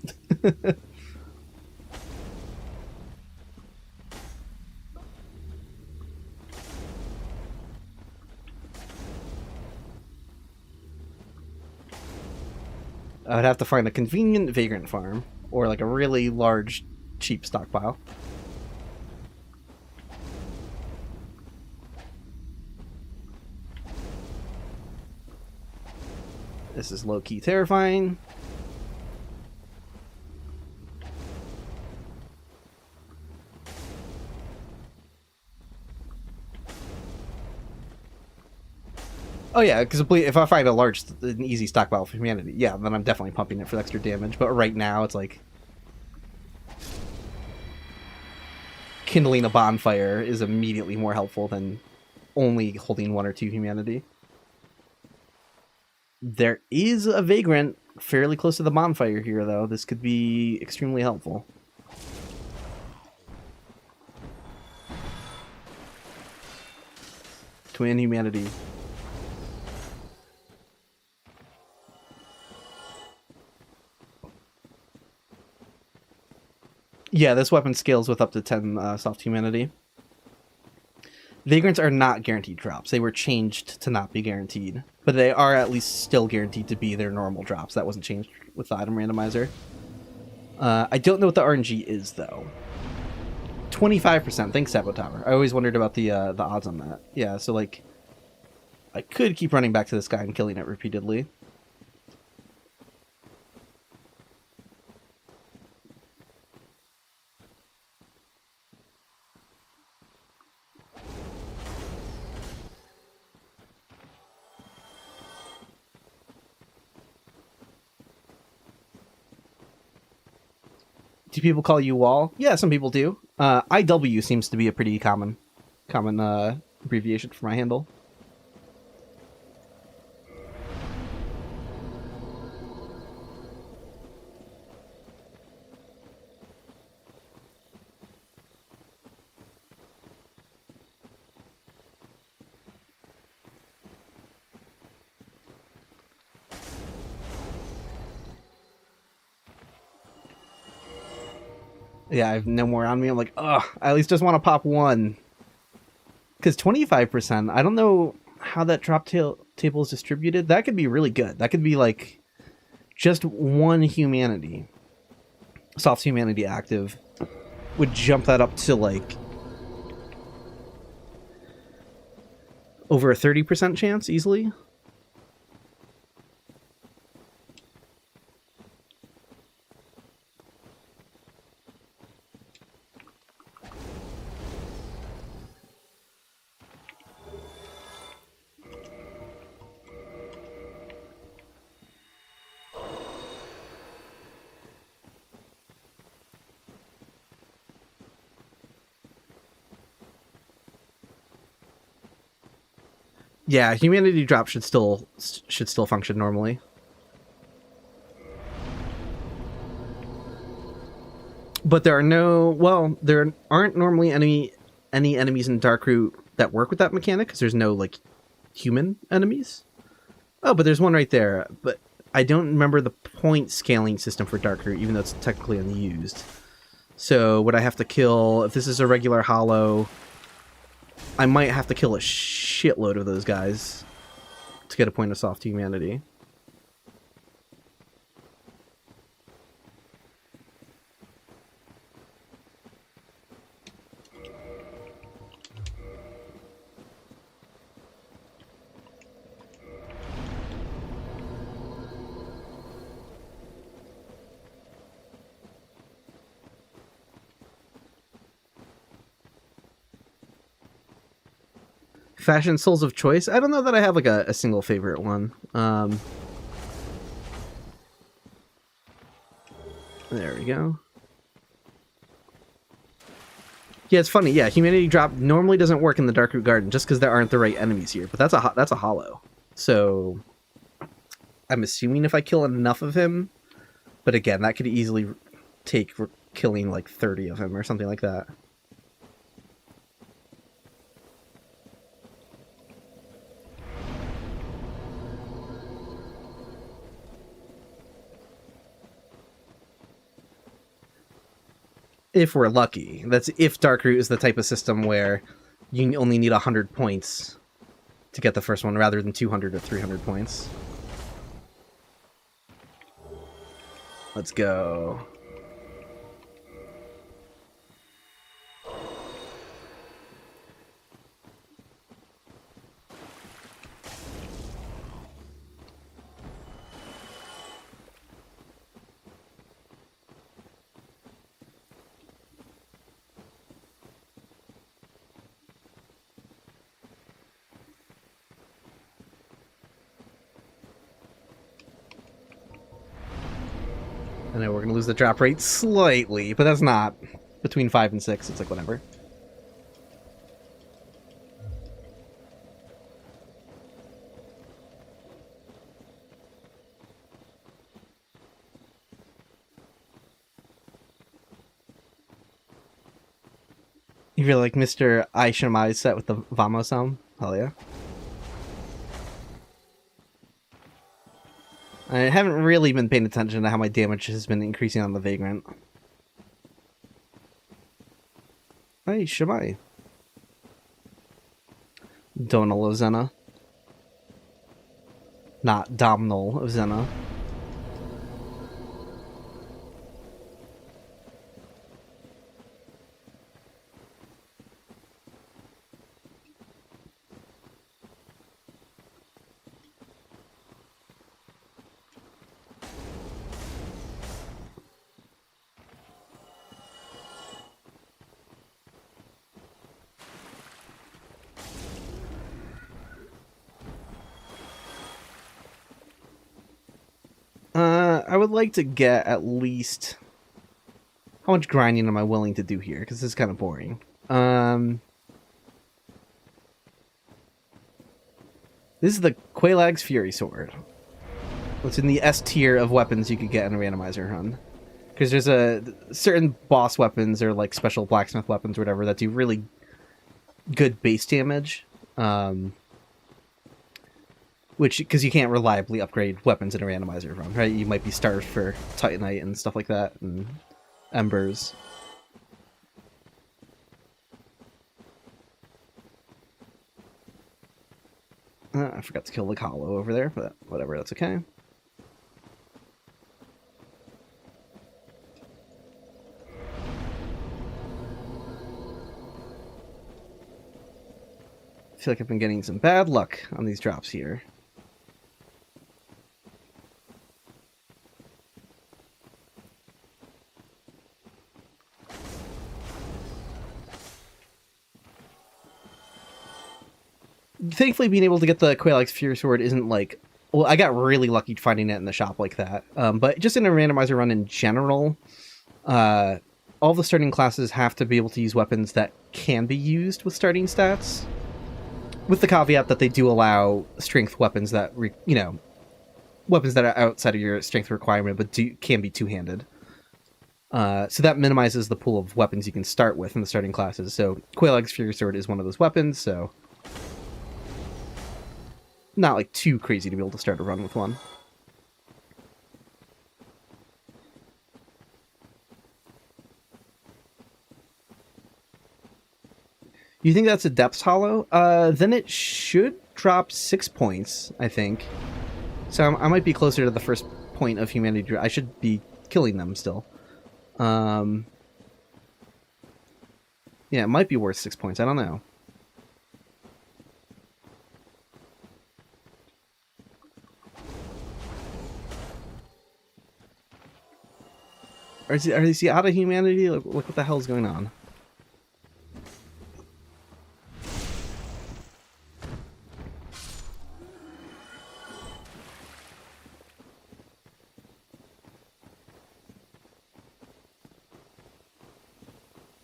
I would have to find a convenient vagrant farm, or like a really large, cheap stockpile. This is low-key terrifying. Oh yeah, because if I find an easy stockpile for humanity, yeah, then I'm definitely pumping it for extra damage. But right now, it's like kindling a bonfire is immediately more helpful than only holding 1 or 2 humanity. There is a vagrant fairly close to the bonfire here, though. This could be extremely helpful. Twin humanity. Yeah, this weapon scales with up to 10 soft humanity. Vagrants are not guaranteed drops. They were changed to not be guaranteed. But they are at least still guaranteed to be their normal drops. That wasn't changed with the Item Randomizer. I don't know what the RNG is, though. 25%. Thanks, Sabo Tower. I always wondered about the odds on that. Yeah, so, like, I could keep running back to this guy and killing it repeatedly. Do people call you Wall? Yeah, some people do. IW seems to be a pretty common abbreviation for my handle. Yeah, I have no more on me. I'm like, ugh, I at least just want to pop 1. Because 25%, I don't know how that drop table is distributed. That could be really good. That could be like just 1 humanity. Soft humanity active would jump that up to like over a 30% chance easily. Yeah, humanity drop should still function normally. But there aren't normally any enemies in Darkroot that work with that mechanic because there's no like human enemies. Oh, but there's one right there. But I don't remember the point scaling system for Darkroot, even though it's technically unused. So would I have to kill, if this is a regular hollow, I might have to kill a shitload of those guys to get a point of soft humanity. Fashion Souls of Choice? I don't know that I have like a single favorite one. There we go. Yeah, it's funny. Yeah, Humanity Drop normally doesn't work in the Darkroot Garden just because there aren't the right enemies here. But that's a hollow. So I'm assuming if I kill enough of him. But again, that could easily take killing like 30 of him or something like that. If we're lucky. That's if Darkroot is the type of system where you only need 100 points to get the first one rather than 200 or 300 points. Let's go. I know we're gonna lose the drop rate slightly, but that's not. Between 5 and 6, it's like whatever. You feel like Mr. Aishamai set with the Vamos-san? Hell yeah. I haven't really been paying attention to how my damage has been increasing on the Vagrant. Hey, Shamai. Donal of Zena. Not Domhnall of Zena. I would like to get at least... How much grinding am I willing to do here? Because this is kind of boring. This is the Quelaag's Fury Sword. It's in the S tier of weapons you could get in a randomizer run. Because there's a certain boss weapons or like special blacksmith weapons or whatever that do really good base damage. Which, because you can't reliably upgrade weapons in a randomizer run, right? You might be starved for Titanite and stuff like that, and Embers. I forgot to kill the Hollow over there, but whatever, that's okay. I feel like I've been getting some bad luck on these drops here. Thankfully, being able to get the Quelaag's Fury Sword isn't like... Well, I got really lucky finding it in the shop like that. But just in a randomizer run in general, all the starting classes have to be able to use weapons that can be used with starting stats. With the caveat that they do allow strength weapons that, weapons that are outside of your strength requirement, but can be two-handed. So that minimizes the pool of weapons you can start with in the starting classes. So Quelaag's Fury Sword is one of those weapons, so... Not, like, too crazy to be able to start a run with one. You think that's a Depths Hollow? Then it should drop 6 points, I think. So I might be closer to the first point of humanity. I should be killing them still. Yeah, it might be worth 6 points. I don't know. Are they out of humanity? Like, what the hell is going on?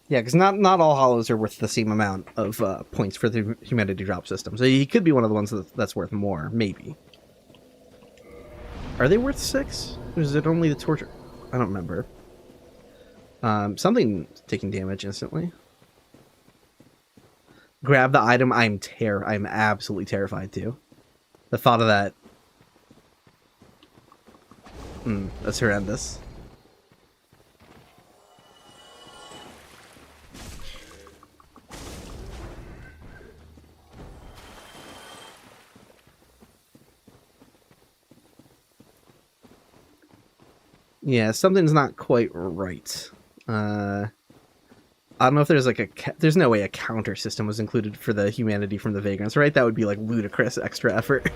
Yeah, because not all hollows are worth the same amount of points for the humanity drop system. So he could be one of the ones that's worth more, maybe. Are they worth 6? Or is it only the torture? I don't remember. Something taking damage instantly. Grab the item. I'm absolutely terrified too. The thought of that. That's horrendous. Yeah, something's not quite right. I don't know if there's like there's no way a counter system was included for the humanity from the vagrants, right? That would be like ludicrous extra effort.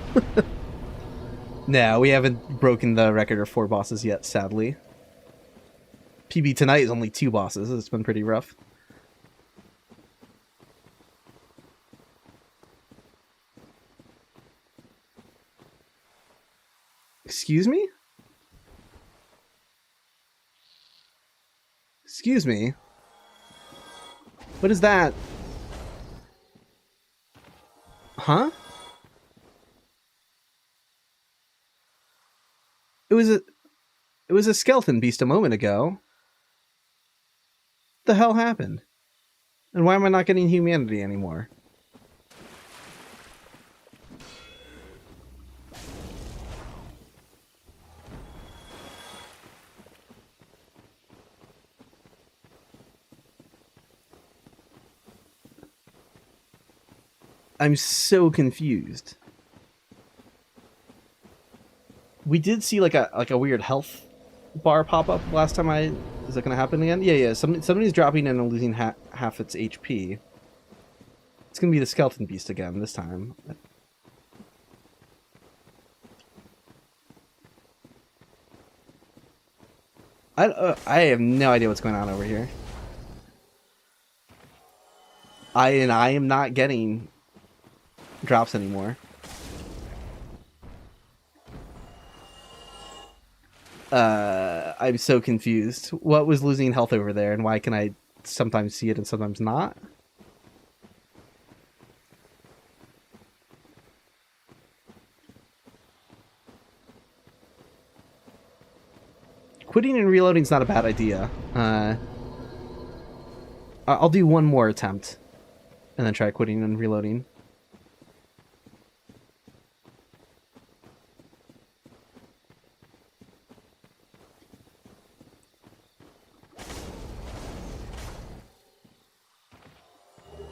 No, we haven't broken the record of 4 bosses yet, sadly. PB tonight is only 2 bosses. It's been pretty rough. Excuse me? Excuse me? What is that? Huh? It was a skeleton beast a moment ago. What the hell happened? And why am I not getting humanity anymore? I'm so confused. We did see like a weird health bar pop up last time I... Is that going to happen again? Yeah. Somebody's dropping in and losing half its HP. It's going to be the skeleton beast again this time. I have no idea what's going on over here. I am not getting drops anymore. I'm so confused. What was losing health over there, and why can I sometimes see it and sometimes not? Quitting and reloading is not a bad idea. I'll do one more attempt, and then try quitting and reloading.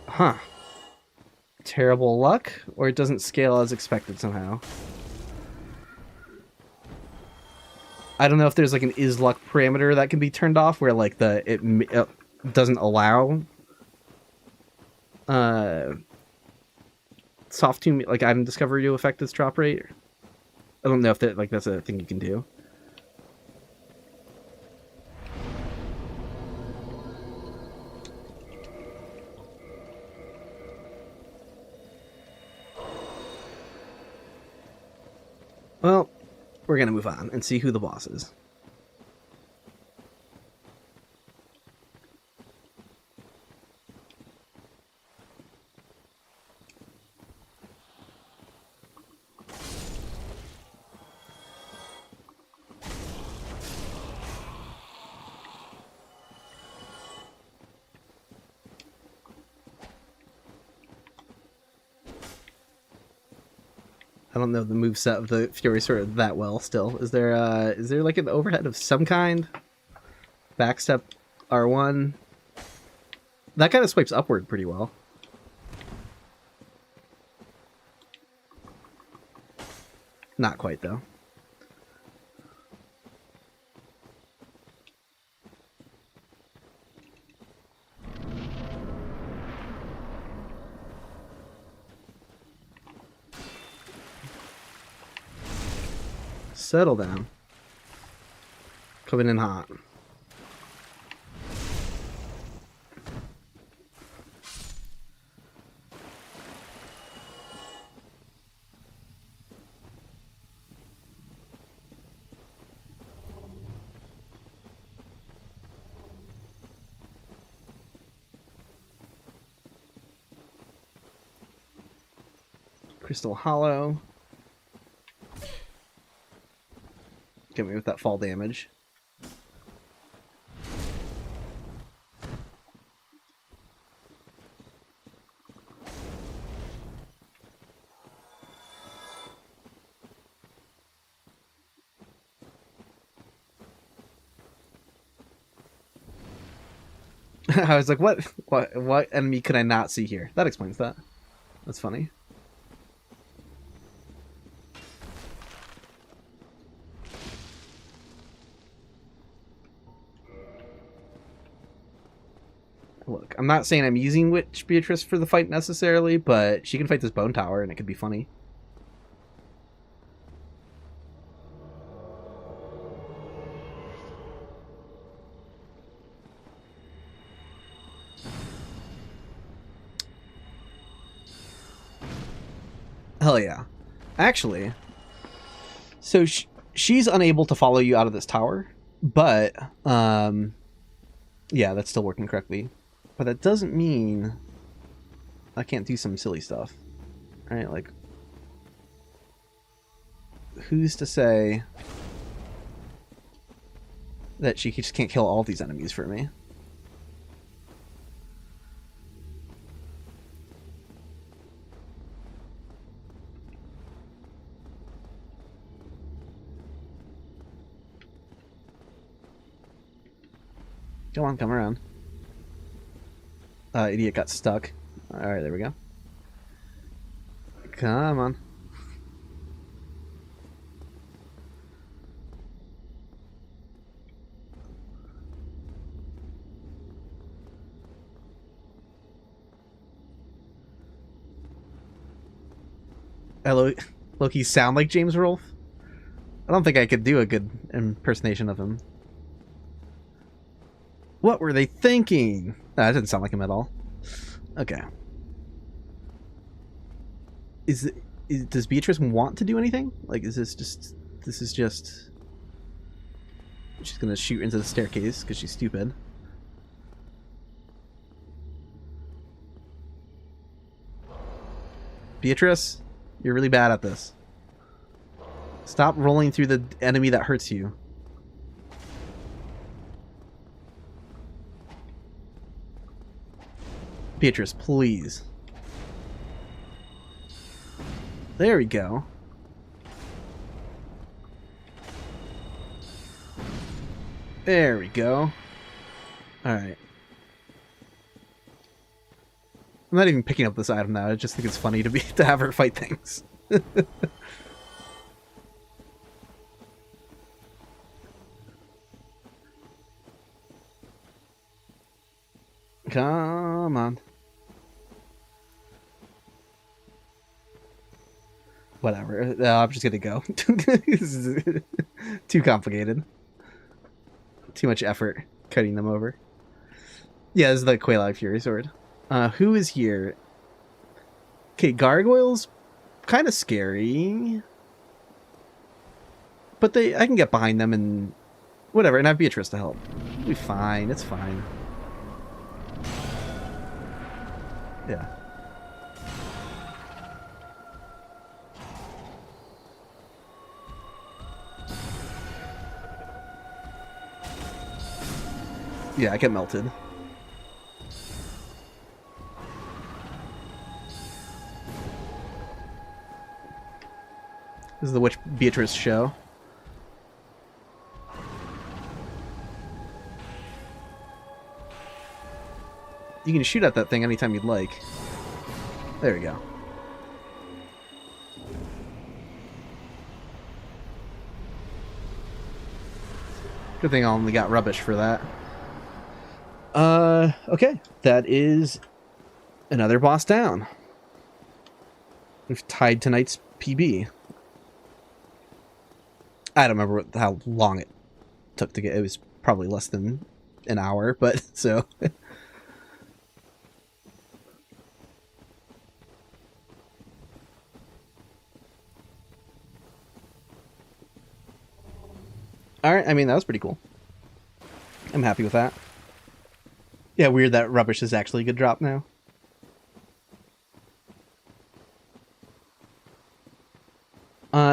Huh. Terrible luck, or it doesn't scale as expected somehow. I don't know if there's like an is luck parameter that can be turned off where like it doesn't allow soft tomb like item discovery to affect its drop rate. I don't know if that that's a thing you can do. Well, we're going to move on and see who the boss is. I don't know the moveset of the Fury Sword that well still. Is there like an overhead of some kind? Backstep R1. That kind of swipes upward pretty well. Not quite though. Settle down. Coming in hot. Crystal Hollow. Get me with that fall damage. I was like, what enemy could I not see here? That explains that. That's funny. I'm not saying I'm using Witch Beatrice for the fight necessarily, but she can fight this Bone Tower, and it could be funny. Hell yeah. Actually, so she's unable to follow you out of this tower, but, yeah, that's still working correctly. But that doesn't mean I can't do some silly stuff. Right? Like, who's to say that she just can't kill all these enemies for me? Come on, come around. Idiot got stuck. Alright, there we go. Come on. Hello, Loki sound like James Rolfe? I don't think I could do a good impersonation of him. What were they thinking? No, that didn't sound like him at all. Okay. Does Beatrice want to do anything? Like, is this just... This is just... She's gonna shoot into the staircase because she's stupid. Beatrice, you're really bad at this. Stop rolling through the enemy that hurts you. Beatrice, please. There we go. There we go. Alright. I'm not even picking up this item now. I just think it's funny to have her fight things. Come on. Whatever. I'm just gonna go. This is too complicated. Too much effort cutting them over. Yeah, this is the Quaylai Fury Sword. Who is here? Okay, Gargoyles, kind of scary. But I can get behind them and whatever, and I have Beatrice to help. It'll be fine, it's fine. Yeah. Yeah, I get melted. This is the Witch Beatrice show. You can shoot at that thing anytime you'd like. There we go. Good thing I only got rubbish for that. Okay. That is another boss down. We've tied tonight's PB. I don't remember how long it took to get. It was probably less than an hour, but so... Alright, I mean, that was pretty cool. I'm happy with that. Yeah, weird that rubbish is actually a good drop now.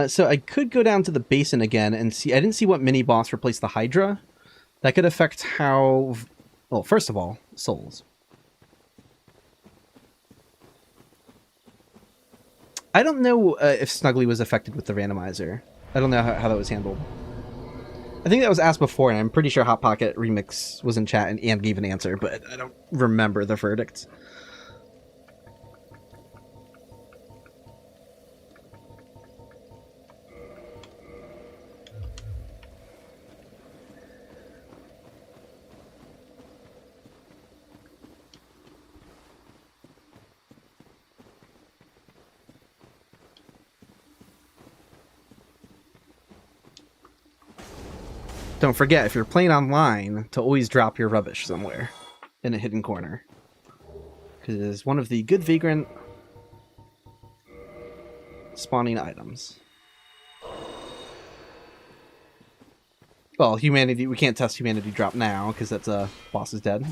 So I could go down to the basin again and see... I didn't see what mini-boss replaced the Hydra. That could affect how... Well, first of all, souls. I don't know if Snuggly was affected with the randomizer. I don't know how that was handled. I think that was asked before, and I'm pretty sure Hot Pocket Remix was in chat and gave an answer, but I don't remember the verdict. Don't forget, if you're playing online, to always drop your rubbish somewhere in a hidden corner. Because one of the good vagrant spawning items. Well, humanity, we can't test humanity drop now, because that's boss is dead.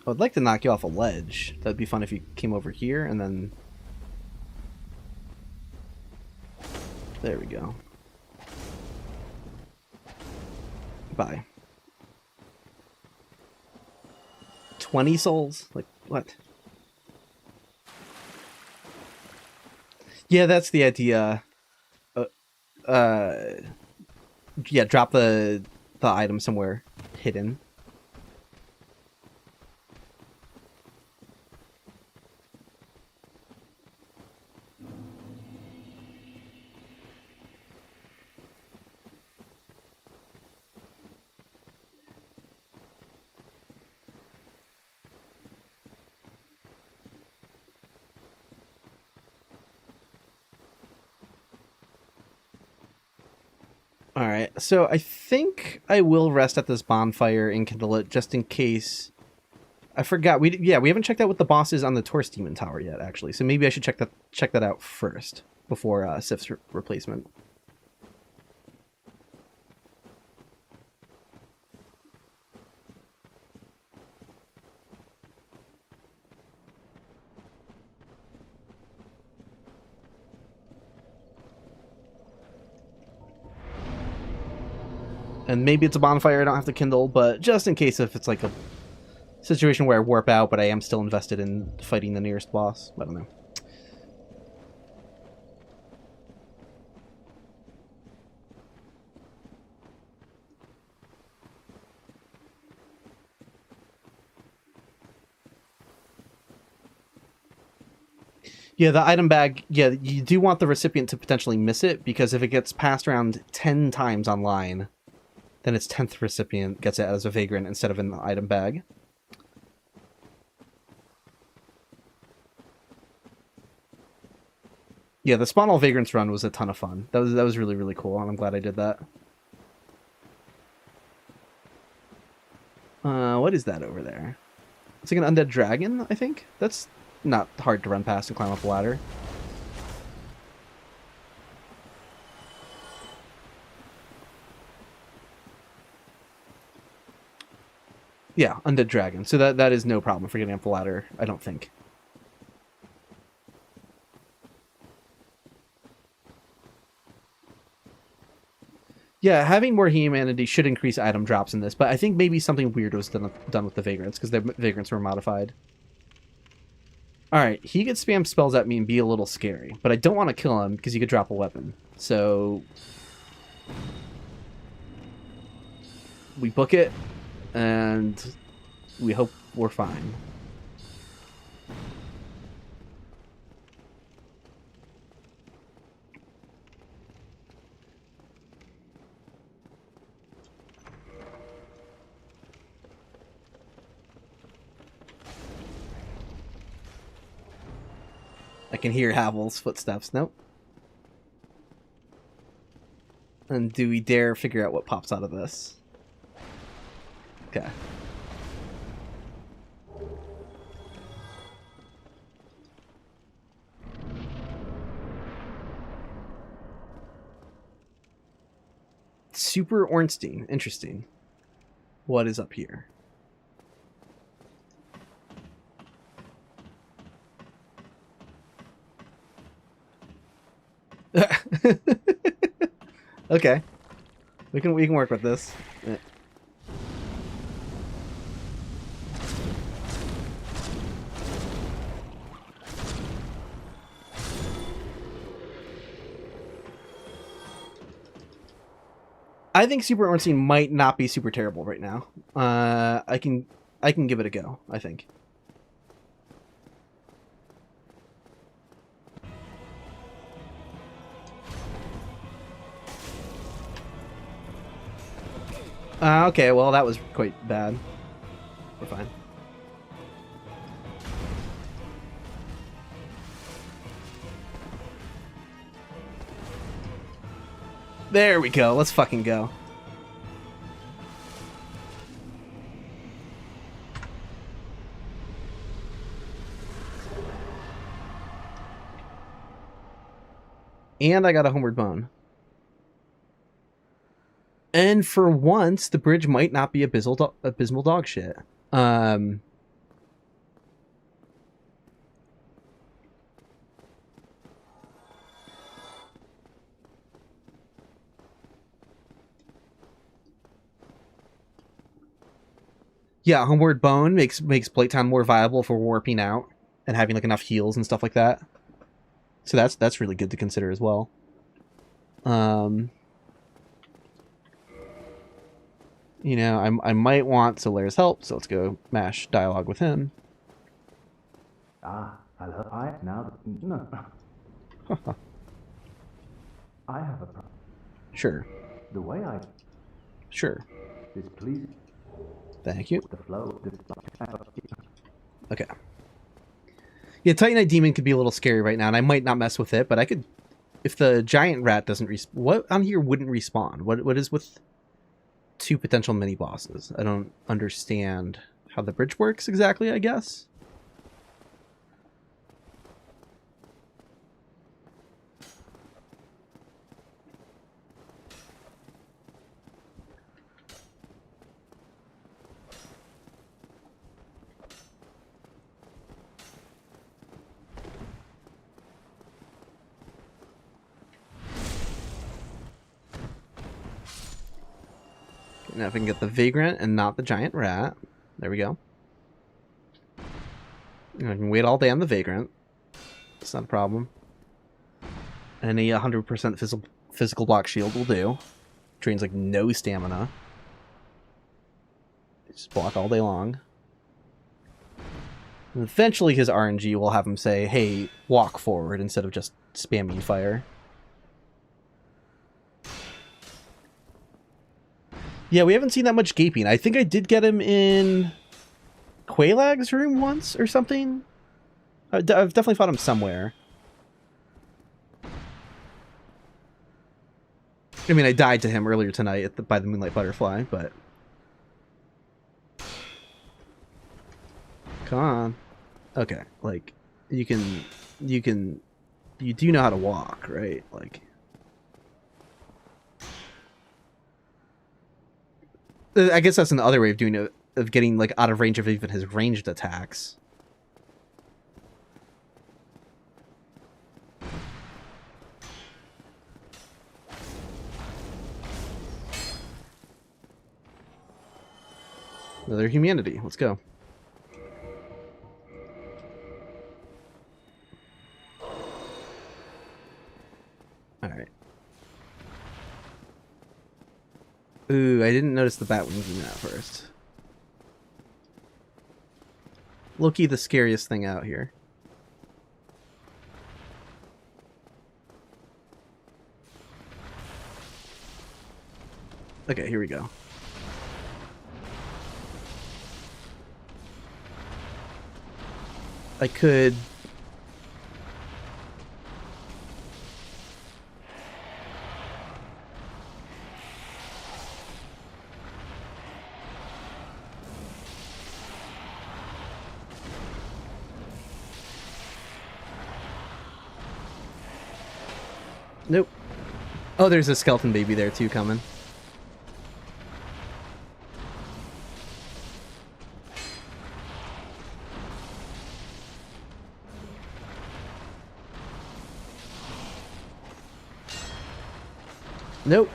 I'd like to knock you off a ledge. That'd be fun if you came over here and then... There we go. Bye. 20 souls? Like, what? Yeah, that's the idea. Yeah, drop the item somewhere hidden. Alright, so I think I will rest at this bonfire and kindle it just in case. I forgot. We haven't checked out what the boss is on the Torse Demon Tower yet, actually. So maybe I should check that out first before Sif's replacement. And maybe it's a bonfire I don't have to kindle, but just in case if it's like a situation where I warp out, but I am still invested in fighting the nearest boss. I don't know. Yeah, the item bag, yeah, you do want the recipient to potentially miss it, because if it gets passed around 10 times online, then its 10th recipient gets it as a vagrant instead of in the item bag. Yeah, the Spawn All Vagrants run was a ton of fun. That was really, really cool, and I'm glad I did that. What is that over there? It's like an undead dragon, I think? That's not hard to run past and climb up a ladder. Yeah, undead dragon. So that is no problem for getting up the ladder, I don't think. Yeah, having more humanity should increase item drops in this, but I think maybe something weird was done with the vagrants, because the vagrants were modified. Alright, he could spam spells at me and be a little scary, but I don't want to kill him because he could drop a weapon. So we book it, and we hope we're fine. I can hear Havel's footsteps. Nope. And do we dare figure out what pops out of this? Okay. Super Ornstein. Interesting. What is up here? Okay. We can work with this. Yeah. I think Super Ornstein might not be super terrible right now. I can give it a go, I think. Okay, well, that was quite bad. We're fine. There we go. Let's fucking go. And I got a homeward bone. And for once, the bridge might not be abysmal dog shit. Yeah, homeward bone makes playtime more viable for warping out and having like enough heals and stuff like that. So that's really good to consider as well. You know, I might want Solaire's help, so let's go mash dialogue with him. Ah, hello. No. I have a problem. Sure. The way I Sure. is pleasing. Thank you. The flow. Okay. Yeah, Titanite Demon could be a little scary right now, and I might not mess with it, but I could... If the giant rat doesn't respawn... What on here wouldn't respawn? What is with 2 potential mini-bosses? I don't understand how the bridge works exactly, I guess. Now if I can get the Vagrant and not the giant rat. There we go. And I can wait all day on the Vagrant. It's not a problem. Any 100% physical block shield will do. Drains like no stamina. Just block all day long. And eventually his RNG will have him say, hey, walk forward instead of just spamming fire. Yeah, we haven't seen that much gaping. I think I did get him in Quailag's room once or something. I've definitely fought him somewhere. I mean, I died to him earlier tonight at by the Moonlight Butterfly, but... Come on. Okay, like, you do know how to walk, right? Like... I guess that's another way of doing it, of getting like out of range of even his ranged attacks. Another humanity. Let's go. All right. Ooh, I didn't notice the bat wings even at first. Loki, the scariest thing out here. Okay, here we go. I could... Nope. Oh, there's a skeleton baby there too coming. Nope.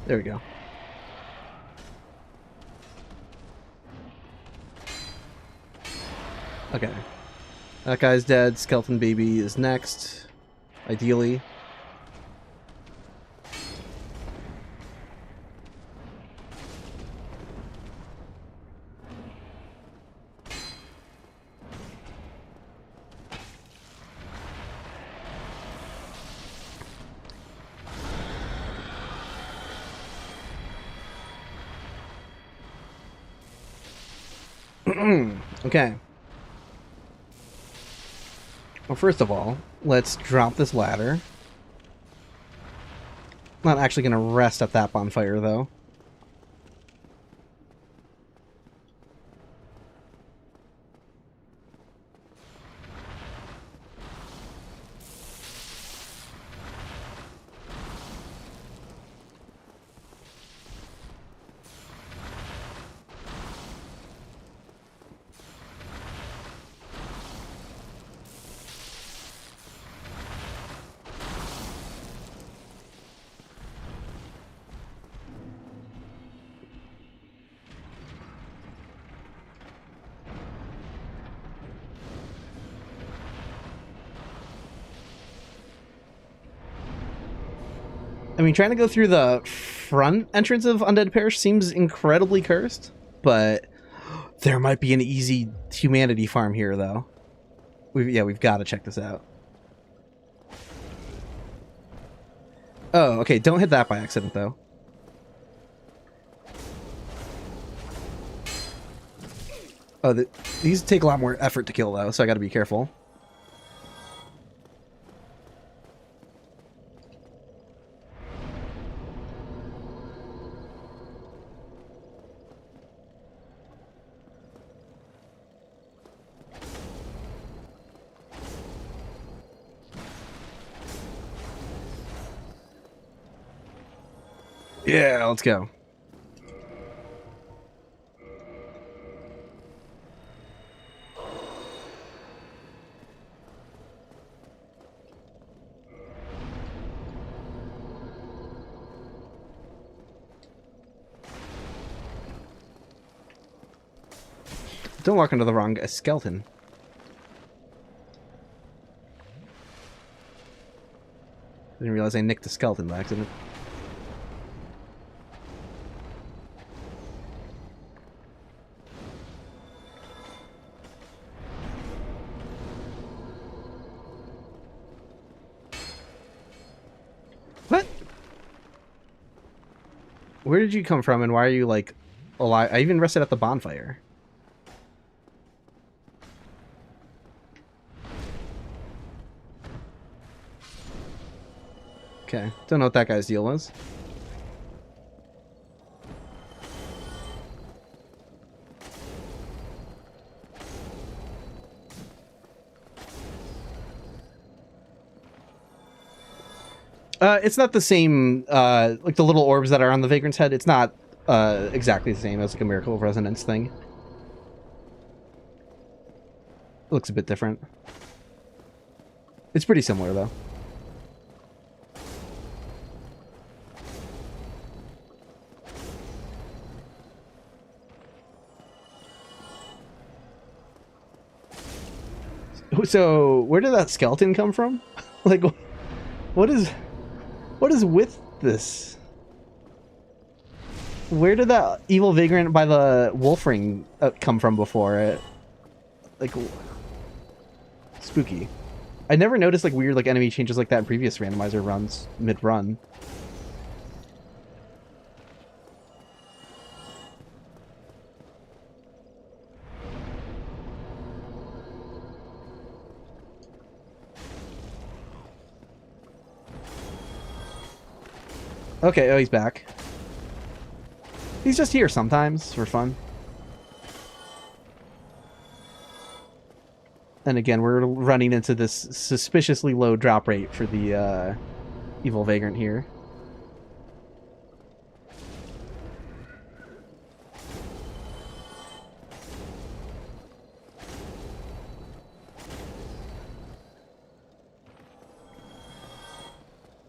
There we go. Okay. That guy's dead. Skeleton baby is next. Ideally. Okay. Well, first of all, let's drop this ladder. Not actually going to rest at that bonfire, though. I mean, trying to go through the front entrance of Undead Parish seems incredibly cursed, but there might be an easy humanity farm here, though. We've got to check this out. Oh, okay, don't hit that by accident, though. Oh, these take a lot more effort to kill, though, so I gotta be careful. Yeah, let's go. Don't walk into the wrong skeleton. Didn't realize I nicked a skeleton by accident. What? Where did you come from and why are you, like, alive? I even rested at the bonfire. Okay, don't know what that guy's deal was. It's not the same, like the little orbs that are on the Vagrant's head, it's not exactly the same as like a Miracle of Resonance thing. It looks a bit different. It's pretty similar, though. So, where did that skeleton come from? Like, what is with this? Where did that evil vagrant by the wolf ring come from before it? Like, spooky. I never noticed like weird like enemy changes like that in previous randomizer runs mid-run. Okay, oh, he's back. He's just here sometimes for fun. And again, we're running into this suspiciously low drop rate for the evil vagrant here.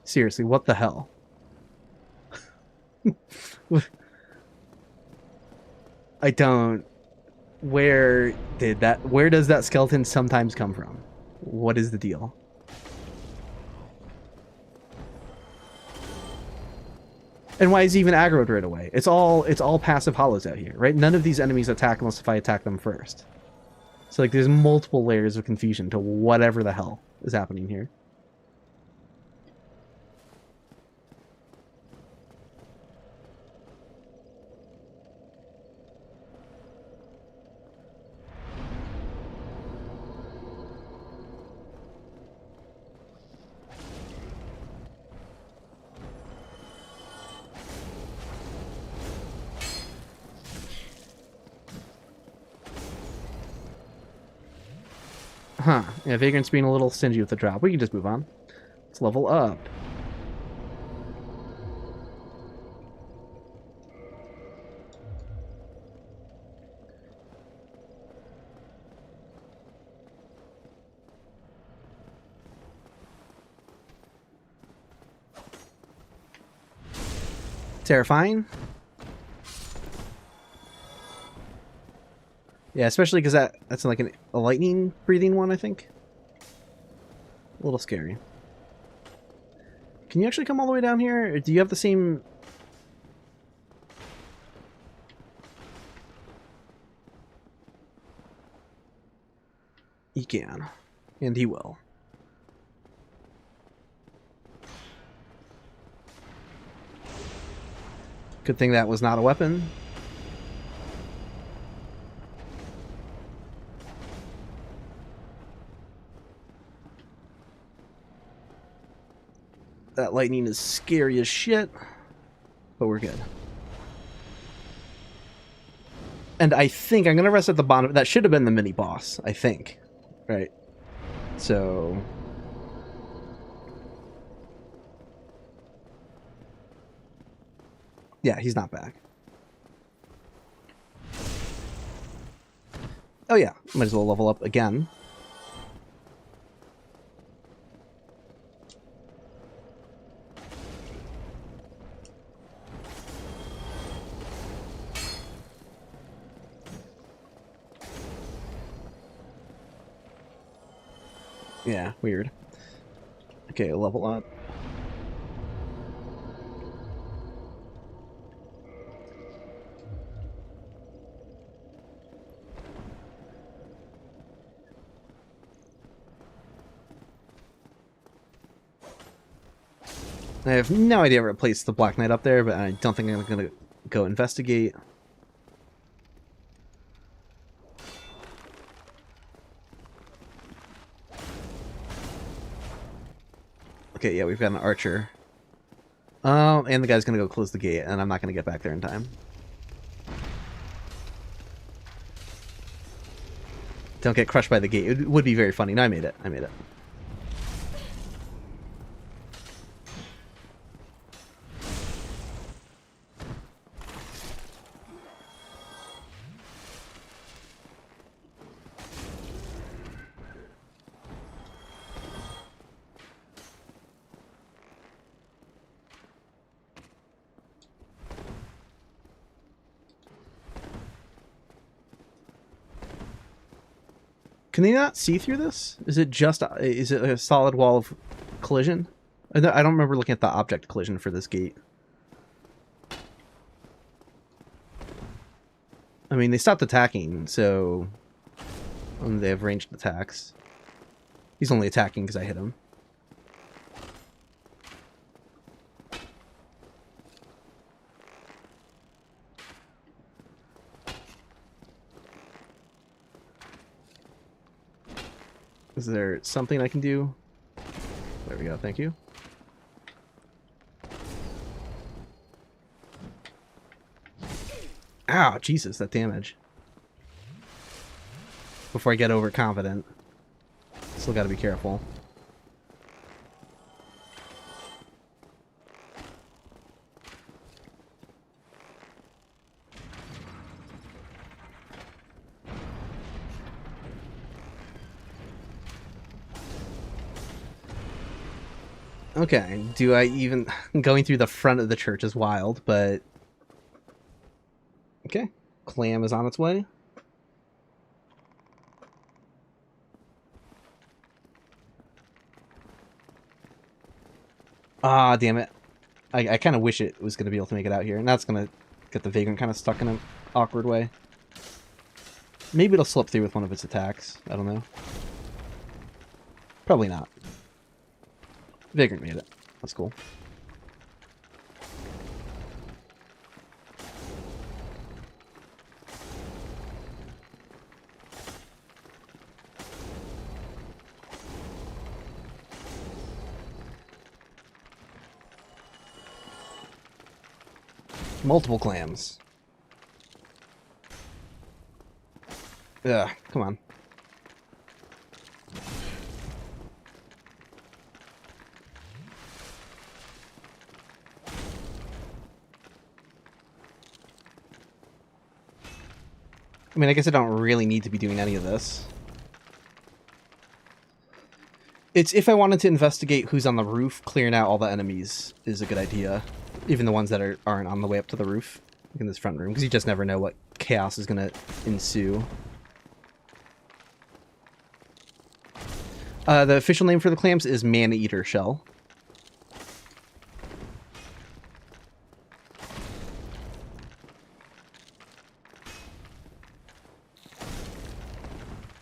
Seriously, what the hell? I don't... Where does that skeleton sometimes come from? What is the deal? And why is he even aggroed right away? It's all passive hollows out here, right? None of these enemies attack unless if I attack them first. So like there's multiple layers of confusion to whatever the hell is happening here. Huh. Yeah, Vagrant's being a little stingy with the drop. We can just move on. Let's level up. Terrifying. Yeah, especially because that's like a lightning breathing one, I think. A little scary. Can you actually come all the way down here? Or do you have the same... He can. And he will. Good thing that was not a weapon. That lightning is scary as shit, but we're good. And I think I'm going to rest at the bottom. That should have been the mini boss, I think. Right. So... yeah, he's not back. Oh yeah, might as well level up again. Yeah, weird. Okay, level up. I have no idea where to place the Black Knight up there, but I don't think I'm going to go investigate. Okay, yeah, we've got an archer. Oh, and the guy's going to go close the gate, and I'm not going to get back there in time. Don't get crushed by the gate. It would be very funny. No, I made it. I made it. Can they not see through this? Is it just... is it a solid wall of collision? I don't remember looking at the object collision for this gate. I mean, they stopped attacking, so... they have ranged attacks. He's only attacking because I hit him. Is there something I can do? There we go, thank you. Ow, Jesus, that damage. Before I get overconfident. Still gotta be careful. Okay, do I even... going through the front of the church is wild, but... okay, clam is on its way. Ah, damn it. I kind of wish it was going to be able to make it out here, and that's going to get the Vagrant kind of stuck in an awkward way. Maybe it'll slip through with one of its attacks. I don't know. Probably not. Vagrant made it. That's cool. Multiple clams. Ugh, come on. I mean, I guess I don't really need to be doing any of this. It's if I wanted to investigate who's on the roof, clearing out all the enemies is a good idea. Even the ones that aren't on the way up to the roof. Like in this front room, because you just never know what chaos is going to ensue. The official name for the clams is man-eater shell.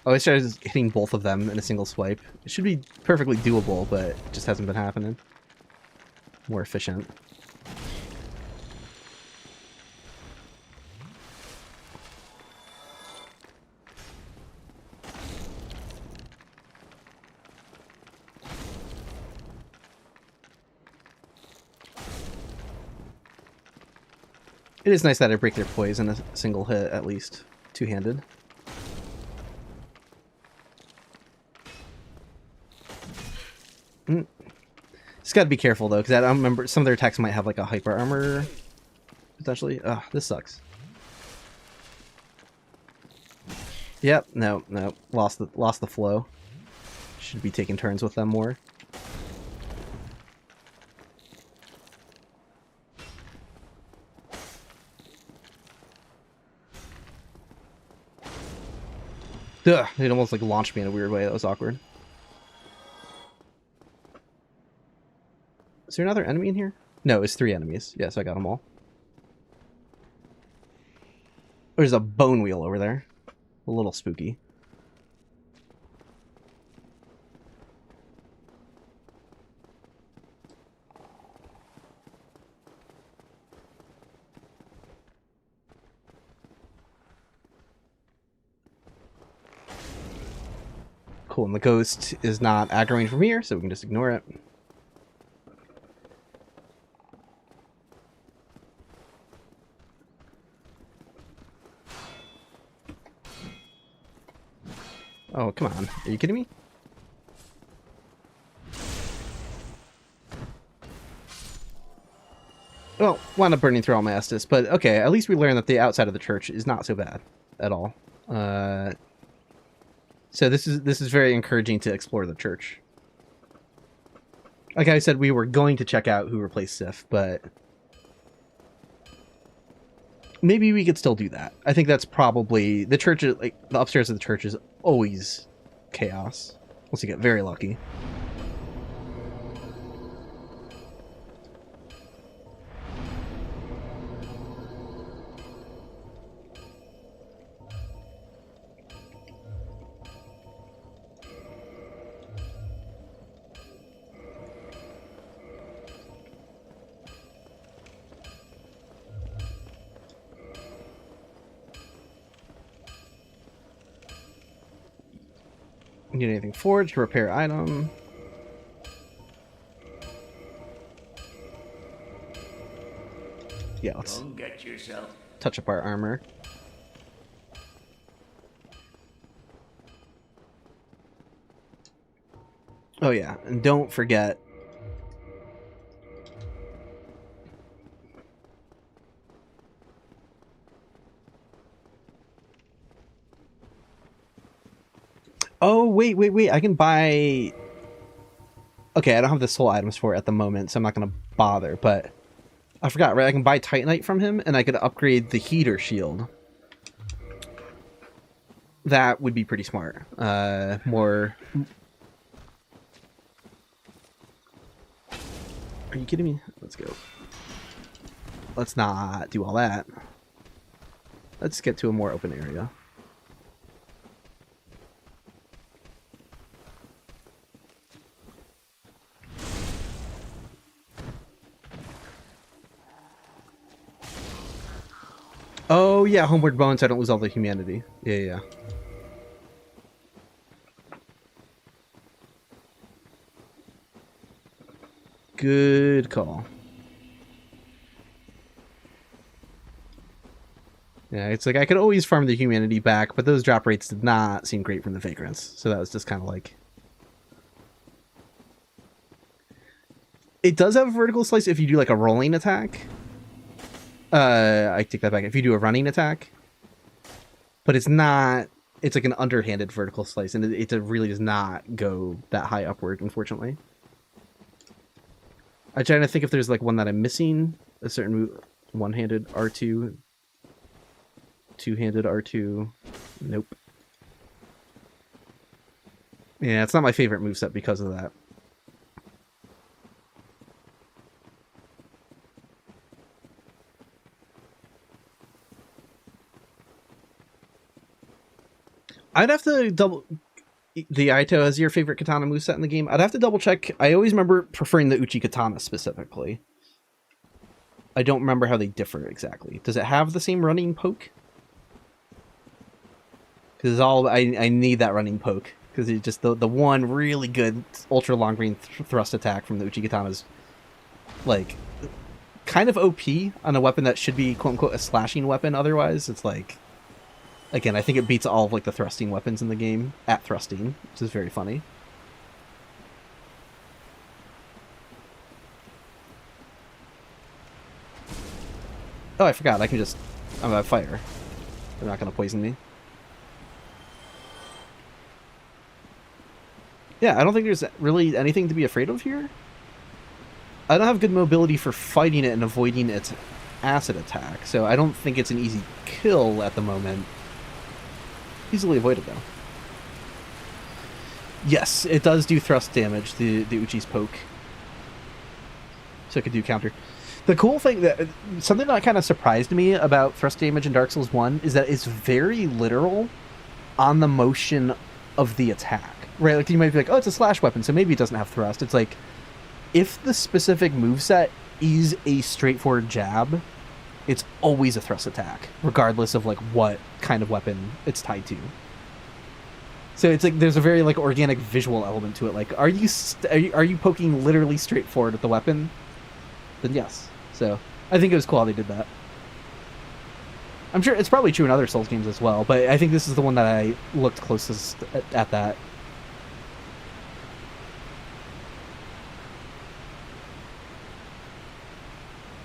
Oh, I started hitting both of them in a single swipe. It should be perfectly doable, but it just hasn't been happening. More efficient. It is nice that I break their poise in a single hit, at least. Two-handed. Just gotta be careful, though, because I don't remember... Some of their attacks might have, like, a hyper armor, potentially. Ugh, this sucks. Yep, no. Lost the flow. Should be taking turns with them more. Ugh, it almost like launched me in a weird way. That was awkward. Is there another enemy in here? No, it's 3 enemies. Yes, I got them all. There's a bone wheel over there. A little spooky. Cool, and the ghost is not aggroing from here, so we can just ignore it. Oh, come on. Are you kidding me? Well, wound up burning through all my Estus, but okay, at least we learned that the outside of the church is not so bad at all. So this is very encouraging to explore the church. Like I said, we were going to check out who replaced Sif, but maybe we could still do that. I think that's probably the church. Like the upstairs of the church is always chaos, unless you get very lucky. Need anything forged? Repair item. Yeah, let's Don't get yourself. touch up our armor. Oh yeah, and don't forget. Oh, wait. I can buy... Okay, I don't have the soul items for it at the moment, so I'm not going to bother, but... I forgot, right? I can buy Titanite from him, and I could upgrade the heater shield. That would be pretty smart. More... Are you kidding me? Let's go. Let's not do all that. Let's get to a more open area. Oh, yeah, Homeward Bones, I don't lose all the humanity. Yeah. Good call. Yeah, it's like I could always farm the humanity back, but those drop rates did not seem great from the vagrants. So that was just kind of like... It does have a vertical slice if you do like a rolling attack. I take that back. If you do a running attack, but it's not. It's like an underhanded vertical slice, and it really does not go that high upward, unfortunately. I'm trying to think if there's like one that I'm missing. A certain move, one-handed R2, two-handed R2. Nope. Yeah, it's not my favorite moveset because of that. I'd have to double... The Aito is your favorite katana moveset in the game. I'd have to double check. I always remember preferring the Uchi katana specifically. I don't remember how they differ exactly. Does it have the same running poke? Because I need that running poke. Because it's just the one really good ultra long range thrust attack from the Uchi katana is like kind of OP on a weapon that should be quote unquote a slashing weapon. Otherwise, it's like, again, I think it beats all of like the thrusting weapons in the game at thrusting, which is very funny. Oh, I forgot. I can just... I'm on fire. They're not going to poison me. Yeah, I don't think there's really anything to be afraid of here. I don't have good mobility for fighting it and avoiding its acid attack, so I don't think it's an easy kill at the moment. Easily avoided, though. Yes, it does do thrust damage, the Uchi's poke. So it could do counter. The cool thing, something that kind of surprised me about thrust damage in Dark Souls 1 is that it's very literal on the motion of the attack. Right? Like, you might be like, oh, it's a slash weapon, so maybe it doesn't have thrust. It's like, if the specific moveset is a straightforward jab, it's always a thrust attack, regardless of like what kind of weapon it's tied to. So it's like there's a very like organic visual element to it. Like, are you poking literally straight forward at the weapon? Then yes. So I think it was cool how they did that. I'm sure it's probably true in other Souls games as well, but I think this is the one that I looked closest at that.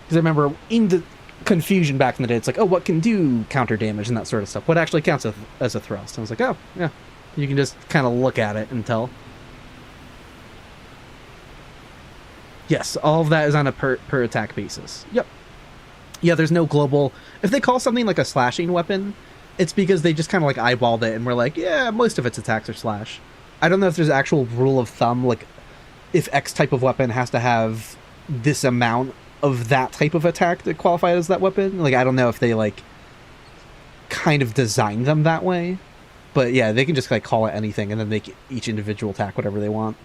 Because I remember in the confusion back in the day, it's like, oh, what can do counter damage and that sort of stuff? What actually counts as a thrust? And I was like, oh, yeah. You can just kind of look at it and tell. Yes, all of that is on a per attack basis. Yep. Yeah, there's no global... If they call something like a slashing weapon, it's because they just kind of like eyeballed it and were like, yeah, most of its attacks are slash. I don't know if there's actual rule of thumb, like if X type of weapon has to have this amount of that type of attack to qualify as that weapon. Like, I don't know if they like kind of designed them that way. But yeah, they can just like call it anything and then make each individual attack whatever they want.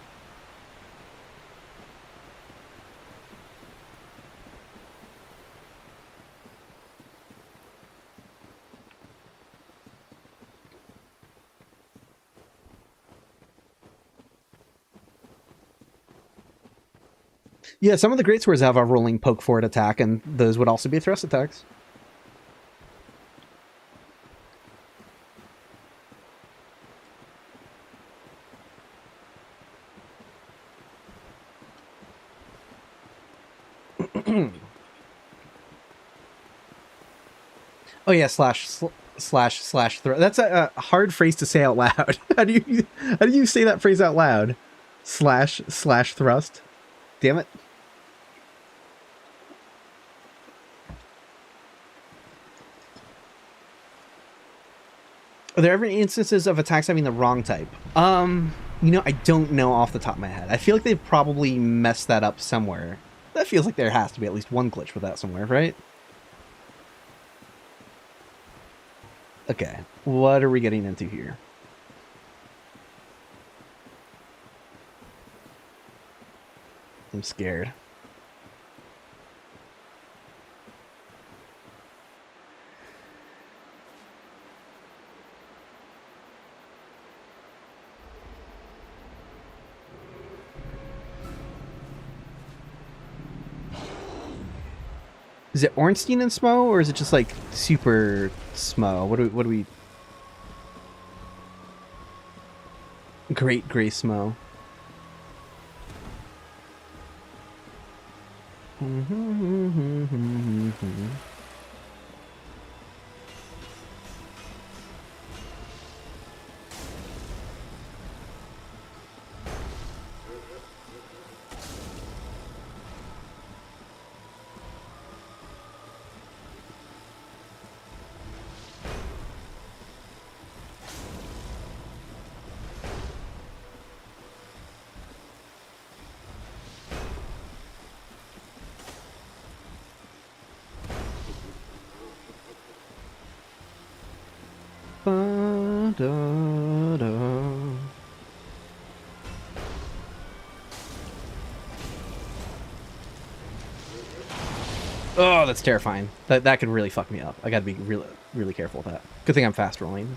Yeah, some of the great swords have a rolling poke forward attack, and those would also be thrust attacks. Oh yeah, slash throw. That's a hard phrase to say out loud. How do you say that phrase out loud? Slash thrust. Damn it. Are there ever instances of attacks having the wrong type? You know, I don't know off the top of my head. I feel like they've probably messed that up somewhere. That feels like there has to be at least one glitch with that somewhere, right? Okay, what are we getting into here? I'm scared. Is it Ornstein and Smo, or is it just like super Smo? What do we? Great Gray Smo. Ba-da-da. Oh, that's terrifying. That could really fuck me up. I gotta be really careful with that. Good thing I'm fast rolling.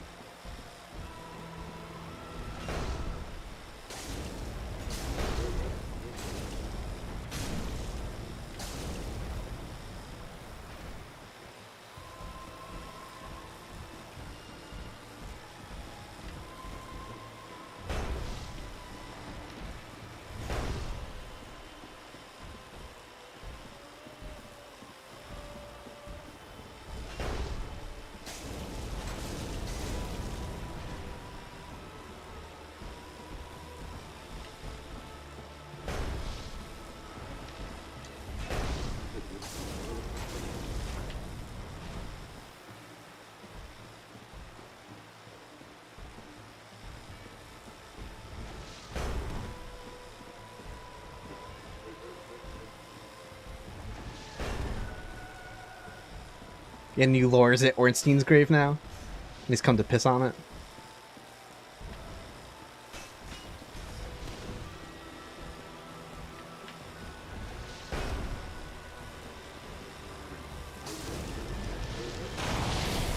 And new lore is at Ornstein's grave now. And he's come to piss on it.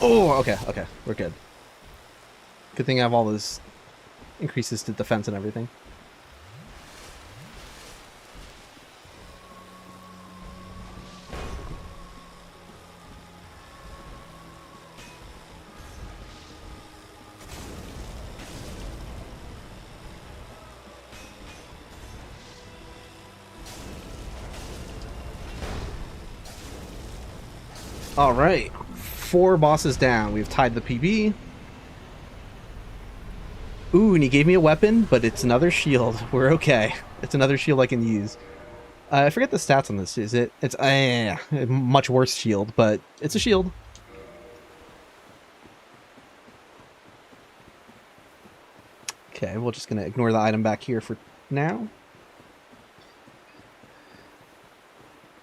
Oh, okay, we're good. Good thing I have all those increases to defense and everything. All right, 4 bosses down. We've tied the PB. Ooh, and he gave me a weapon, but it's another shield. We're okay. It's another shield I can use. I forget the stats on this. Is it? It's a much worse shield, but it's a shield. Okay, we're just gonna ignore the item back here for now.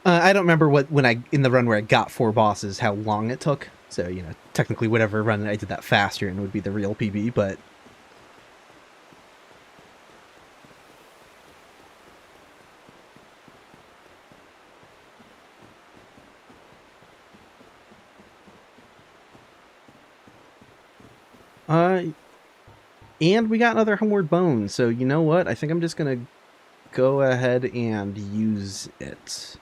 I don't remember when I in the run where I got 4 bosses how long it took. So you know, technically, whatever run I did that faster and would be the real PB, but. And we got another Homeward Bone, so you know what? I think I'm just gonna go ahead and use it.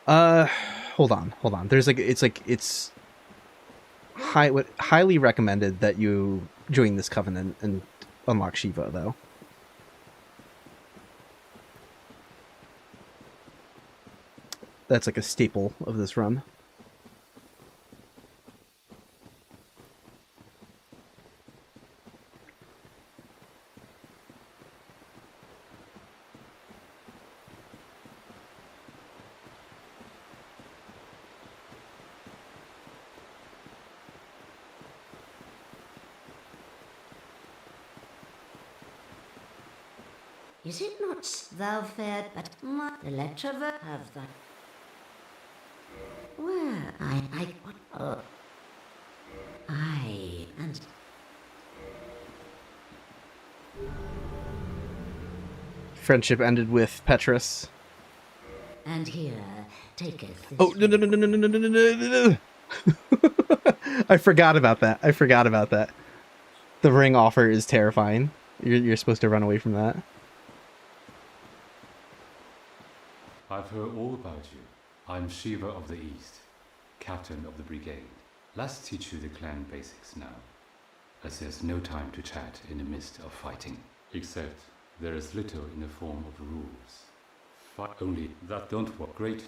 Hold on. There's it's highly recommended that you join this covenant and unlock Shiva, though. That's like a staple of this run. Is it not thou fared, but my Electrover have that? Where and Friendship ended with Petrus. and here taketh this. Oh no! I forgot about that. The ring offer is terrifying. You're supposed to run away from that. I've heard all about you. I'm Shiva of the East, captain of the brigade. Let's teach you the clan basics now, as there's no time to chat in the midst of fighting. Except there is little in the form of rules. Only that don't work great.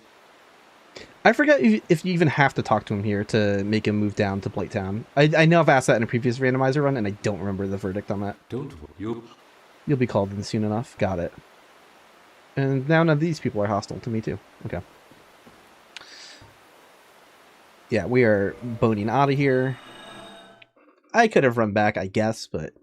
I forget if you even have to talk to him here to make him move down to Blighttown. I know I've asked that in a previous randomizer run, and I don't remember the verdict on that. Don't worry. You'll be called in soon enough. Got it. And now none of these people are hostile to me, too. Okay. Yeah, we are boating out of here. I could have run back, I guess, but...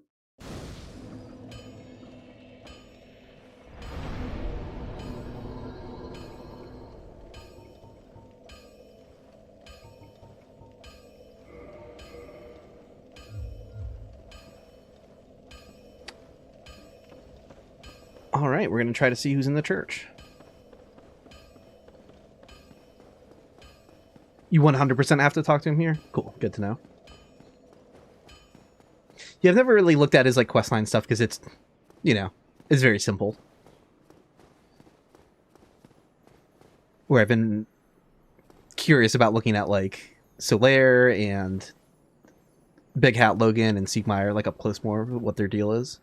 Alright, we're going to try to see who's in the church. You 100% have to talk to him here? Cool, good to know. Yeah, I've never really looked at his like questline stuff because it's, you know, it's very simple. Where I've been curious about looking at like Solaire and Big Hat Logan and Siegmeyer like up close more what their deal is.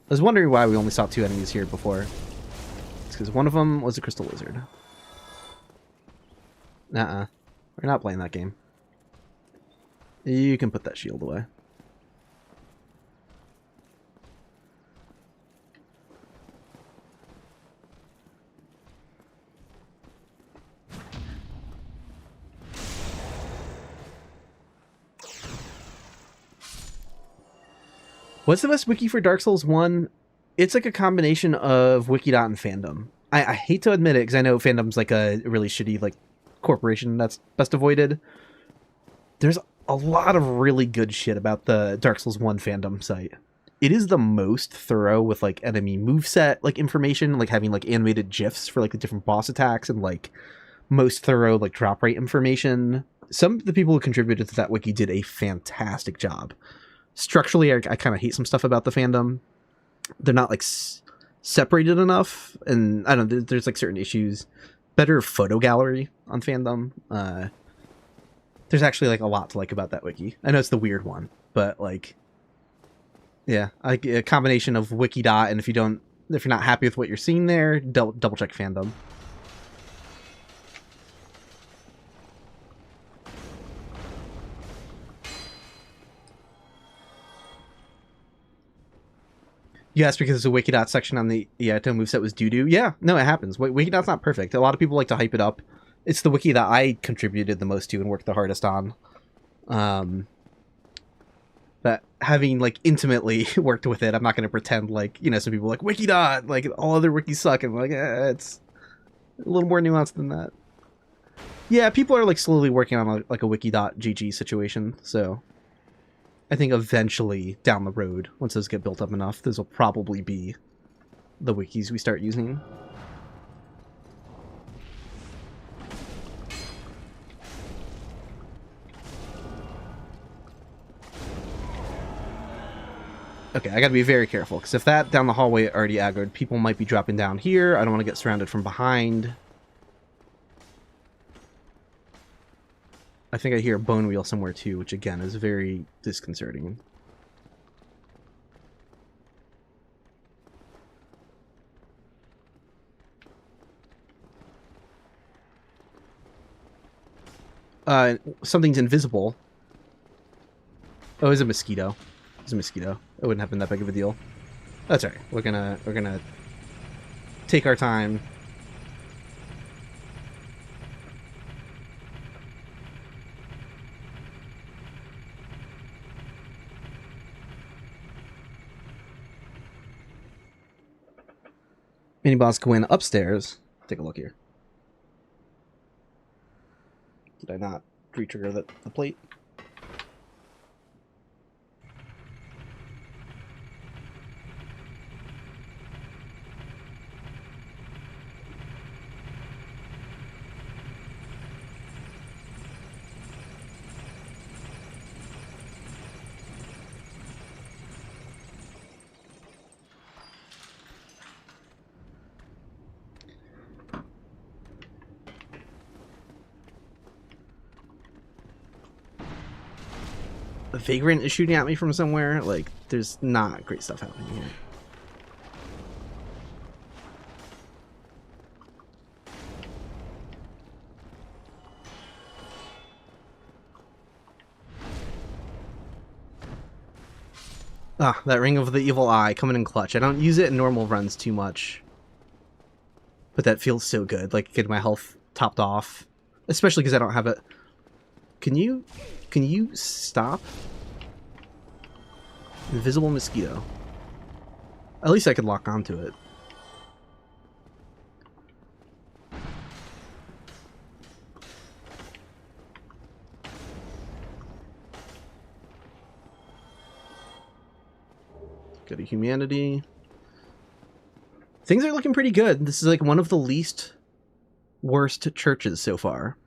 I was wondering why we only saw 2 enemies here before. It's because one of them was a crystal lizard. We're not playing that game. You can put that shield away. What's the best wiki for Dark Souls 1? It's like a combination of Wikidot and fandom. I hate to admit it because I know fandom's like a really shitty like corporation that's best avoided. There's a lot of really good shit about the Dark Souls 1 fandom site. It is the most thorough with like enemy moveset like information, like having like animated GIFs for like the different boss attacks and like most thorough like drop rate information. Some of the people who contributed to that wiki did a fantastic job. Structurally, I kind of hate some stuff about the fandom. They're not like separated enough, and I don't know, there's like certain issues. Better photo gallery on fandom. There's actually like a lot to like about that wiki. I know it's the weird one, but like, yeah, like a combination of Wikidot, and if you're not happy with what you're seeing there, double check fandom. You asked because the Wikidot section on the item moveset was doo-doo. Yeah, no, it happens. Wikidot's not perfect. A lot of people like to hype it up. It's the wiki that I contributed the most to and worked the hardest on. But having, like, intimately worked with it, I'm not going to pretend like, you know, some people are like, Wikidot, like, all other wikis suck. And I'm like, it's a little more nuanced than that. Yeah, people are, like, slowly working on, like a wiki.gg situation, so I think eventually down the road, once those get built up enough, those will probably be the wikis we start using. Okay, I gotta be very careful, because if that down the hallway already aggroed, people might be dropping down here. I don't want to get surrounded from behind. I think I hear a bone wheel somewhere too, which again is very disconcerting. Something's invisible. Oh, it's a mosquito. It's a mosquito. It wouldn't have been that big of a deal. That's all right. We're gonna take our time. Mini boss go in upstairs. Take a look here. Did I not re-trigger the plate? A vagrant is shooting at me from somewhere. Like, there's not great stuff happening here. Ah, that Ring of the Evil Eye coming in clutch. I don't use it in normal runs too much, but that feels so good. Like, getting my health topped off, especially because I don't have it. Can you stop? Invisible mosquito. At least I could lock onto it. Go to humanity. Things are looking pretty good. This is like one of the least worst churches so far.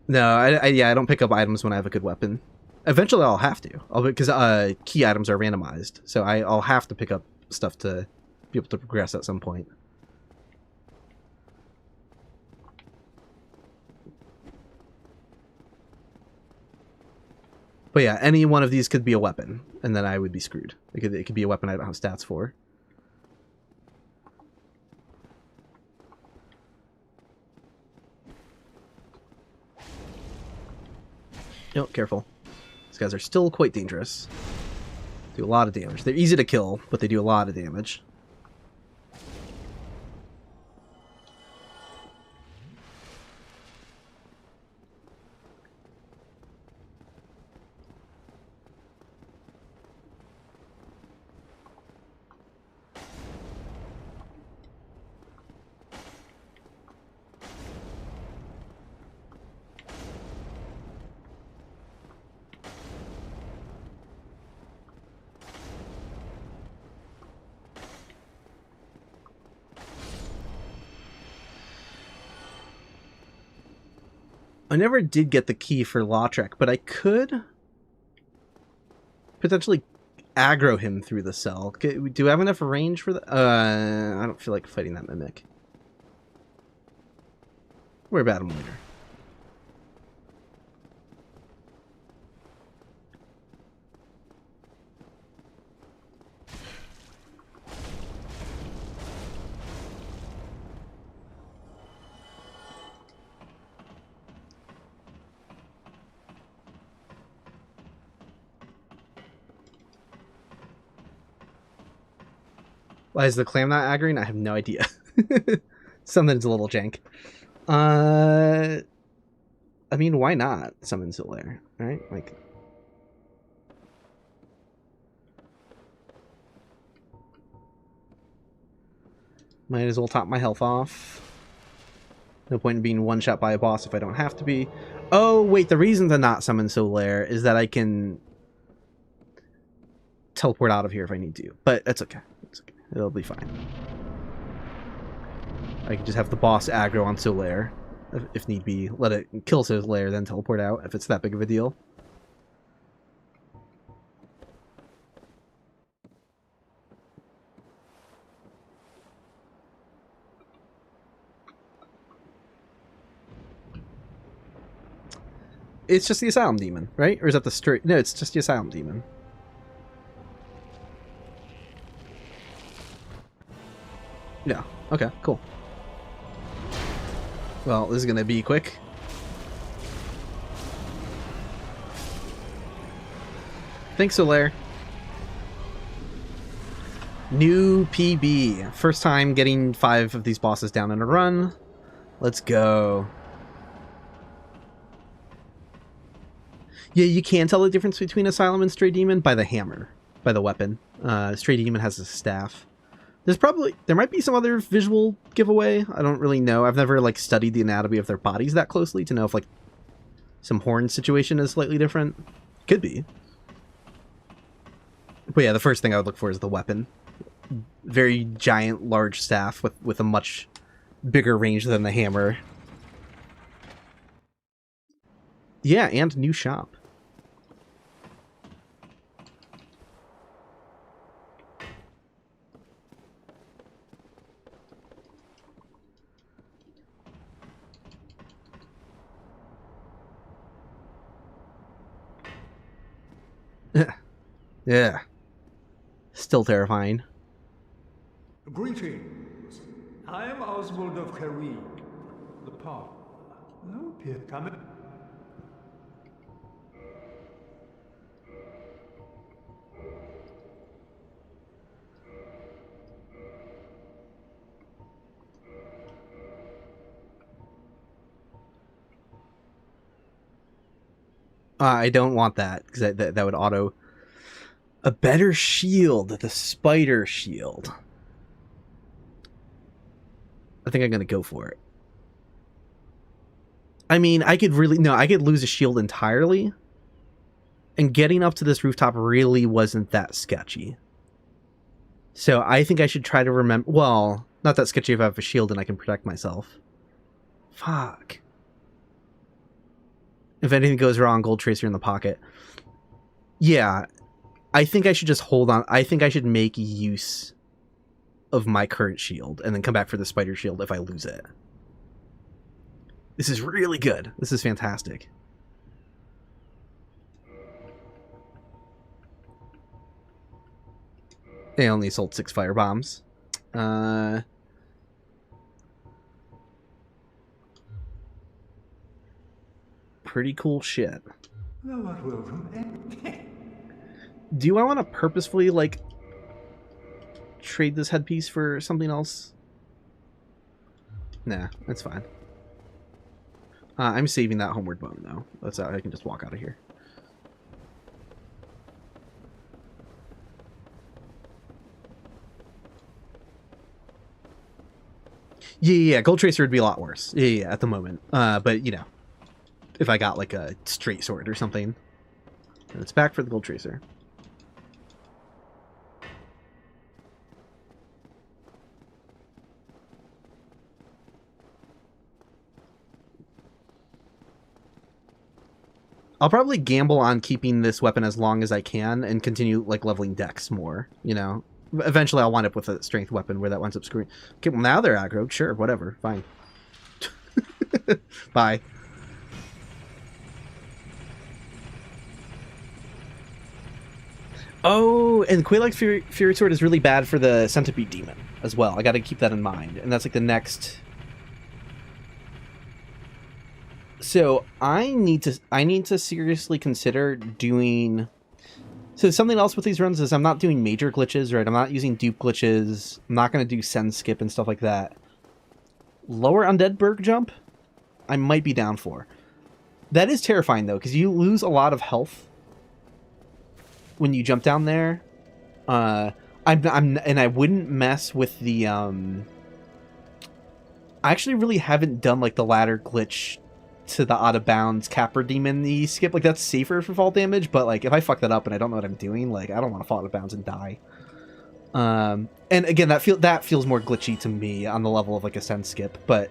No, I don't pick up items when I have a good weapon. Eventually I'll have to, because key items are randomized, so I'll have to pick up stuff to be able to progress at some point. But yeah, any one of these could be a weapon, and then I would be screwed. It could be a weapon I don't have stats for. Oh, careful. These guys are still quite dangerous. Do a lot of damage. They're easy to kill, but they do a lot of damage. I never did get the key for Lautrec, but I could potentially aggro him through the cell. Do I have enough range for that? I don't feel like fighting that mimic. Worry about him later. Why is the clam not aggroing? I have no idea. Something's a little jank. I mean, why not summon Solaire, right? Like, might as well top my health off. No point in being one shot by a boss if I don't have to be. Oh, wait, the reason to not summon Solaire is that I can teleport out of here if I need to. But it's okay. It's okay. It'll be fine. I can just have the boss aggro on Solaire if need be. Let it kill Solaire, then teleport out if it's that big of a deal. It's just the Asylum Demon, right? Or is that the straight... No, it's just the Asylum Demon. Yeah. Okay, cool. Well, this is gonna be quick. Thanks, Solaire. New PB. First time getting 5 of these bosses down in a run. Let's go. Yeah, you can tell the difference between Asylum and Stray Demon by the hammer, by the weapon. Stray Demon has a staff. There might be some other visual giveaway. I don't really know. I've never like studied the anatomy of their bodies that closely to know if like some horn situation is slightly different. Could be. But yeah, the first thing I would look for is the weapon. Very giant, large staff with a much bigger range than the hammer. Yeah, and new shop. Yeah. Still terrifying. Greetings. I am Oswald of Kareem, the Paul. No, Pierre, come in. I don't want that, because that would auto... A better shield, the spider shield. I think I'm going to go for it. I mean, I could lose a shield entirely, And getting up to this rooftop really wasn't that sketchy. So I think I should try to remember... Well, not that sketchy if I have a shield and I can protect myself. Fuck. If anything goes wrong, Gold Tracer in the pocket. Yeah, I think I should just hold on. I think I should make use of my current shield and then come back for the spider shield if I lose it. This is really good. This is fantastic. They only sold 6 firebombs. Pretty cool shit. Thou art welcome. Do I want to purposefully, like, trade this headpiece for something else? Nah, that's fine. I'm saving that homeward bone, though. That's how I can just walk out of here. Yeah, Gold Tracer would be a lot worse. Yeah, at the moment. But, you know, if I got, like, a straight sword or something. And it's back for the Gold Tracer. I'll probably gamble on keeping this weapon as long as I can and continue, like, leveling Dex more, you know? Eventually I'll wind up with a strength weapon where that winds up screwing... Okay, well, now they're aggro. Sure, whatever. Fine. Bye. Oh, and Quelaag's Fury Sword is really bad for the Centipede Demon as well. I gotta keep that in mind. And that's, like, the next... So I need to seriously consider doing... So something else with these runs is I'm not doing major glitches, right? I'm not using dupe glitches. I'm not going to do send skip and stuff like that. Lower Undead Berg jump, I might be down for. That is terrifying, though, because you lose a lot of health when you jump down there. And I wouldn't mess with the... I actually really haven't done, like, the ladder glitch to the out of bounds Capra Demon the skip. Like, that's safer for fall damage, but, like, if I fuck that up and I don't know what I'm doing, like, I don't want to fall out of bounds and die. And again, that feels more glitchy to me on the level of, like, a send skip, but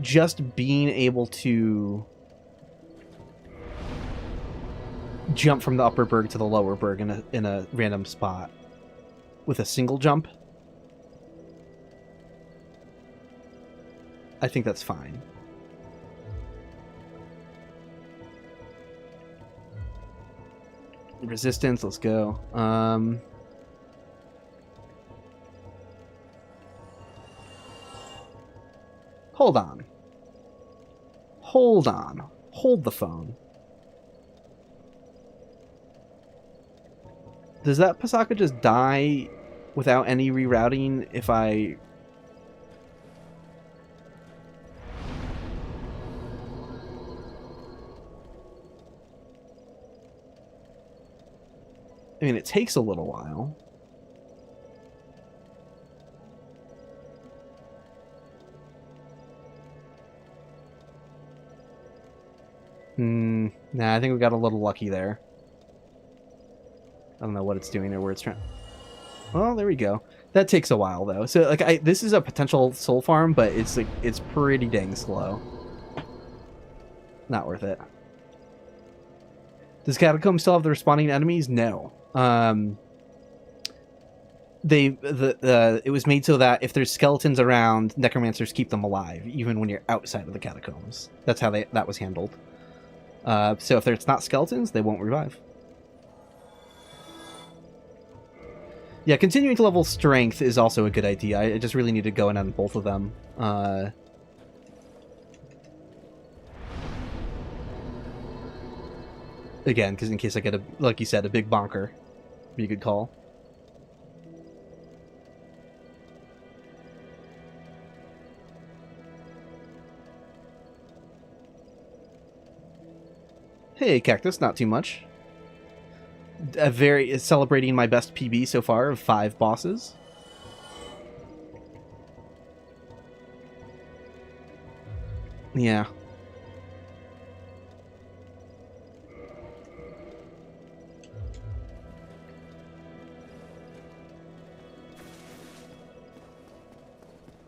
just being able to jump from the upper berg to the lower berg in a random spot with a single jump, I think that's fine. Resistance, let's go. Hold on. Hold on. Hold the phone. Does that Pasaka just die without any rerouting if I... I mean, it takes a little while. Nah, I think we got a little lucky there. I don't know what it's doing or where it's trying... Well, there we go. That takes a while, though. So, like, this is a potential soul farm, but it's, like, it's pretty dang slow. Not worth it. Does Catacomb still have the respawning enemies? No. It was made so that if there's skeletons around, necromancers keep them alive, even when you're outside of the catacombs. That's how that was handled. So if there's not skeletons, they won't revive. Yeah, continuing to level strength is also a good idea. I just really need to go in on both of them. Again, because in case I get a, like you said, a big bonker, be a good call. Hey, Cactus, not too much. Celebrating my best PB so far of 5 bosses. Yeah.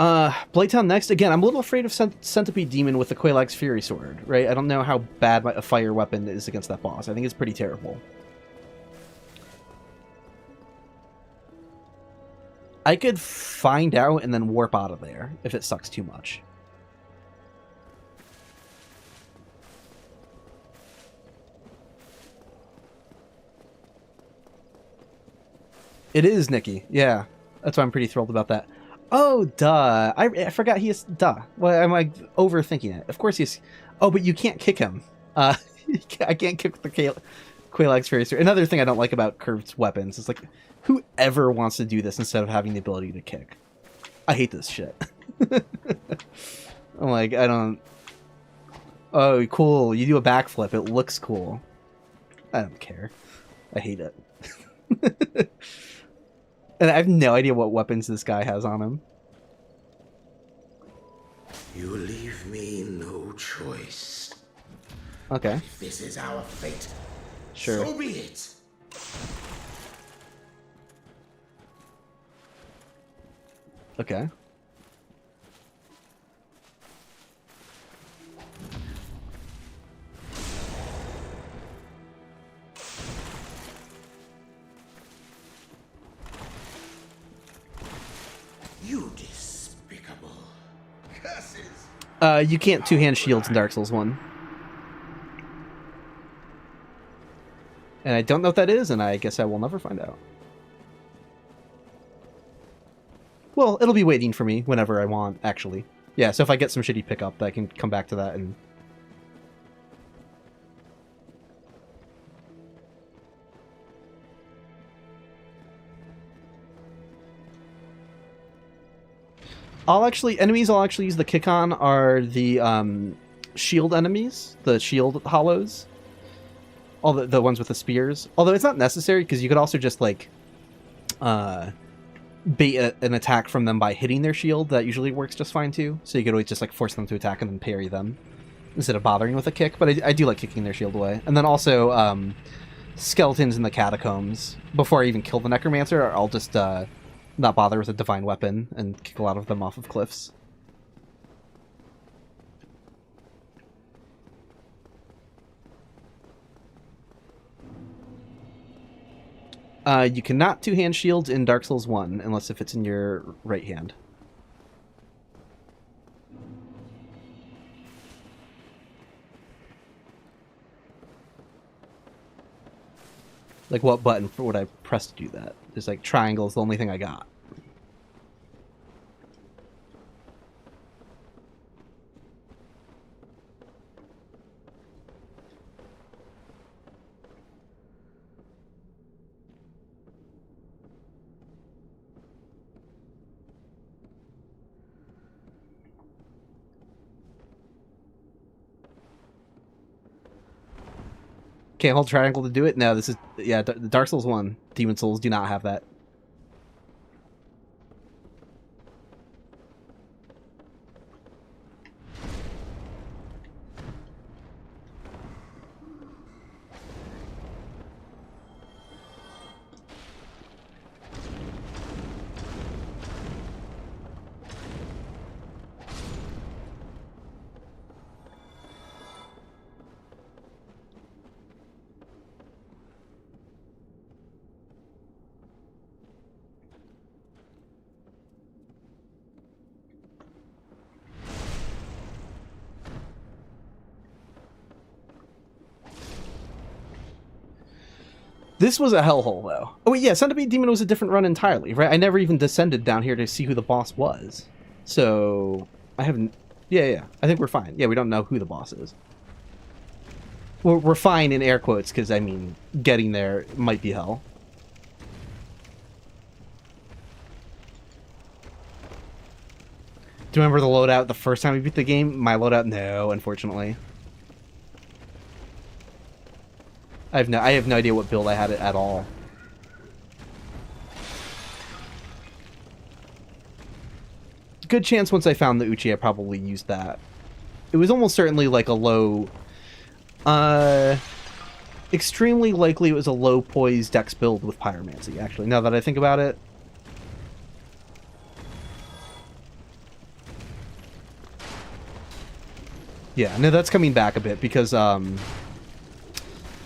Blighttown next. Again, I'm a little afraid of Centipede Demon with the Quelaag's Fury Sword, right? I don't know how bad a fire weapon is against that boss. I think it's pretty terrible. I could find out and then warp out of there if it sucks too much. It is Nikki. Yeah. That's why I'm pretty thrilled about that. Oh, duh. I forgot he is... Duh. Well, am I overthinking it? Of course he's... Oh, but you can't kick him. I can't kick the Quelaag's Fury Sword. Another thing I don't like about curved weapons is, like, whoever wants to do this instead of having the ability to kick? I hate this shit. I'm like, I don't... Oh, cool. You do a backflip. It looks cool. I don't care. I hate it. And I have no idea what weapons this guy has on him. You leave me no choice. Okay. If this is our fate, sure. So be it. Okay. You despicable curses. You can't two-hand shields in Dark Souls 1. And I don't know what that is, and I guess I will never find out. Well, it'll be waiting for me whenever I want, actually. Yeah, so if I get some shitty pickup, I can come back to that and... Enemies I'll actually use the kick on are the shield enemies, the shield hollows. All the ones with the spears. Although it's not necessary, because you could also just, like, bait an attack from them by hitting their shield. That usually works just fine, too. So you could always just, like, force them to attack and then parry them, instead of bothering with a kick. But I do like kicking their shield away. And then also, skeletons in the catacombs. Before I even kill the necromancer, I'll just, not bother with a divine weapon and kick a lot of them off of cliffs. You cannot two-hand shields in Dark Souls 1 unless if it's in your right hand. Like, what button would I press to do that? There's, like, triangle is the only thing I got. Can't hold triangle to do it? No, this is... Yeah, Dark Souls 1. Demon Souls do not have that. This was a hellhole, though. Oh, wait, yeah, Centipede Demon was a different run entirely, right? I never even descended down here to see who the boss was. So, I haven't... Yeah, I think we're fine. Yeah, we don't know who the boss is. We're fine in air quotes, because, I mean, getting there might be hell. Do you remember the loadout the first time we beat the game? My loadout? No, unfortunately. I have no idea what build I had it at all. Good chance once I found the Uchi I probably used that. It was almost certainly like a low... extremely likely it was a low poise dex build with pyromancy, actually, now that I think about it. Yeah, no, that's coming back a bit because I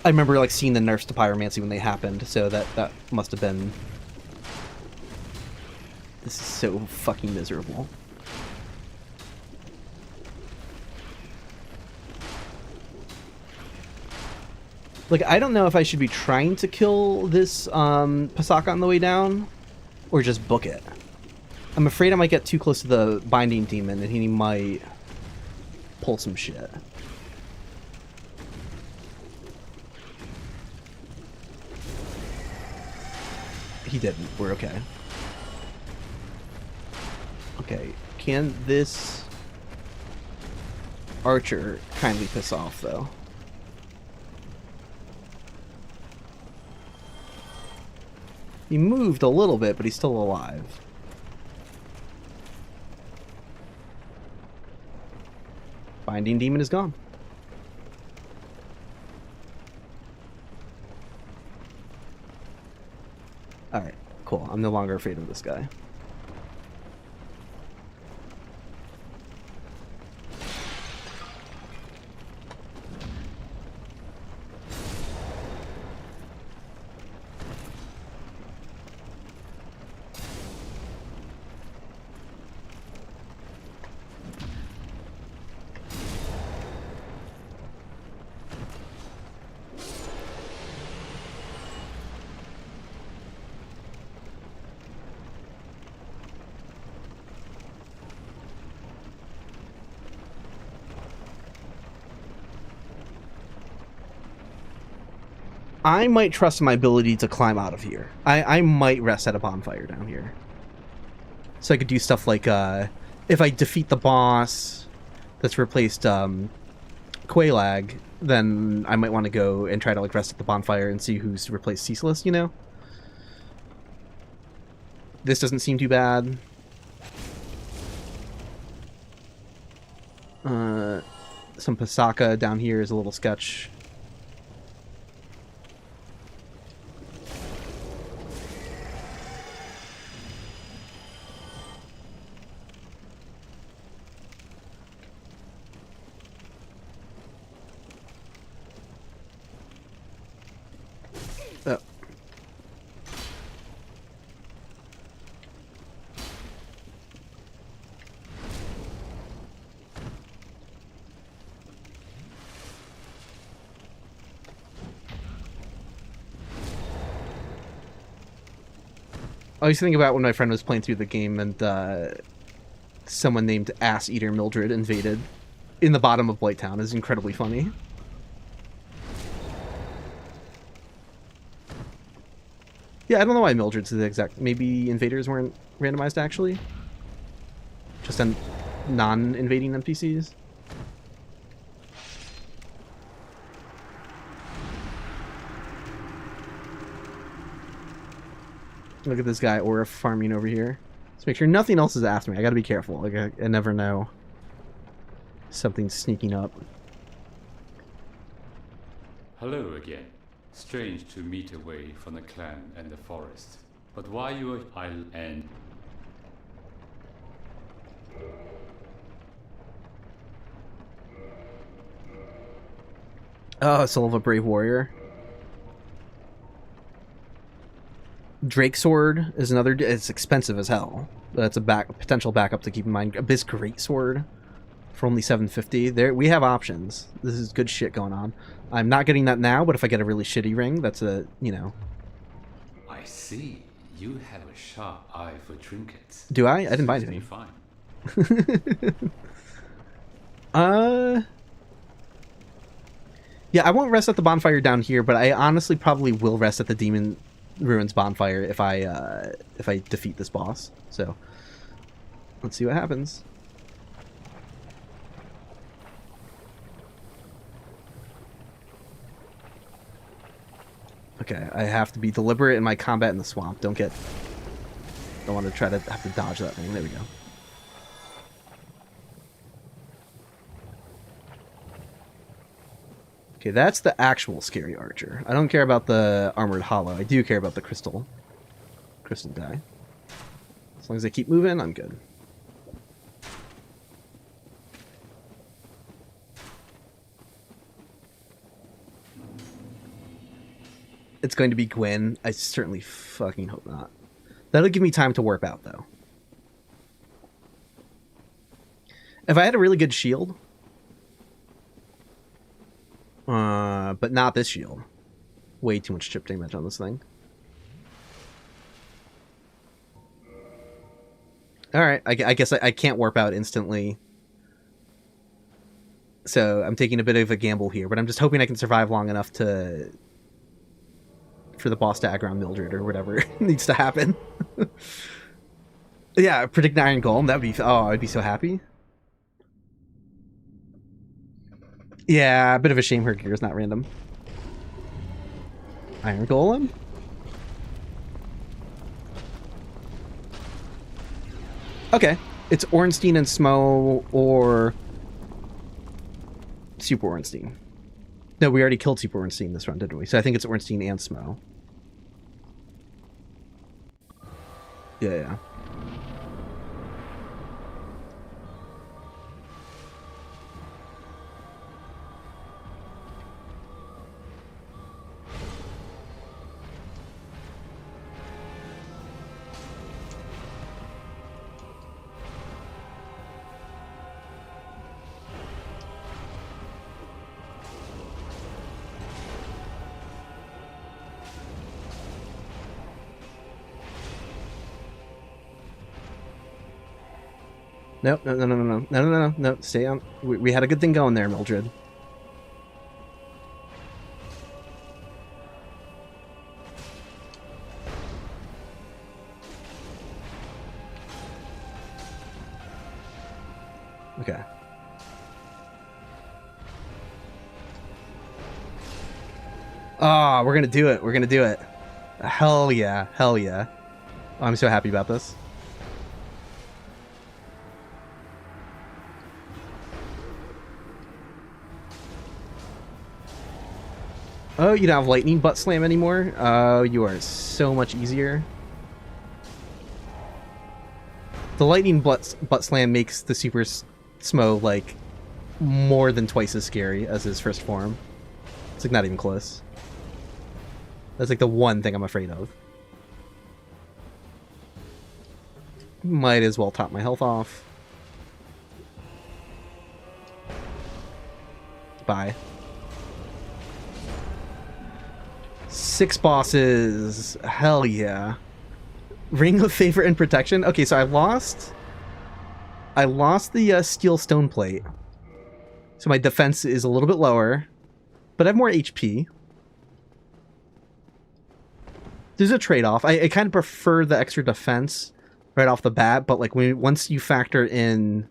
remember like seeing the nerfs to pyromancy when they happened, so that must have been. This is so fucking miserable. Like, I don't know if I should be trying to kill this Pasaka on the way down, or just book it. I'm afraid I might get too close to the binding demon, and he might pull some shit. He didn't. We're okay. Okay, can this archer kindly piss off, though? He moved a little bit, but he's still alive. Binding demon is gone. Alright, cool. I'm no longer afraid of this guy. I might trust my ability to climb out of here. I might rest at a bonfire down here. So I could do stuff like, if I defeat the boss that's replaced Quailag, then I might want to go and try to like rest at the bonfire and see who's replaced Ceaseless, you know? This doesn't seem too bad. Some Pasaka down here is a little sketch. I was thinking about when my friend was playing through the game and someone named Ass Eater Mildred invaded in the bottom of Blighttown. Is incredibly funny. Yeah, I don't know why Mildred's the exact... Maybe invaders weren't randomized, actually? Just on non-invading NPCs? Look at this guy aura farming over here. Let's make sure nothing else is after me. I gotta be careful. Like, I never know. Something's sneaking up. Hello again. Strange to meet away from the clan and the forest. But why you I'll end. Oh, Soul of a Brave Warrior. Drake Sword is another... It's expensive as hell. That's a potential backup to keep in mind. Abyss Great Sword for only $750. There, we have options. This is good shit going on. I'm not getting that now, but if I get a really shitty ring, that's a, you know... I see. You have a sharp eye for trinkets. Do I? I didn't buy anything. Fine. Yeah, I won't rest at the bonfire down here, but I honestly probably will rest at the Demon Ruins bonfire if I defeat this boss. So let's see what happens. Okay, I have to be deliberate in my combat in the swamp. Don't want to try to have to dodge that thing. There we go. Okay, that's the actual scary archer. I don't care about the armored hollow. I do care about the crystal guy. As long as they keep moving, I'm good. it's going to be Gwyn. I certainly fucking hope not. That'll give me time to warp out, though. If I had a really good shield, but not this shield. Way too much chip damage on this thing. Alright, I guess I can't warp out instantly. So I'm taking a bit of a gamble here, but I'm just hoping I can survive long enough for the boss to aggro on Mildred or whatever needs to happen. Yeah, predict Iron Golem, that'd be... Oh, I'd be so happy. Yeah, a bit of a shame her gear is not random. Iron Golem? Okay. It's Ornstein and Smo or Super Ornstein. No, we already killed Super Ornstein this run, didn't we? So I think it's Ornstein and Smo. Yeah. No. Stay on. We had a good thing going there, Mildred. Okay. Ah, we're gonna do it. We're gonna do it. Hell yeah. Hell yeah. Oh, I'm so happy about this. Oh, you don't have lightning butt slam anymore? Oh, you are so much easier. The lightning butt slam makes the Super Smo, like, more than twice as scary as his first form. It's, like, not even close. That's, like, the one thing I'm afraid of. Might as well top my health off. Bye. 6 bosses. Hell yeah. Ring of Favor and Protection. Okay, so I lost the steel stone plate. So my defense is a little bit lower, but I have more HP. There's a trade-off. I kind of prefer the extra defense right off the bat, but like once you factor in,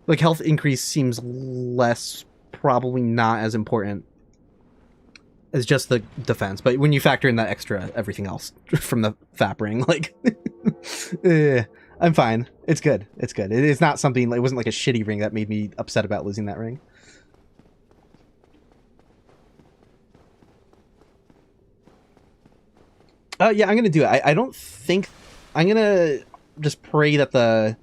like, health increase seems less, probably not as important as just the defense, but when you factor in that extra everything else from the FAP ring, like, I'm fine. It's good. It's good. It is not something, it wasn't like a shitty ring that made me upset about losing that ring. Yeah, I'm gonna do it. I don't think... I'm gonna just pray that the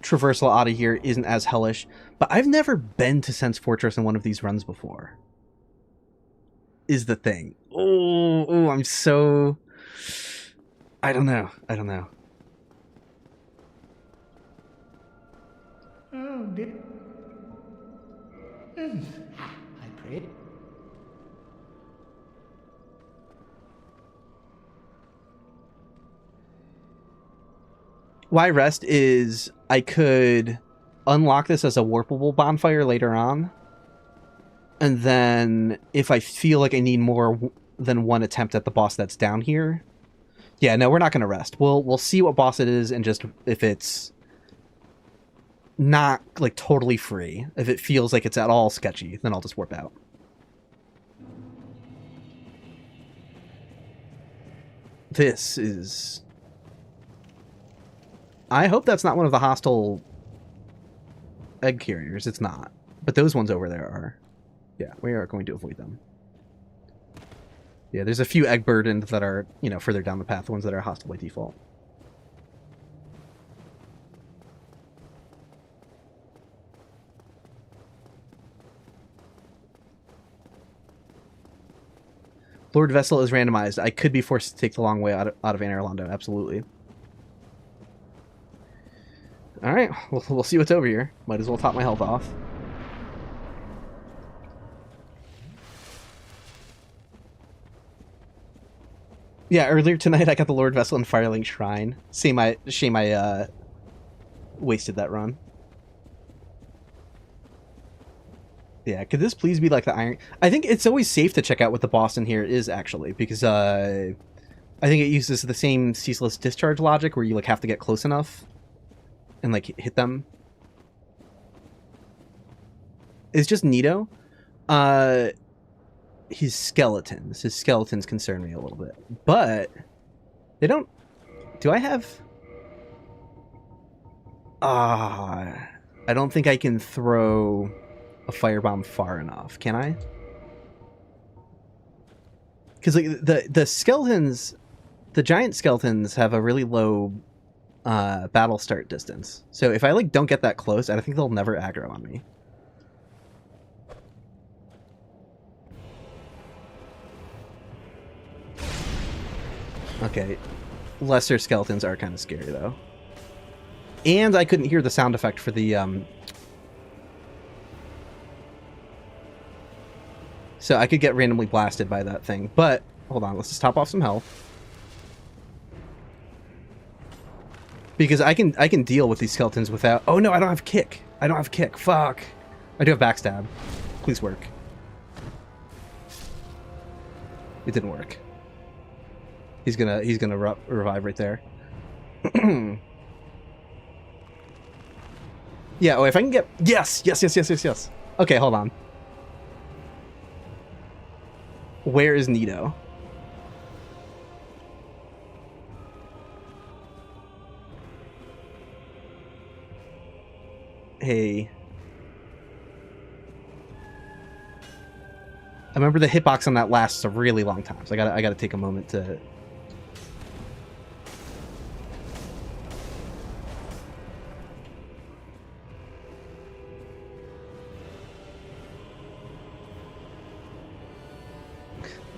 traversal out of here isn't as hellish, but I've never been to Sense Fortress in one of these runs before. Is the thing. Oh, I'm so... I don't know. Oh, did... I prayed. Why rest is I could unlock this as a warpable bonfire later on. And then if I feel like I need more than one attempt at the boss that's down here. Yeah, no, we're not going to rest. We'll see what boss it is, and just if it's not like totally free, if it feels like it's at all sketchy, then I'll just warp out. This is... I hope that's not one of the hostile egg carriers. It's not. But those ones over there are. Yeah, we are going to avoid them. Yeah, there's a few egg burdened that are, you know, further down the path, the ones that are hostile by default. Lord Vessel is randomized. I could be forced to take the long way out of Enemy Randomizer. Absolutely. All right, we'll see what's over here. Might as well top my health off. Yeah, earlier tonight I got the Lord Vessel and Firelink Shrine. Shame I wasted that run. Yeah, could this please be like the Iron... I think it's always safe to check out what the boss in here is, actually, because I think it uses the same ceaseless discharge logic where you like have to get close enough and like hit them. It's just Nito. His skeletons concern me a little bit, but they don't... Do I have... I don't think I can throw a firebomb far enough, can I? Because like the skeletons, the giant skeletons have a really low battle start distance. So if I like don't get that close, I think they'll never aggro on me. Okay, lesser skeletons are kind of scary though. And I couldn't hear the sound effect for the so I could get randomly blasted by that thing. But hold on, let's just top off some health. Because I can deal with these skeletons without... Oh no, I don't have kick. I don't have kick. Fuck. I do have backstab. Please work. It didn't work. He's gonna revive right there. Yeah, oh, if I can get... Yes! Yes. Okay, hold on. Where is Nito? Hey. I remember the hitbox on that lasts a really long time, so I gotta take a moment to...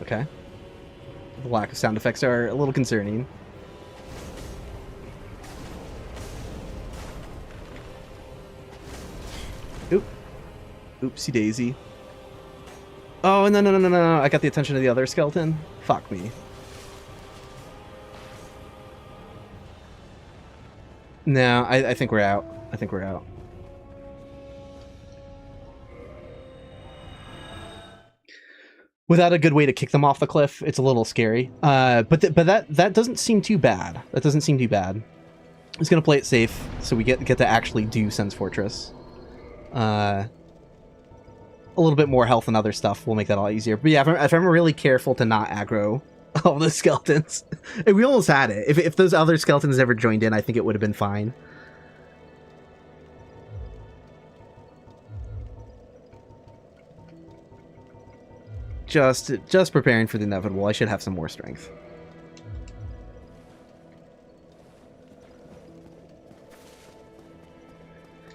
Okay. The lack of sound effects are a little concerning. Oop. Oopsie daisy. Oh, no. I got the attention of the other skeleton. Fuck me. No, I think we're out. I think we're out. Without a good way to kick them off the cliff, it's a little scary. But that doesn't seem too bad. That doesn't seem too bad. I'm just gonna play it safe, so we get to actually do Sen's Fortress. A little bit more health and other stuff will make that a lot easier. But yeah, if I'm really careful to not aggro all the skeletons, and we almost had it. If those other skeletons ever joined in, I think it would have been fine. Just preparing for the inevitable. I should have some more strength.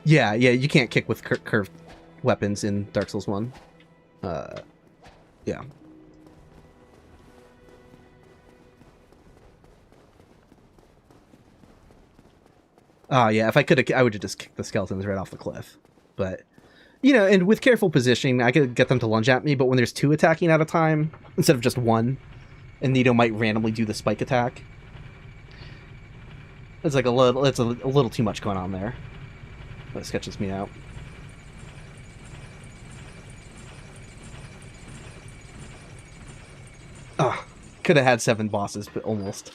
Yeah, you can't kick with curved weapons in Dark Souls 1. Yeah. Oh, yeah, if I could, I would have just kicked the skeletons right off the cliff. But... You know, and with careful positioning, I could get them to lunge at me, but when there's two attacking at a time, instead of just one, and Nito might randomly do the spike attack, it's like a little too much going on there. That sketches me out. Ah, could have had 7 bosses, but almost.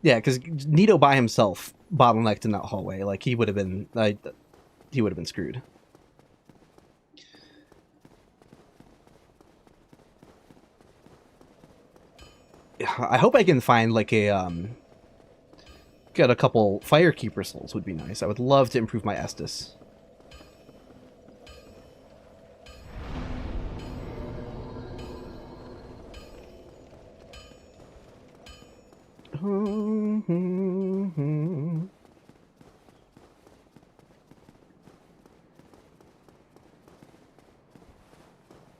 Yeah, because Nito by himself bottlenecked in that hallway. Like he would have been screwed. I hope I can find like a get a couple Firekeeper souls would be nice. I would love to improve my Estus.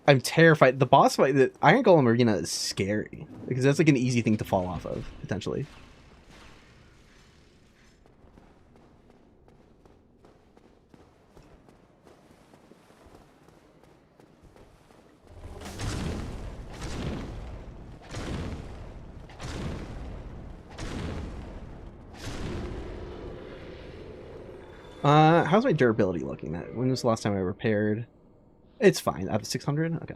I'm terrified. The boss fight, the Iron Golem Arena is scary because that's like an easy thing to fall off of potentially. How's my durability looking at? When was the last time I repaired? It's fine. Out of 600? Okay.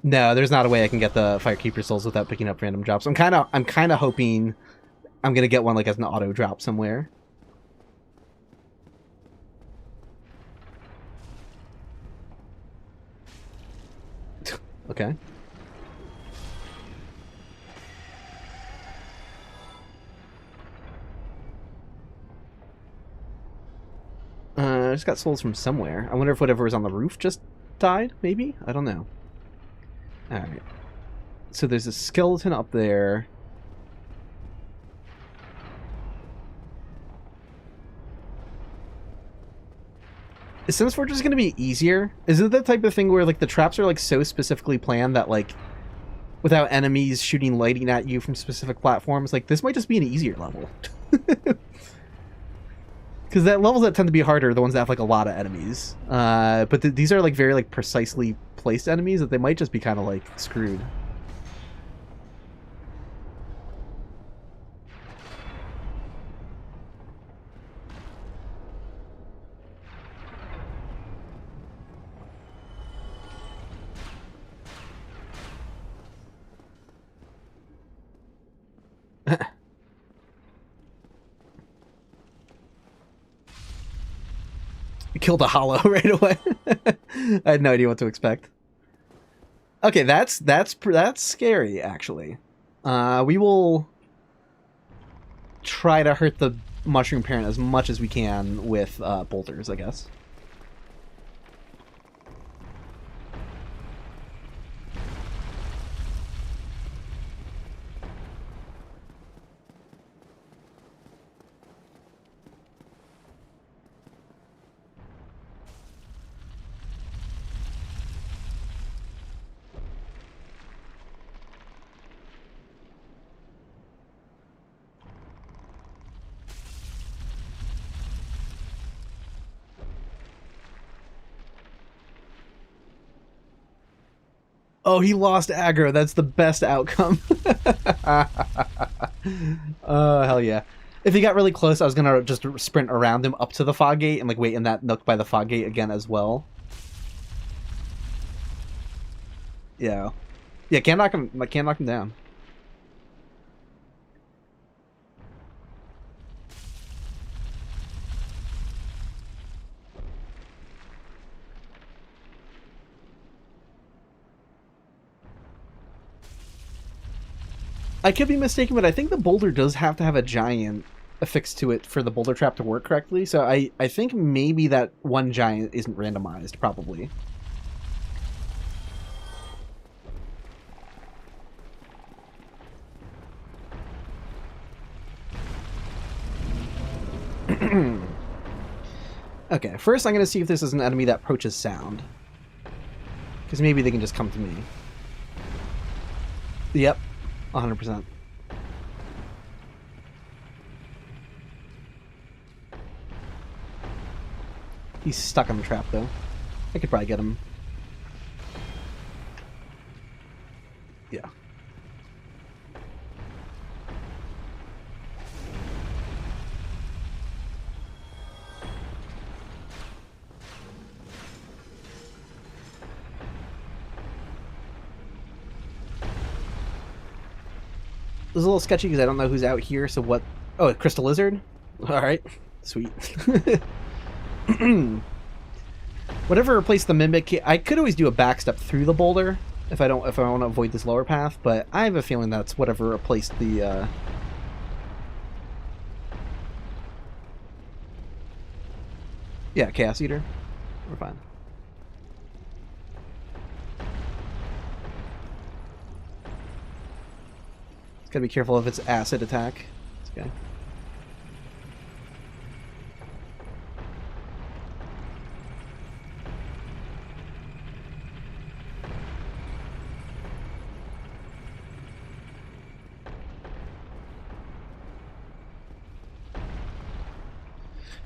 No, there's not a way I can get the Firekeeper souls without picking up random drops. I'm kind of hoping I'm gonna get one like as an auto drop somewhere. Okay. I just got souls from somewhere. I wonder if whatever was on the roof just died, maybe? I don't know. Alright. So there's a skeleton up there. Is Sims Fortress going to be easier? Is it that type of thing where like the traps are like so specifically planned that like without enemies shooting lighting at you from specific platforms, like this might just be an easier level. Because that levels that tend to be harder are the ones that have like a lot of enemies. But these are like very like precisely placed enemies that they might just be kind of like screwed. Killed a hollow right away. I had no idea what to expect. Okay, that's scary actually. We will try to hurt the mushroom parent as much as we can with boulders, I guess. Oh, he lost aggro. That's the best outcome. Oh, hell yeah. If he got really close, I was going to just sprint around him up to the fog gate and like wait in that nook by the fog gate again as well. Yeah. Yeah, can't knock him down. I could be mistaken, but I think the boulder does have to have a giant affixed to it for the boulder trap to work correctly. So I think maybe that one giant isn't randomized, probably. Okay, first I'm going to see if this is an enemy that approaches sound. Because maybe they can just come to me. Yep. 100%. He's stuck on the trap, though. I could probably get him. Yeah. This is a little sketchy because I don't know who's out here, so what... Oh, a crystal lizard? Alright. Sweet. Whatever replaced the mimic... I could always do a backstep through the boulder if I want to avoid this lower path, but I have a feeling that's whatever replaced the... Yeah, Chaos Eater. We're fine. Gotta be careful if it's acid attack. Okay.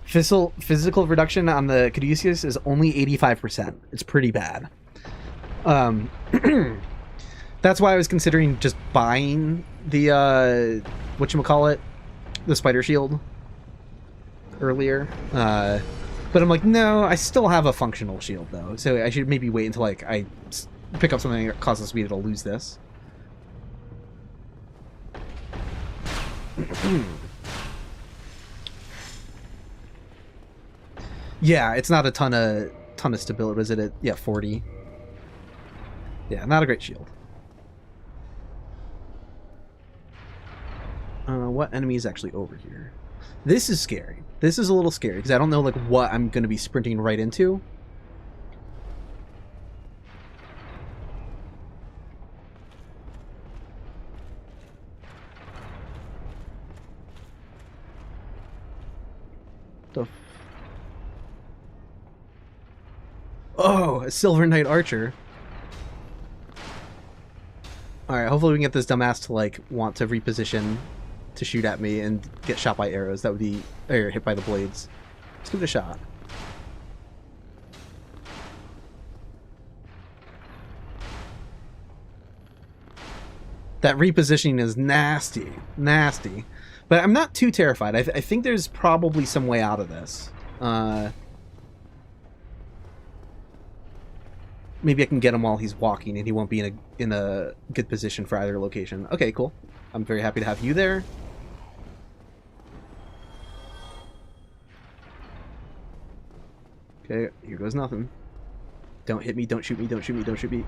Physical reduction on the Caduceus is only 85%. It's pretty bad. That's why I was considering just buying the whatchamacallit, the spider shield earlier. But I'm like, no, I still have a functional shield though, so I should maybe wait until like I pick up something that causes me to lose this. Yeah, it's not a ton of stability. Was it at 40? Yeah, not a great shield. What enemy is actually over here? This is scary. This is a little scary because I don't know like what I'm going to be sprinting right into. Oh, a Silver Knight Archer. Alright, hopefully we can get this dumbass to, like, want to reposition to shoot at me and get shot by arrows. That would be... or hit by the blades. Let's give it a shot. That repositioning is nasty. Nasty. But I'm not too terrified. I think there's probably some way out of this. Maybe I can get him while he's walking and he won't be in a good position for either location. Okay, cool. I'm very happy to have you there. Okay, here goes nothing. Don't hit me, don't shoot me, don't shoot me, don't shoot me.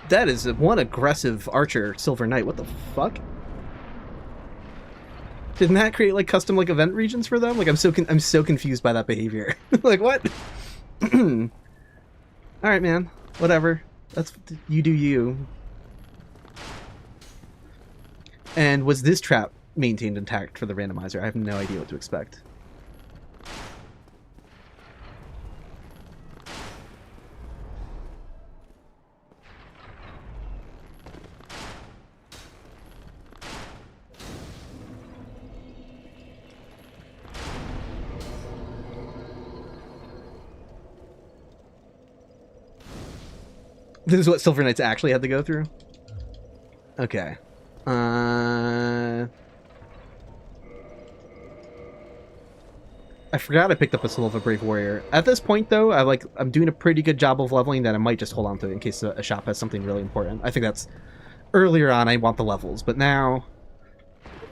That is one aggressive archer, Silver Knight. What the fuck? Didn't that create like custom like event regions for them? Like I'm so confused by that behavior. Like what? All right, man. Whatever. That's you do you. And was this trap maintained intact for the randomizer? I have no idea what to expect. This is what Silver Knights actually had to go through? Okay. I forgot I picked up a Soul of a Brave Warrior. At this point, though, I'm doing a pretty good job of leveling that I might just hold on to it in case a shop has something really important. I think that's... earlier on, I want the levels, but now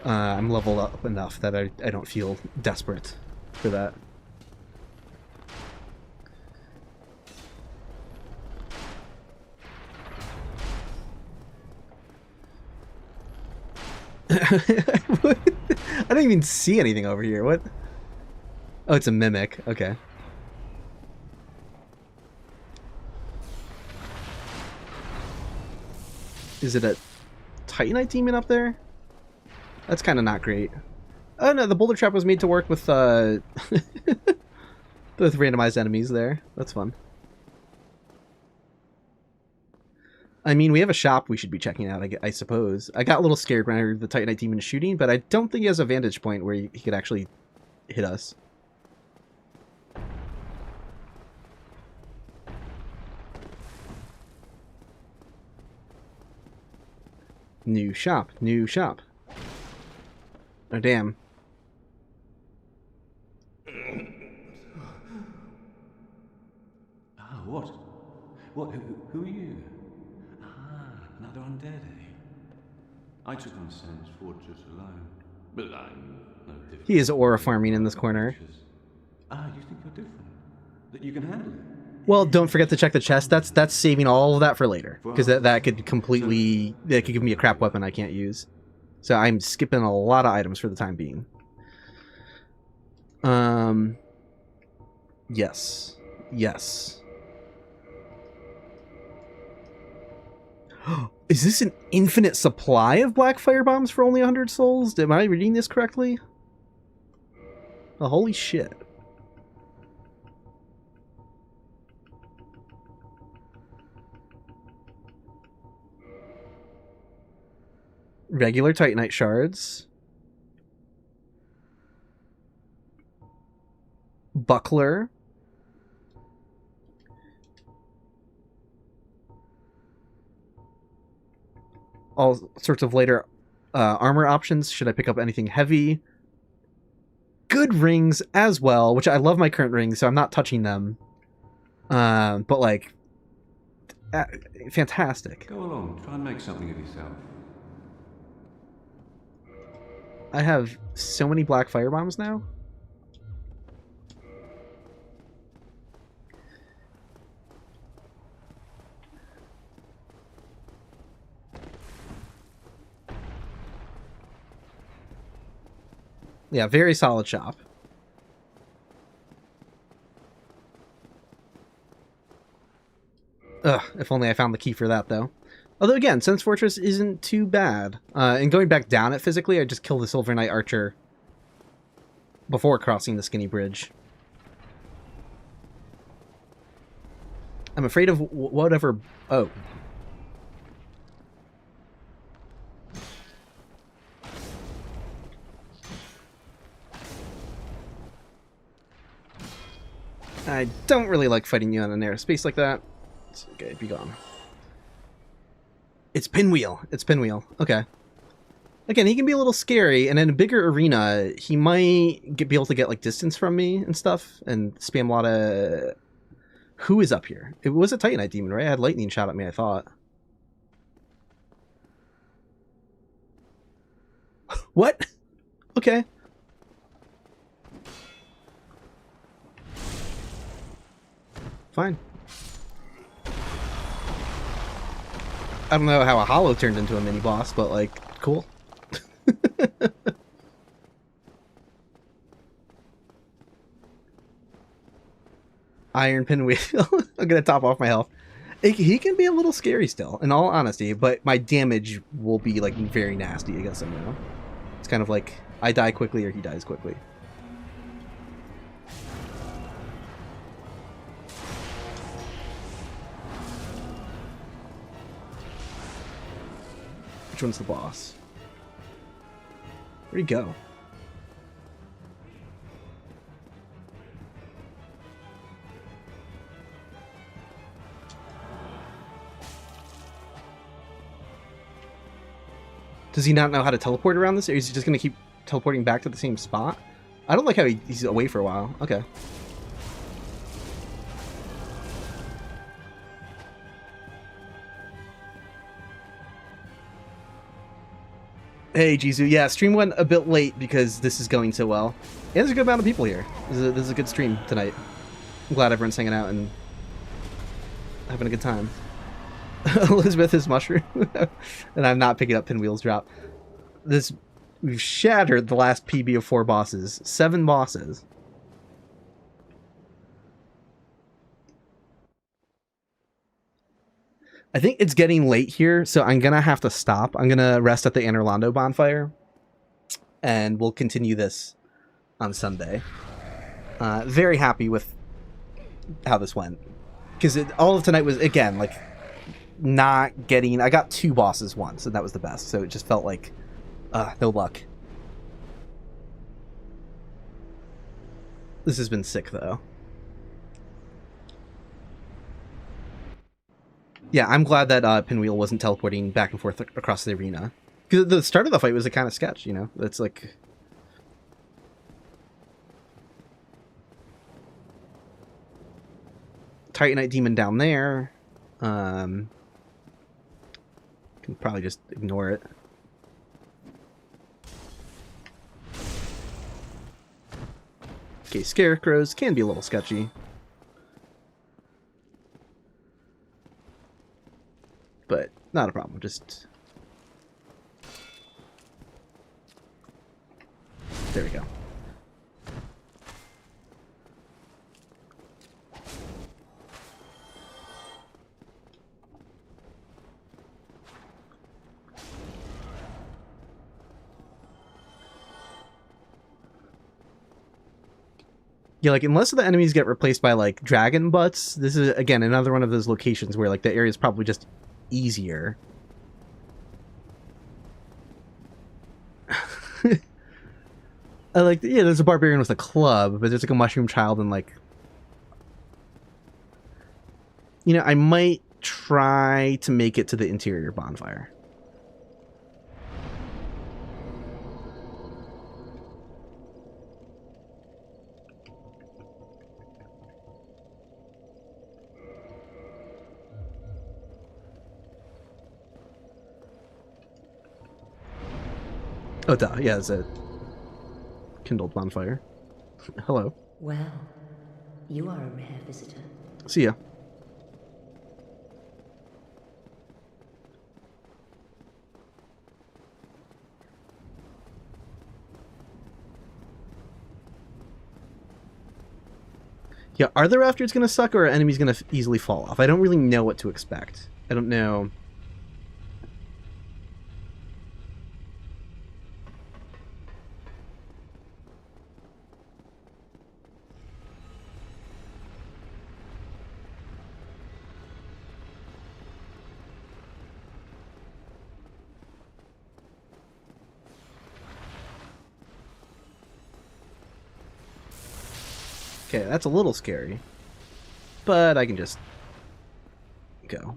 I'm leveled up enough that I don't feel desperate for that. I don't even see anything over here. What? Oh, it's a mimic. Okay. Is it a Titanite demon up there? That's kind of not great. Oh no, the boulder trap was made to work with with randomized enemies there. That's fun. I mean, we have a shop we should be checking out, I suppose. I got a little scared when I heard the Titanite demon shooting, but I don't think he has a vantage point where he could actually hit us. New shop, new shop. Oh, damn. Ah, what? What? Who are you? Another undead, eh? I took on Sen's fortress alone, but I'm no different. He is aura farming in this corner. You think you're different? That you can handle it? Well, don't forget to check the chest. That's saving all of that for later, because that could completely... that could give me a crap weapon I can't use. So I'm skipping a lot of items for the time being. Yes. Yes. Is this an infinite supply of black fire bombs for only 100 souls? Am I reading this correctly? Oh, holy shit. Regular Titanite shards. Buckler. All sorts of later armor options. Should I pick up anything heavy? Good rings as well, which I love my current rings, so I'm not touching them. But like, fantastic. Go along, try and make something of yourself. I have so many black fire bombs now. Yeah, very solid shop. Ugh, if only I found the key for that, though. Although, again, Sense Fortress isn't too bad. And going back down it physically, I just killed the Silver Knight Archer before crossing the skinny bridge. I'm afraid of whatever... Oh. I don't really like fighting you on a narrow space like that. It's okay, be gone. It's Pinwheel. It's Pinwheel. Okay. Again, he can be a little scary, and in a bigger arena, he might be able to get like distance from me and stuff, and spam a lot of... Who is up here? It was a Titanite demon, right? I had lightning shot at me, I thought. What? Okay. Fine. I don't know how a hollow turned into a mini boss, but like, cool. Iron Pinwheel. I'm gonna top off my health. He can be a little scary still, in all honesty, but my damage will be like very nasty against him now. It's kind of like I die quickly or he dies quickly. Which one's the boss? Where'd he go? Does he not know how to teleport around this, or is he just going to keep teleporting back to the same spot? I don't like how he's away for a while. Okay. Hey, Jizu. Yeah, stream went a bit late because this is going so well. And there's a good amount of people here. This is a good stream tonight. I'm glad everyone's hanging out and having a good time. Elizabeth is mushroom. And I'm not picking up Pinwheel's drop. We've shattered the last PB of 4 bosses. 7 bosses. I think it's getting late here, so I'm gonna have to stop. I'm gonna rest at the Anne Rando bonfire, and we'll continue this on Sunday. Very happy with how this went, because all of tonight was, again, like, not getting... I got 2 bosses once, and that was the best, so it just felt like, no luck. This has been sick, though. Yeah, I'm glad that Pinwheel wasn't teleporting back and forth across the arena. Because the start of the fight was a kind of sketch, you know? It's like... Titanite demon down there. Can probably just ignore it. Okay, scarecrows can be a little sketchy. But not a problem, just... There we go. Yeah, like, unless the enemies get replaced by, like, dragon butts, this is, again, another one of those locations where, like, the area is probably just easier. Like, yeah, there's a barbarian with a club, but there's, like, a mushroom child and, like... You know, I might try to make it to the interior bonfire. Oh, duh. Yeah, it's a kindled bonfire. Hello. Well, you are a rare visitor. See ya. Yeah, are the rafters going to suck or are enemies going to easily fall off? I don't really know what to expect. I don't know. Okay, that's a little scary. But I can just go.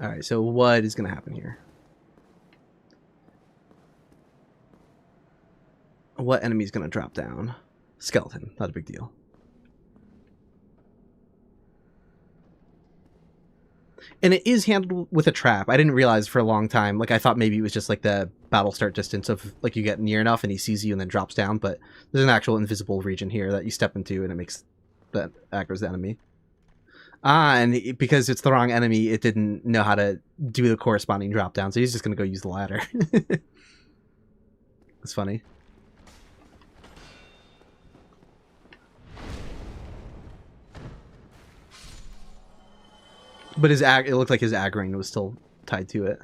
Alright, so what is going to happen here? What enemy is going to drop down? Skeleton, not a big deal. And it is handled with a trap. I didn't realize for a long time. Like, I thought maybe it was just like the battle start distance of, like, you get near enough and he sees you and then drops down. But there's an actual invisible region here that you step into and it makes that aggro's the enemy. Ah, and because it's the wrong enemy, it didn't know how to do the corresponding drop down. So he's just going to go use the ladder. That's funny. But his it looked like his aggroing was still tied to it.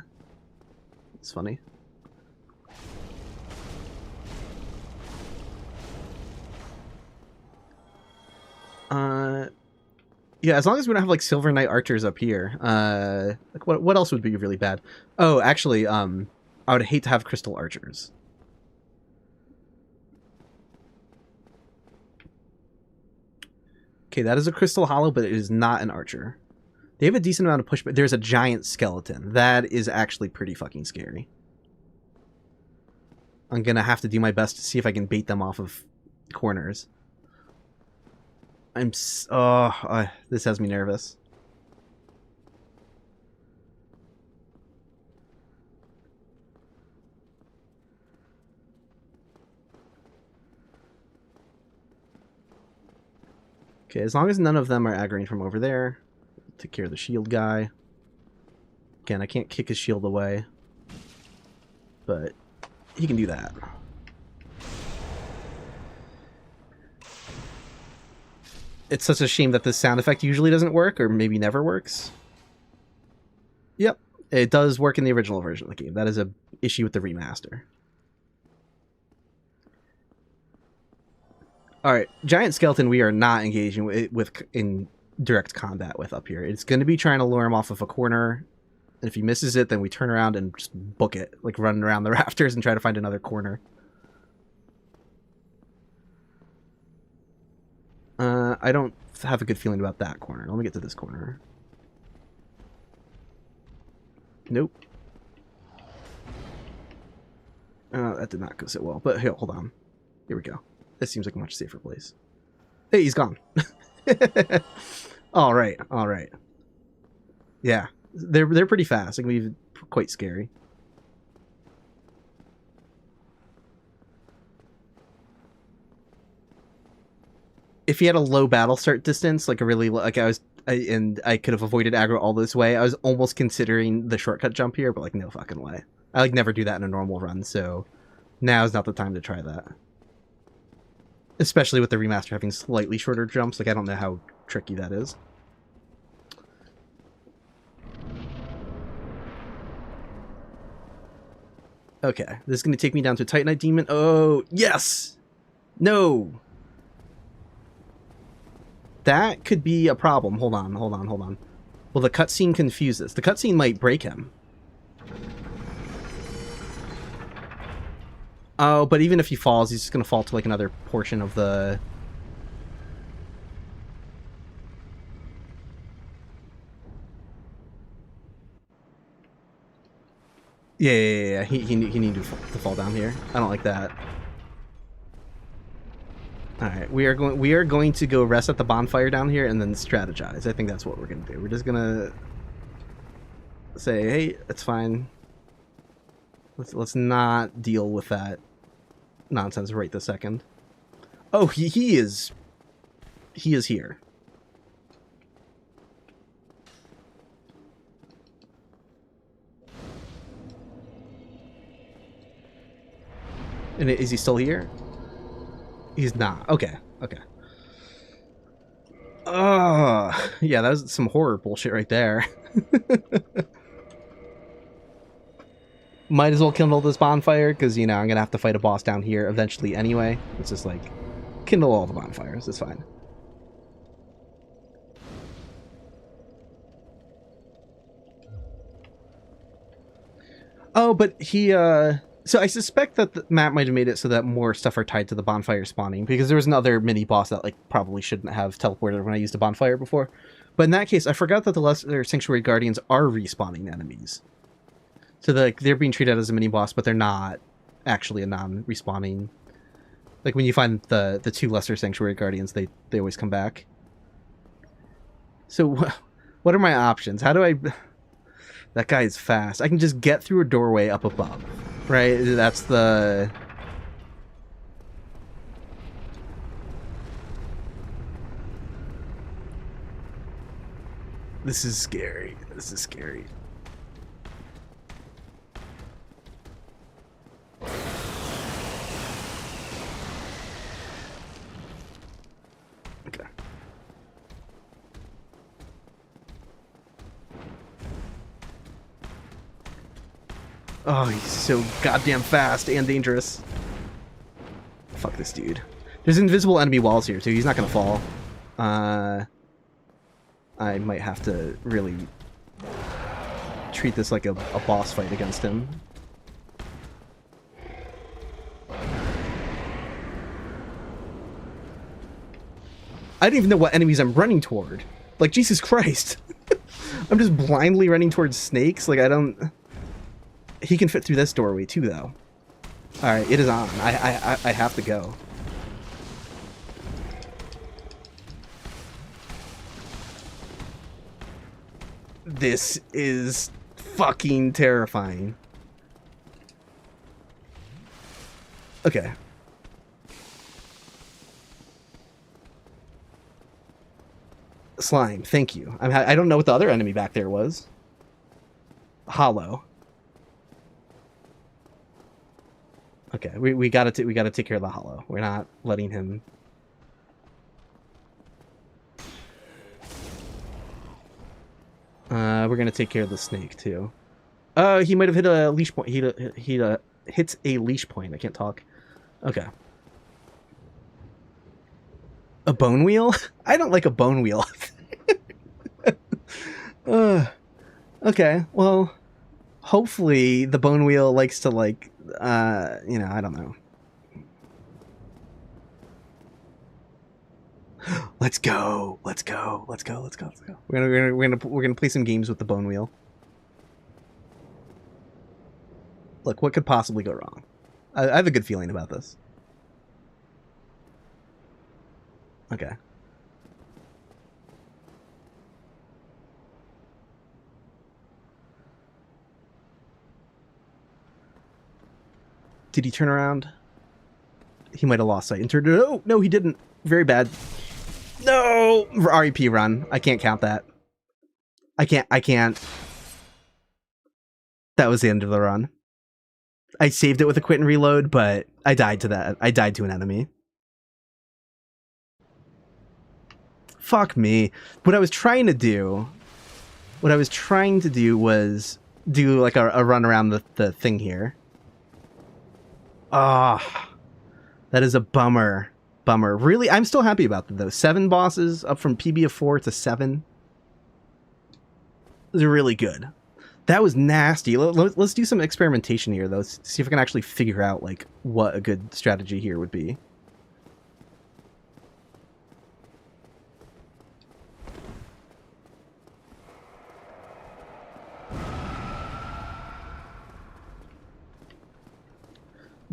It's funny. Yeah, as long as we don't have like Silver Knight archers up here. Like what else would be really bad? Oh, actually, I would hate to have crystal archers. Okay, that is a crystal hollow, but it is not an archer. They have a decent amount of push, but there's a giant skeleton. That is actually pretty fucking scary. I'm gonna have to do my best to see if I can bait them off of corners. This has me nervous. Okay, as long as none of them are aggroing from over there. Take care of the shield guy. Again, I can't kick his shield away. But he can do that. It's such a shame that this sound effect usually doesn't work, or maybe never works. Yep, it does work in the original version of the game. That is an issue with the remaster. Alright, Giant Skeleton we are not engaging with in direct combat with up here. It's going to be trying to lure him off of a corner. And if he misses it, then we turn around and just book it. Like run around the rafters and try to find another corner. I don't have a good feeling about that corner. Let me get to this corner. Nope. That did not go so well. But here, hold on. Here we go. This seems like a much safer place. Hey, he's gone. all right. Yeah, they're pretty fast. It can be quite scary. If he had a low battle start distance, like a really like I could have avoided aggro all this way. I was almost considering the shortcut jump here, but like no fucking way. I like never do that in a normal run, so now is not the time to try that. Especially with the remaster having slightly shorter jumps, like I don't know how tricky that is. Okay, this is going to take me down to a Titanite Demon. Oh, yes! No! That could be a problem. Hold on. Well, the cutscene confuses. The cutscene might break him. Oh, but even if he falls, he's just going to fall to, like, another portion of the... Yeah. He needed to fall down here. I don't like that. Alright, we are going to go rest at the bonfire down here and then strategize. I think that's what we're going to do. We're just going to say, hey, it's fine. Let's not deal with that nonsense right this second. Oh, he is here. And is he still here? He's not. Okay. Yeah, that was some horror bullshit right there. Might as well kindle this bonfire, because, you know, I'm going to have to fight a boss down here eventually anyway. It's just like, kindle all the bonfires. It's fine. Oh, but he, So I suspect that the map might have made it so that more stuff are tied to the bonfire spawning, because there was another mini-boss that, like, probably shouldn't have teleported when I used a bonfire before. But in that case, I forgot that the Lesser Sanctuary Guardians are respawning enemies. So they're being treated as a mini-boss, but they're not actually a non-respawning. Like, when you find the two Lesser Sanctuary Guardians, they always come back. So what are my options? How do I... That guy is fast. I can just get through a doorway up above. Right? That's the... This is scary. Okay. Oh, he's so goddamn fast and dangerous. Fuck this dude. There's invisible enemy walls here, too. He's not gonna fall. I might have to really treat this like a boss fight against him. I don't even know what enemies I'm running toward. Like, Jesus Christ. I'm just blindly running towards snakes. Like, I don't... He can fit through this doorway, too, though. Alright, it is on. I have to go. This is fucking terrifying. Okay. Slime, thank you. I don't know what the other enemy back there was. Hollow. Okay, we gotta take care of the hollow. We're not letting him. We're gonna take care of the snake too. He might have hit a leash point. He hits a leash point. I can't talk. Okay. A bone wheel? I don't like a bone wheel. Okay, well, hopefully the bone wheel likes to, like, you know, I don't know. Let's go. We're gonna play some games with the bone wheel. Look, what could possibly go wrong? I have a good feeling about this. Okay. Did he turn around? He might have lost sight and turned. Oh, no, he didn't. Very bad. No! REP run. I can't count that. I can't. That was the end of the run. I saved it with a quit and reload, but I died to that. I died to an enemy. Fuck me. What I was trying to do was do like a run around the thing here. Ah, that is a bummer. Bummer. Really, I'm still happy about that, though. 7 bosses up from PB of 4 to 7. They're really good. That was nasty. Let's do some experimentation here, though. See if I can actually figure out, like, what a good strategy here would be.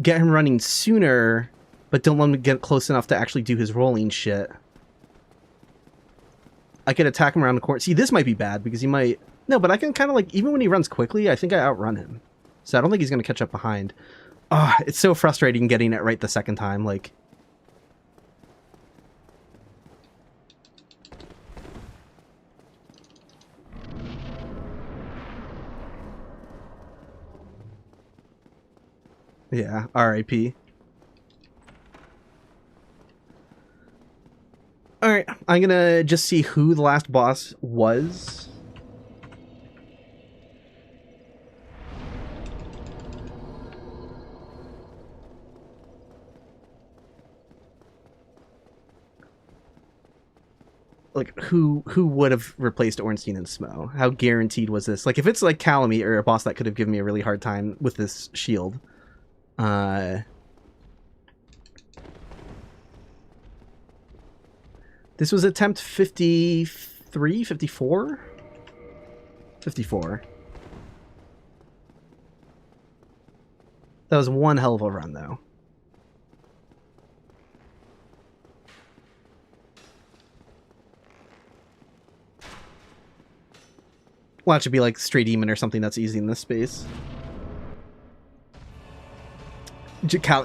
Get him running sooner, but don't let him get close enough to actually do his rolling shit. I could attack him around the corner. See, this might be bad, because he might... No, but I can kind of, like, even when he runs quickly, I think I outrun him. So I don't think he's going to catch up behind. Ah, it's so frustrating getting it right the second time, like... Yeah, R.I.P. Alright, I'm gonna just see who the last boss was. Like, who would have replaced Ornstein and Smo? How guaranteed was this? Like, if it's like Calamite or a boss that could have given me a really hard time with this shield... This was attempt 53, 54? 54. That was one hell of a run, though. Watch it be like Stray Demon or something that's easy in this space.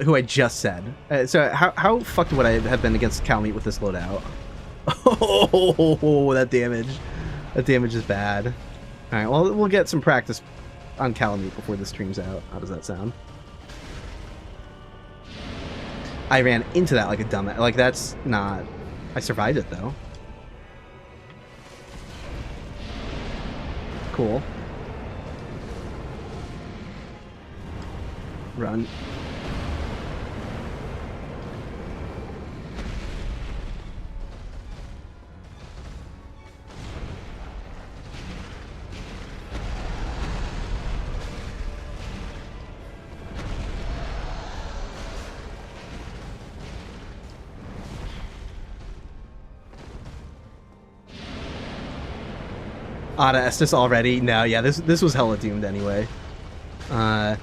Who I just said. So how fucked would I have been against Calamite with this loadout? Oh, that damage. That damage is bad. Alright, well, we'll get some practice on Calamite before this stream's out. How does that sound? I ran into that like a dumbass. Like, that's not... I survived it, though. Cool. Run. Ada Estes already? No, yeah, this was hella doomed anyway. I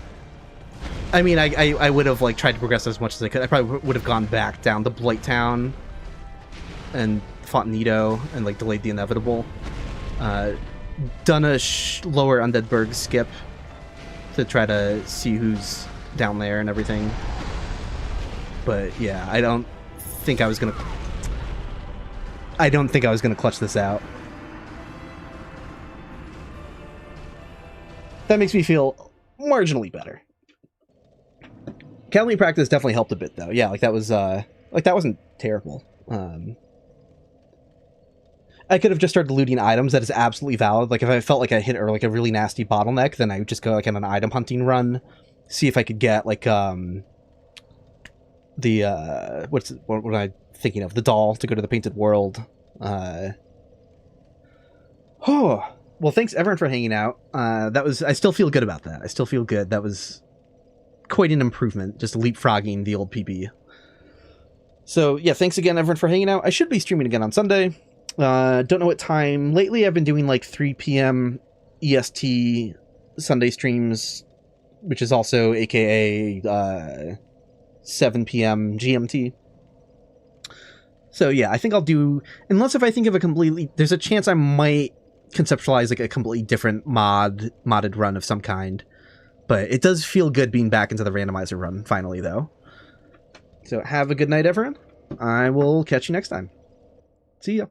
mean, I would have like tried to progress as much as I could. I probably would have gone back down to Blight Town and fought Nito and like delayed the inevitable. Done a lower Undeadburg skip to try to see who's down there and everything. But yeah, I don't think I was gonna clutch this out. That makes me feel marginally better. Calamite practice definitely helped a bit, though. Yeah, like that was, that wasn't terrible. I could have just started looting items. That is absolutely valid. Like, if I felt like I hit like a really nasty bottleneck, then I would just go like on an item hunting run, see if I could get like what am I thinking of? The doll to go to the Painted World. Well, thanks everyone for hanging out. I still feel good about that. I still feel good. That was quite an improvement, just leapfrogging the old PB. So yeah, thanks again everyone for hanging out. I should be streaming again on Sunday. Don't know what time. Lately I've been doing like 3 p.m. EST Sunday streams, which is also aka 7 p.m. GMT. So yeah, I think I'll do, unless if I think of a completely, there's a chance I might conceptualize like a completely different modded run of some kind. But it does feel good being back into the randomizer run finally, though. So have a good night, everyone. I will catch you next time. See ya.